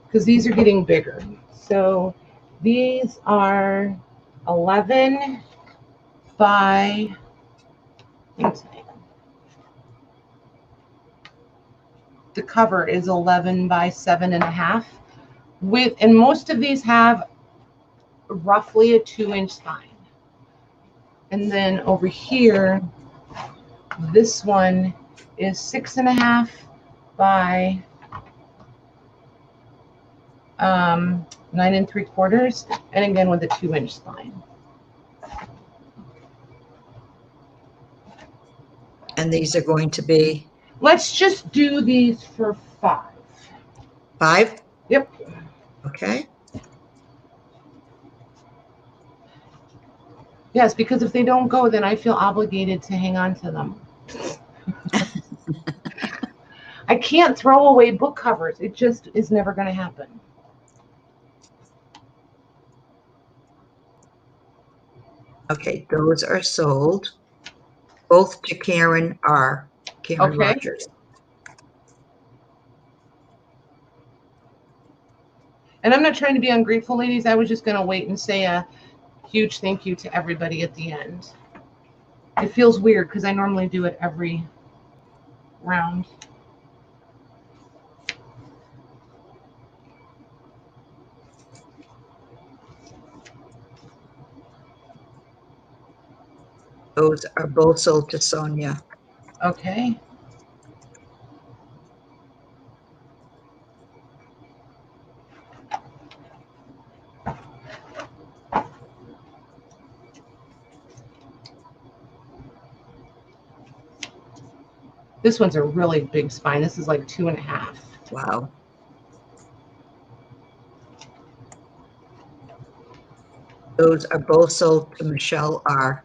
because these are getting bigger. So these are 11 by, the cover is 11 by 7.5 with, and most of these have roughly a 2-inch spine. And then over here, this one is 6.5 by 9 3/4, and again with a 2-inch spine. And these are going to be? Let's just do these for 5. 5? Yep. Okay. Yes, because if they don't go, then I feel obligated to hang on to them. I can't throw away book covers. It just is never going to happen. Okay, those are sold. Both to Karen R. Karen Okay. Rogers. And I'm not trying to be ungrateful, ladies. I was just going to wait and say a huge thank you to everybody at the end. It feels weird because I normally do it every round. Those are both sold to Sonia. Okay. This one's a really big spine. This is like 2.5. Wow. Those are both sold to Michelle R.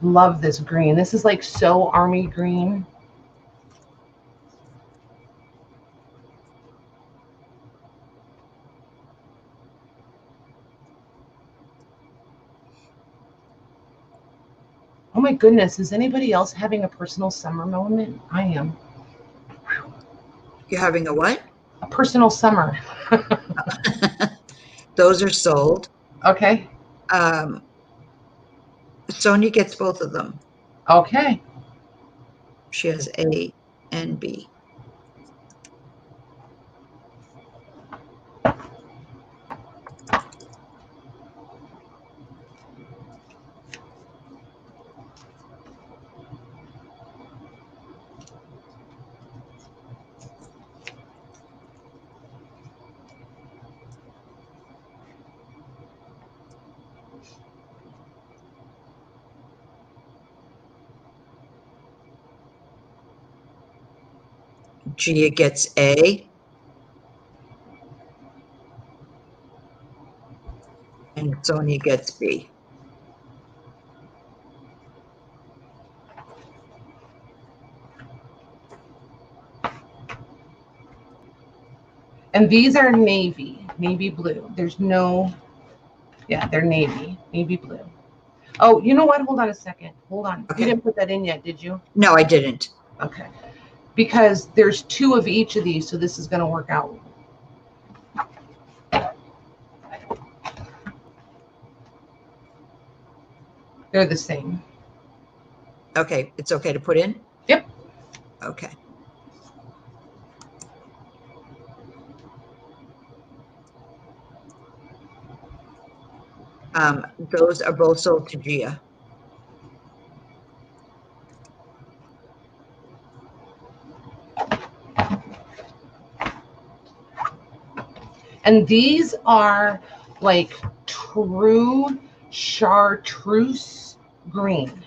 Love this green. This is like so army green. Oh my goodness, is anybody else having a personal summer moment? I am. You're having a what? A personal summer. Those are sold. Okay. Sonia gets both of them. Okay. She has A and B. Gia gets A. And Sonia gets B. And these are navy blue. There's no, yeah, they're navy blue. Oh, you know what? Hold on a second. Hold on. Okay. You didn't put that in yet, did you? No, I didn't. Okay. Because there's 2 of each of these, so this is going to work out. They're the same. Okay, it's okay to put in? Yep. Okay. Those are both sold to Gia. And these are like true chartreuse green.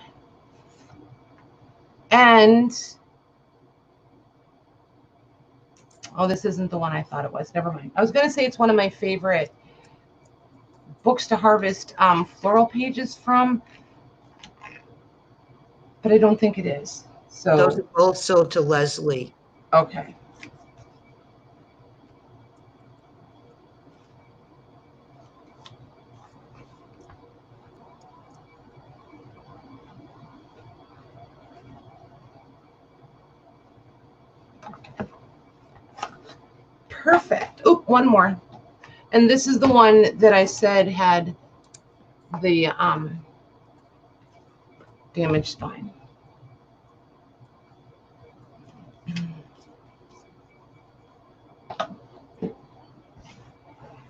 And, oh, this isn't the one I thought it was. Never mind. I was going to say it's one of my favorite books to harvest floral pages from, but I don't think it is. So those are both sold to Leslie. Okay. Perfect. Oh, one more. And this is the one that I said had the damaged spine.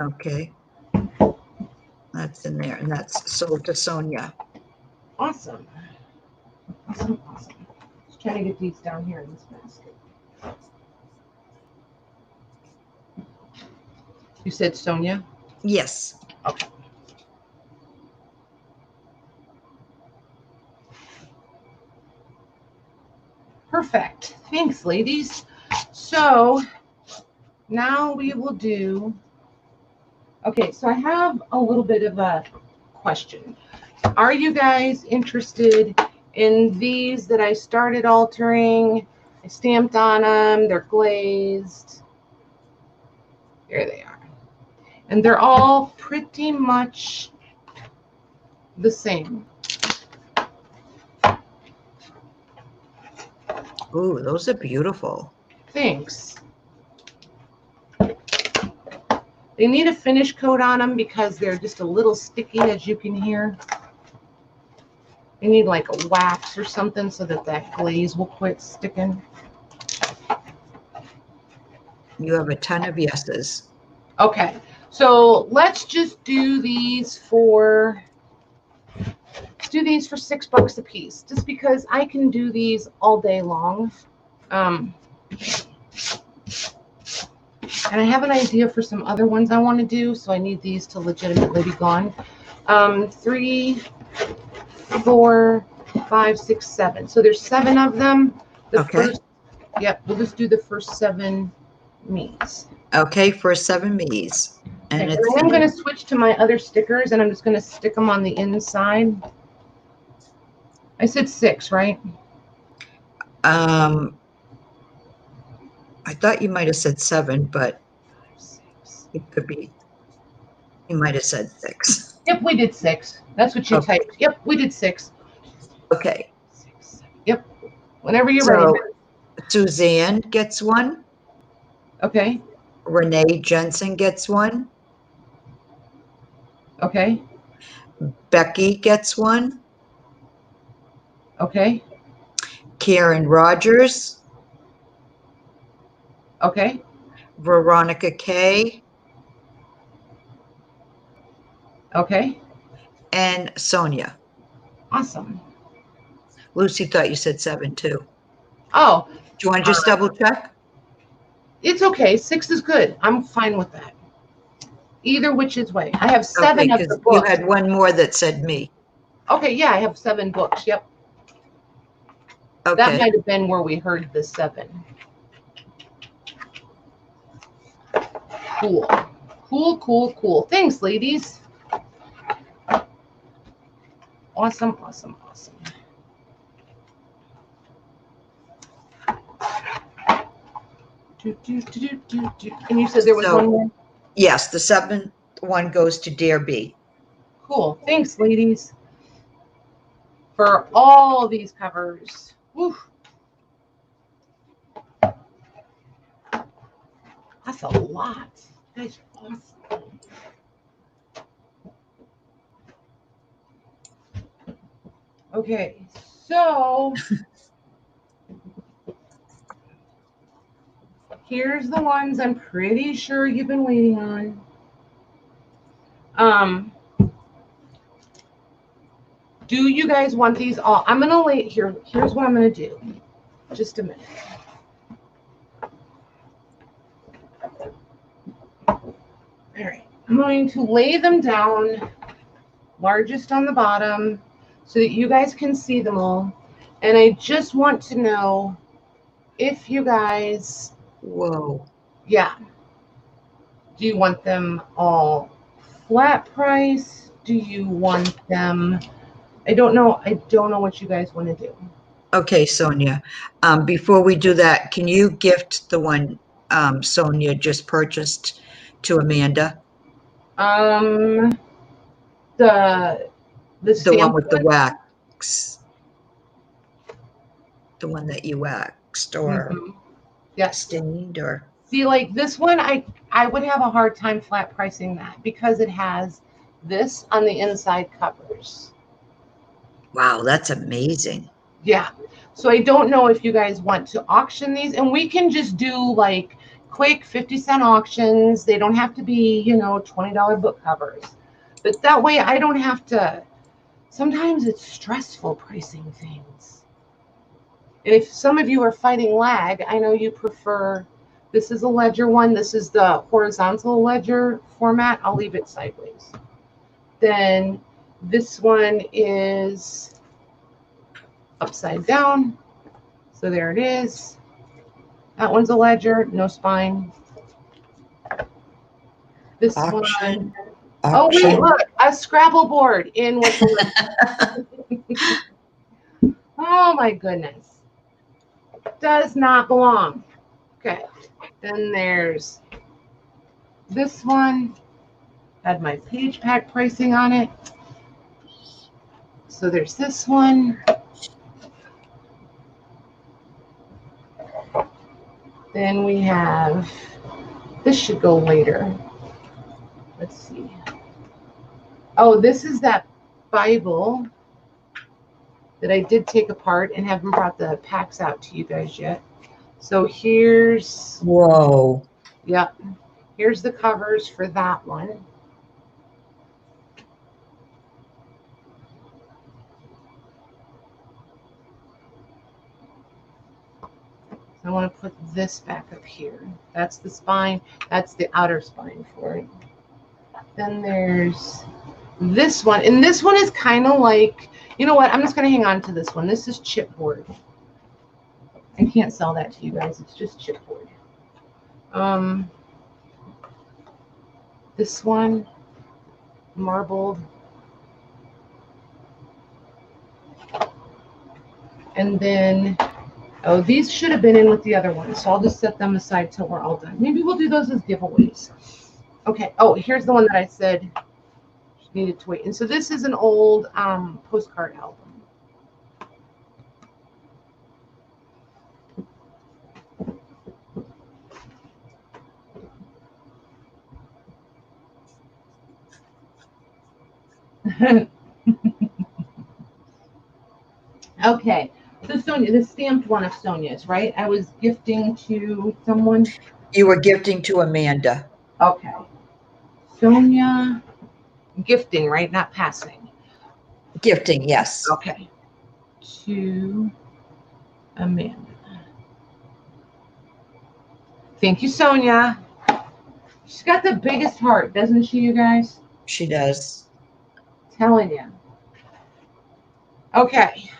Okay. That's in there, and that's sold to Sonia. Awesome. Awesome, awesome. Just trying to get these down here in this basket. You said Sonia? Yes. Okay. Perfect. Thanks, ladies. So now we will do, okay, so I have a little bit of a question. Are you guys interested in these that I started altering? I stamped on them. They're glazed. There they are. And they're all pretty much the same. Ooh, those are beautiful. Thanks. They need a finish coat on them because they're just a little sticky, as you can hear. They need like a wax or something so that that glaze will quit sticking. You have a ton of yeses. Okay, so let's just do these for, let's do these for $6 a piece, just because I can do these all day long. And I have an idea for some other ones I want to do, so I need these to legitimately be gone. 3, 4, 5, 6, 7. So there's 7 of them. The first, yep, we'll just do the first 7 me's. Okay, first 7 me's. And okay, I'm going to switch to my other stickers, and I'm just going to stick them on the inside. I said 6, right? I thought you might have said 7, but it could be, you might have said 6. Yep, we did 6. That's what you typed. Yep, we did 6. Okay. 6, 7. Yep. Whenever you're ready. Suzanne gets 1. Okay. Renee Jensen gets 1. Okay. Becky gets 1. Okay. Karen Rogers. Okay. Veronica K. Okay. And Sonia. Awesome. Lucy thought you said 7 too. Oh. Do you want to just double check? It's okay. 6 is good. I'm fine with that. Either which is way. I have 7 of the books. You had one more that said me. Okay, yeah, I have 7 books. Yep. Okay. That might have been where we heard the 7. Cool. Cool, cool, cool. Thanks, ladies. Awesome, awesome, awesome. And you said there was one more? Yes, the 7th one goes to Dear B. Cool. Thanks, ladies, for all these covers. Woo. That's a lot. That's awesome. Okay, so here's the ones I'm pretty sure you've been waiting on. Do you guys want these all? I'm gonna lay here. Here's what I'm gonna do. Just a minute. All right, I'm going to lay them down, largest on the bottom, so that you guys can see them all. And I just want to know if you guys, whoa, yeah, do you want them all flat price? Do you want them? I don't know what you guys want to do. Okay, Sonia. Before we do that, can you gift the one Sonia just purchased to Amanda? The one with the wax. The one that you waxed or stained or. See, like this one, I would have a hard time flat pricing that because it has this on the inside covers. Wow, that's amazing. Yeah. So I don't know if you guys want to auction these, and we can just do like quick 50-cent auctions. They don't have to be, $20 book covers. But that way I don't have to, sometimes it's stressful pricing things. And if some of you are fighting lag, I know you prefer, this is a ledger one. This is the horizontal ledger format. I'll leave it sideways. Then this one is upside down. So there it is. That one's a ledger, no spine. This one. Oh, wait, look, a Scrabble board in with the ledger. Oh, my goodness. Does not belong. Okay. Then there's this one. Had my page pack pricing on it. So there's this one. Then we have, this should go later. let's see. Oh, this is that Bible that I did take apart and haven't brought the packs out to you guys yet. So here's, Whoa. yeah, here's the covers for that one. I want to put this back up here. That's the spine. That's the outer spine for it. Then there's this one. And this one is kind of like, you know what? I'm just going to hang on to this one. This is chipboard. I can't sell that to you guys. It's just chipboard. This one, marbled. And then, oh, these should have been in with the other ones, so I'll just set them aside till we're all done. Maybe we'll do those as giveaways. Okay. Oh, here's the one that I said needed to wait. And so this is an old postcard album. Okay. So Sonia, the stamped one of Sonia's, right? I was gifting to someone. You were gifting to Amanda. Okay. Sonia, gifting, right? Not passing. Gifting, yes. Okay. To Amanda. Thank you, Sonia. She's got the biggest heart, doesn't she, you guys? She does. Telling you. Okay.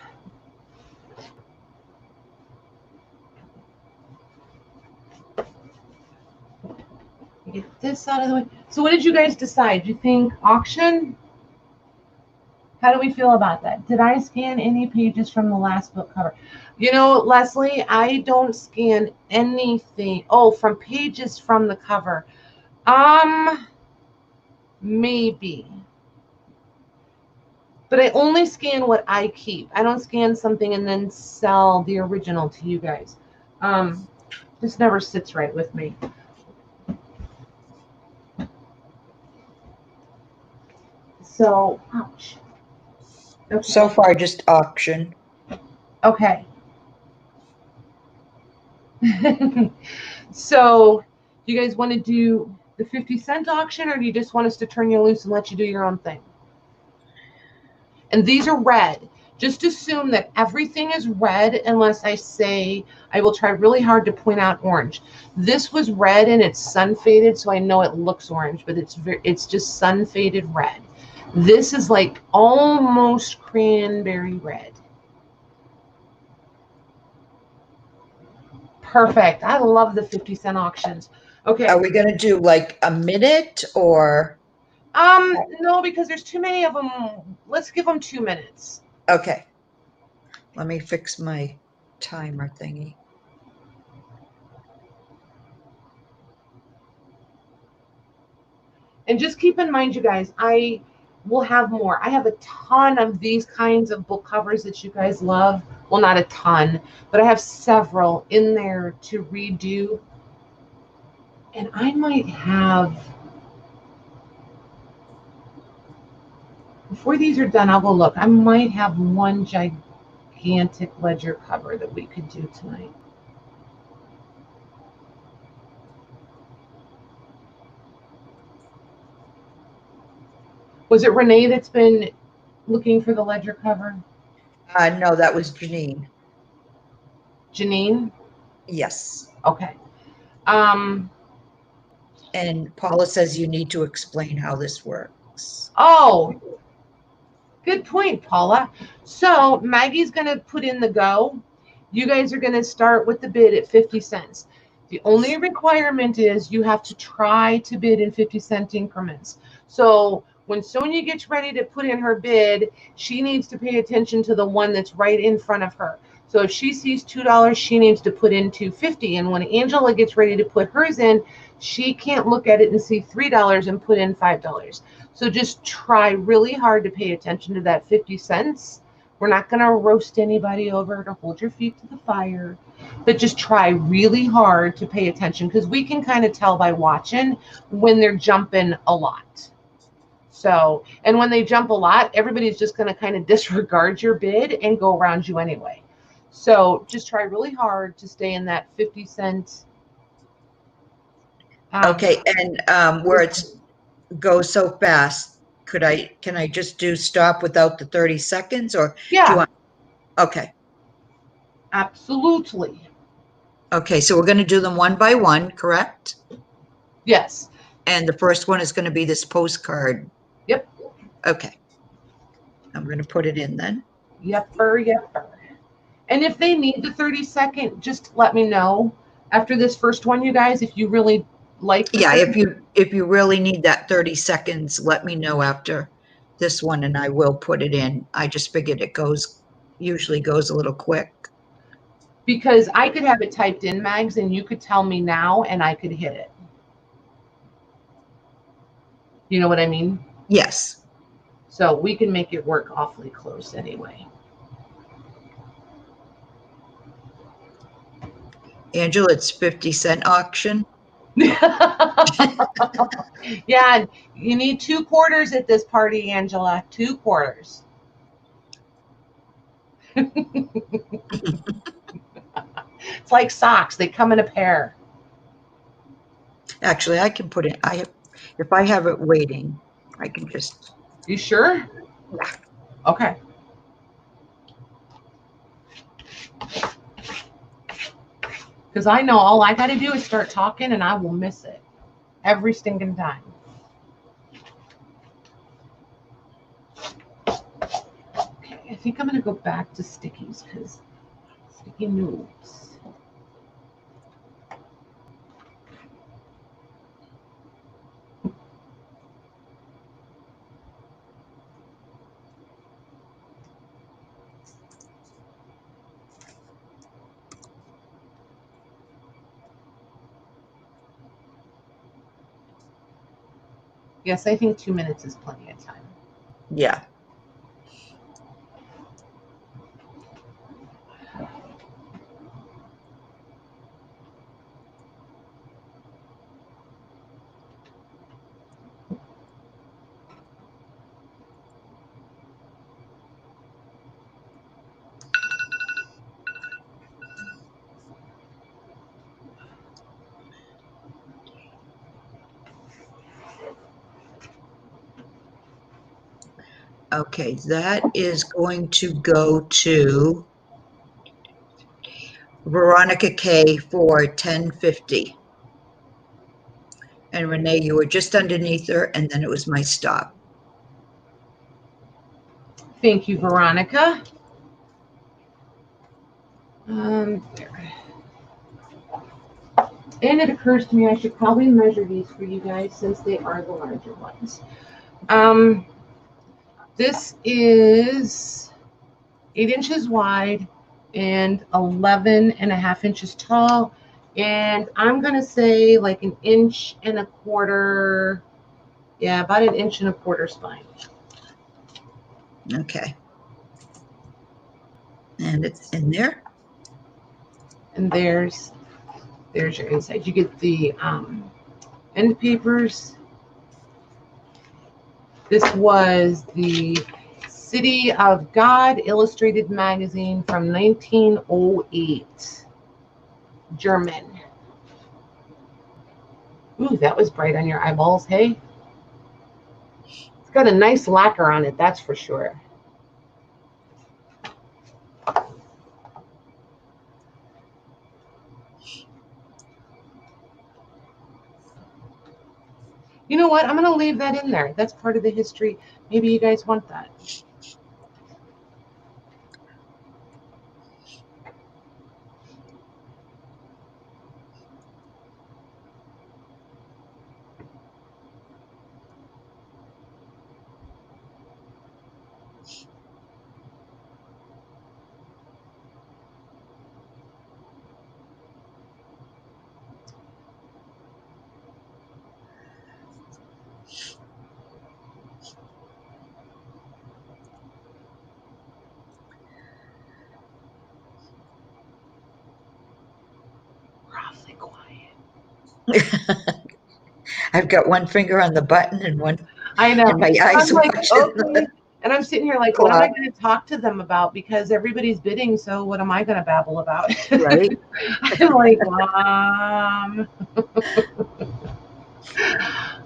Get this out of the way. So what did you guys decide? Do you think auction? How do we feel about that? Did I scan any pages from the last book cover? You know, Leslie, I don't scan anything. Oh, from pages from the cover. Maybe. But I only scan what I keep. I don't scan something and then sell the original to you guys. This never sits right with me. So, ouch. Okay. So far, just auction. Okay. So, do you guys want to do the 50-cent auction, or do you just want us to turn you loose and let you do your own thing? And these are red. Just assume that everything is red unless I say, I will try really hard to point out orange. This was red and it's sun faded, so I know it looks orange, but it's just sun faded red. This is like almost cranberry red. Perfect. I love the 50-cent auctions. Okay. Are we going to do like a minute or? No, because there's too many of them. Let's give them 2 minutes. Okay. Let me fix my timer thingy. And just keep in mind, you guys, I will have more. I have a ton of these kinds of book covers that you guys love. Well, not a ton, but I have several in there to redo. And I might have, before these are done, I'll go look. I might have one gigantic ledger cover that we could do tonight. Was it Renee that's been looking for the ledger cover? No, that was Janine. Janine? Yes. Okay. And Paula says you need to explain how this works. Oh, good point, Paula. So Maggie's going to put in the go. You guys are going to start with the bid at 50 cents. The only requirement is you have to try to bid in 50-cent increments. So when Sonia gets ready to put in her bid, she needs to pay attention to the one that's right in front of her. So if she sees $2, she needs to put in $2.50. And when Angela gets ready to put hers in, she can't look at it and see $3 and put in $5. So just try really hard to pay attention to that 50 cents We're not going to roast anybody over to hold your feet to the fire, but just try really hard to pay attention, because we can kind of tell by watching when they're jumping a lot. So, and when they jump a lot, everybody's just going to kind of disregard your bid and go around you anyway. So just try really hard to stay in that 50 cent. Okay, and where it's goes so fast, can I just do stop without the 30 seconds, or do you Yeah, want? Okay. absolutely. Okay, so we're going to do them one by one, correct? Yes. And the first one is going to be this postcard. Yep. Okay. I'm going to put it in then. Yepper, yepper. And if they need the 30-second, just let me know after this first one, you guys, if you really like the Yeah, 30. if you really need that 30 seconds, let me know after this one and I will put it in. I just figured it usually goes a little quick. Because I could have it typed in, Mags, and you could tell me now and I could hit it. You know what I mean? Yes. So we can make it work awfully close anyway. Angela, it's 50-cent auction. Yeah, you need 2 quarters at this party, Angela. 2 quarters. It's like socks. They come in a pair. Actually, I can put it, if I have it waiting, I can just. You sure? Yeah. Okay. Because I know all I got to do is start talking and I will miss it every stinking time. Okay, I think I'm going to go back to stickies because sticky notes. Yes, I think 2 minutes is plenty of time. Yeah. Okay, that is going to go to Veronica K for 1050. And Renee, you were just underneath her, and then it was my stop. Thank you, Veronica. There. And it occurs to me I should probably measure these for you guys since they are the larger ones. This is 8 inches wide and 11.5 inches tall. And I'm going to say like 1.25 inches. Yeah, about 1.25 inches spine. Okay. And it's in there. And there's your inside. You get the end papers. This was the City of God Illustrated magazine from 1908. German. Ooh, that was bright on your eyeballs, hey? It's got a nice lacquer on it, that's for sure. You know what? I'm going to leave that in there. That's part of the history. Maybe you guys want that. quiet. I've got one finger on the button and one, I know. and my eyes I'm like, watching okay. the And I'm sitting here like, what am I clock, going to talk to them about? Because everybody's bidding, so what am I going to babble about? right? I'm like,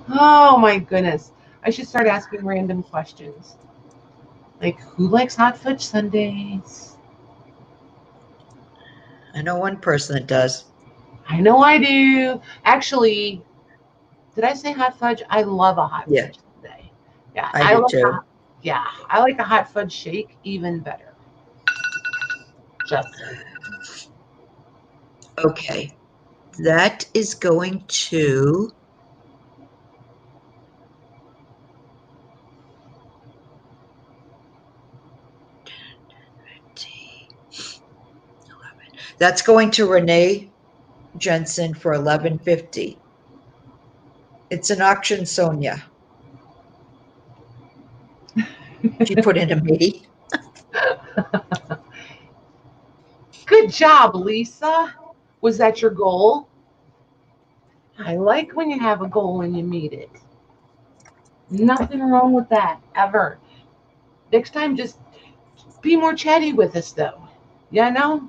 oh my goodness. I should start asking random questions. Like, who likes hot fudge sundaes? I know one person that does. I know I do. Actually, did I say hot fudge? I love a hot Yeah. fudge sundae. Yeah, I do too. I like a hot fudge shake even better. Just saying. Okay. That is going to that's going to Renee Jensen for $11.50. It's an auction, Sonia. She put in a me. Good job, Lisa. Was that your goal? I like when you have a goal and you meet it. Nothing wrong with that, ever. Next time, just be more chatty with us, though. Yeah, no?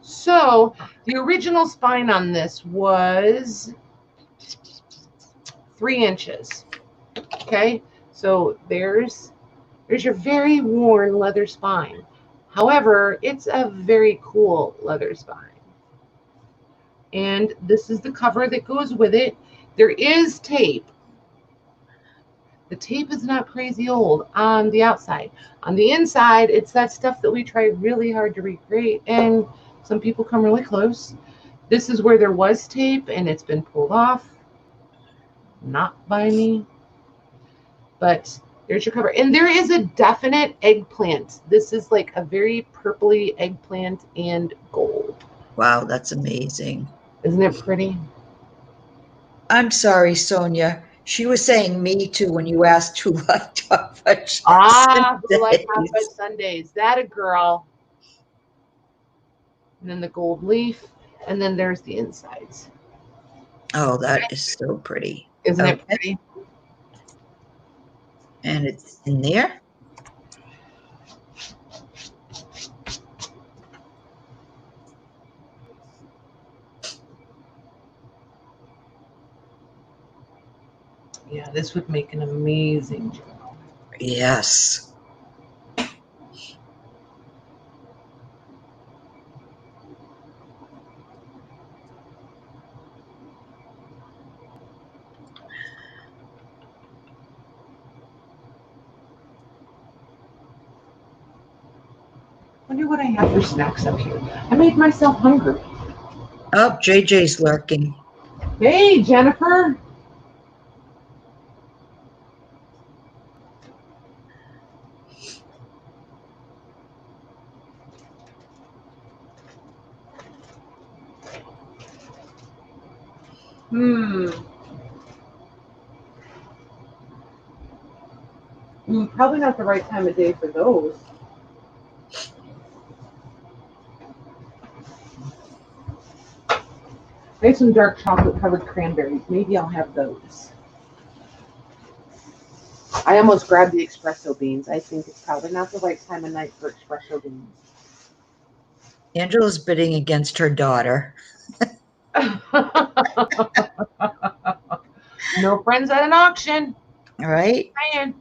So the original spine on this was 3 inches. Okay, so there's your very worn leather spine. However, it's a very cool leather spine. And this is the cover that goes with it. There is tape. The tape is not crazy old on the outside. On the inside, it's that stuff that we try really hard to recreate, and some people come really close. This is where there was tape, and it's been pulled off. Not by me. But there's your cover. And there is a definite eggplant. This is like a very purpley eggplant and gold. Wow, that's amazing. Isn't it pretty? I'm sorry, Sonia. She was saying me too when you asked who liked hot fudge Who like hot sundaes. fudge sundaes? That a girl. And then the gold leaf. And then there's the insides. Oh, that is so pretty. Isn't it pretty? And it's in there. Yeah, this would make an amazing journal. Yes. Wonder what I have for snacks up here. I made myself hungry. Oh, JJ's lurking. Hey, Jennifer. Probably not the right time of day for those. I have some dark chocolate covered cranberries. Maybe I'll have those. I almost grabbed the espresso beans. I think it's probably not the right time of night for espresso beans. Angela's bidding against her daughter. No friends at an auction. All right. Man.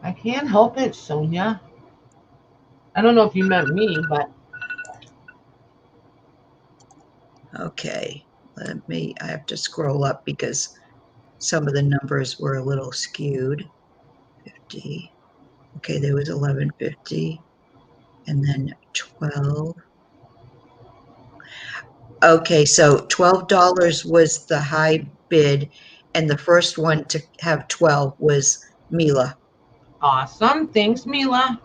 I can't help it, Sonia. I don't know if you meant me, but Okay. I have to scroll up because some of the numbers were a little skewed. 50. Okay, there was 11.50 and then 12. Okay, so $12 was the high bid And the first one to have 12 was Mila. Awesome. Thanks, Mila.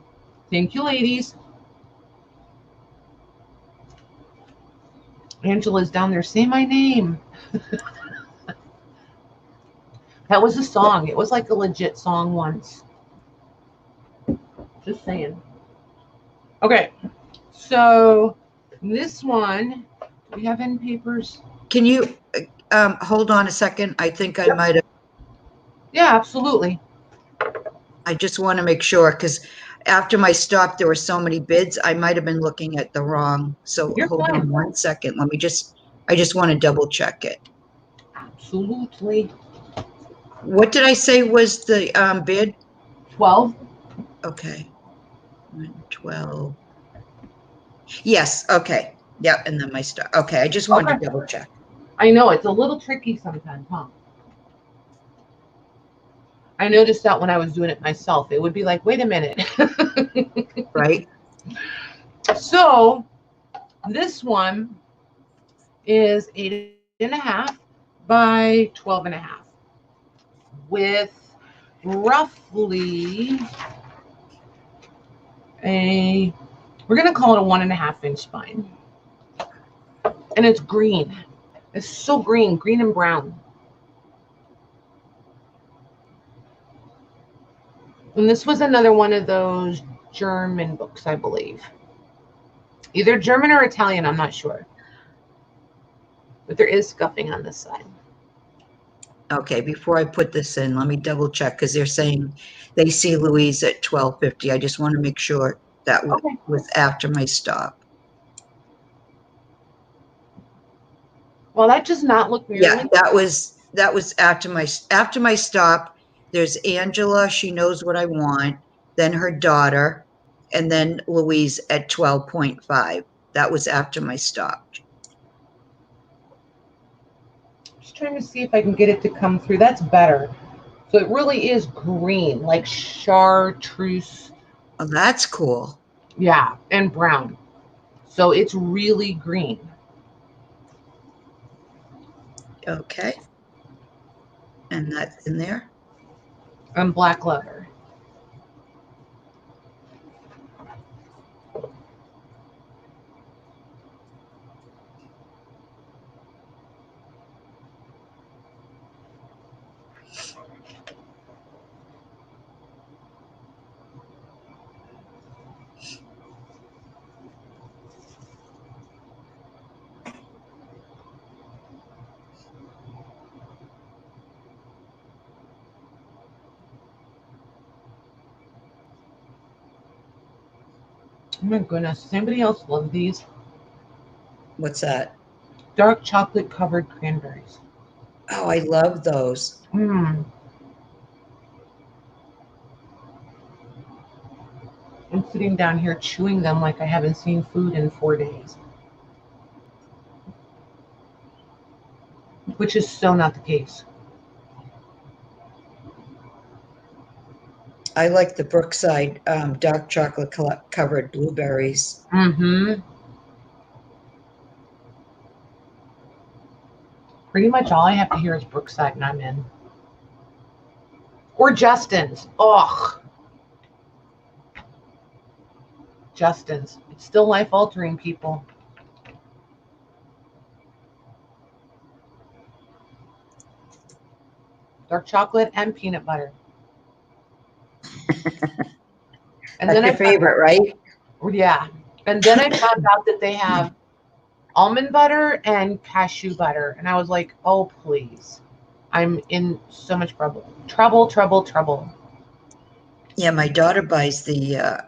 Thank you, ladies. Angela's down there. Say my name. That was a song. It was like a legit song once. Just saying. Okay. So this one, do we have end papers? Can you hold on a second? I think I might have. Yeah, absolutely. I just want to make sure, because after my stop, there were so many bids. I might have been looking at the wrong. So You're hold fine. on 1 second. I just want to double check it. Absolutely. What did I say was the bid? 12. Okay. 12. Yes. Okay. Yep. And then my stop. Okay. I just wanted to double check. I know it's a little tricky sometimes, huh? I noticed that when I was doing it myself, it would be like, wait a minute. Right. So this one is 8.5 by 12.5 with roughly we're going to call it a 1.5 inch spine. And it's green. It's so green and brown. And this was another one of those German books, I believe. Either German or Italian, I'm not sure. But there is scuffing on this side. Okay, before I put this in, let me double check, because they're saying they see Louise at 12:50. I just want to make sure that was after my stop. Well, that does not look nearly. Yeah, that was after my stop. There's Angela, she knows what I want, then her daughter, and then Louise at 12.5. That was after my stop. Just trying to see if I can get it to come through. That's better. So it really is green, like chartreuse. Oh, that's cool. Yeah, and brown. So it's really green. Okay. And that's in there. And black leather. Oh my goodness. Does anybody else love these? What's that? Dark chocolate covered cranberries. Oh, I love those. I'm sitting down here chewing them like I haven't seen food in 4 days. Which is so not the case. I like the Brookside dark chocolate covered blueberries. Pretty much all I have to hear is Brookside and I'm in. Or Justin's. Ugh. Justin's. It's still life altering, people. Dark chocolate and peanut butter. And That's then your favorite, right? Yeah. And then I found out that they have almond butter and cashew butter. And I was like, oh, please. I'm in so much trouble. Trouble. Yeah, my daughter buys the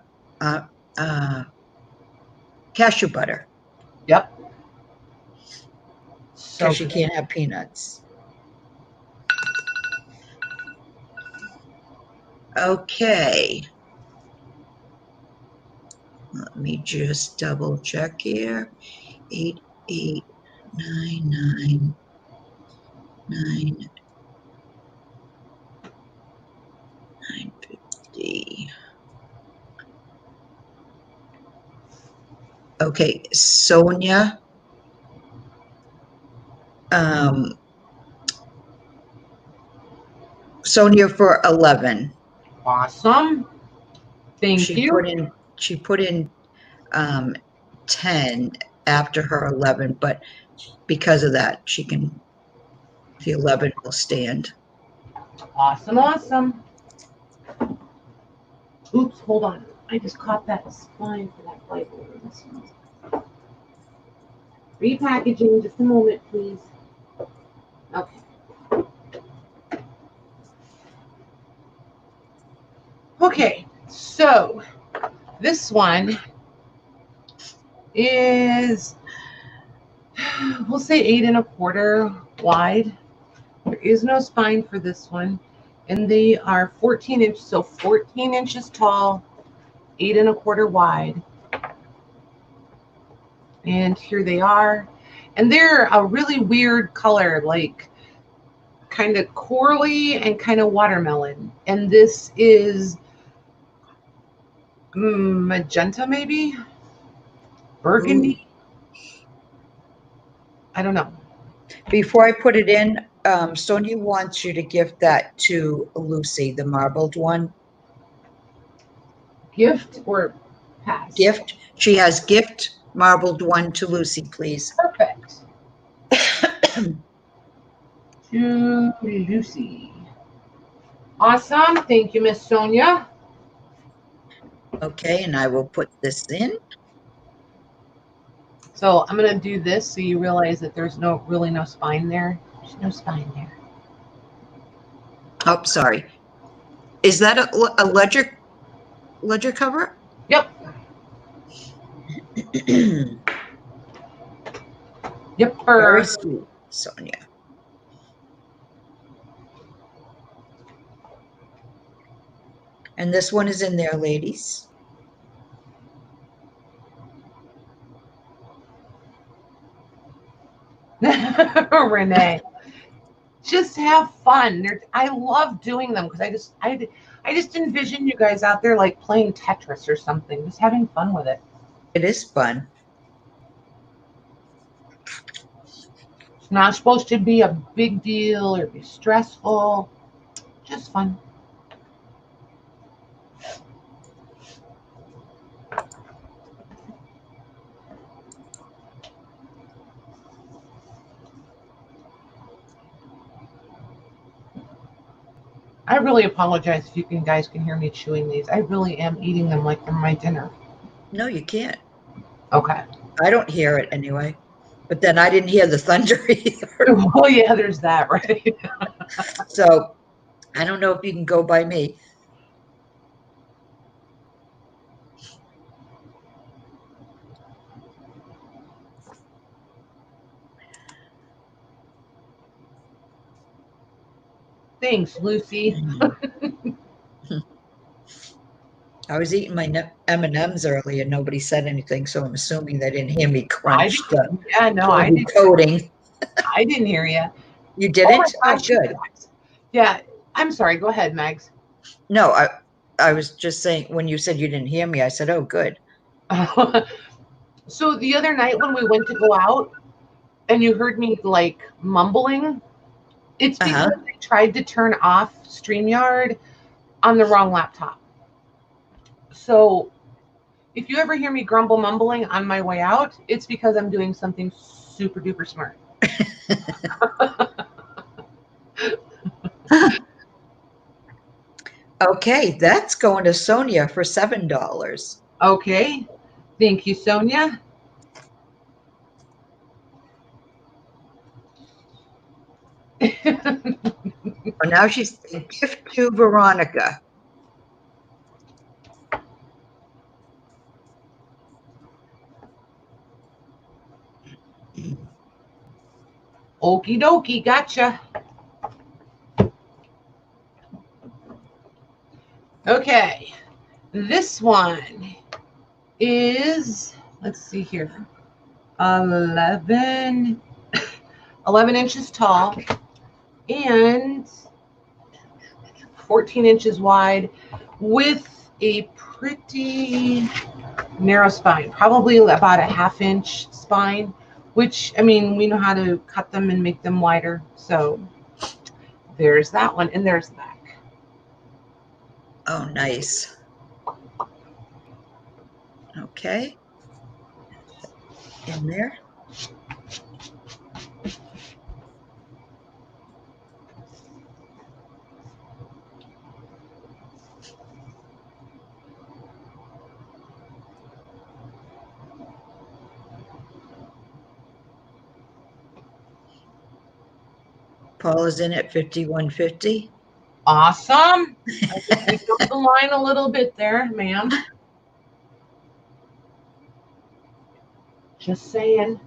cashew butter. Yep. So because she can't have peanuts. Okay. Let me just double check here. 8899 950. Okay, Sonia. Sonia for 11. Awesome. Thank you. She put in 10 after her 11, but because of that, the 11 will stand. Awesome, awesome. Oops, hold on. I just caught that spine for that flight order. Repackaging, just a moment, please. Okay. Okay, so this one is, we'll say 8 1/4 wide. There is no spine for this one, and they are 14 inches, so 14 inches tall, 8 1/4 wide. And here they are, and they're a really weird color, like kind of corally and kind of watermelon. And this is magenta, maybe burgundy. I don't know. Before I put it in, Sonia wants you to gift that to Lucy, the marbled one. Gift or pass? Gift. She has gift marbled one to Lucy, please. Perfect. To Lucy. Awesome. Thank you, Miss Sonia. Okay, and I will put this in. So I'm going to do this so you realize that there's really no spine there. There's no spine there. Oh, sorry. Is that a ledger cover? Yep. Yep. Very sweet, Sonia. And this one is in there, ladies. Renee, just have fun. I love doing them because I just envision you guys out there like playing Tetris or something, just having fun with it. It is fun. It's not supposed to be a big deal or be stressful. Just fun. I really apologize if you guys can hear me chewing these. I really am eating them like they're my dinner. No, you can't. Okay. I don't hear it anyway. But then I didn't hear the thunder either. Oh, yeah, there's that, right? So I don't know if you can go by me. Thanks, Lucy. I was eating my M&Ms earlier. Nobody said anything, so I'm assuming they didn't hear me crunch the coating. I didn't hear you. You didn't? Oh, good. Yeah, I'm sorry. Go ahead, Megs. No, I was just saying, when you said you didn't hear me, I said, oh, good. So the other night when we went to go out and you heard me like mumbling, it's because I tried to turn off StreamYard on the wrong laptop. So if you ever hear me grumble mumbling on my way out, it's because I'm doing something super duper smart. Okay, that's going to Sonia for $7. Okay, thank you, Sonia. Now she's a gift to Veronica. Okie dokie, gotcha. Okay, this one is, let's see here, 11 inches tall and 14 inches wide with a pretty narrow spine, probably about a 1/2 inch spine, which, I mean, we know how to cut them and make them wider. So there's that one, and there's the back. Oh, nice. Okay. In there. Paula's in at 51.50. Awesome. I think we jumped the line a little bit there, ma'am. Just saying.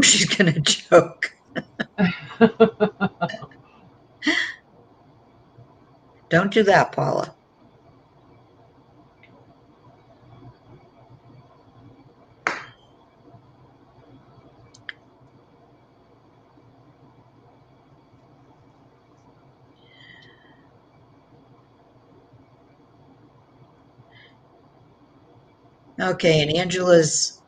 She's gonna choke. Don't do that, Paula. Okay, and Angela's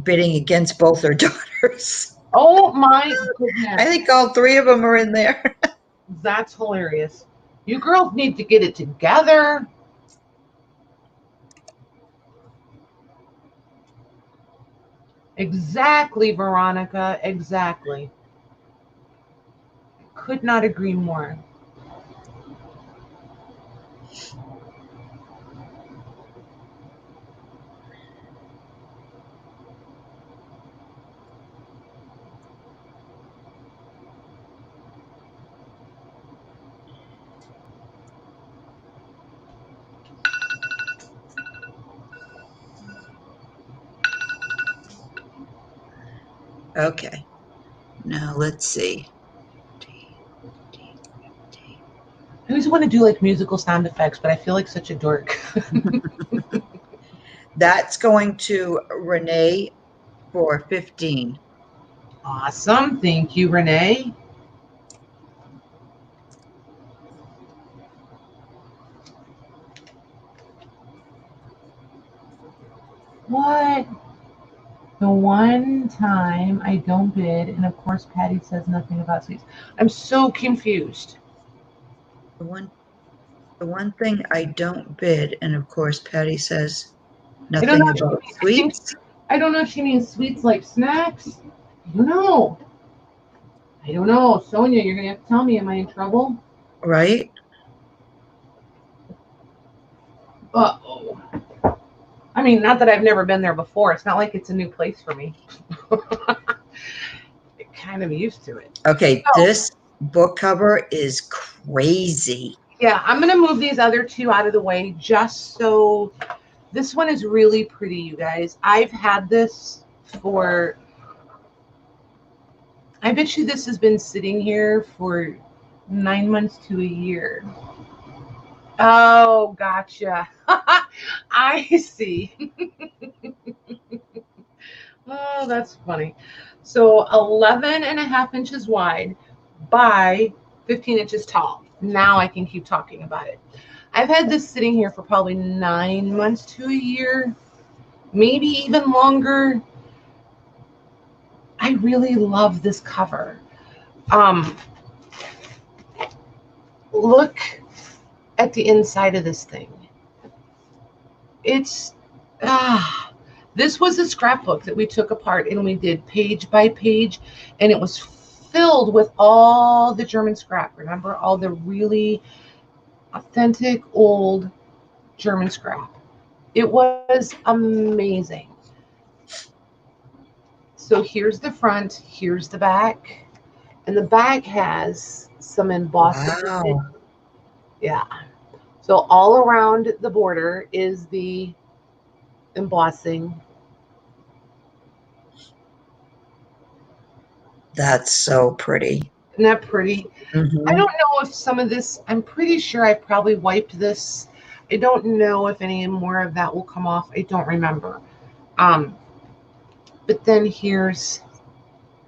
bidding against both her daughters. Oh my goodness. I think all three of them are in there. That's hilarious. You girls need to get it together. Exactly, Veronica. Exactly. Could not agree more. Okay, now let's see. I always want to do like musical sound effects, but I feel like such a dork. That's going to Renee for 15. Awesome. Thank you, Renee. What? The one time I don't bid, and of course Patty says nothing about sweets. I'm so confused. The one thing I don't bid, and of course Patty says I don't know. nothing about sweets. I don't know if she means sweets like snacks. I don't know. I don't know. Sonia, you're gonna have to tell me. Am I in trouble? Right? Uh-oh. I mean, not that I've never been there before. It's not like it's a new place for me. Kind of used to it. Okay, this book cover is crazy. Yeah, I'm going to move these other two out of the way just so this one is really pretty, you guys. I've had this for, I bet you this has been sitting here for 9 months to a year. Oh, gotcha. I see. Oh, that's funny. So 11.5 inches wide by 15 inches tall. Now I can keep talking about it. I've had this sitting here for probably 9 months to a year, maybe even longer. I really love this cover. Look at the inside of this thing. It's this was a scrapbook that we took apart and we did page by page, and it was filled with all the German scrap. Remember, all the really authentic old German scrap. It was amazing. So here's the front, here's the back, and the back has some embossing. Wow. Yeah. So all around the border is the embossing. That's so pretty. Isn't that pretty? Mm-hmm. I don't know if some of this, I'm pretty sure I probably wiped this. I don't know if any more of that will come off. I don't remember. But then here's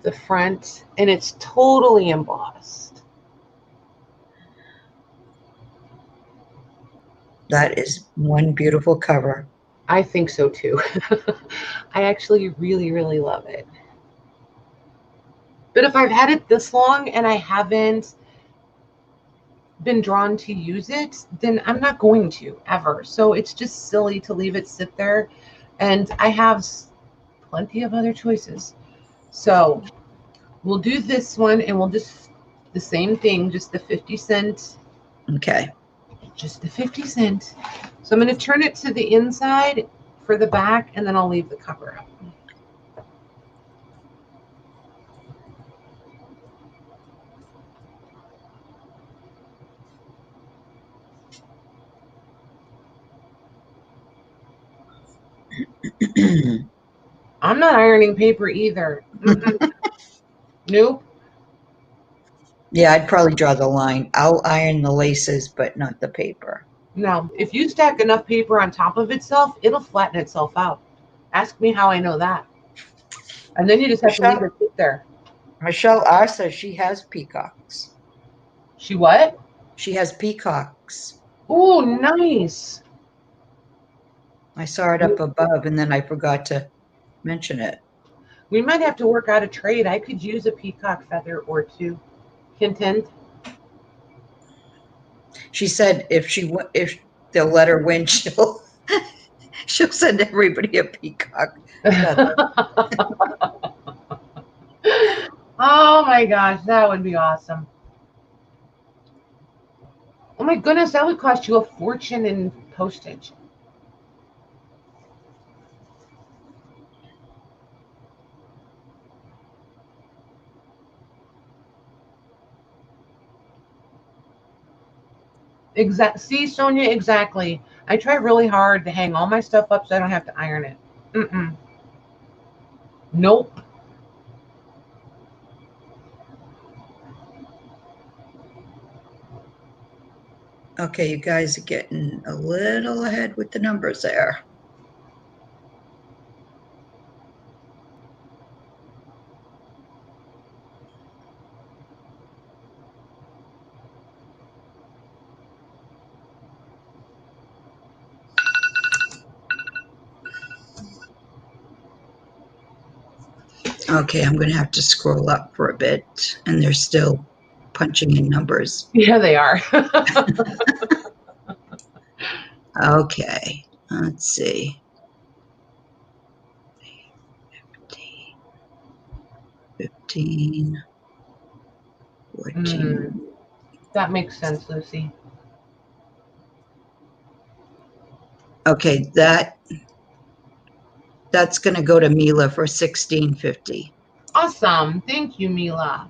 the front, and it's totally embossed. That is one beautiful cover. I think so too. I actually really, really love it. But if I've had it this long and I haven't been drawn to use it, then I'm not going to ever. So it's just silly to leave it sit there. And I have plenty of other choices. So we'll do this one and we'll just the same thing, just the 50 cent. Okay. Just the 50 cent. So I'm going to turn it to the inside for the back, and then I'll leave the cover up. I'm not ironing paper either. Nope. Yeah, I'd probably draw the line. I'll iron the laces, but not the paper. No. If you stack enough paper on top of itself, it'll flatten itself out. Ask me how I know that. And then you just have to leave it sit there. Michelle R. says she has peacocks. She what? She has peacocks. Oh, nice. I saw it up above, and then I forgot to mention it. We might have to work out a trade. I could use a peacock feather or two. Content. She said if they'll let her win, she'll send everybody a peacock feather. Oh my gosh, that would be awesome. Oh my goodness, that would cost you a fortune in postage. See, Sonia, exactly. I try really hard to hang all my stuff up so I don't have to iron it. Nope. Okay, you guys are getting a little ahead with the numbers there. Okay, I'm going to have to scroll up for a bit, and they're still punching in numbers. Yeah, they are. Okay, let's see. 15, 14. That makes sense, Lucy. Okay, that's going to go to Mila for $16.50. Awesome. Thank you, Mila.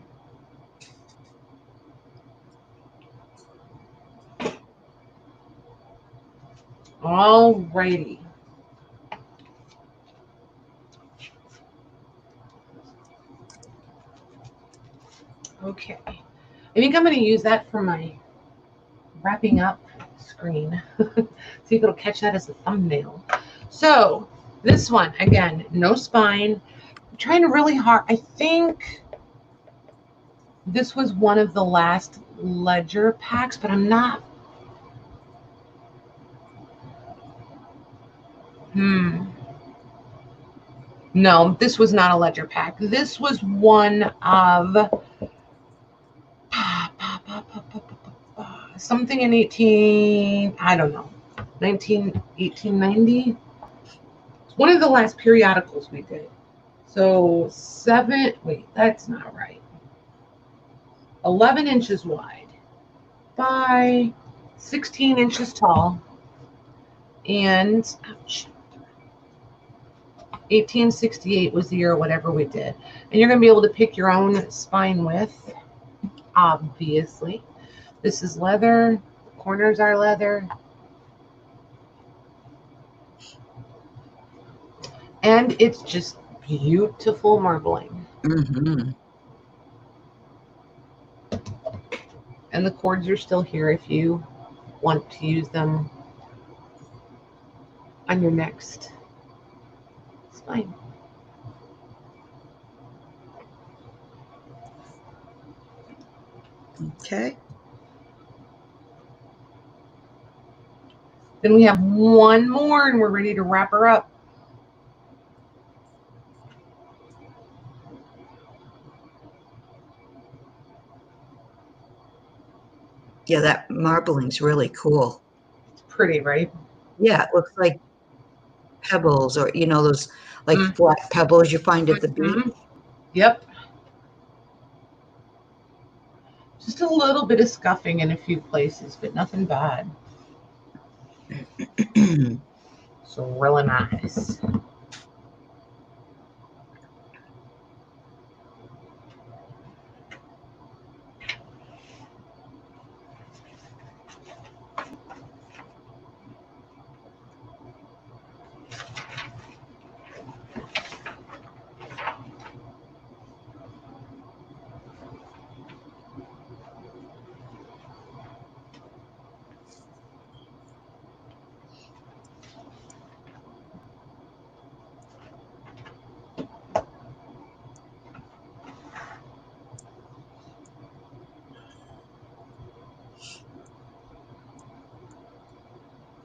All righty. Okay. I think I'm going to use that for my wrapping up screen. See if it'll catch that as a thumbnail. So this one, again, no spine. I'm trying really hard. I think this was one of the last ledger packs, but I'm not. No, this was not a ledger pack. This was one of something in 1890. It's one of the last periodicals we did. So that's not right. 11 inches wide by 16 inches tall, and 1868 was the year, whatever we did. And you're going to be able to pick your own spine width, obviously. This is leather. The corners are leather. And it's just beautiful marbling. And the cords are still here if you want to use them on your next spine. Okay. Then we have one more and we're ready to wrap her up. Yeah, that marbling's really cool. It's pretty, right? Yeah, it looks like pebbles, or you know, those like flat pebbles you find at the beach. Yep. Just a little bit of scuffing in a few places, but nothing bad. So really nice.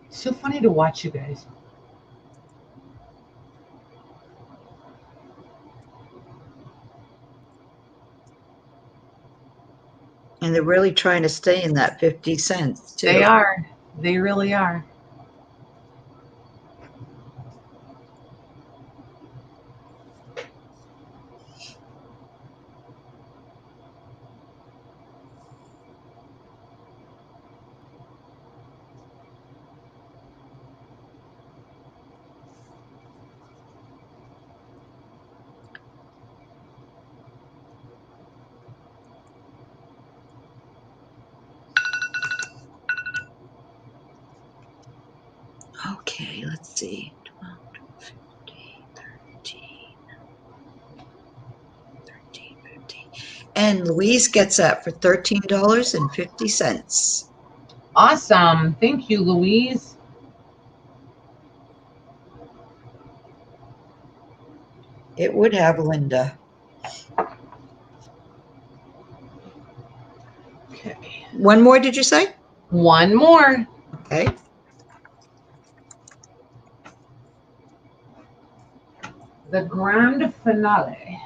So funny to watch you guys. And they're really trying to stay in that 50 cents too. They are. They really are. Okay, let's see. 12, 13, 15. And Louise gets that for $13.50. Awesome. Thank you, Louise. It would have Linda. Okay. One more, did you say? One more. Okay. The grand finale.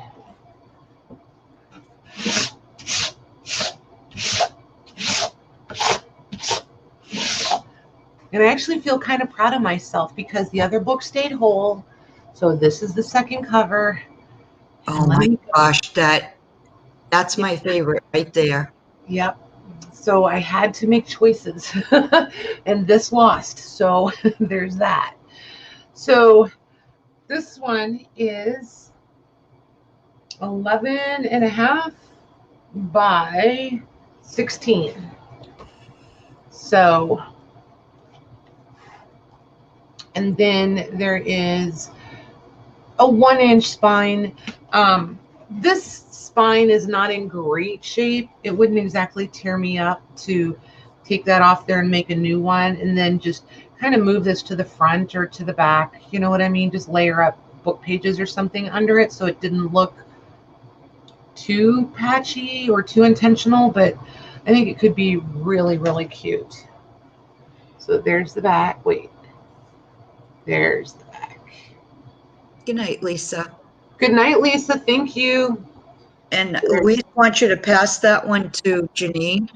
And I actually feel kind of proud of myself because the other book stayed whole. So this is the second cover. Oh my gosh, that's my favorite right there. Yep. So I had to make choices and this lost. So there's that. So this one is 11.5 by 16. So, and then there is a 1-inch spine. This spine is not in great shape. It wouldn't exactly tear me up to take that off there and make a new one and then just kind of move this to the front or to the back. You know what I mean? Just layer up book pages or something under it so it didn't look too patchy or too intentional, but I think it could be really, really cute. So there's the back. Wait, there's the back. Good night, Lisa. Good night, Lisa. Thank you. And Louise wants you to pass that one to Janine.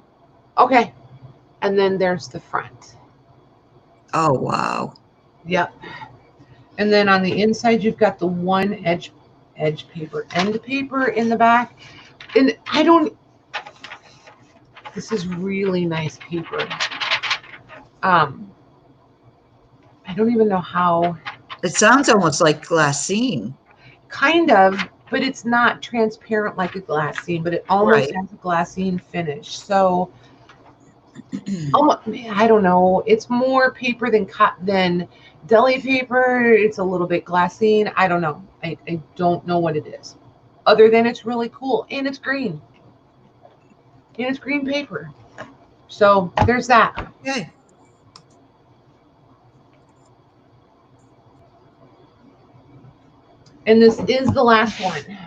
Okay. And then there's the front. Oh, wow. Yep. And then on the inside, you've got the one end paper in the back. And this is really nice paper. I don't even know how. It sounds almost like glassine. Kind of, but it's not transparent like a glassine, but it almost has a glassine finish. So I don't know. It's more paper than deli paper. It's a little bit glassine. I don't know. I don't know what it is. Other than it's really cool. And it's green. And it's green paper. So there's that. Okay. And this is the last one.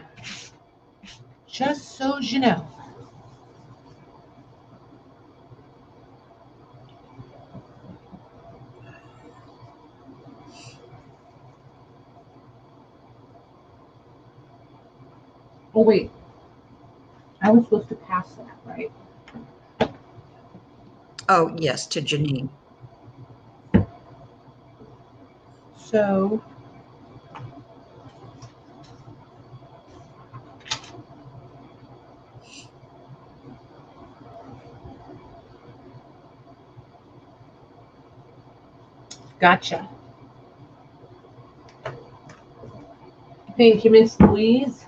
Just so you know. Oh, wait. I was supposed to pass that, right? Oh, yes, to Janine. So, gotcha. Thank you, Miss Louise.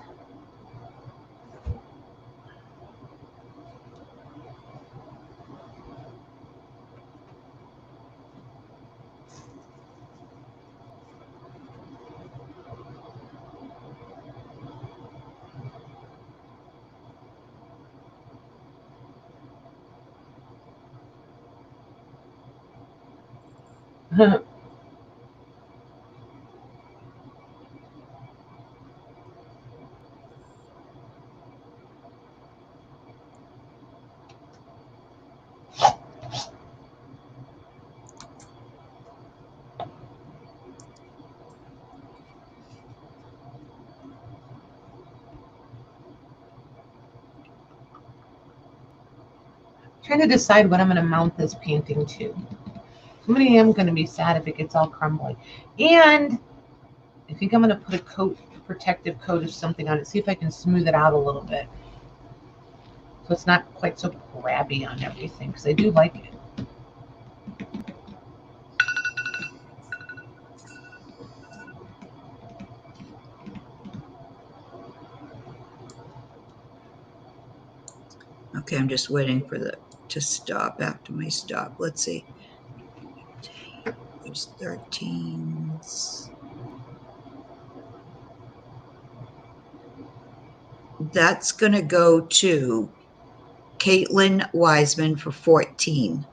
Trying to decide what I'm going to mount this painting to. Somebody am going to be sad if it gets all crumbly. And I think I'm going to put a protective coat of something on it. See if I can smooth it out a little bit. So it's not quite so grabby on everything, because I do like it. Okay, I'm just waiting for to stop after my stop. Let's see. There's 13s. That's going to go to Caitlin Wiseman for 14.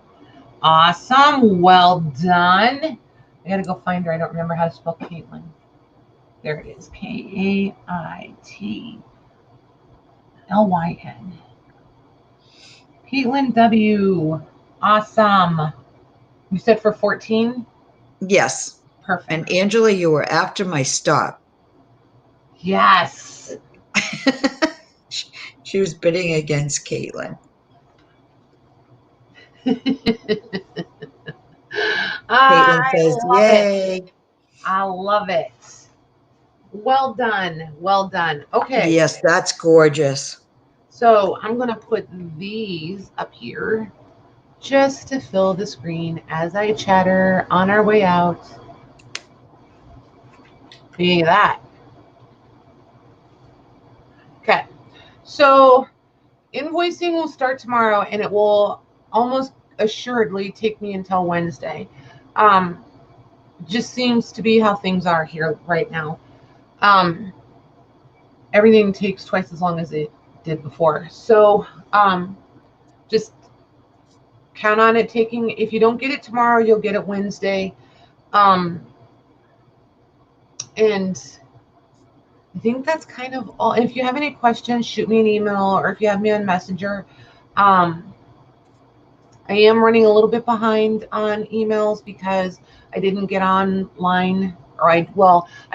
Awesome. Well done. I got to go find her. I don't remember how to spell Caitlin. There it is. Kaitlyn. Caitlin W. Awesome. You said for 14? Yes. Perfect. And Angela, you were after my stop. Yes. She was bidding against Caitlin. Caitlin says, yay. I love it. Well done. Well done. Okay. Yes, that's gorgeous. So I'm going to put these up here just to fill the screen as I chatter on our way out. Being that. Okay. So invoicing will start tomorrow, and it will almost assuredly take me until Wednesday. Just seems to be how things are here right now. Everything takes twice as long as it did before. So just count on it taking, if you don't get it tomorrow, you'll get it Wednesday. And I think that's kind of all. If you have any questions, shoot me an email, or if you have me on Messenger. I am running a little bit behind on emails because I didn't get online, or I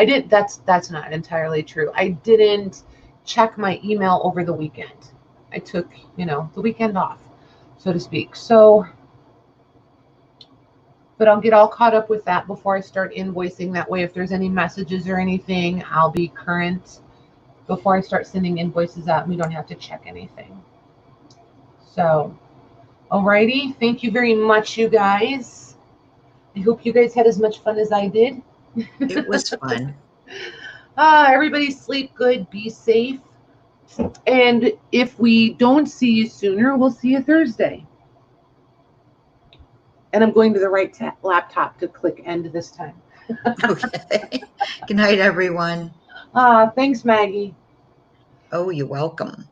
did. That's not entirely true. I didn't check my email over the weekend. I took, the weekend off, so to speak. So, but I'll get all caught up with that before I start invoicing. That way, if there's any messages or anything, I'll be current before I start sending invoices out, and we don't have to check anything. So, alrighty. Thank you very much, you guys. I hope you guys had as much fun as I did. It was fun. Everybody sleep good, be safe. And if we don't see you sooner, we'll see you Thursday. And I'm going to the right laptop to click end this time. Okay. Good night, everyone. Thanks, Maggie. Oh, you're welcome.